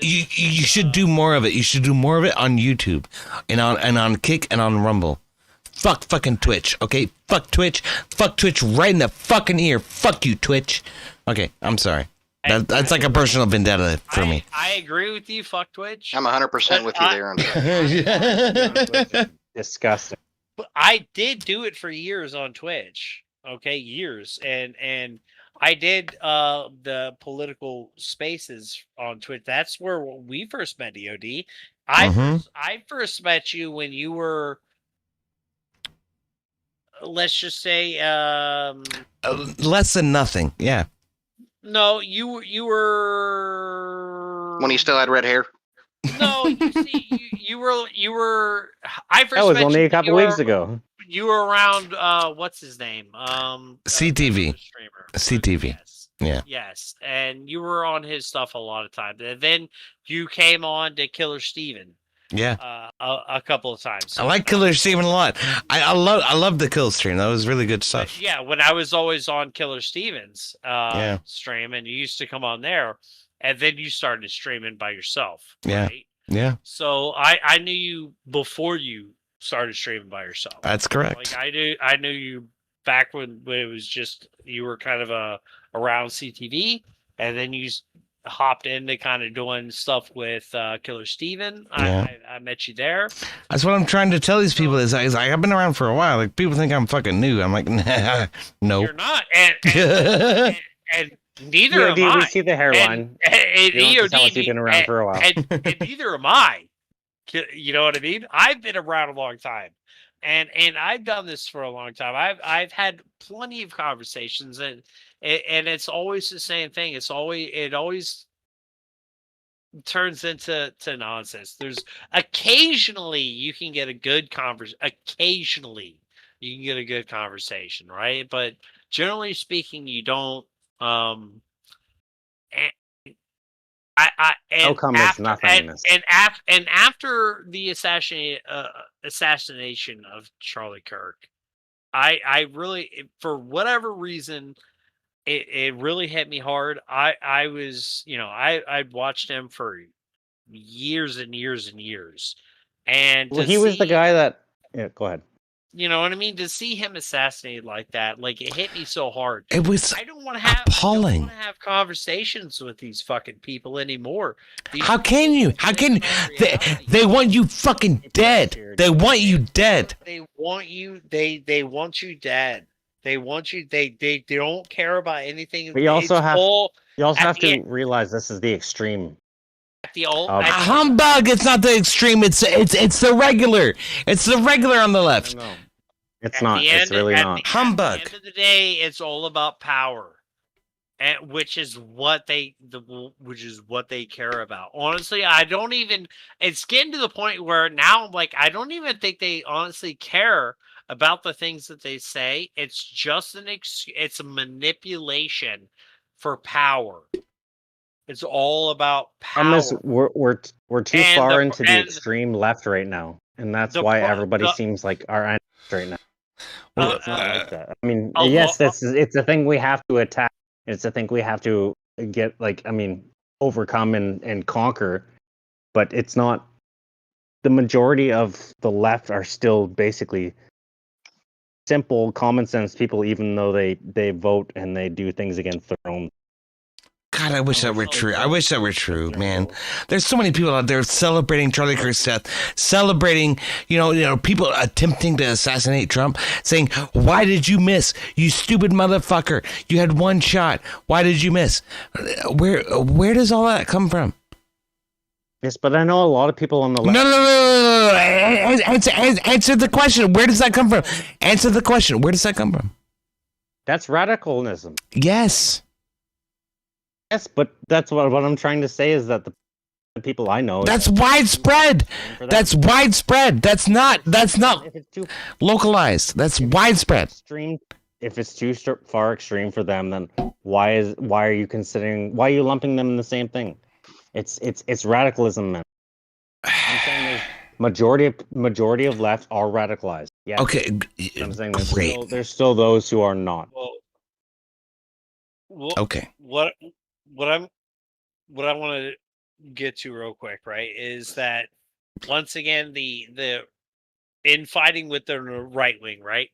You should do more of it. You should do more of it on YouTube and on Kick and on Rumble. Fuck fucking Twitch, okay? Fuck Twitch. Fuck Twitch right in the fucking ear. Fuck you, Twitch. Okay, I'm sorry. That's like a personal vendetta for me. I agree with you. Fuck Twitch. I'm 100% with you there. Disgusting. But I did do it for years on Twitch. Okay, years, and I did the political spaces on Twitch. That's where we first met, EOD. I first met you when you were, let's just say, less than nothing. Yeah. No, you were when he still had red hair. No, you see, you were. I first. That was met only you, a couple weeks ago. You were around. What's his name? CTV. CTV. Yes. Yeah. Yes, and you were on his stuff a lot of times. And then you came on to Killer Steven. Yeah. A couple of times. I like Killer Steven a lot. I love the kill stream. That was really good stuff. Yeah, when I was always on Killer Steven's stream, and you used to come on there, and then you started streaming by yourself. Yeah. Right? Yeah. So I knew you before you started streaming by yourself. That's correct. Like I knew you back when it was just you were kind of around CTV, and then you hopped into kind of doing stuff with Killer Steven. Yeah. I met you there. That's what I'm trying to tell these people is I've been around for a while. Like people think I'm fucking new. I'm like, nah, no. You're not, and neither am I. We see the hairline. And EOD, you've been around for a while. and neither am I. You know what I mean? I've been around a long time, and I've done this for a long time. I've had plenty of conversations, and it's always the same thing. It always turns into nonsense. There's occasionally you can get a good Occasionally you can get a good conversation, right? But generally speaking, you don't. And after the assassination of Charlie Kirk, I really, for whatever reason, it really hit me hard. I was, I'd watched him for years and years and years, and he was the guy that. Yeah, go ahead. You know what I mean? To see him assassinated like that, like it hit me so hard. It was I don't want to have appalling. I don't want to have conversations with these fucking people anymore. How can you? How can they want you fucking dead? They want you dead. They want you. They want you dead. They want you. They don't care about anything. But you also have to realize this is the extreme. Humbug! It's not the extreme. It's the regular. It's the regular on the left. No, it's not. It's really not. Humbug. At the end of the day, it's all about power, and which is what they care about. Honestly, I don't even. It's getting to the point where now, like, I don't even think they honestly care about the things that they say. It's just it's a manipulation for power. It's all about power. We're too far into the extreme left right now, and that's why everybody seems like our enemies right now. It's not like that. I mean, yes, it's a thing we have to attack. It's a thing we have to get, overcome and conquer. But it's not. The majority of the left are still basically simple, common sense people, even though they vote and they do things against their own. God, God, I wish that were true. I wish that were true, man. There's so many people out there celebrating Charlie Kirk's death, celebrating, people attempting to assassinate Trump, saying, "Why did you miss? You stupid motherfucker! You had one shot. Why did you miss?" Where does all that come from? Yes, but I know a lot of people on the left. No. Answer the question. Where does that come from? Answer the question. Where does that come from? That's radicalism. Yes. Yes, but that's what I'm trying to say is that the people I know. That's widespread. That's widespread. That's not localized. That's widespread. If it's too far extreme for them, then why are you lumping them in the same thing? It's radicalism, man. I'm saying there's majority of left are radicalized. Yeah. Okay. I'm saying there's still those who are not. Well, okay. What I want to get to real quick, right, is that once again the in fighting with the right wing, right?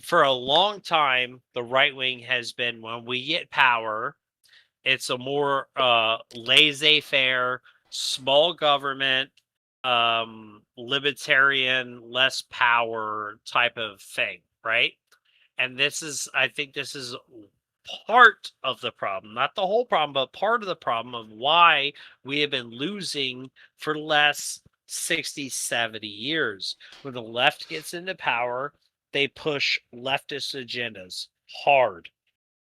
For a long time, the right wing has been, when we get power, it's a more laissez-faire, small government, libertarian, less power type of thing, right? And I think this is part of the problem, not the whole problem, but part of the problem of why we have been losing for the last 60, 70 years. When the left gets into power, they push leftist agendas hard.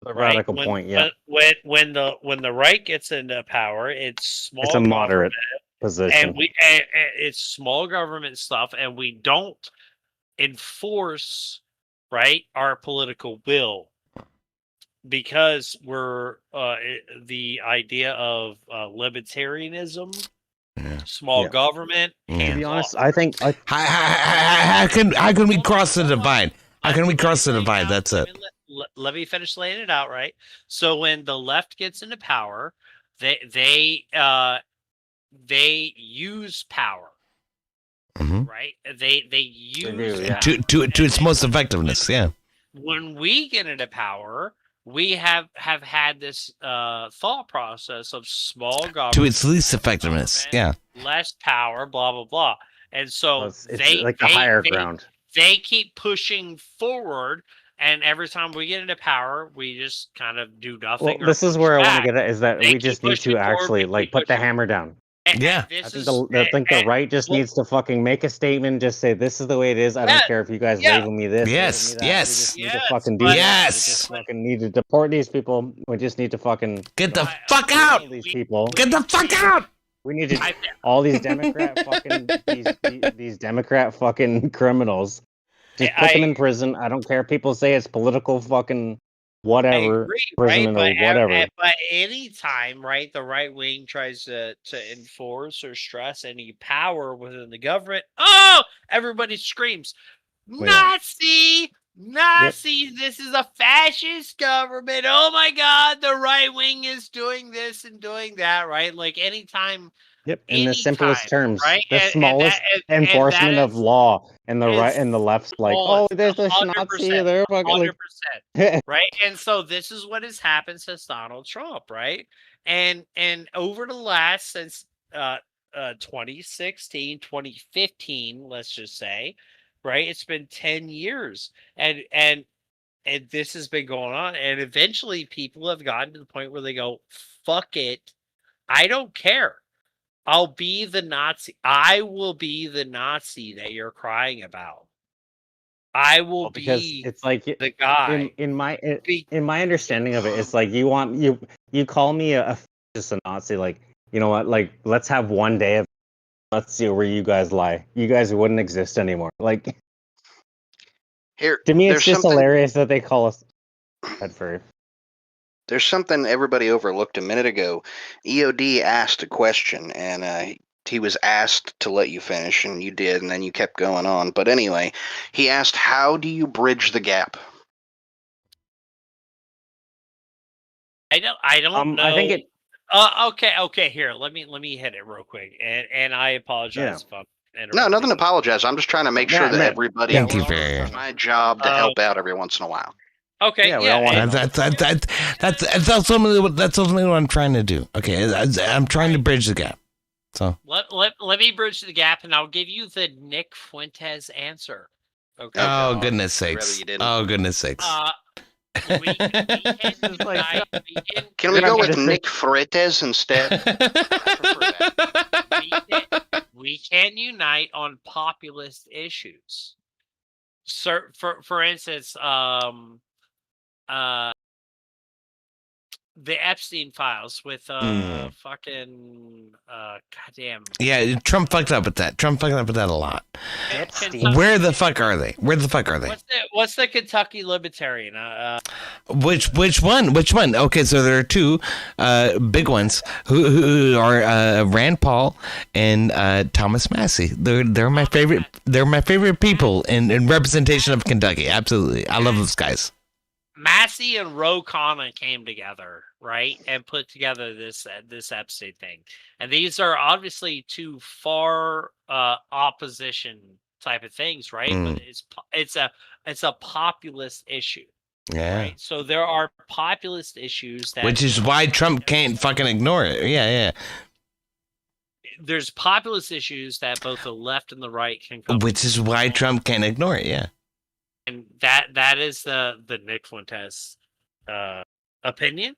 The radical point, yeah. When the right gets into power, it's small. It's a moderate position, and it's small government stuff, and we don't enforce our political will. Because we're the idea of libertarianism, small government. To be honest, I think how can we cross the divide? How can we cross the divide? That's it. Let me finish laying it out, right? So when the left gets into power, they use power, right? They use to its most effectiveness. Yeah. When we get into power, we have had this thought process of small government to its least effectiveness, less power, blah blah blah, and so it's like the higher ground. They keep pushing forward, and every time we get into power, we just kind of do nothing. Well, this is where I want to get at: is that we just need to actually put the hammer down. Yeah, I think the right just needs to fucking make a statement. Just say this is the way it is. I don't care if you guys label me this. Yes, me that. We just need to fucking do that. We just fucking need to deport these people. We just need to fucking get the fuck out. These people. Get the fuck out. We need to all these Democrat fucking these Democrat fucking criminals. Just put them in prison. I don't care if people say it's political fucking whatever, prison or whatever. But any time, the right wing tries to enforce or stress any power within the government, everybody screams, Nazi! Nazi! This is a fascist government. Oh my God, the right wing is doing this and doing that, right? Like anytime. Yep, in the simplest terms, the smallest enforcement of law, and the right and the left's like, there's a Nazi there, 100%, right? And so this is what has happened since Donald Trump, right? And over the last since 2016, 2015, let's just say, right? It's been 10 years, and this has been going on, and eventually people have gotten to the point where they go, "Fuck it, I don't care. I'll be the Nazi. I will be the Nazi that you're crying about. I will be it's like the guy." In my understanding of it, it's like you call me just a Nazi. Like, you know what? Like, let's have one day of let's see where you guys lie. You guys wouldn't exist anymore. Like, here to me, it's just hilarious that they call us furry. There's something everybody overlooked a minute ago. EOD asked a question, and he was asked to let you finish, and you did, and then you kept going on. But anyway, he asked, how do you bridge the gap? I don't know. I think it. Okay. Here, let me hit it real quick, and I apologize if I'm interrupting. No, nothing to apologize. I'm just trying to make sure that everybody. Thank you very much. It's my job to help out every once in a while. Okay, Yeah, we all want That's ultimately what I'm trying to do. Okay, I'm trying to bridge the gap. So let me bridge the gap, and I'll give you the Nick Fuentes answer. Okay. Oh goodness sakes! Oh goodness sakes! Can we go with Nick Freites instead? We can unite on populist issues. For instance, the Epstein files with fucking goddamn. Yeah, Trump fucked up with that. Trump fucked up with that a lot. Where the fuck are they? What's the Kentucky Libertarian? Which one? Which one? Okay, so there are two big ones who are Rand Paul and Thomas Massey. They're my favorite. They're my favorite people in representation of Kentucky. Absolutely, I love those guys. Massey and Ro Khanna came together, right, and put together this Epstein thing. And these are obviously two far opposition type of things, right? But it's a populist issue. Yeah. Right? So there are populist issues that, which is why Trump can't fucking ignore it. Yeah. There's populist issues that both the left and the right can come. Which is why Trump can't ignore it. Yeah. And that is the Nick Fuentes opinion,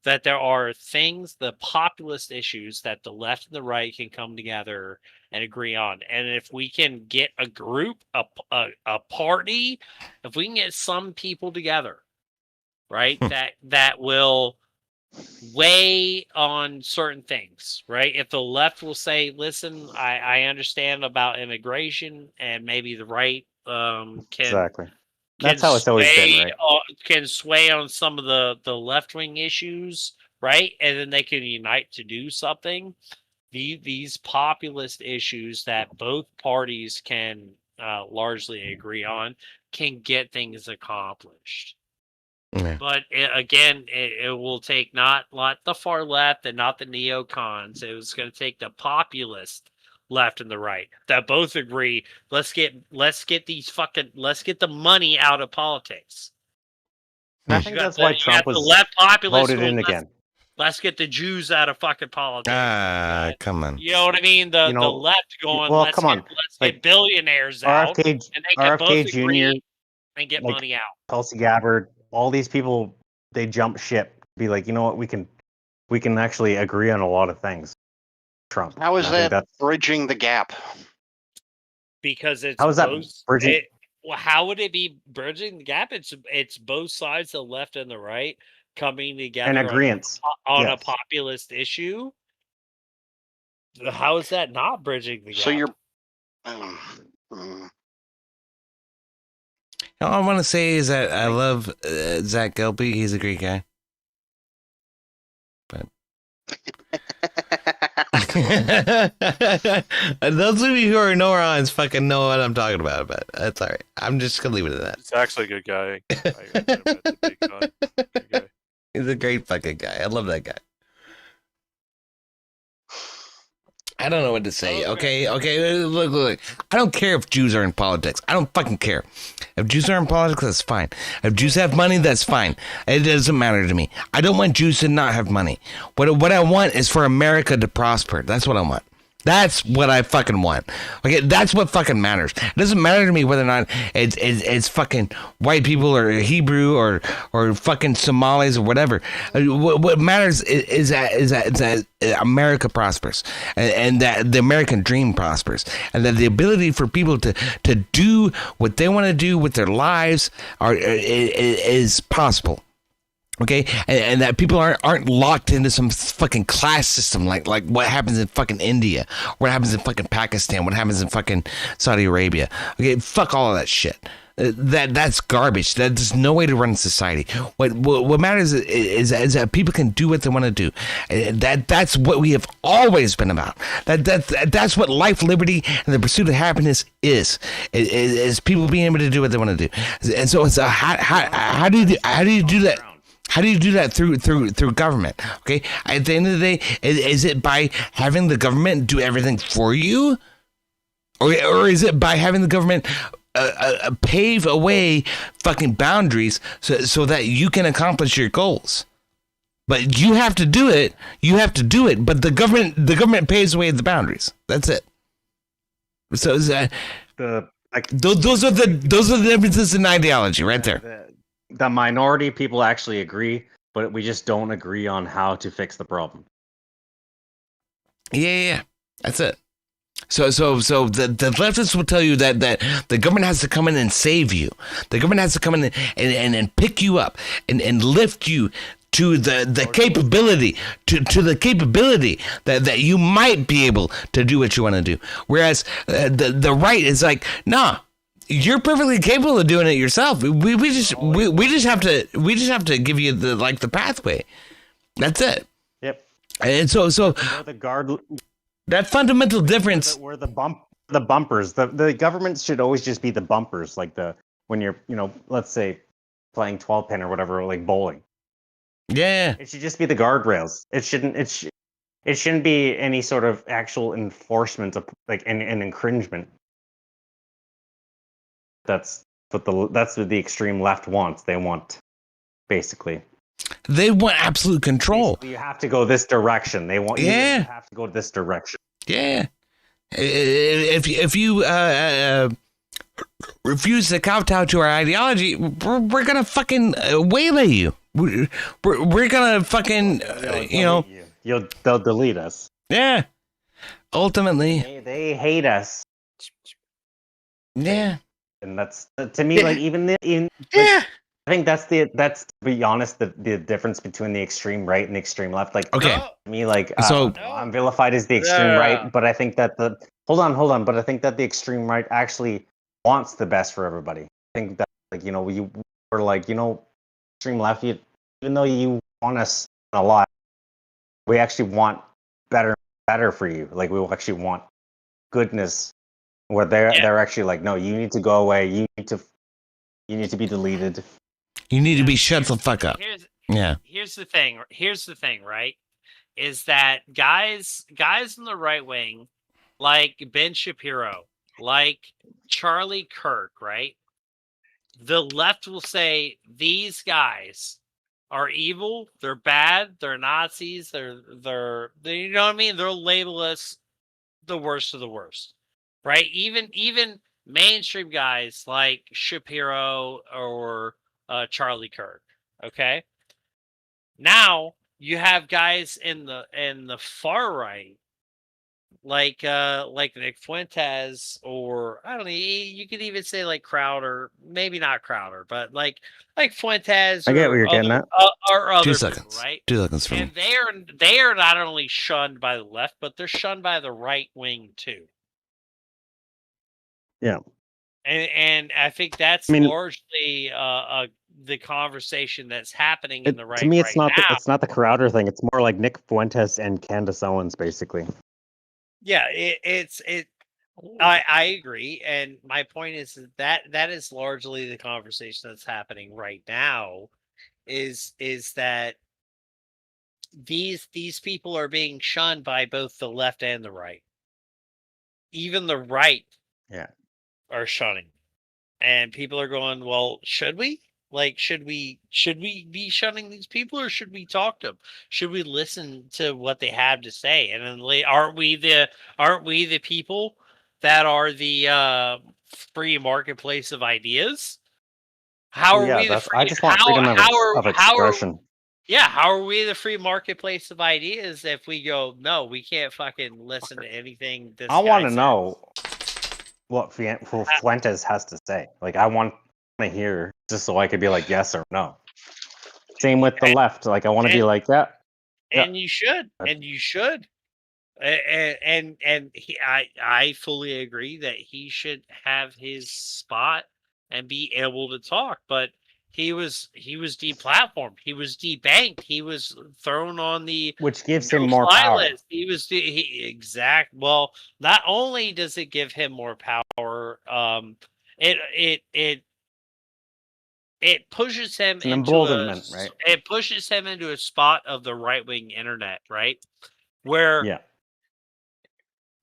that there are things, the populist issues that the left and the right can come together and agree on. And if we can get a group, a party, if we can get some people together, right, that will weigh on certain things, right? If the left will say, listen, I understand about immigration, and maybe the right can exactly. That's how it's always been, right? Can sway on some of the left-wing issues, right? And then they can unite to do something. These populist issues that both parties can largely agree on can get things accomplished. Yeah. But it will take not the far left and not the neocons. It was going to take the populist left and the right that both agree. Let's get the money out of politics. I think that's why Trump was the left populist voted in again. Let's get the Jews out of fucking politics. Come on. You know what I mean? The left going. Well, let's get billionaires out, and they can both Jr. agree and get money out. Tulsi Gabbard, all these people, they jump ship. Be like, you know what? We can actually agree on a lot of things. Trump. How is that bridging the gap? Because it's how is that bridging? How would it be bridging the gap? It's both sides, the left and the right, coming together and agreement on a populist issue. How is that not bridging the gap? So you're. All I want to say is that I love Zach Gelby. He's a great guy. But those of you who are neurons fucking know what I'm talking about, but that's all right. I'm just gonna leave it at that. He's actually a good guy. He's a great fucking guy. I love that guy. I don't know what to say. Okay. Look. I don't care if Jews are in politics. I don't fucking care. If Jews are in politics, that's fine. If Jews have money, that's fine. It doesn't matter to me. I don't want Jews to not have money. What I want is for America to prosper. That's what I want. That's what I fucking want. Okay, that's what fucking matters. It doesn't matter to me whether or not it's fucking white people or Hebrew or fucking Somalis or whatever. What matters is that America prospers and that the American dream prospers and that the ability for people to do what they want to do with their lives is possible. Okay, and that people aren't locked into some fucking class system like what happens in fucking India, what happens in fucking Pakistan, what happens in fucking Saudi Arabia. Okay, fuck all of that shit. That's garbage. There's no way to run society. What matters is that people can do what they want to do. That's what we have always been about. That's what life, liberty, and the pursuit of happiness is people being able to do what they want to do. And so it's how do you do that? How do you do that through government? Okay, at the end of the day, is it by having the government do everything for you, or is it by having the government pave away fucking boundaries so that you can accomplish your goals. But you have to do it. You have to do it. But the government paves away the boundaries. That's it. So those are the differences in ideology, right there. The minority people actually agree, but we just don't agree on how to fix the problem. Yeah. That's it. So the leftists will tell you that the government has to come in and save you. The government has to come in and pick you up and lift you to the capability to the capability that you might be able to do what you want to do. Whereas the right is like, nah, you're perfectly capable of doing it yourself. We just have to give you the pathway. That's it. Yep. And so the guard. That fundamental difference. We're the bumpers. The government should always just be the bumpers, like when you're, let's say, playing 12 pin or whatever, like bowling. Yeah. It should just be the guardrails. It shouldn't be any sort of actual enforcement of like an infringement. That's what the extreme left wants. They want basically. They want absolute control. Basically, you have to go this direction. They want you have to go this direction. Yeah. If you refuse to kowtow to our ideology, we're gonna fucking waylay you. We're gonna fucking they'll delete us. Yeah. Ultimately, they hate us. Yeah. And that's to me like I think that's to be honest the difference between the extreme right and the extreme left. Like okay, to me I'm vilified as the extreme right, but I think that hold on, but I think that the extreme right actually wants the best for everybody. I think that extreme left, even though you want us a lot, we actually want better for you. Like we actually want goodness. Where they're actually like, no, you need to go away. You need to be deleted. You need to be shut the fuck up. Here's the thing, right? Is that guys in the right wing, like Ben Shapiro, like Charlie Kirk, right? The left will say these guys are evil, they're bad, they're Nazis, they're you know what I mean? They'll label us the worst of the worst. Right? Even mainstream guys like Shapiro or Charlie Kirk. Okay. Now you have guys in the far right, like Nick Fuentes, or I don't know. You could even say like Crowder, maybe not Crowder, but like Fuentes. I get what you're getting at. Or other 2 seconds, people, right? 2 seconds from. And they are not only shunned by the left, but they're shunned by the right wing too. Yeah, and I think that's largely the conversation that's happening in the right. To me, it's now. It's not the Crowder thing. It's more like Nick Fuentes and Candace Owens, basically. Yeah, I agree, and my point is that is largely the conversation that's happening right now. Is that these people are being shunned by both the left and the right. Even the right. Yeah. Are shunning, and people are going, well, should we be shunning these people, or should we talk to them? Should we listen to what they have to say? And then aren't we the people that are the free marketplace of ideas? How are we the free, I just want freedom of expression. How are we the free marketplace of ideas if we go, no, we can't fucking listen to anything this I want to says. know what Fuentes has to say. Like, I want to hear just so I could be like yes or no. Same with the left. Like, I want to be like that. And you should. And I fully agree that he should have his spot and be able to talk. But he was deplatformed. He was debanked. He was thrown on the which gives him more power. List. Well, not only does it give him more power, it pushes him into right? It pushes him into a spot of the right wing internet, right? Where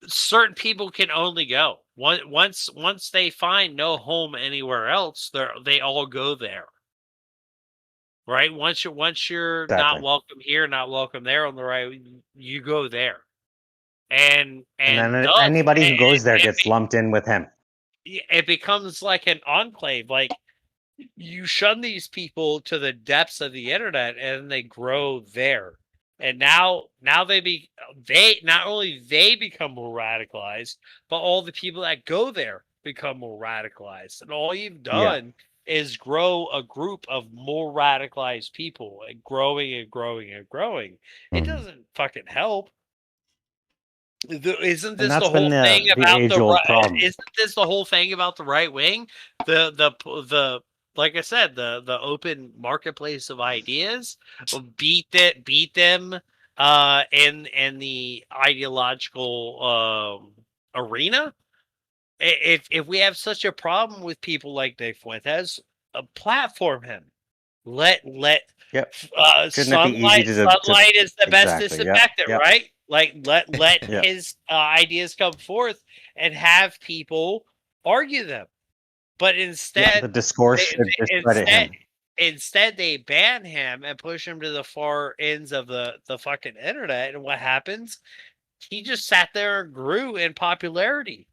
certain people can only go. Once they find no home anywhere else, they all go there. Right? Once you're not Exactly. welcome here, not welcome there on the right, you go there. And And then thus, anybody who goes there it, gets lumped in with him. it becomes like an enclave. Like you shun these people to the depths of the internet, and they grow there. And now they not only they become more radicalized, but all the people that go there become more radicalized. And all you've done is grow a group of more radicalized people, and growing and growing and growing. It doesn't fucking help. Isn't And this the that's been whole thing the about the age-old right? problem. Isn't this the whole thing about the right wing? The like I said, the open marketplace of ideas. Beat them in the ideological arena. If we have such a problem with people like Nick Fuentes, platform him. Let Yep. Shouldn't it be easy sunlight is the best exactly, disinfectant, yep. right? Like let Yep. his ideas come forth and have people argue them. But instead, the discourse should discredit him. Instead, they ban him and push him to the far ends of the fucking internet. And what happens? He just sat there and grew in popularity.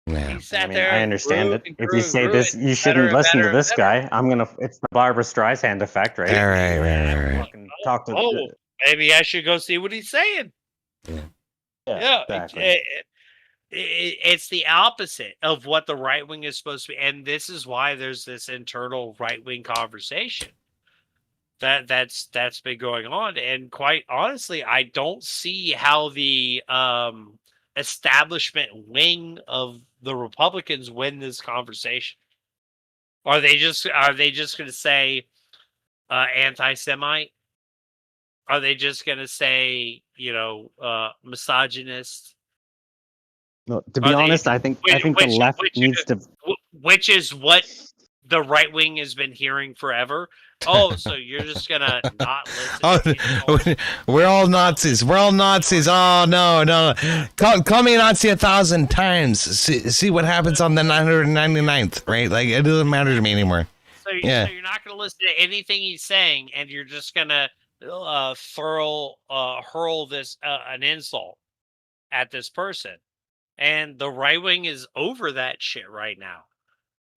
Yeah. He sat I mean, there. I and understand grew it. and If grew you and say grew this, and you better shouldn't and listen better to and this better. guy. It's the Barbara Streisand effect, right? Right. Fucking talk to. Oh, maybe I should go see what he's saying. Yeah, exactly. it's the opposite of what the right wing is supposed to be, and this is why there's this internal right wing conversation that's been going on. And quite honestly, I don't see how the establishment wing of the Republicans win this conversation. Are they just going to say anti-Semite? Are they just going to say misogynist? No, to be honest, I think the left needs to. Which is what the right wing has been hearing forever. Oh, so you're just gonna not listen? We're all Nazis. We're all Nazis. Oh no! Call me a Nazi 1,000 times. See what happens on the 999th, right? Like it doesn't matter to me anymore. So you're not gonna listen to anything he's saying, and you're just gonna hurl this an insult at this person. And the right wing is over that shit right now.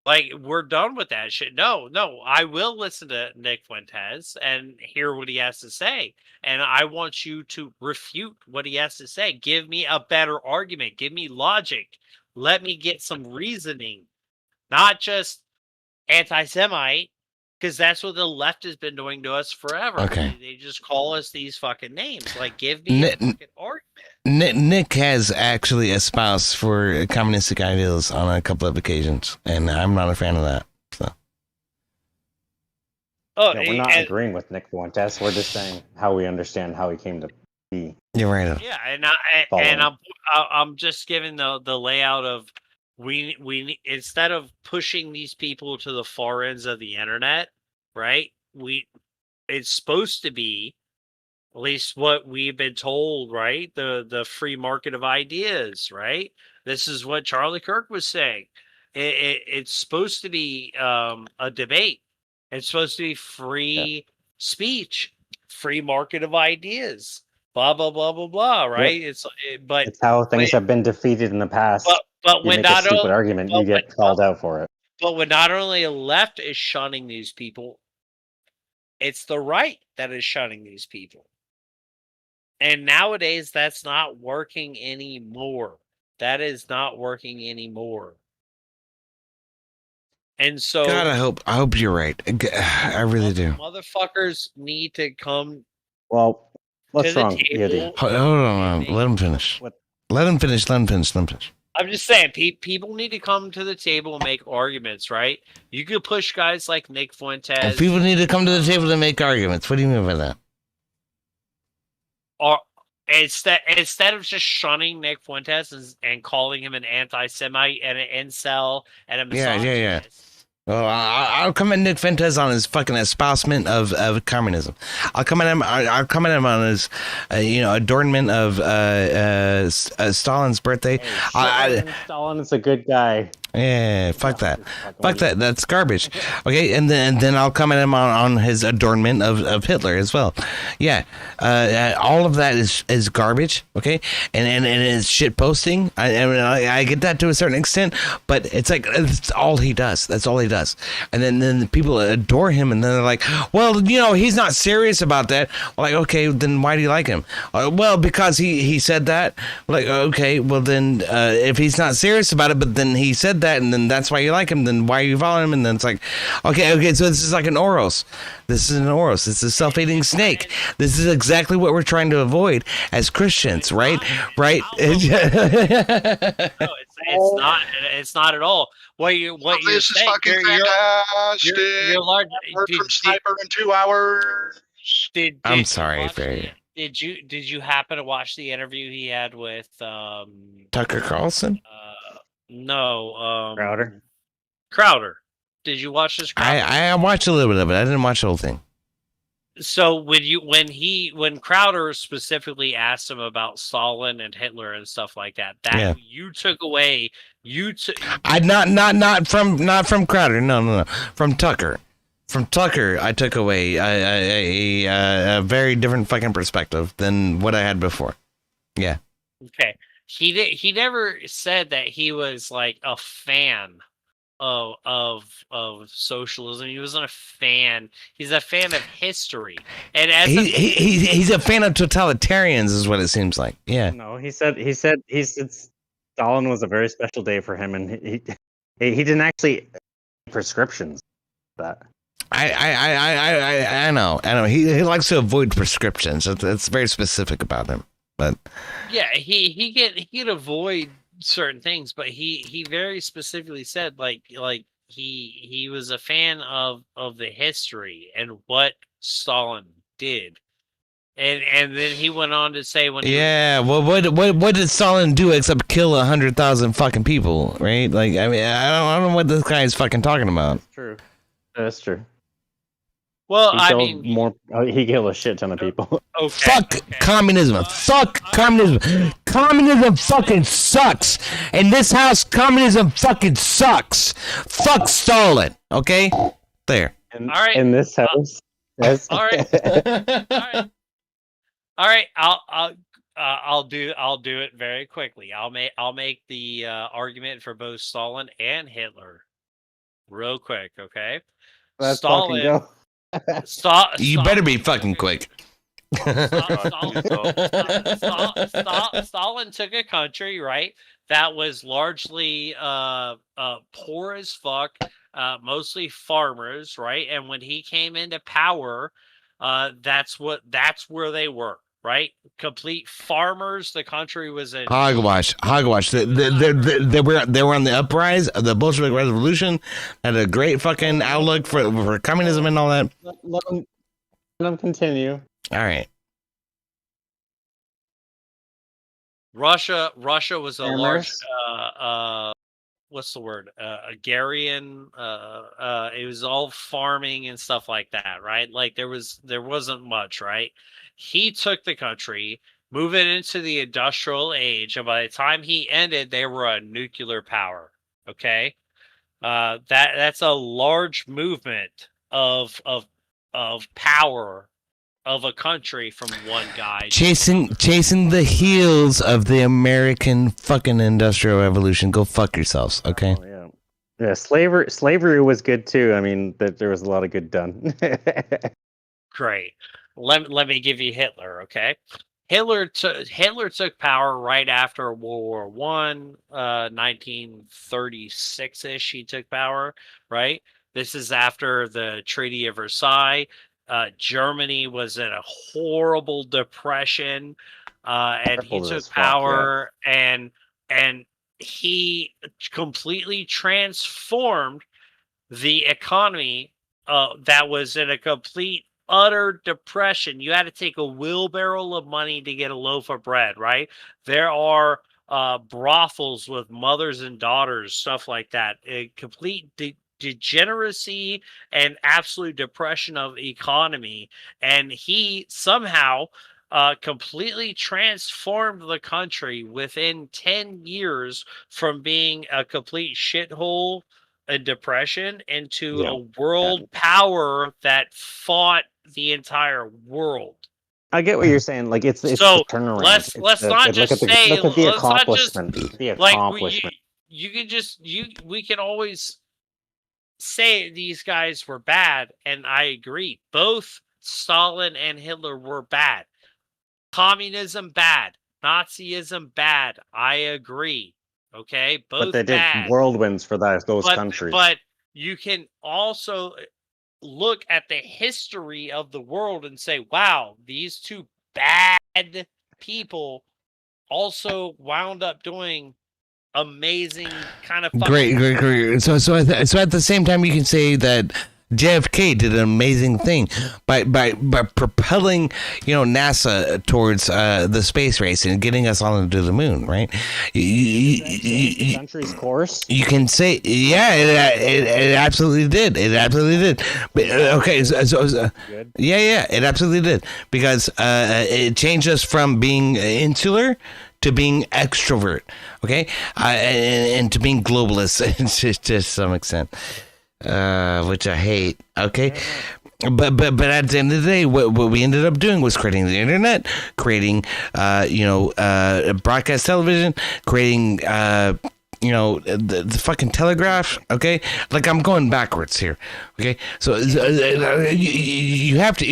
Like, we're done with that shit. No, I will listen to Nick Fuentes and hear what he has to say. And I want you to refute what he has to say. Give me a better argument. Give me logic. Let me get some reasoning. Not just anti-Semite, because that's what the left has been doing to us forever. Okay. They just call us these fucking names. Like, give me a fucking argument. Nick has actually espoused for communistic ideals on a couple of occasions, and I'm not a fan of that. So. We're not agreeing with Nick Fuentes. We're just saying how we understand how he came to be. You're right. Yeah, I'm just giving the layout of we instead of pushing these people to the far ends of the internet, right? It's supposed to be, at least what we've been told, right? The free market of ideas, right? This is what Charlie Kirk was saying. It's supposed to be a debate. It's supposed to be free speech, free market of ideas, blah blah blah blah blah. Right? Yep. But it's how things have been defeated in the past. But you when make a stupid argument, you get called out for it. But when not only the left is shunning these people, it's the right that is shunning these people. And nowadays, that's not working anymore. That is not working anymore. And so, God, I hope you're right. I really do. Motherfuckers need to come. Well, what's to wrong? the table. Hold on. Let him finish. Let him finish. I'm just saying, people need to come to the table and make arguments, right? You could push guys like Nick Fuentes. Well, people need to come to the table to make arguments. What do you mean by that? Or instead of just shunning Nick Fuentes and calling him an anti-Semite and an incel and a misogynist, Oh, I'll come at Nick Fuentes on his fucking espousement of communism. I'll come at him. I'll come at him on his, adornment of Stalin's birthday. Stalin is a good guy. Yeah, fuck that. Fuck that. That's garbage. Okay, and then I'll come at him on his adornment of Hitler as well. Yeah, all of that is garbage. Okay, and it's shit posting. I get that to a certain extent, but it's like it's all he does. That's all he does. And then the people adore him, and then they're like, well, he's not serious about that. Like, okay, then why do you like him? Well, because he said that. Like, okay, well then if he's not serious about it, but then he said that, and then that's why you like him, then why are you following him? And then it's like, okay, so this is like an Oros. This is an Oros. It's a self-eating snake. This is exactly what we're trying to avoid as Christians, right? Right? No, it's not. It's not at all. What you're This is saying, fucking fantastic. you're large. Word from Sniper in 2 hours. I'm sorry, Barry. Did you happen to watch the interview he had with Tucker Carlson? No, Crowder. Crowder. Did you watch this? Crowder? I watched a little bit of it. I didn't watch the whole thing. So when Crowder specifically asked him about Stalin and Hitler and stuff like that, you took away not from Crowder. No. From Tucker. From Tucker, I took away a very different fucking perspective than what I had before. Yeah. Okay. He never said that he was like a fan of socialism. He wasn't a fan. He's a fan of history. And as he's a fan of totalitarians, is what it seems like. Yeah. No, he said Stalin was a very special day for him, and he didn't actually prescriptions that. I know. He likes to avoid prescriptions. It's very specific about him. But yeah, he could avoid certain things, but he very specifically said like he was a fan of the history and what Stalin did. And then he went on to say what did Stalin do except kill 100,000 fucking people, right? Like, I mean, I don't know what this guy is fucking talking about. That's true. That's true. Well, he killed a shit ton of people. Okay. Fuck communism. Fuck communism. Communism fucking sucks. In this house, communism fucking sucks. Fuck Stalin. Okay? There. All right. In this house. Yes. All right. All right. I'll do it very quickly. I'll make the argument for both Stalin and Hitler real quick, okay? Let's Stalin. fucking go. You better be fucking quick. Stalin took a country, right, that was largely poor as fuck, mostly farmers, right? And when he came into power, that's where they were, right? Complete farmers. The country was in hogwash. They were on the uprise of the Bolshevik Revolution. Had a great fucking outlook for communism and all that. Let them continue. All right. Russia was a large what's the word? Agrarian. It was all farming and stuff like that, right? Like there wasn't much, right? He took the country, moved it into the industrial age, and by the time he ended, they were a nuclear power. Okay, that's a large movement of power of a country from one guy. Chasing the heels of the American fucking industrial revolution. Go fuck yourselves, okay? Oh, yeah. Slavery was good too. I mean, there was a lot of good done. Great. Let me give you Hitler, okay? Hitler took power right after World War One, 1936-ish. He took power, right? This is after the Treaty of Versailles. Germany was in a horrible depression, and he took power, and he completely transformed the economy that was in a complete utter depression. You had to take a wheelbarrow of money to get a loaf of bread, right? There are brothels with mothers and daughters, stuff like that. A complete degeneracy and absolute depression of economy, and he somehow completely transformed the country within 10 years from being a complete shithole and depression into a world power that fought the entire world. I get what you're saying. Like it's So the turnaround. let's not just say look at the let's not just accomplishment. The like accomplishment. we can always say these guys were bad, and I agree. Both Stalin and Hitler were bad. Communism bad. Nazism bad. I agree. Okay, both But they did bad. whirlwinds for those countries. But you can also look at the history of the world and say, wow, these two bad people also wound up doing amazing kind of fucking Great. So at the same time, you can say that JFK did an amazing thing by propelling, NASA towards the space race and getting us all into the moon, right? The country's course. You can say, yeah, it absolutely did. It absolutely did. But, okay, so yeah, it absolutely did, because it changed us from being insular to being extrovert, okay, and to being globalist to some extent. Which I hate. Okay, but at the end of the day, what we ended up doing was creating the internet, creating broadcast television, creating the fucking telegraph. Okay, like I'm going backwards here. Okay, so you have to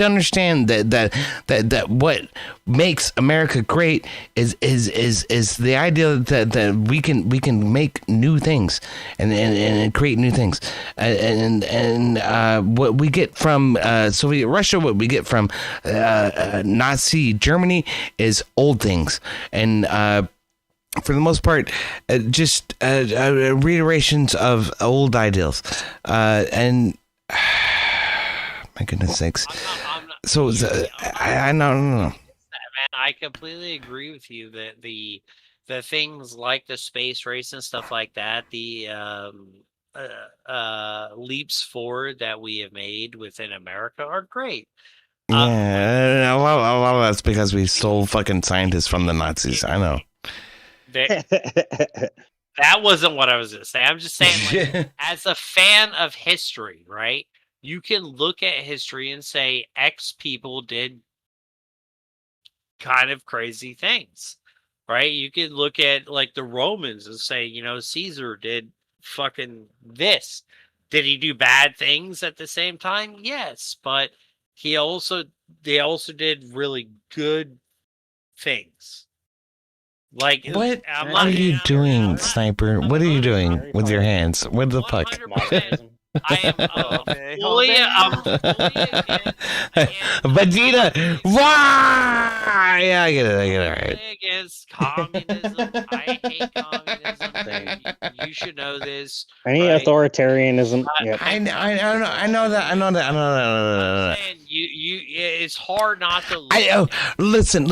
understand that what makes America great is the idea that we can make new things and create new things, and what we get from Soviet Russia, what we get from Nazi Germany is old things, and for the most part, just reiterations of old ideals, and my goodness sakes. I know. Man, I completely agree with you that the things like the space race and stuff like that, the leaps forward that we have made within America are great. Yeah, a lot of that's because we stole fucking scientists from the Nazis. I know. That wasn't what I was going to say. I'm just saying, like, as a fan of history, right? You can look at history and say X people did kind of crazy things, right? You can look at like the Romans and say, Caesar did fucking this. Did he do bad things at the same time? Yes, but they also did really good things. Like, what are you doing, Sniper? What are you doing with your hands? What the fuck? I am fully Vegeta, why? Yeah, I get it. Right. Against communism. I hate communism. You should know this. Any authoritarianism. I know that. It's hard not to. Listen.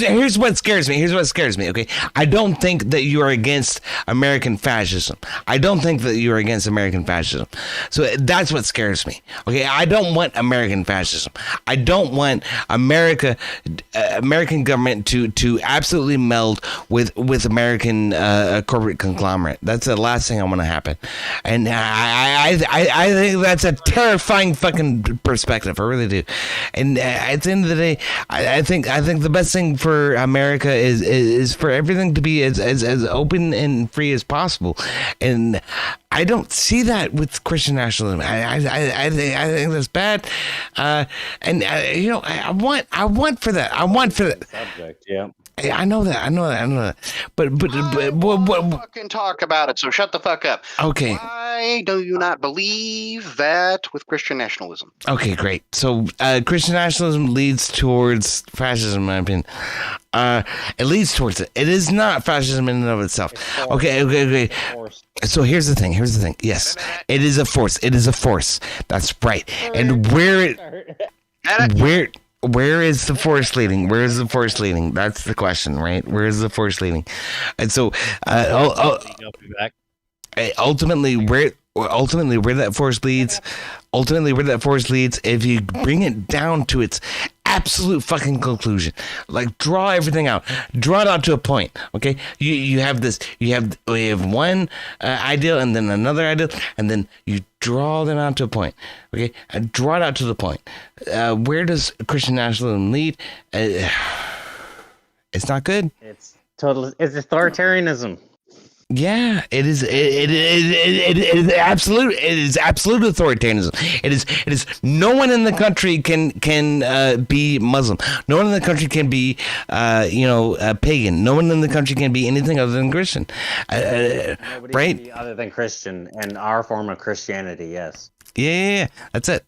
Here's what scares me. Okay, I don't think that you are against American fascism. I don't think that you are against American fascism. So that's what scares me. Okay, I don't want American fascism. I don't want American government to absolutely meld with American corporate conglomerate. That's the last thing I want to happen. And I think that's a terrifying fucking perspective. I really do. And at the end of the day, I think the best thing for America is for everything to be as open and free as possible. And I don't see that with Christian nationalism. I think that's bad. I want for that. Subject, yeah. I know that. But fucking talk about it. So shut the fuck up. Okay. Why do you not believe that with Christian nationalism? Okay, great. So Christian nationalism leads towards fascism, in my opinion. It leads towards it. It is not fascism in and of itself. Okay. So here's the thing. Yes, it is a force. That's right. And where is the force leading? Where is the force leading? That's the question, right? Where is the force leading? And so, ultimately, where that force leads, if you bring it down to its absolute fucking conclusion, like draw everything out, draw it out to a point. Okay, we have one ideal and then another ideal, and then you draw them out to a point. Okay, and draw it out to the point. Where does Christian nationalism lead? It's not good. It's authoritarianism. Yeah, it is. It is absolute. It is absolute authoritarianism. It is. No one in the country can be Muslim. No one in the country can be, pagan. No one in the country can be anything other than Christian. Nobody right? can be other than Christian and our form of Christianity. Yes. Yeah. That's it.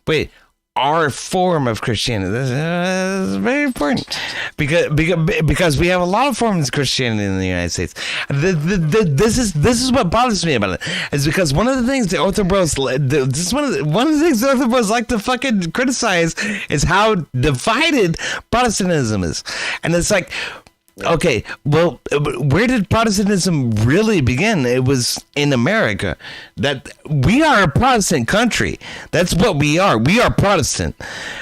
Wait. Our form of Christianity. This is very important because we have a lot of forms of Christianity in the United States. This is what bothers me about it. Is because one of the things the Orthobros, this is one of the things the Orthobros like to fucking criticize is how divided Protestantism is, and it's like. Okay, well, where did Protestantism really begin? It was in America. That we are a Protestant country. That's what we are. We are Protestant,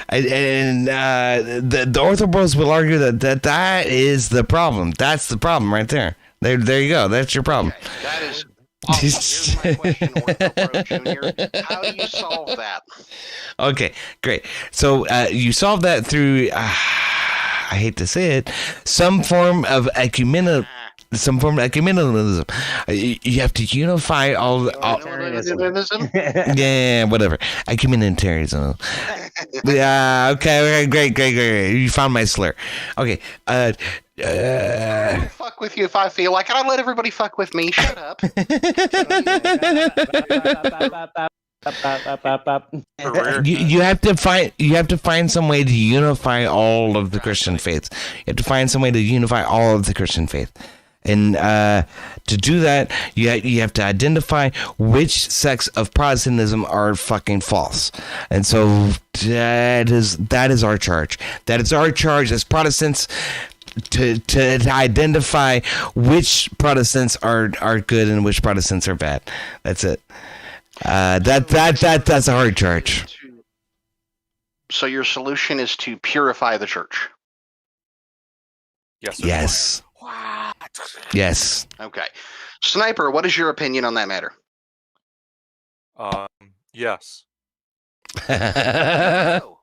and the Orthobros will argue that is the problem. That's the problem right there. There you go. That's your problem. Okay, that is. Here's my question, Orthobro Jr. How do you solve that? Okay, great. So you solve that through. I hate to say it, some form of ecumenism. You have to unify all yeah, whatever. Ecumenitarianism. Yeah, okay, great. You found my slur. Okay. Fuck with you if I feel like it. I'll let everybody fuck with me. Shut up. You have to find some way to unify all of the Christian faiths. You have to find some way to unify all of the Christian faith, and to do that, you have to identify which sects of Protestantism are fucking false. And so that is our charge. That is our charge as Protestants. To identify which Protestants are good and which Protestants are bad. That's it. That's a hard charge. So your solution is to purify the church. Yes. Yes. Okay. Sniper, what is your opinion on that matter? Yes.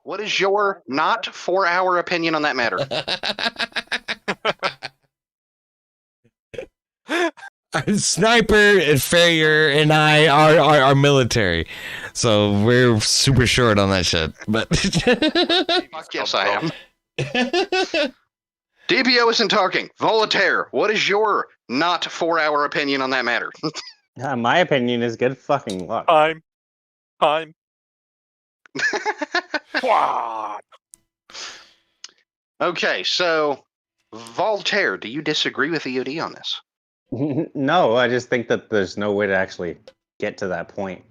What is your not 4-hour opinion on that matter? Sniper, Farrier, and I are military, so we're super short on that shit. But fuck yes, I am. DPO isn't talking. Voltaire, what is your not 4-hour opinion on that matter? My opinion is good fucking luck. Time. Okay, so Voltaire, do you disagree with EOD on this? No, I just think that there's no way to actually get to that point.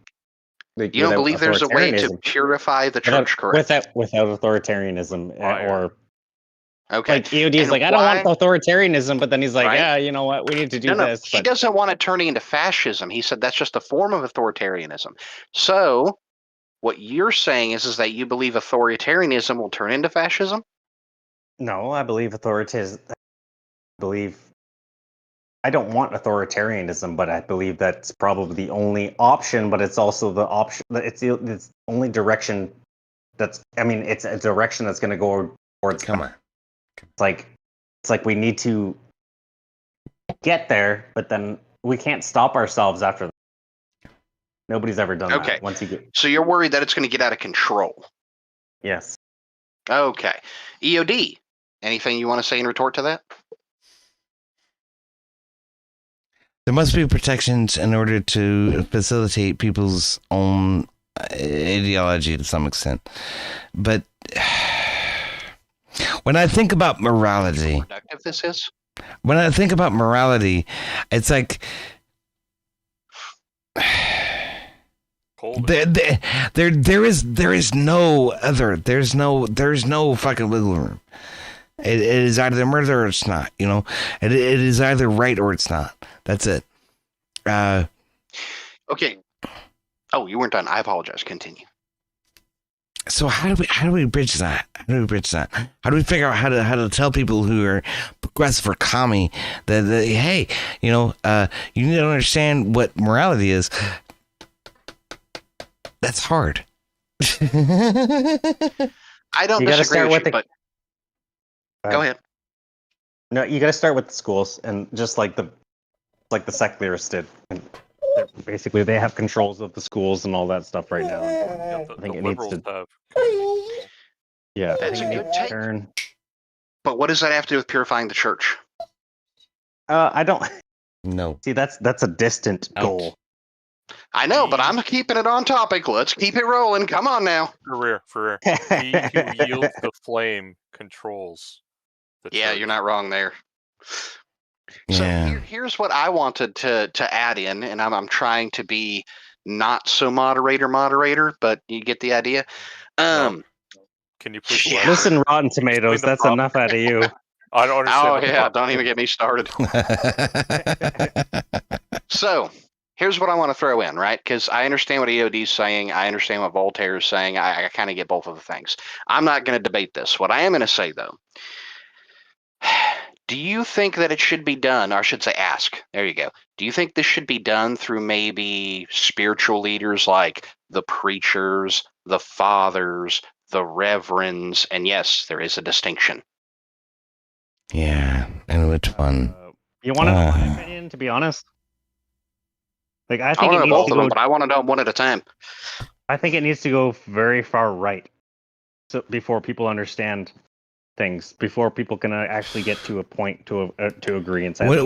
You don't believe there's a way to purify the church, correct? Without authoritarianism or okay. Like EOD is like, I don't want authoritarianism, but then he's like, yeah, you know what, we need to do this. He doesn't want it turning into fascism. He said that's just a form of authoritarianism. So what you're saying is that you believe authoritarianism will turn into fascism? No, I believe I don't want authoritarianism, but I believe that's probably the only option, but it's also the option. It's the only direction it's a direction that's going to go towards. Come on. It's like we need to get there, but then we can't stop ourselves after that. Nobody's ever done that. Once you get. So you're worried that it's going to get out of control? Yes. Okay. EOD, anything you want to say in retort to that? There must be protections in order to facilitate people's own ideology to some extent. But when I think about morality, how productive this is? When I think about morality, it's like cold. There is no other. There's no fucking wiggle room. It is either murder or it's not. You know, it is either right or it's not. That's it. Okay. Oh, you weren't done. I apologize. Continue. So how do we bridge that? How do we figure out how to tell people who are progressive or commie that hey, you know, you need to understand what morality is. That's hard. I don't disagree with you, but go ahead. No, you got to start with the schools, and just like the secularists did. And basically, they have controls of the schools and all that stuff right now. Yeah, I think the it needs liberals to. have. Yeah, That's a good take. turn. But what does that have to do with purifying the church? I don't. No. See, that's a distant goal. I know, but I'm keeping it on topic. Let's keep it rolling. Come on now. For real. He who yields the flame controls the church. You're not wrong there. So here's what I wanted to add in, and I'm trying to be not so moderator, but you get the idea. Can you please listen, Rotten Tomatoes? That's enough out of you. I don't understand. Oh yeah, don't even get me started. So here's what I want to throw in, right? Because I understand what EOD is saying. I understand what Voltaire is saying. I kind of get both of the things. I'm not going to debate this. What I am going to say, though, do you think that it should be done, or I should say ask, there you go. Do you think this should be done through maybe spiritual leaders like the preachers, the fathers, the reverends, and yes, there is a distinction. Yeah, and which one? You want to know my opinion, to be honest? Like, I think want it to know needs both to of them, go. but I want to know one at a time. I think it needs to go very far right, so before people understand things, before people can actually get to a point to agree and say. What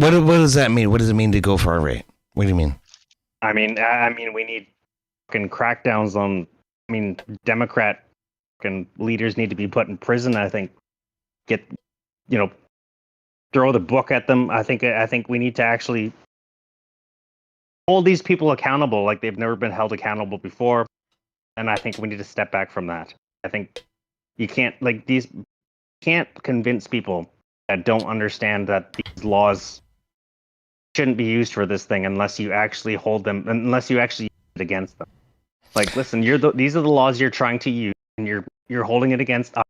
does that mean? What does it mean to go far right? What do you mean? I mean, we need fucking crackdowns on. I mean, Democrat fucking leaders need to be put in prison. I think throw the book at them. I think we need to actually hold these people accountable like they've never been held accountable before. And I think we need to step back from that. I think you can't convince people that don't understand that these laws shouldn't be used for this thing unless you actually unless you actually use it against them. Like, listen, these are the laws you're trying to use, and you're holding it against us.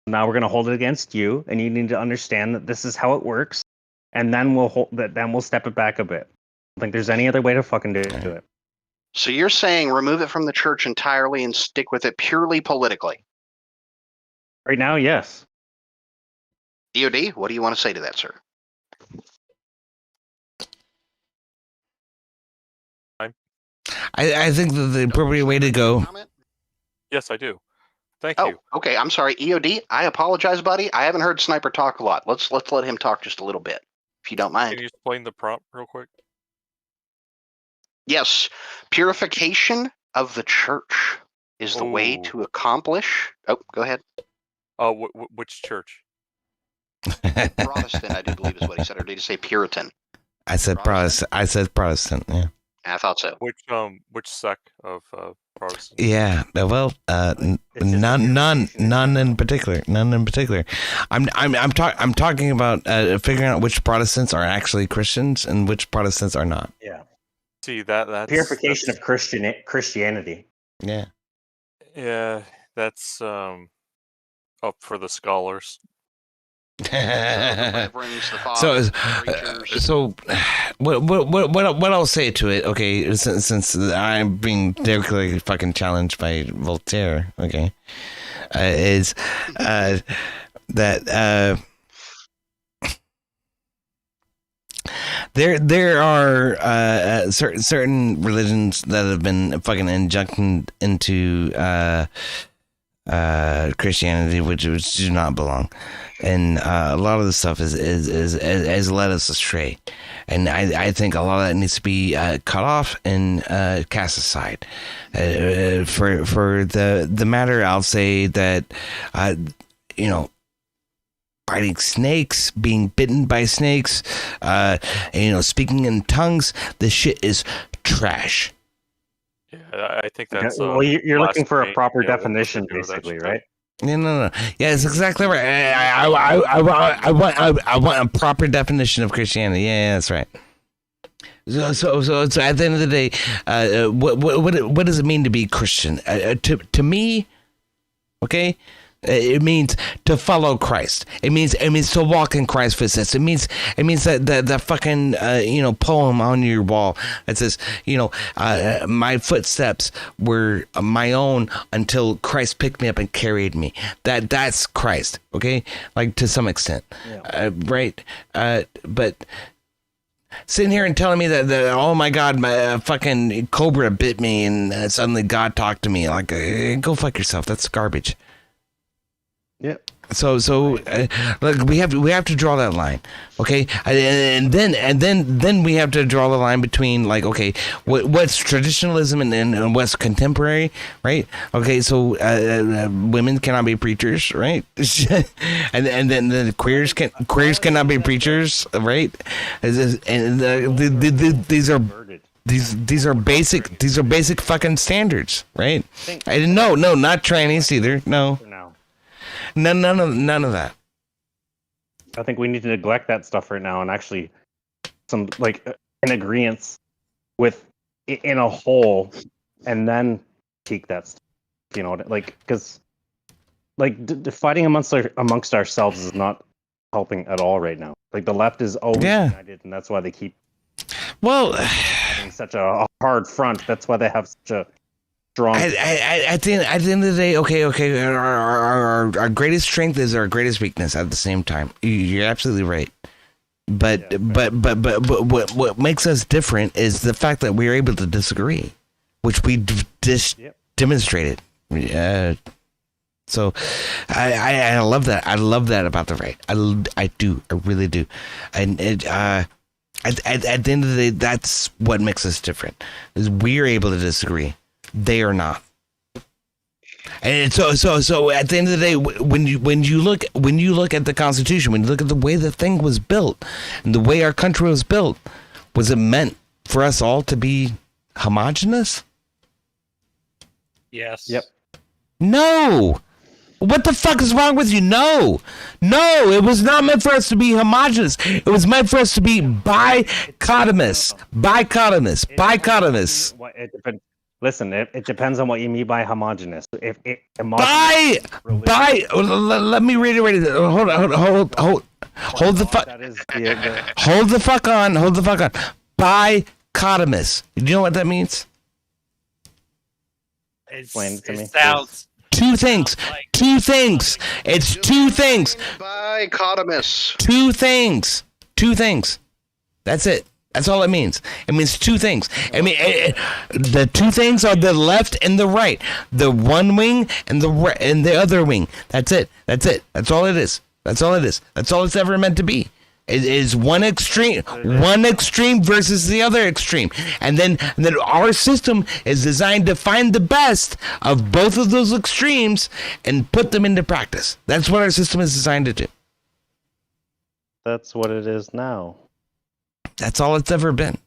Now we're going to hold it against you, and you need to understand that this is how it works, and then we'll step it back a bit. I don't think there's any other way to fucking do it. So you're saying remove it from the church entirely and stick with it purely politically? Right now, yes. EOD, what do you want to say to that, sir? I think that the appropriate way to go. Yes, I do. Thank you. Okay. I'm sorry, EOD. I apologize, buddy. I haven't heard Sniper talk a lot. Let's let him talk just a little bit, if you don't mind. Can you explain the prompt real quick? Yes, purification of the church is the way to accomplish. Oh, go ahead. Which church? Protestant, I do believe is what he said, or did he say Puritan? I said Protestant. I said Protestant. Yeah. I thought so. Which sect of Protestant? Yeah. Well, none in particular. None in particular. I'm talking about figuring out which Protestants are actually Christians and which Protestants are not. Yeah. See that's purification of Christianity. Yeah. Yeah, that's up for the scholars. So what I'll say to it, okay, since I'm being directly fucking challenged by Voltaire, okay, is that there are certain religions that have been fucking injected into Christianity, which do not belong, and a lot of the stuff has led us astray, and I think a lot of that needs to be cut off and cast aside. For the matter, I'll say that fighting snakes, being bitten by snakes, speaking in tongues, this shit is trash. Yeah, I think Okay, that's well, you're looking for a blasphemy, proper you know, definition, to do with that basically, shit. right? No. Yeah, it's exactly right. I want a proper definition of Christianity. Yeah, that's right. So at the end of the day, what does it mean to be Christian? To me, okay, it means to follow Christ. It means to walk in Christ's footsteps. It means that fucking poem on your wall that says my footsteps were my own until Christ picked me up and carried me. That's Christ. Okay, like to some extent, right? But sitting here and telling me that oh my God, my fucking cobra bit me and suddenly God talked to me, like go fuck yourself. That's garbage. Yep. So look, we have to draw that line, okay? And then we have to draw the line between like, okay, what's traditionalism and what's contemporary, right? Okay, so women cannot be preachers, right? and then the queers cannot be preachers, right? And these are basic fucking standards, right? And no, not trannies either. No. None of that. I think we need to neglect that stuff right now and actually some like in agreement with in a whole, and then critique that stuff. You know, like because like fighting amongst ourselves is not helping at all right now. Like the left is always united, and that's why they keep having such a hard front. That's why they have such a strong. At the end of the day, okay. Our greatest strength is our greatest weakness at the same time. You're absolutely right. But what makes us different is the fact that we are able to disagree, which we demonstrated. So I love that. I love that about the right. I do. I really do. And at the end of the day, that's what makes us different. Is we're able to disagree. They are not. And so at the end of the day, when you look at the Constitution, when you look at the way the thing was built and the way our country was built, was it meant for us all to be homogenous? Yes. Yep. No. What the fuck is wrong with you? No, it was not meant for us to be homogenous. It was meant for us to be bicotomous. It depends. Listen, it depends on what you mean by homogenous. If let me reiterate it. Hold the fuck. Hold the fuck on. Bicotomous. Do you know what that means? Explain it to me. Sounds. Two things. It's two things. Bicotomous. Two things. That's it. That's all it means. It means two things. I mean, the two things are the left and the right. The one wing and the other wing. That's it. That's all it is. That's all it's ever meant to be. It is one extreme versus the other extreme. And then our system is designed to find the best of both of those extremes and put them into practice. That's what our system is designed to do. That's what it is now. That's all it's ever been.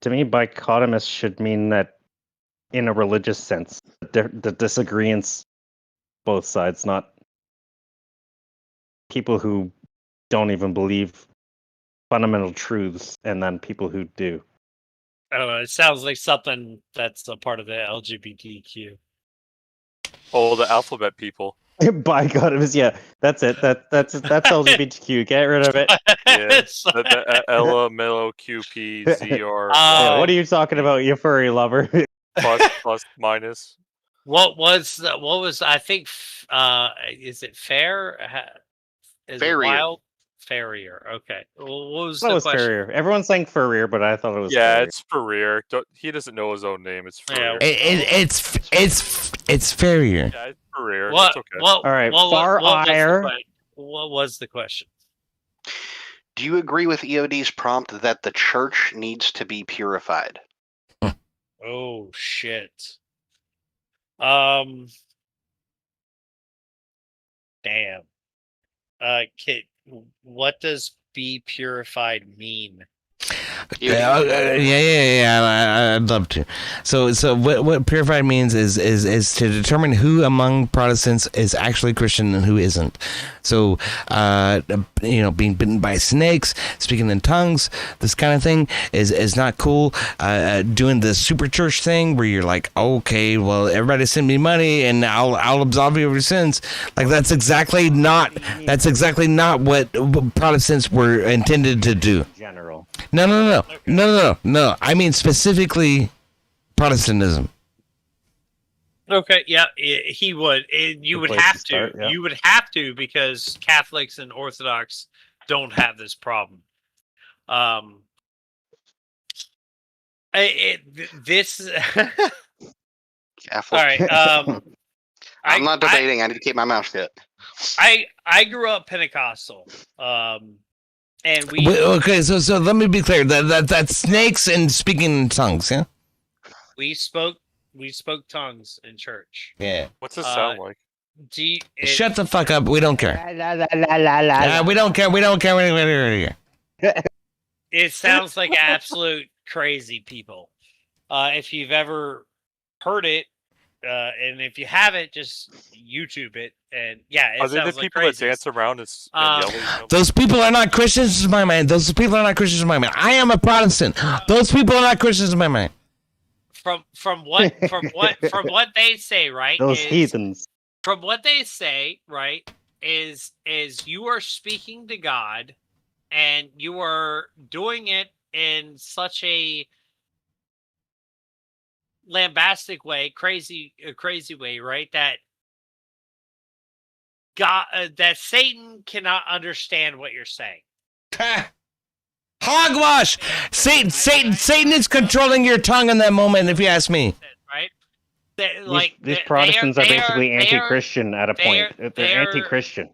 To me, bicotomous should mean that in a religious sense, the disagreements both sides, not people who don't even believe fundamental truths, and then people who do. I don't know. It sounds like something that's a part of the LGBTQ. Oh, the alphabet people. Bicotomous, yeah, that's it. That's LGBTQ. Get rid of it. Yeah, the LMLOQPZR. Yeah, what are you talking about, you furry lover? plus minus. What was I think? Is it fair? Is Farrier. it wild? Farrier. Okay. Well, what was That the was question? Farrier. Everyone's saying Farrier, but I thought it was. Yeah, Farrier. it's Ferrier. He doesn't know his own name. It's Ferrier. It's Farrier. Yeah, it's Ferrier. What? It's okay. All right, What was the question? Do you agree with EOD's prompt that the church needs to be purified? Oh shit. Damn. Kit, what does be purified mean? I'd love to. So what purified means is to determine who among Protestants is actually Christian and who isn't. So, being bitten by snakes, speaking in tongues, this kind of thing is not cool. Doing the super church thing where you're like, okay, well, everybody send me money and I'll absolve you of your sins. Like that's exactly not what Protestants were intended to do. General. No. I mean specifically Protestantism. Okay, yeah, he would. You would have to. Start, yeah. You would have to because Catholics and Orthodox don't have this problem. This. Catholic. All right. I'm not debating. I need to keep my mouth shut. I grew up Pentecostal. And we. Okay, so let me be clear. That's snakes and speaking in tongues. Yeah. We spoke tongues in church. Yeah. What's this sound like? Shut the fuck up. We don't care. We don't care. We don't care. It sounds like absolute crazy people. If you've ever heard it, and if you haven't, just YouTube it. And yeah, it Are they the sounds like people crazy. that dance around and yell? You know? Those people are not Christians in my mind. Those people are not Christians in my mind. I am a Protestant. Those people are not Christians in my mind. From what they say, right? Those heathens. From what they say, right, is you are speaking to God, and you are doing it in such a lambastic way, crazy way, right? That God, that Satan cannot understand what you're saying. Hogwash! Satan is controlling your tongue in that moment, if you ask me. Right? These Protestants are basically anti-Christian at a point. They're anti-Christian.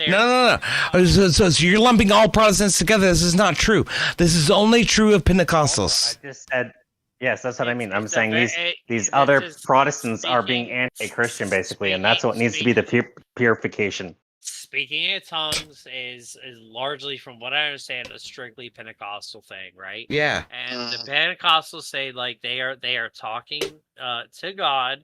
No. So you're lumping all Protestants together. This is not true. This is only true of Pentecostals. I just said, yes, that's what I mean. I'm saying these other Protestants are being anti-Christian, basically, and that's what needs to be the purification. Speaking in tongues is largely, from what I understand, a strictly Pentecostal thing, right? Yeah. And the Pentecostals say like they are talking to God,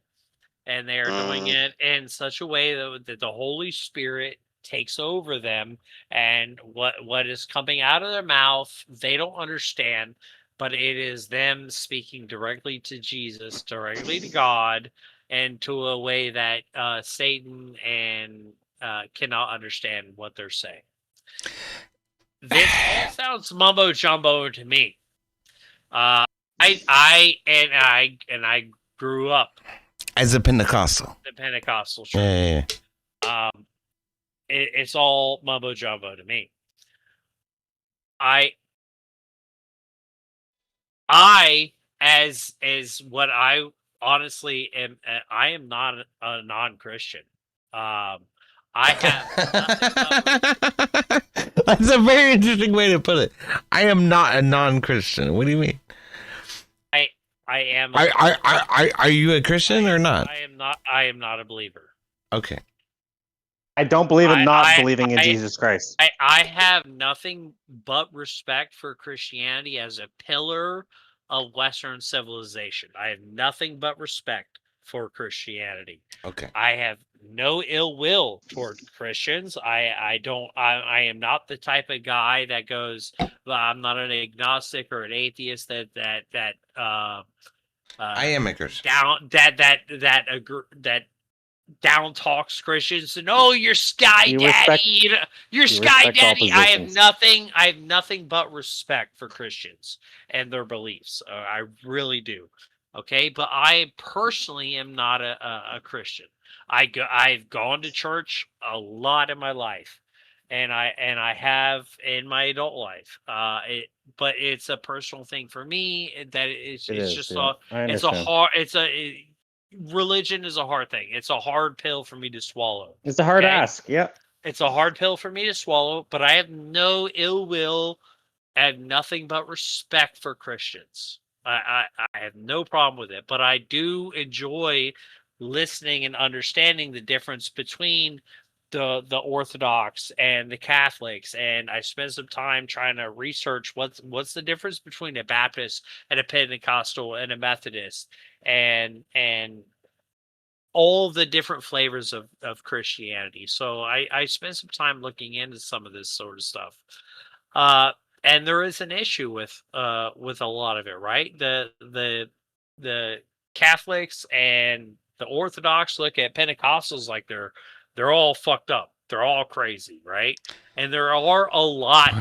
and they are doing it in such a way that the Holy Spirit takes over them, and what is coming out of their mouth they don't understand, but it is them speaking directly to Jesus, directly to God, and to a way that Satan and cannot understand what they're saying. This all sounds mumbo jumbo to me. I grew up as a Pentecostal. The Pentecostal church. Yeah. It's all mumbo jumbo to me. I as what I honestly am. I am not a non-Christian. I have. That's a very interesting way to put it. I am not a non-Christian. What do you mean? I am. Are you a Christian or not? I am not a believer. Okay. I don't believe in believing in Jesus Christ. I have nothing but respect for Christianity as a pillar of Western civilization. I have nothing but respect for Christianity. Okay. I have no ill will toward Christians. I am not the type of guy that goes, I'm not an agnostic or an atheist that I am a Christian. That down talks Christians and you're Sky Daddy. You're Sky Daddy. I have nothing but respect for Christians and their beliefs. I really do. Okay, but I personally am not a Christian. I've gone to church a lot in my life, and I have in my adult life. But it's a personal thing for me. That religion is a hard thing. It's a hard pill for me to swallow. It's a hard ask. Yep. It's a hard pill for me to swallow, but I have no ill will and nothing but respect for Christians. I have no problem with it, but I do enjoy listening and understanding the difference between the Orthodox and the Catholics, and I spent some time trying to research what's the difference between a Baptist and a Pentecostal and a Methodist, and all the different flavors of Christianity. So I spent some time looking into some of this sort of stuff. And there is an issue with a lot of it, right? The Catholics and the Orthodox look at Pentecostals like they're all fucked up. They're all crazy, right? And there are a lot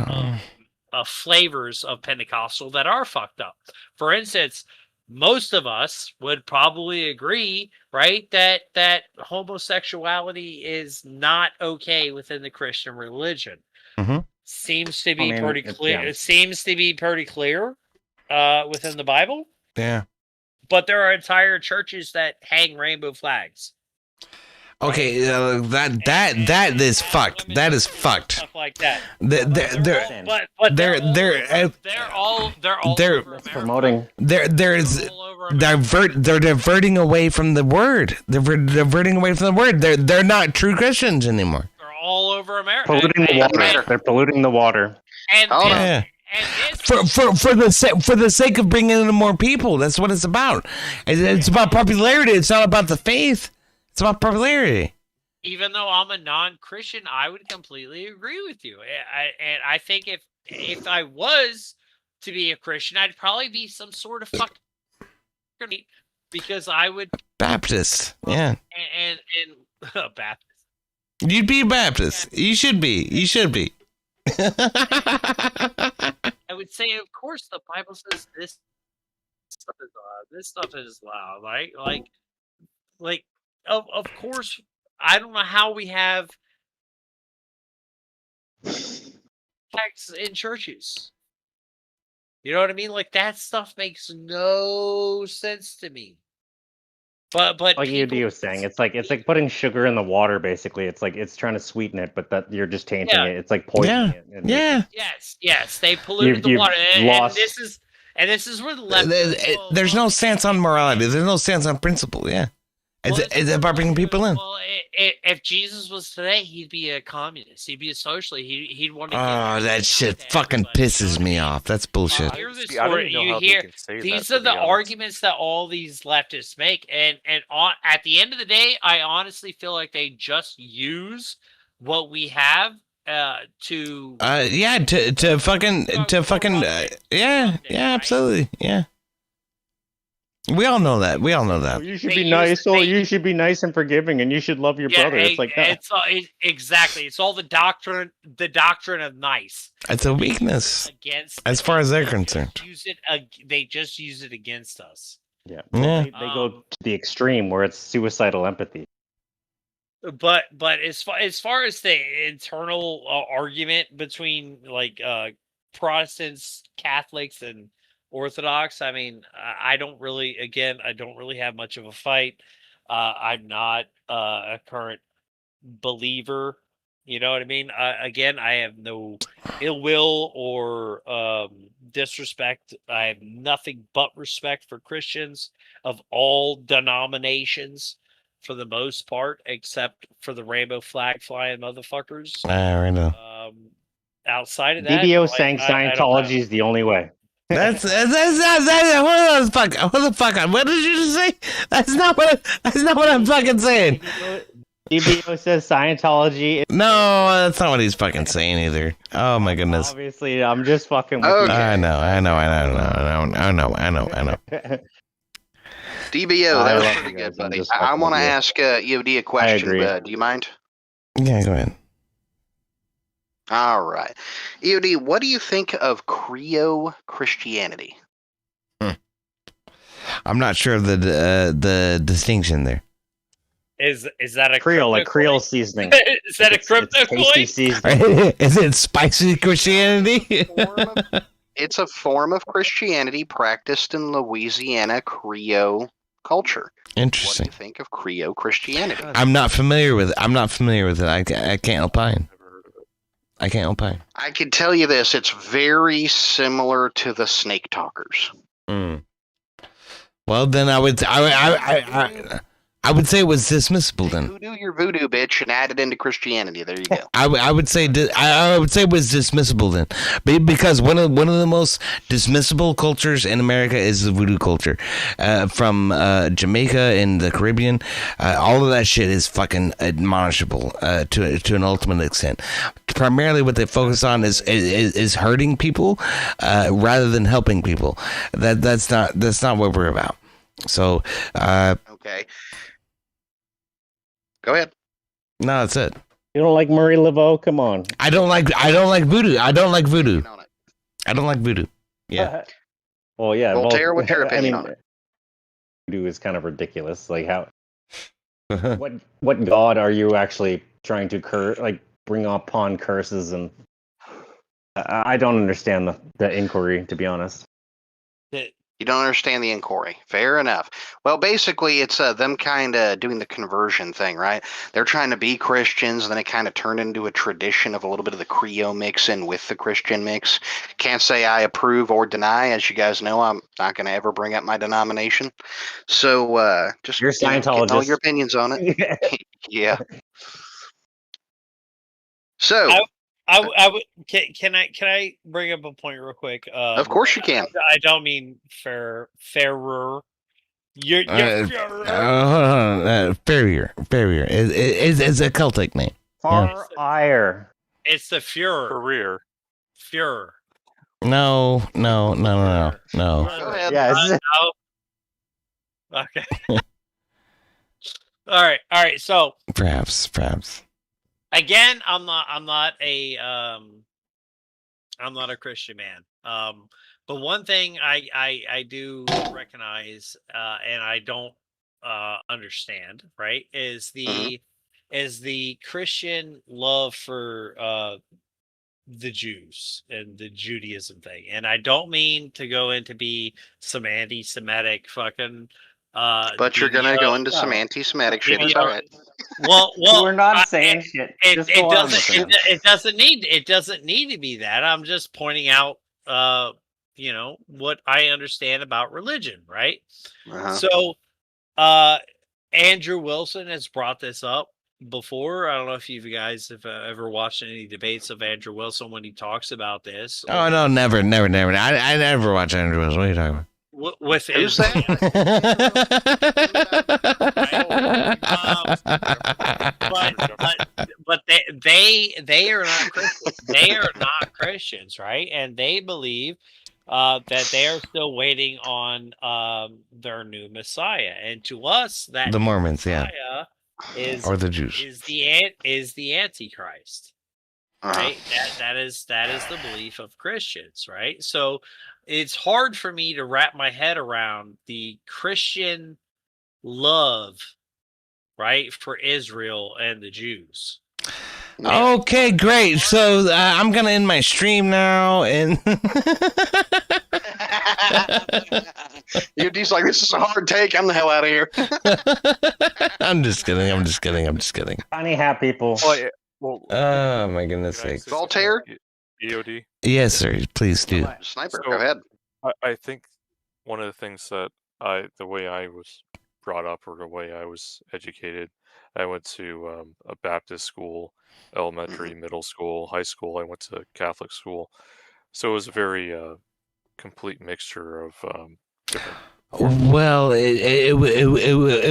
of flavors of Pentecostal that are fucked up. For instance, most of us would probably agree, right, that homosexuality is not okay within the Christian religion. Seems to be pretty clear. It seems to be pretty clear within the Bible. Yeah. But there are entire churches that hang rainbow flags. Okay, that is fucked. That is fucked. Stuff like that. They're promoting. They're diverting away from the word. They're diverting away from the word. They're not true Christians anymore. They're all over America. Polluting the water. They're polluting the water. Yeah. For the sake of bringing in more people. That's what it's about. It's about popularity. It's not about the faith. It's about popularity. Even though I'm a non-Christian, I would completely agree with you. And I think if I was to be a Christian, I'd probably be some sort of fucking because I would Baptist. Yeah. And Baptist. You'd be a Baptist. You should be. You should be. I would say, of course, the Bible says this stuff is loud. This stuff is loud, right? Like, of course, I don't know how we have facts in churches. You know what I mean? Like that stuff makes no sense to me. But like EOD was saying, it's like putting sugar in the water. Basically, it's like it's trying to sweeten it, but that you're just tainting it. It's like poisoning it. And Yes, they polluted the water, and this is where the left. There's no stance on morality. There's no stance on principle. Yeah, it's about bringing people in. Well, if Jesus was today, he'd be a communist. He'd be a socialist. He'd want to. Oh, that shit fucking pisses me off. That's bullshit. These are the arguments that all these leftists make, and at the end of the day, I honestly feel like they just use what we have to absolutely. Yeah. We all know that. Well, you should be nice. You should be nice and forgiving, and you should love your brother. It's like that. Exactly. It's all the doctrine of nice. It's a weakness as far as they're concerned. They just use it against us. Yeah. They go to the extreme where it's suicidal empathy. But as far as the internal argument between like Protestants, Catholics, and Orthodox, I mean, I don't really have much of a fight. I'm not a current believer. You know what I mean? Again, I have no ill will or disrespect. I have nothing but respect for Christians of all denominations for the most part, except for the rainbow flag flying motherfuckers. I know. Outside of that, DBO saying Scientology is the only way. That's hold the fuck on. What did you just say? That's not what I'm fucking saying. DBO says Scientology. No, that's not what he's fucking saying either. Oh my goodness. Obviously, I'm just fucking with you. I know. DBO, that was pretty good, buddy. I want to ask EOD a question. Do you mind? Yeah, go ahead. All right. EOD, what do you think of Creo Christianity? I'm not sure of the distinction there. Is that a Creole, like Creole seasoning? Is that a crypto coin? Is it spicy Christianity? It's a form of Christianity practiced in Louisiana Creole culture. Interesting. What do you think of Creo Christianity? I'm not familiar with it. I can't opine. I can tell you this: it's very similar to the Snake Talkers. Well, then I I would say it was dismissible then. Voodoo your voodoo, bitch, and add it into Christianity. There you go. I would say I would say it was dismissible then, because one of the most dismissible cultures in America is the voodoo culture, from Jamaica and the Caribbean. All of that shit is fucking admonishable to an ultimate extent. Primarily, what they focus on is hurting people rather than helping people. That's not what we're about. So okay. Go ahead. No, that's it. You don't like Murray Laveau? Come on. I don't like voodoo. I don't like voodoo. I don't like voodoo. Yeah. Well, yeah. Voltaire, what's your opinion on it? Voodoo is kind of ridiculous. Like how? what god are you actually trying to bring upon curses? And I don't understand the inquiry, to be honest. You don't understand the inquiry. Fair enough. Well, basically, it's them kind of doing the conversion thing, right? They're trying to be Christians, and then it kind of turned into a tradition of a little bit of the Creole mix in with the Christian mix. Can't say I approve or deny. As you guys know, I'm not going to ever bring up my denomination. So just you're Scientologist. Get all your opinions on it. Yeah. So. I would. Can I bring up a point real quick? Of course you can. I don't mean fairer. You're Farrier. It's a Celtic name. Far-ire. It's the Führer. Führer. No. Go ahead. Yes. Okay. All right. So Perhaps. again, I'm not a Christian man. But one thing I do recognize and I don't understand, right, is the Christian love for the Jews and the Judaism thing. And I don't mean to go into be some anti-Semitic fucking but you're gonna go into some anti-Semitic shit. It's all right. Well, we're not saying shit. It doesn't need to be that. I'm just pointing out, what I understand about religion, right? So, Andrew Wilson has brought this up before. I don't know if you guys have ever watched any debates of Andrew Wilson when he talks about this. Oh no, never. I never watch Andrew Wilson. What are you talking about? With Who's that? But they are not Christians. They are not Christians, right? And they believe that they are still waiting on their new Messiah. And to us, that the Mormons, Messiah or the Jews is the Antichrist. Right? That is the belief of Christians, right? So it's hard for me to wrap my head around the Christian love, right, for Israel and the Jews. Okay, great. So I'm gonna end my stream now, and He's like, this is a hard take. I'm the hell out of here. I'm just kidding. Funny hat people. Oh my goodness sakes. Voltaire? EOD? Yes, sir. Please do. Sniper, go ahead. I think one of the things that the way I was brought up or the way I was educated, I went to a Baptist school, elementary, middle school, high school. I went to Catholic school. So it was a very complete mixture of different. Well, it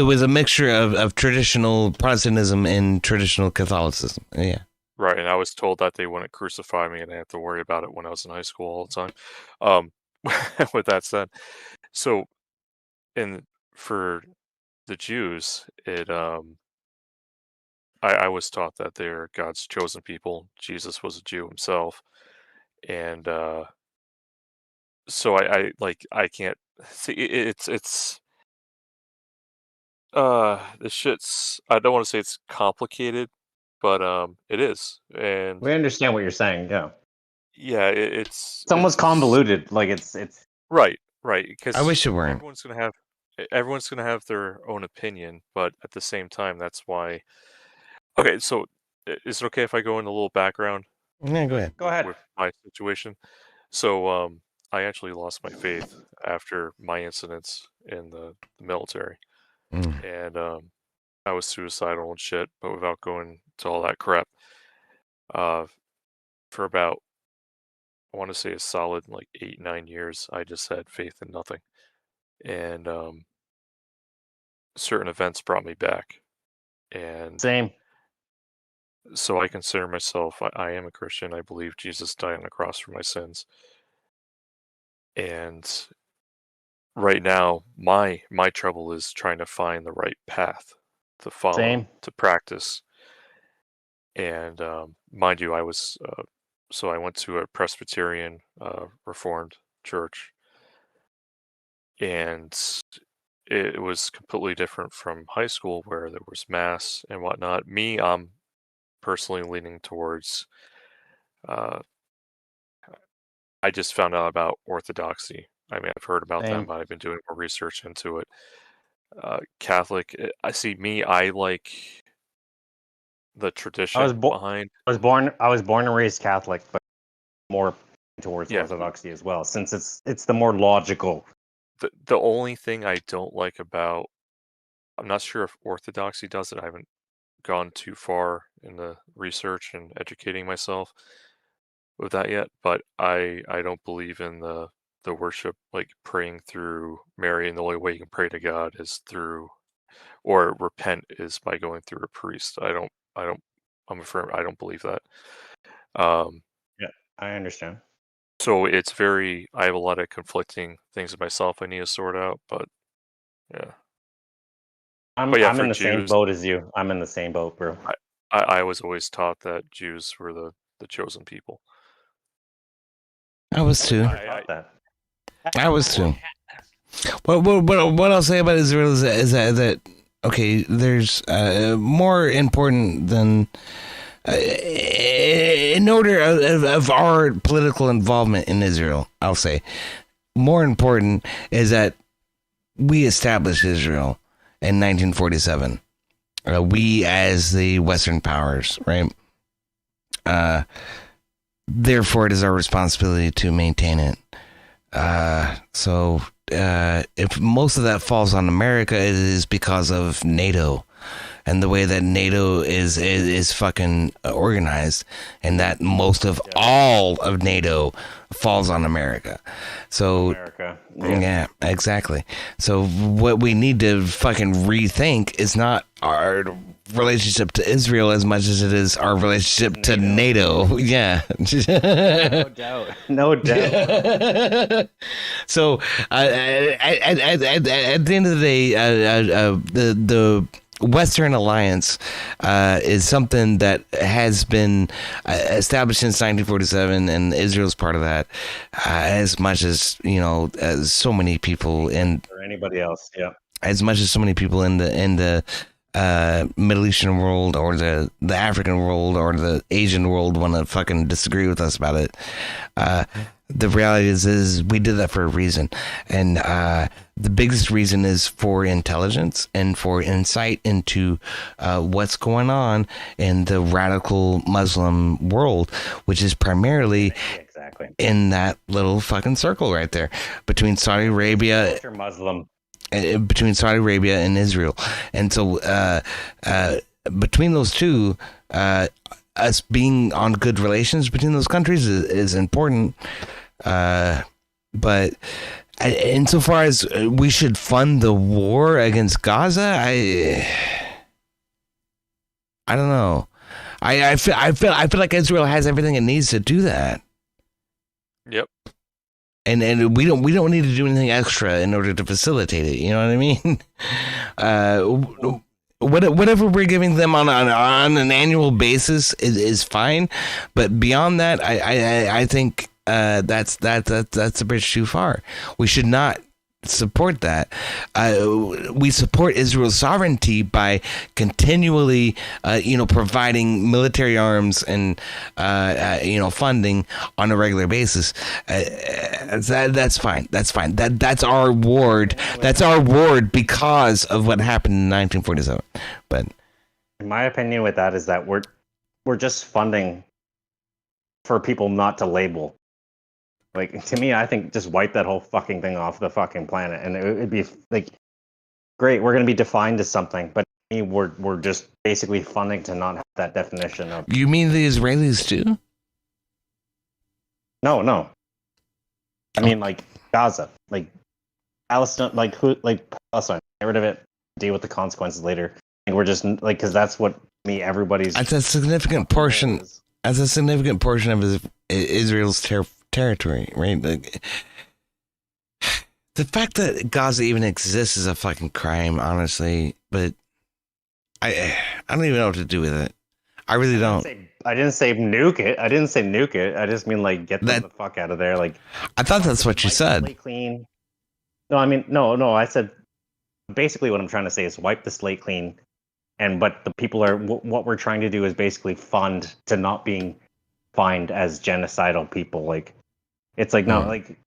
was a mixture of traditional Protestantism and traditional Catholicism. Yeah. Right, and I was told that they wouldn't crucify me and I had to worry about it when I was in high school all the time. With that said, so for the Jews, I was taught that they're God's chosen people. Jesus was a Jew himself, and so I can't see it's the shit's. I don't want to say it's complicated, but it is, and we understand what you're saying. Yeah, it's almost convoluted. Like it's right. Because I wish it weren't. Everyone's gonna have their own opinion, but at the same time, that's why. Okay, so is it okay if I go into a little background? Yeah, go ahead. Go ahead. With my situation. So, I actually lost my faith after my incidents in the military, and I was suicidal and shit, but without going to all that crap. For about, I want to say a solid like 8-9 years, I just had faith in nothing, and certain events brought me back, and Same. so I consider myself. I am a Christian. I believe Jesus died on the cross for my sins, and right now my trouble is trying to find the right path to follow, Same. to practice. And mind you, I was so I went to a Presbyterian Reformed church, and it was completely different from high school where there was mass and whatnot. Me, I'm personally leaning towards. Uh, I just found out about Orthodoxy. I mean, I've heard about them, Same. but I've been doing more research into it. Catholic, I see. Me, I like the I was tradition behind. I was born and raised Catholic, but more towards Yeah, Orthodoxy as well, since it's the more logical. the only thing I don't like about, I'm not sure if Orthodoxy does it. I haven't gone too far in the research and educating myself with that yet, but I don't believe in the worship, like praying through Mary, and the only way you can pray to God is through, or repent is by going through a priest. I'm afraid I don't believe that. Yeah, I understand. So it's very, I have a lot of conflicting things in myself I need to sort out, but yeah. I'm But yeah, I'm for in the same Jews, boat as you. I'm in the same boat, bro. I was always taught that Jews were the chosen people. I was too. Never thought that. I was too. What I'll say about Israel is that okay, there's more important than in order of our political involvement in Israel. I'll say more important is that we established Israel in 1947. We as the Western powers, right? Therefore, it is our responsibility to maintain it. So if most of that falls on America, it is because of NATO and the way that NATO is fucking organized, and that most of all of NATO falls on America. So America. yeah, exactly. So what we need to fucking rethink is not our relationship to Israel as much as it is our relationship to NATO. Yeah. No doubt. No doubt. So at the end of the day, the Western Alliance is something that has been established since 1947, and Israel's part of that. As much as as so many people or anybody else, yeah. As much as so many people in the Middle Eastern world or the African world or the Asian world want to fucking disagree with us about it. The reality is we did that for a reason, and the biggest reason is for intelligence and for insight into what's going on in the radical Muslim world, which is primarily in that little fucking circle right there between Saudi Arabia, Muslim, between Saudi Arabia and Israel, and so between those two, us being on good relations between those countries is important. But insofar as we should fund the war against Gaza, I don't know. I feel like Israel has everything it needs to do that. Yep. And we don't need to do anything extra in order to facilitate it. You know what I mean? Whatever we're giving them on an annual basis is fine, but beyond that, I think that's a bridge too far. We should not support that. We support Israel's sovereignty by continually, providing military arms and funding on a regular basis. That's fine. That's fine. That's our ward. That's our ward because of what happened in 1947. But in my opinion, with that is that we're just funding for people not to label. Like, to me, I think just wipe that whole fucking thing off the fucking planet, and it would be like, great, we're going to be defined as something, but we're just basically funding to not have that definition of. You mean the Israelis too? No. I mean, like Gaza, like Palestine, like Palestine. Get rid of it. Deal with the consequences later. And we're just like, because that's what everybody's. That's a significant portion. That's a significant portion of Israel's territory, right? Like, the fact that Gaza even exists is a fucking crime, honestly. But I don't even know what to do with it. I really don't. I didn't say nuke it. I didn't say nuke it. I just mean like get them the fuck out of there. Like I thought that's what you said. Slate clean. No, I mean no. I said basically what I'm trying to say is wipe the slate clean. But the people are what we're trying to do is basically fund to not being fined as genocidal people. Like it's like no, like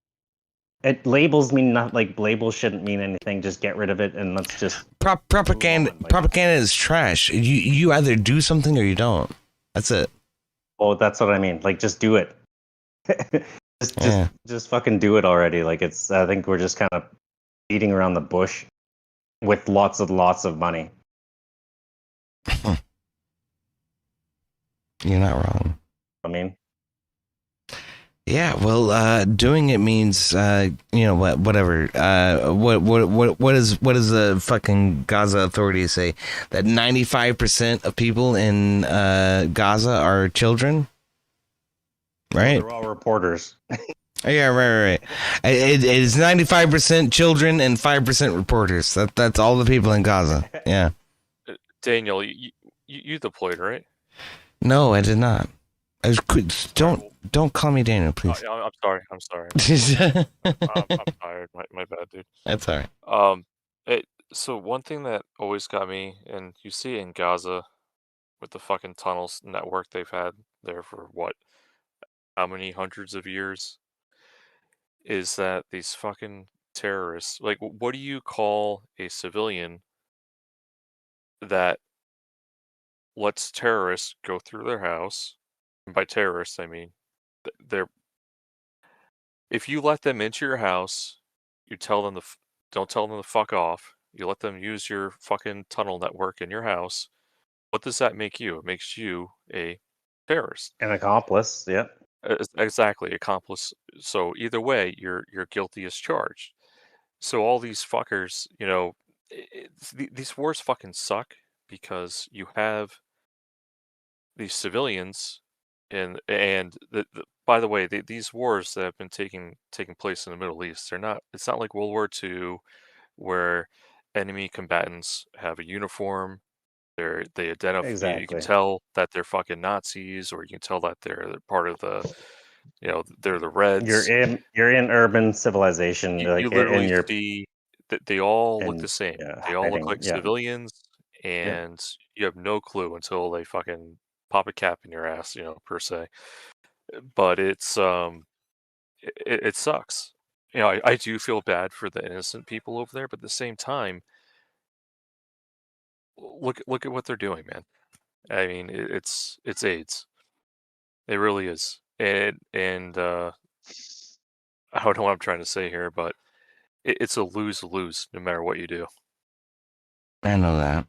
it labels mean not like labels shouldn't mean anything. Just get rid of it and let's just propaganda. Propaganda is trash. You either do something or you don't. That's it. Oh, that's what I mean. Like just do it. just fucking do it already. Like it's. I think we're just kind of beating around the bush with lots of money. You're not wrong. I mean, yeah. Well, doing it means, whatever. What does the fucking Gaza authorities say? That 95% of people in Gaza are children, right? They're all reporters. Yeah, right. It is 95% children and 5% reporters. That's all the people in Gaza. Yeah. Daniel, you deployed, right? No, I did not. Don't call me Daniel, please. I'm sorry. I'm tired. My bad, dude. That's all right. So one thing that always got me, and you see it in Gaza with the fucking tunnels network they've had there for how many hundreds of years, is that these fucking terrorists, like, what do you call a civilian that lets terrorists go through their house? And by terrorists, I mean if you let them into your house, you tell them don't tell them to fuck off. You let them use your fucking tunnel network in your house. What does that make you? It makes you a terrorist, an accomplice. Yeah, exactly, accomplice. So either way, you're guilty as charged. So all these fuckers, these wars fucking suck because you have these civilians, and by the way, these wars that have been taking place in the Middle East, it's not like World War II where enemy combatants have a uniform. They identify. Exactly. You can tell that they're fucking Nazis, or you can tell that they're part of the, they're the Reds. You're in urban civilization. You literally see that they all look the same. They all look like civilians, and you have no clue until they fucking pop a cap in your ass, per se. But it's it sucks. I do feel bad for the innocent people over there, but at the same time, look at what they're doing, man. I mean, it's AIDS. It really is. And I don't know what I'm trying to say here, but it's a lose-lose no matter what you do. I know that.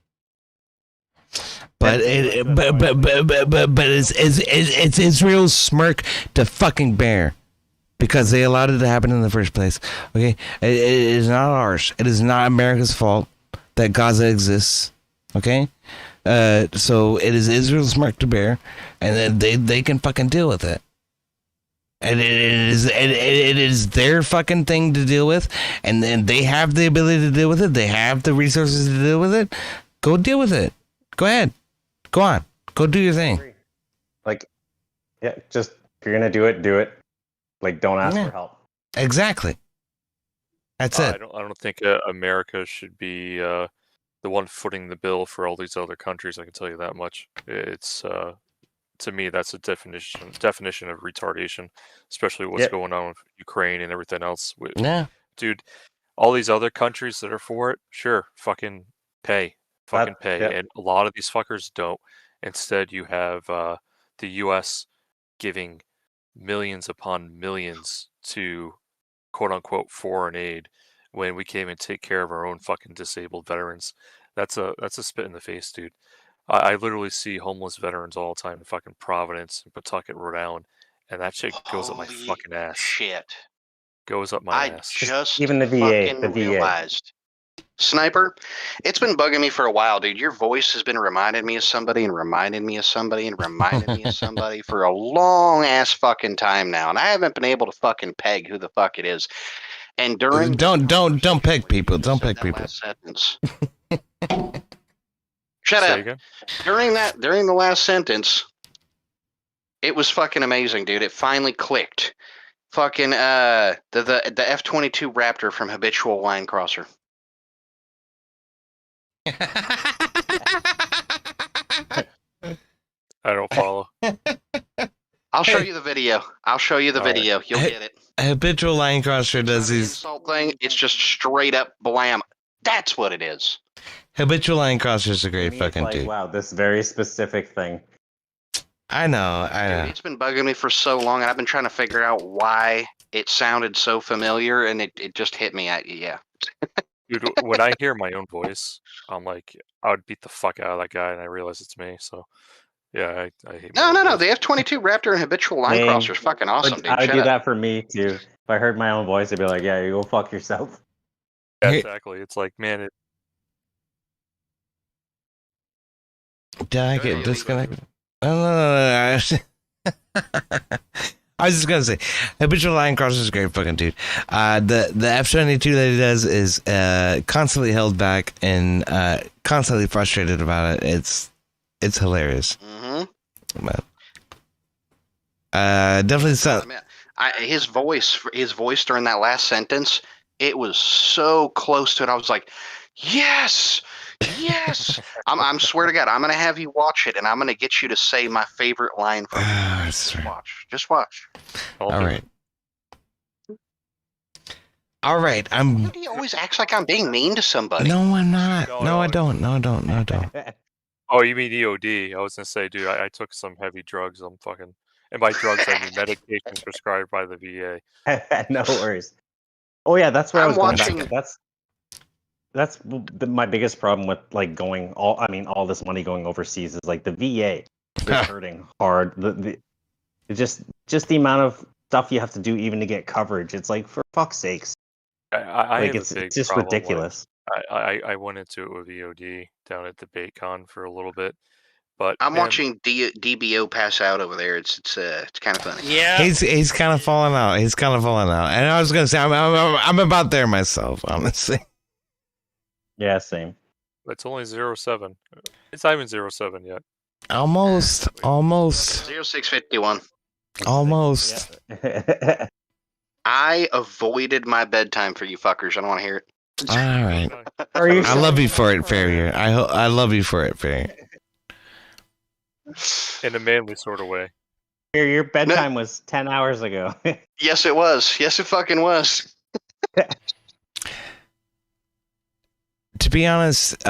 But it's Israel's smirk to fucking bear, because they allowed it to happen in the first place. Okay, it is not ours. It is not America's fault that Gaza exists. Okay, so it is Israel's smirk to bear, and they can fucking deal with it. And it is their fucking thing to deal with, and then they have the ability to deal with it. They have the resources to deal with it. Go deal with it. Go ahead. Go on. Go do your thing. Like, yeah, just if you're gonna do it, do it. Like, don't ask for help. Exactly. That's it. I don't think America should be the one footing the bill for all these other countries. I can tell you that much. It's to me, that's a definition of retardation, especially what's going on with Ukraine and everything else. Yeah, dude, all these other countries that are for it, sure, fucking pay. And a lot of these fuckers don't. Instead, you have the U.S. giving millions upon millions to quote-unquote foreign aid when we can't even take care of our own fucking disabled veterans. That's a spit in the face, dude. I literally see homeless veterans all the time in fucking Providence and Pawtucket, Rhode Island, and that shit goes up my Holy fucking ass. shit. Goes up my I ass. just Even the VA, fucking the VA. realized. Sniper, it's been bugging me for a while, dude. Your voice has been reminding me of somebody and reminding me of somebody and reminding me of somebody for a long ass fucking time now, and I haven't been able to fucking peg who the fuck it is. And during Don't peg people. Don't peg people. last sentence, shut Say up. again? During the last sentence, it was fucking amazing, dude. It finally clicked. Fucking the F-22 Raptor from Habitual Line Crosser. I don't follow. I'll show you the video. You'll get it. Habitual line crosser does these. Insult thing. It's just straight up blam. That's what it is. Habitual line crosser's a great It's fucking like, dude. wow, this very specific thing. I know. Dude, it's been bugging me for so long, and I've been trying to figure out why it sounded so familiar, and it just hit me. Yeah. Dude, when I hear my own voice, I'm like, I would beat the fuck out of that guy, and I realize it's me. So, yeah, I hate. No. The F-22 Raptor and Habitual Line Man, Crosser is fucking awesome, dude. I would Shut do up. that for me too. If I heard my own voice, I'd be like, "Yeah, you go fuck yourself." Yeah, exactly. It's like, man, Did I get disconnected? No. I was just gonna say, habitual line crosser is a great fucking dude. The F-22 that he does is constantly held back and constantly frustrated about it. It's hilarious. Mm-hmm. But, definitely so. His voice during that last sentence, it was so close to it. I was like, yes. I'm swear to God, I'm gonna have you watch it, and I'm gonna get you to say my favorite line from it. Just watch. All right. He always acts like I'm being mean to somebody. No, I'm not. No, I don't. No, I don't. Oh, you mean EOD? I was gonna say, dude, I took some heavy drugs. I'm fucking, and by drugs I mean medications prescribed by the VA. No worries. Oh yeah, that's where I was going watching- back. That's my biggest problem with like all this money going overseas is like the VA is hurting hard. It's just the amount of stuff you have to do even to get coverage. It's like, for fuck's sakes. I Like, have it's a big just problem, like, ridiculous. I went into it with EOD down at the BaitCon for a little bit, but I'm man, watching DBO pass out over there. It's kind of funny. Yeah. He's kind of falling out. And I was gonna say I'm about there myself, honestly. Yeah, same. it's only 07. It's not even 07 yet. Almost. 0651. Almost. I avoided my bedtime for you fuckers. I don't want to hear it. All right. you I love you for it, Farrier. I love you for it, Farrier. In a manly sort of way. Your bedtime was 10 hours ago. Yes, it was. Yes, it fucking was. To be honest,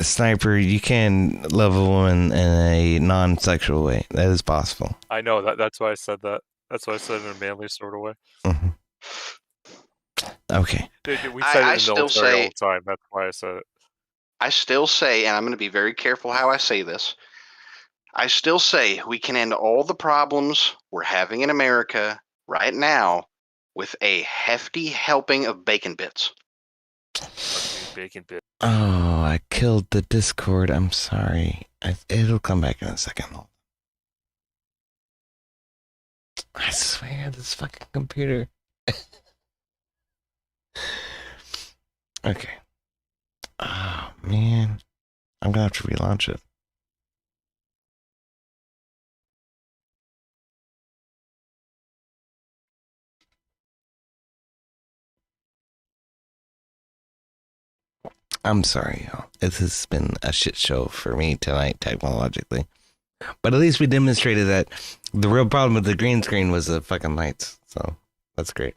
Sniper, you can love a woman in a non-sexual way. That is possible. I know that's why I said that. That's why I said it in a manly sort of way. Mm-hmm. Okay. Dude, we said it in the military all the time. That's why I said it. I still say, and I'm going to be very careful how I say this. I still say we can end all the problems we're having in America right now with a hefty helping of bacon bits. Bacon bit. Oh, I killed the Discord. I'm sorry. It'll come back in a second. I swear, this fucking computer. Okay. Oh, man. I'm gonna have to relaunch it. I'm sorry, y'all. This has been a shit show for me tonight, technologically. But at least we demonstrated that the real problem with the green screen was the fucking lights. So, that's great.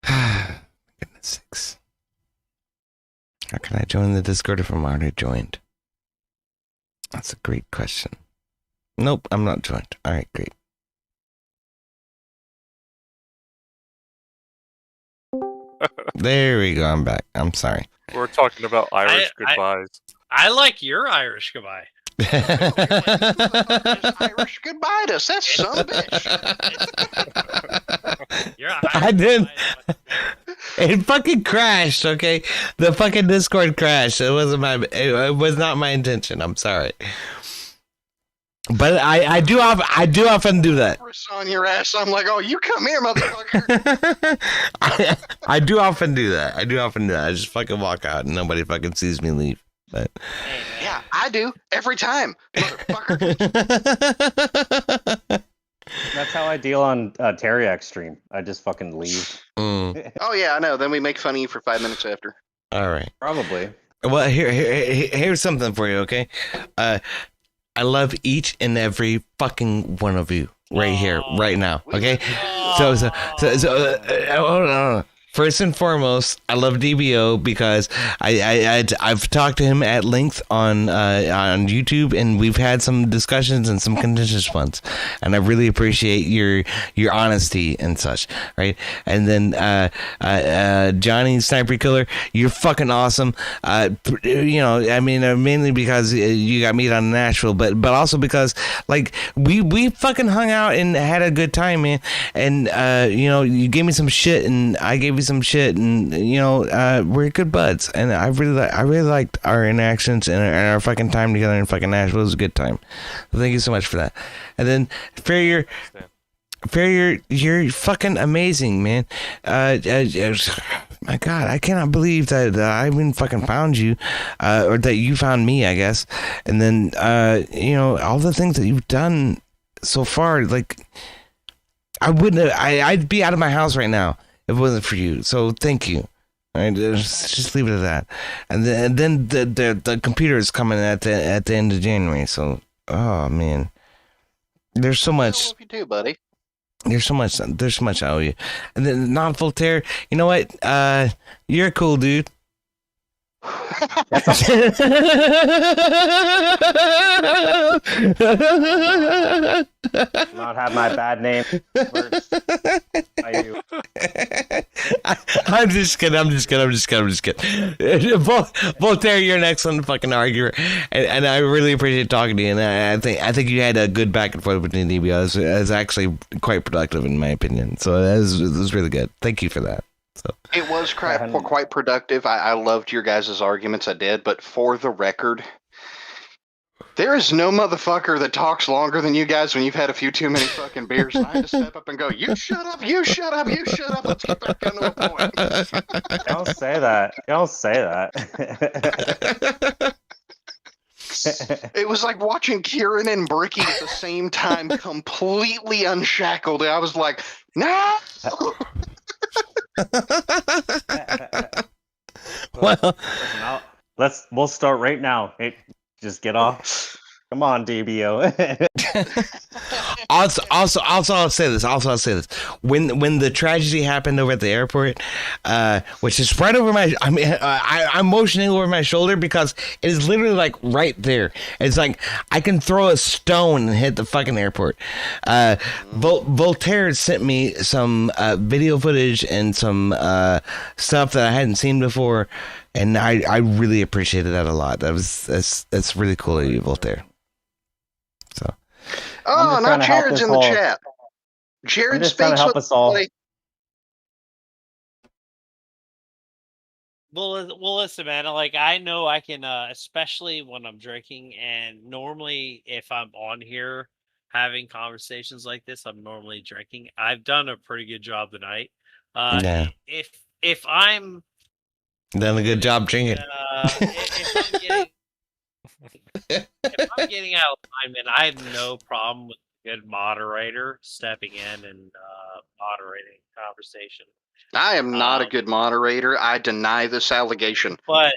Goodness sakes. How can I join the Discord if I'm already joined? That's a great question. Nope, I'm not joined. Alright, great. There we go. I'm back. I'm sorry. We're talking about Irish I- goodbyes. I like your Irish goodbye. Irish goodbye to us. That son of a bitch. I did. It fucking crashed. Okay, the fucking Discord crashed. It wasn't my. It was not my intention. I'm sorry. But I do often do that. On your ass. I'm like, oh, you come here, motherfucker. I do often do that. I just fucking walk out and nobody fucking sees me leave. But yeah, I do every time, motherfucker. That's how I deal on Teriac stream. I just fucking leave. Oh yeah, I know. Then we make fun of you for 5 minutes after. All right. Probably. Well, here's something for you, okay? I love each and every fucking one of you right here, right now, okay? So hold on. First and foremost, I love DBO because I've talked to him at length on YouTube, and we've had some discussions and some contentious ones, and I really appreciate your honesty and such, right? And then Johnny Sniper Killer, you're fucking awesome. Mainly because you got me down in Nashville, but also because like we fucking hung out and had a good time, man. And you gave me some shit, and I gave you some shit, and we're good buds, and I really liked our interactions and our fucking time together in fucking Nashville. It was a good time. So thank you so much for that. And then Farrier, you're fucking amazing, man. My God, I cannot believe that I even fucking found you, or that you found me, I guess. And then all the things that you've done so far, like I'd be out of my house right now if it wasn't for you. So thank you. All right, just leave it at that. And then the computer is coming at the end of January. So oh man, there's so much. What you do, buddy? There's so much I owe you. And then not Voltaire. You know what? You're a cool dude. Not have my bad name. I'm just kidding. Voltaire, you're an excellent fucking arguer, and I really appreciate talking to you. And I think you had a good back and forth between DBO. It was actually quite productive in my opinion. So it was really good. Thank you for that. So it was quite productive. I loved your guys' arguments. I did, but for the record, there is no motherfucker that talks longer than you guys when you've had a few too many fucking beers. And I had to step up and go, "You shut up! You shut up! You shut up! Let's get back down to the point." Don't say that. Don't say that. It was like watching Kieran and Bricky at the same time, completely unshackled. I was like, "No." Well, we'll start right now. Hey, just get off. Come on, DBO. Also, I'll say this. When the tragedy happened over at the airport, which is right over my, I'm motioning over my shoulder because it is literally like right there. It's like I can throw a stone and hit the fucking airport. Voltaire sent me some video footage and some stuff that I hadn't seen before, and I really appreciated that a lot. That's really cool of you, Voltaire. So. Oh, now Jared's in the chat. Jared speaks help us all. Well, listen, man. Like I know I can, especially when I'm drinking, and normally if I'm on here having conversations like this, I'm normally drinking. I've done a pretty good job tonight. Yeah. If I'm done a good job drinking. If I'm getting out of alignment, I have no problem with a good moderator stepping in and moderating conversation. I am not a good moderator. I deny this allegation. But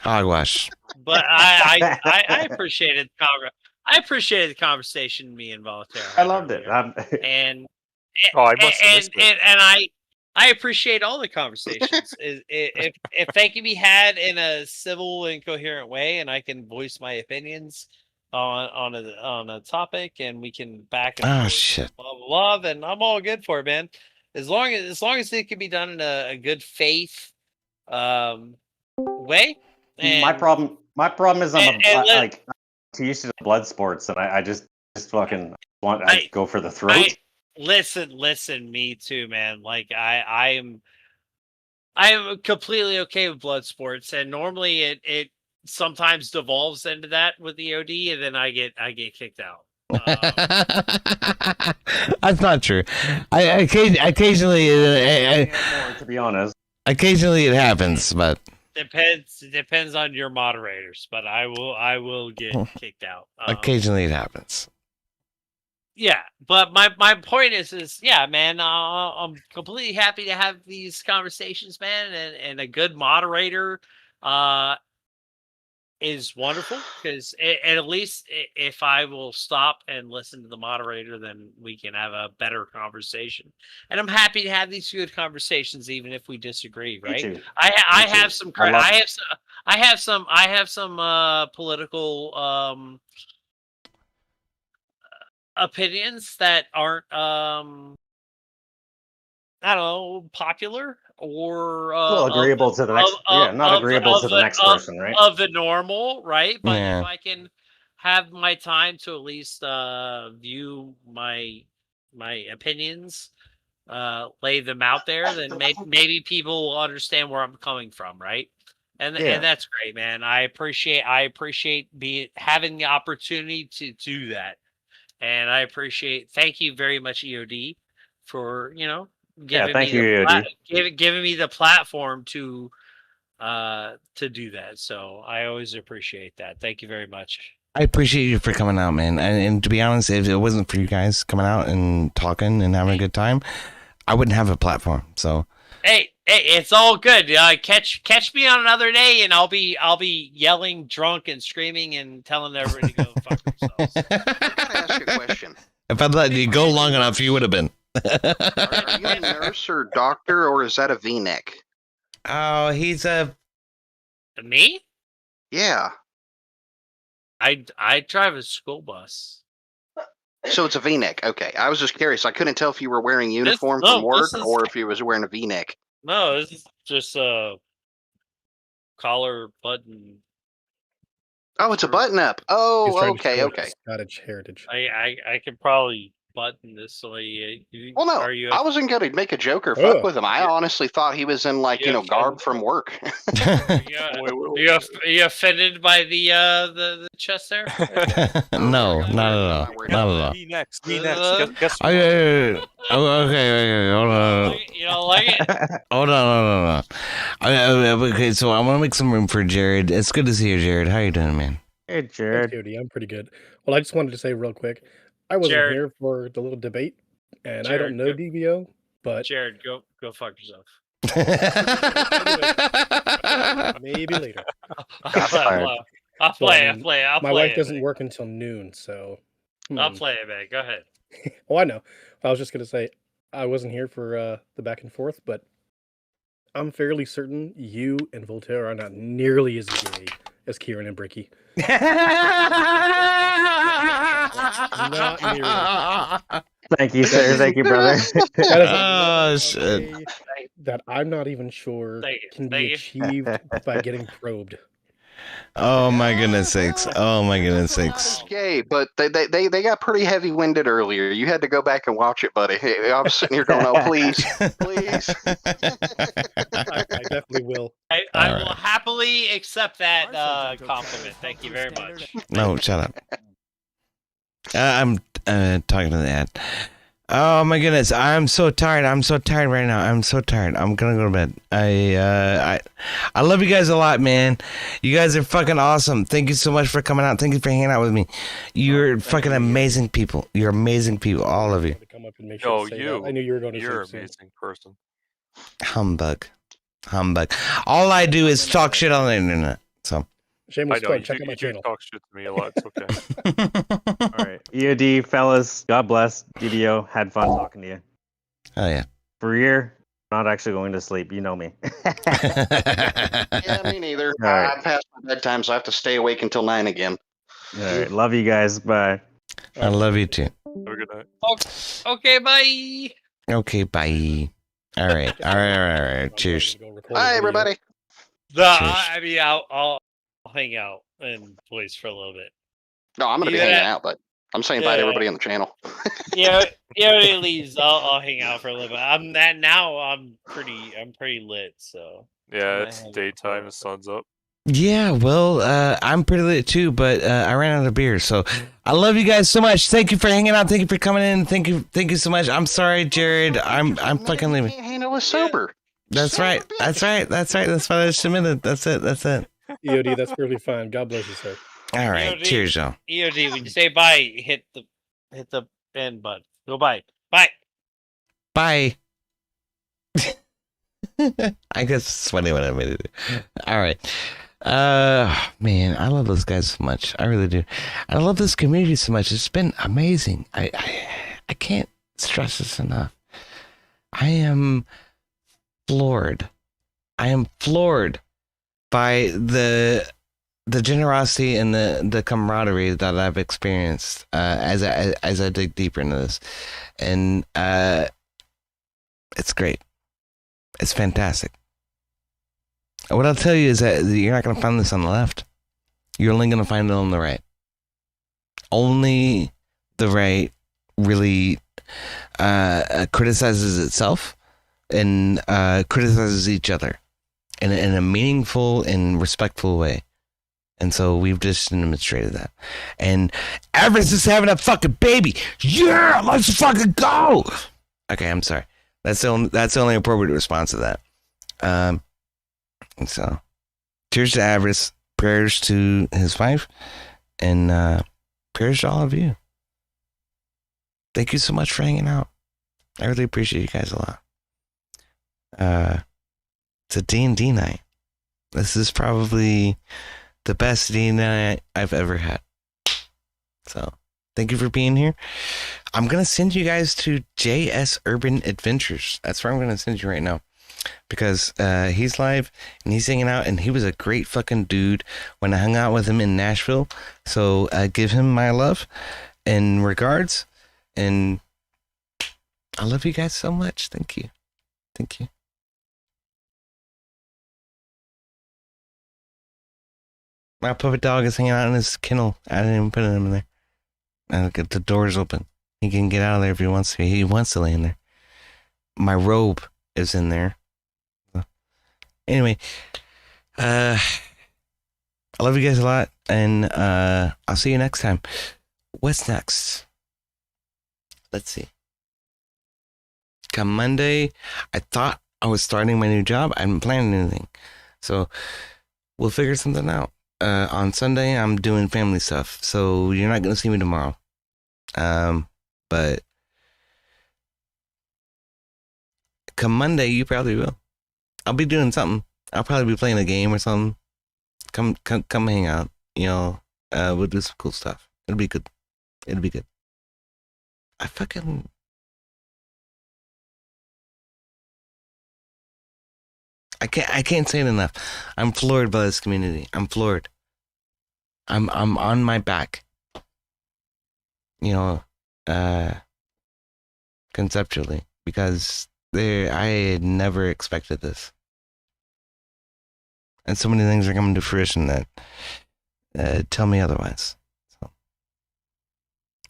hogwash. But I appreciated the conversation me and Voltaire. I loved it. And I must have missed it. And I appreciate all the conversations. If they can be had in a civil and coherent way, and I can voice my opinions on a topic, and we can back and forth, shit, blah blah blah, then I'm all good for it, man. as long as it can be done in a good faith way. My And problem is and let- too used to the blood sports, and I just fucking want I go for the throat. listen, me too, man. Like I am completely okay with blood sports, and normally it sometimes devolves into that with the OD, and then I get kicked out. That's not true. Occasionally, to be honest, occasionally it happens, but depends on your moderators, but I will get kicked out. Occasionally it happens. Yeah, but my point is yeah, man. I'm completely happy to have these conversations, man, and a good moderator is wonderful because at least if I will stop and listen to the moderator, then we can have a better conversation. And I'm happy to have these good conversations, even if we disagree. Right? too. I have too. some I have some political opinions that aren't I don't know, popular or well, agreeable to the next. Not agreeable to the next person, right? Of the normal, right? But Yeah. if I can have my time to at least view my opinions, lay them out there, then maybe people will understand where I'm coming from, right? And that's great, man. I appreciate having the opportunity to do that, and I appreciate. Thank you very much, EOD, for giving me the platform to do that. So I always appreciate that. Thank you very much. I appreciate you for coming out, man. And to be honest, if it wasn't for you guys coming out and talking and having a good time, I wouldn't have a platform. So hey, it's all good. Catch me on another day, and I'll be yelling, drunk, and screaming, and telling everybody to go fuck themselves. I gotta ask you a question. if I'd let you go long enough, you would have been. Are you a nurse or doctor, or is that a V-neck? Oh, he's a... Me? Yeah. I drive a school bus. So it's a V-neck. Okay. I was just curious. I couldn't tell if you were wearing uniform from work or if you was wearing a V-neck. No, this is just a collar button. Oh, it's a button-up. Oh, okay. Scottish heritage. I can probably button this so well, no, I wasn't going to make a joke or fuck with him. I honestly thought he was in garb from work. Are you offended by the chest there? No, not at all. Not at all. Next. Okay, hold on. You don't like it? Hold on. Okay, so I want to make some room for Jared. It's good to see you, Jared. How you doing, man? Hey, Jared. Thanks, Cody. I'm pretty good. Well, I just wanted to say real quick, I wasn't here for the little debate, and Jared, I don't know DVO, but Jared, go fuck yourself. Maybe later. I'll play. My wife doesn't work until noon, so I'll play it, man. Go ahead. Oh, I know. I was just gonna say I wasn't here for the back and forth, but I'm fairly certain you and Voltaire are not nearly as gay as Kieran and Bricky. Not nearly. Thank you, sir. Thank you, brother. Shit. That I'm not even sure can be achieved by getting probed. Oh my goodness sakes! Oh my goodness sakes! Gay, but they got pretty heavy-winded earlier. You had to go back and watch it, buddy. I was sitting here going, "Oh, please." I definitely will. I will happily accept that compliment. Thank you very much. No, shut up. I'm talking to the ad. Oh my goodness, I'm so tired. I'm so tired right now. I'm so tired. I'm gonna go to bed. I love you guys a lot, man. You guys are fucking awesome. Thank you so much for coming out. Thank you for hanging out with me. You're fucking amazing people. You're amazing people, all of you. I knew you were going to. You're an amazing person. Humbug. All I do is talk shit on the internet. So. Shameless I know plug. you, Check out my you channel. talk shit to me a lot. It's okay. All right, EOD fellas, God bless. DDO, had fun talking to you. Oh yeah. For year, not actually going to sleep. You know me. Yeah, me neither. Right. I passed my bedtime, so I have to stay awake until 9 again. All right, love you guys. Bye. I love you too. Have a good night. Okay, bye. Okay, bye. All right. Cheers. Bye, everybody. No, Cheers. I mean, I'll hang out in place for a little bit. No, I'm going to be Yeah. hanging out, but I'm saying bye to everybody on the channel. Yeah, it leaves. I'll hang out for a little bit. I'm pretty lit. So Yeah, it's daytime. The sun's up. Yeah, well, I'm pretty lit too, but I ran out of beer. So I love you guys so much. Thank you for hanging out. Thank you for coming in. Thank you so much. I'm sorry, Jared. I'm fucking leaving. Can't handle a sober. That's right. That's right. That's what I just admitted. That's it. EOD, that's really fine. God bless you, sir. All right. EOD, Cheers, y'all. EOD, when you say bye, hit the end button. Go bye. Bye. Bye. I guess it's funny when I made it. All right. Man, I love those guys so much. I really do. I love this community so much. It's been amazing. I can't stress this enough. I am floored. I am floored by the generosity and the camaraderie that I've experienced as I dig deeper into this, and it's great. It's fantastic. What I'll tell you is that you're not going to find this on the left. You're only going to find it on the right. Only the right really criticizes itself and criticizes each other in a meaningful and respectful way. And so we've just demonstrated that. And Everest is having a fucking baby. Yeah, let's fucking go. Okay, I'm sorry. That's the only appropriate response to that. And so, cheers to Everest. Prayers to his wife, and prayers to all of you. Thank you so much for hanging out. I really appreciate you guys a lot. It's a D&D night. This is probably the best D&D night I've ever had. So, thank you for being here. I'm going to send you guys to JS Urban Adventures. That's where I'm going to send you right now. Because he's live and he's hanging out, and he was a great fucking dude when I hung out with him in Nashville. So give him my love and regards, and I love you guys so much. Thank you. My puppet dog is hanging out in his kennel. I didn't even put him in there. The door's open. He can get out of there if he wants to. He wants to lay in there. My robe is in there. Anyway, I love you guys a lot, and I'll see you next time. What's next? Let's see. Come Monday, I thought I was starting my new job. I haven't planned anything, so we'll figure something out. On Sunday, I'm doing family stuff, so you're not going to see me tomorrow. But come Monday, you probably will. I'll be doing something. I'll probably be playing a game or something. Come hang out. We'll do some cool stuff. It'll be good. I can't say it enough. I'm floored by this community. I'm floored. I'm on my back. Conceptually, because I had never expected this. And so many things are coming to fruition that tell me otherwise. So,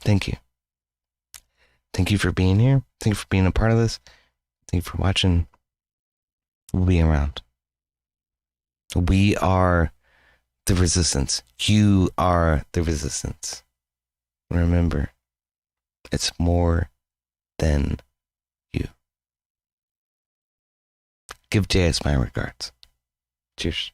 thank you. Thank you for being here. Thank you for being a part of this. Thank you for watching. We'll be around. We are the resistance. You are the resistance. Remember, it's more than you. Give JS my regards. Cheers.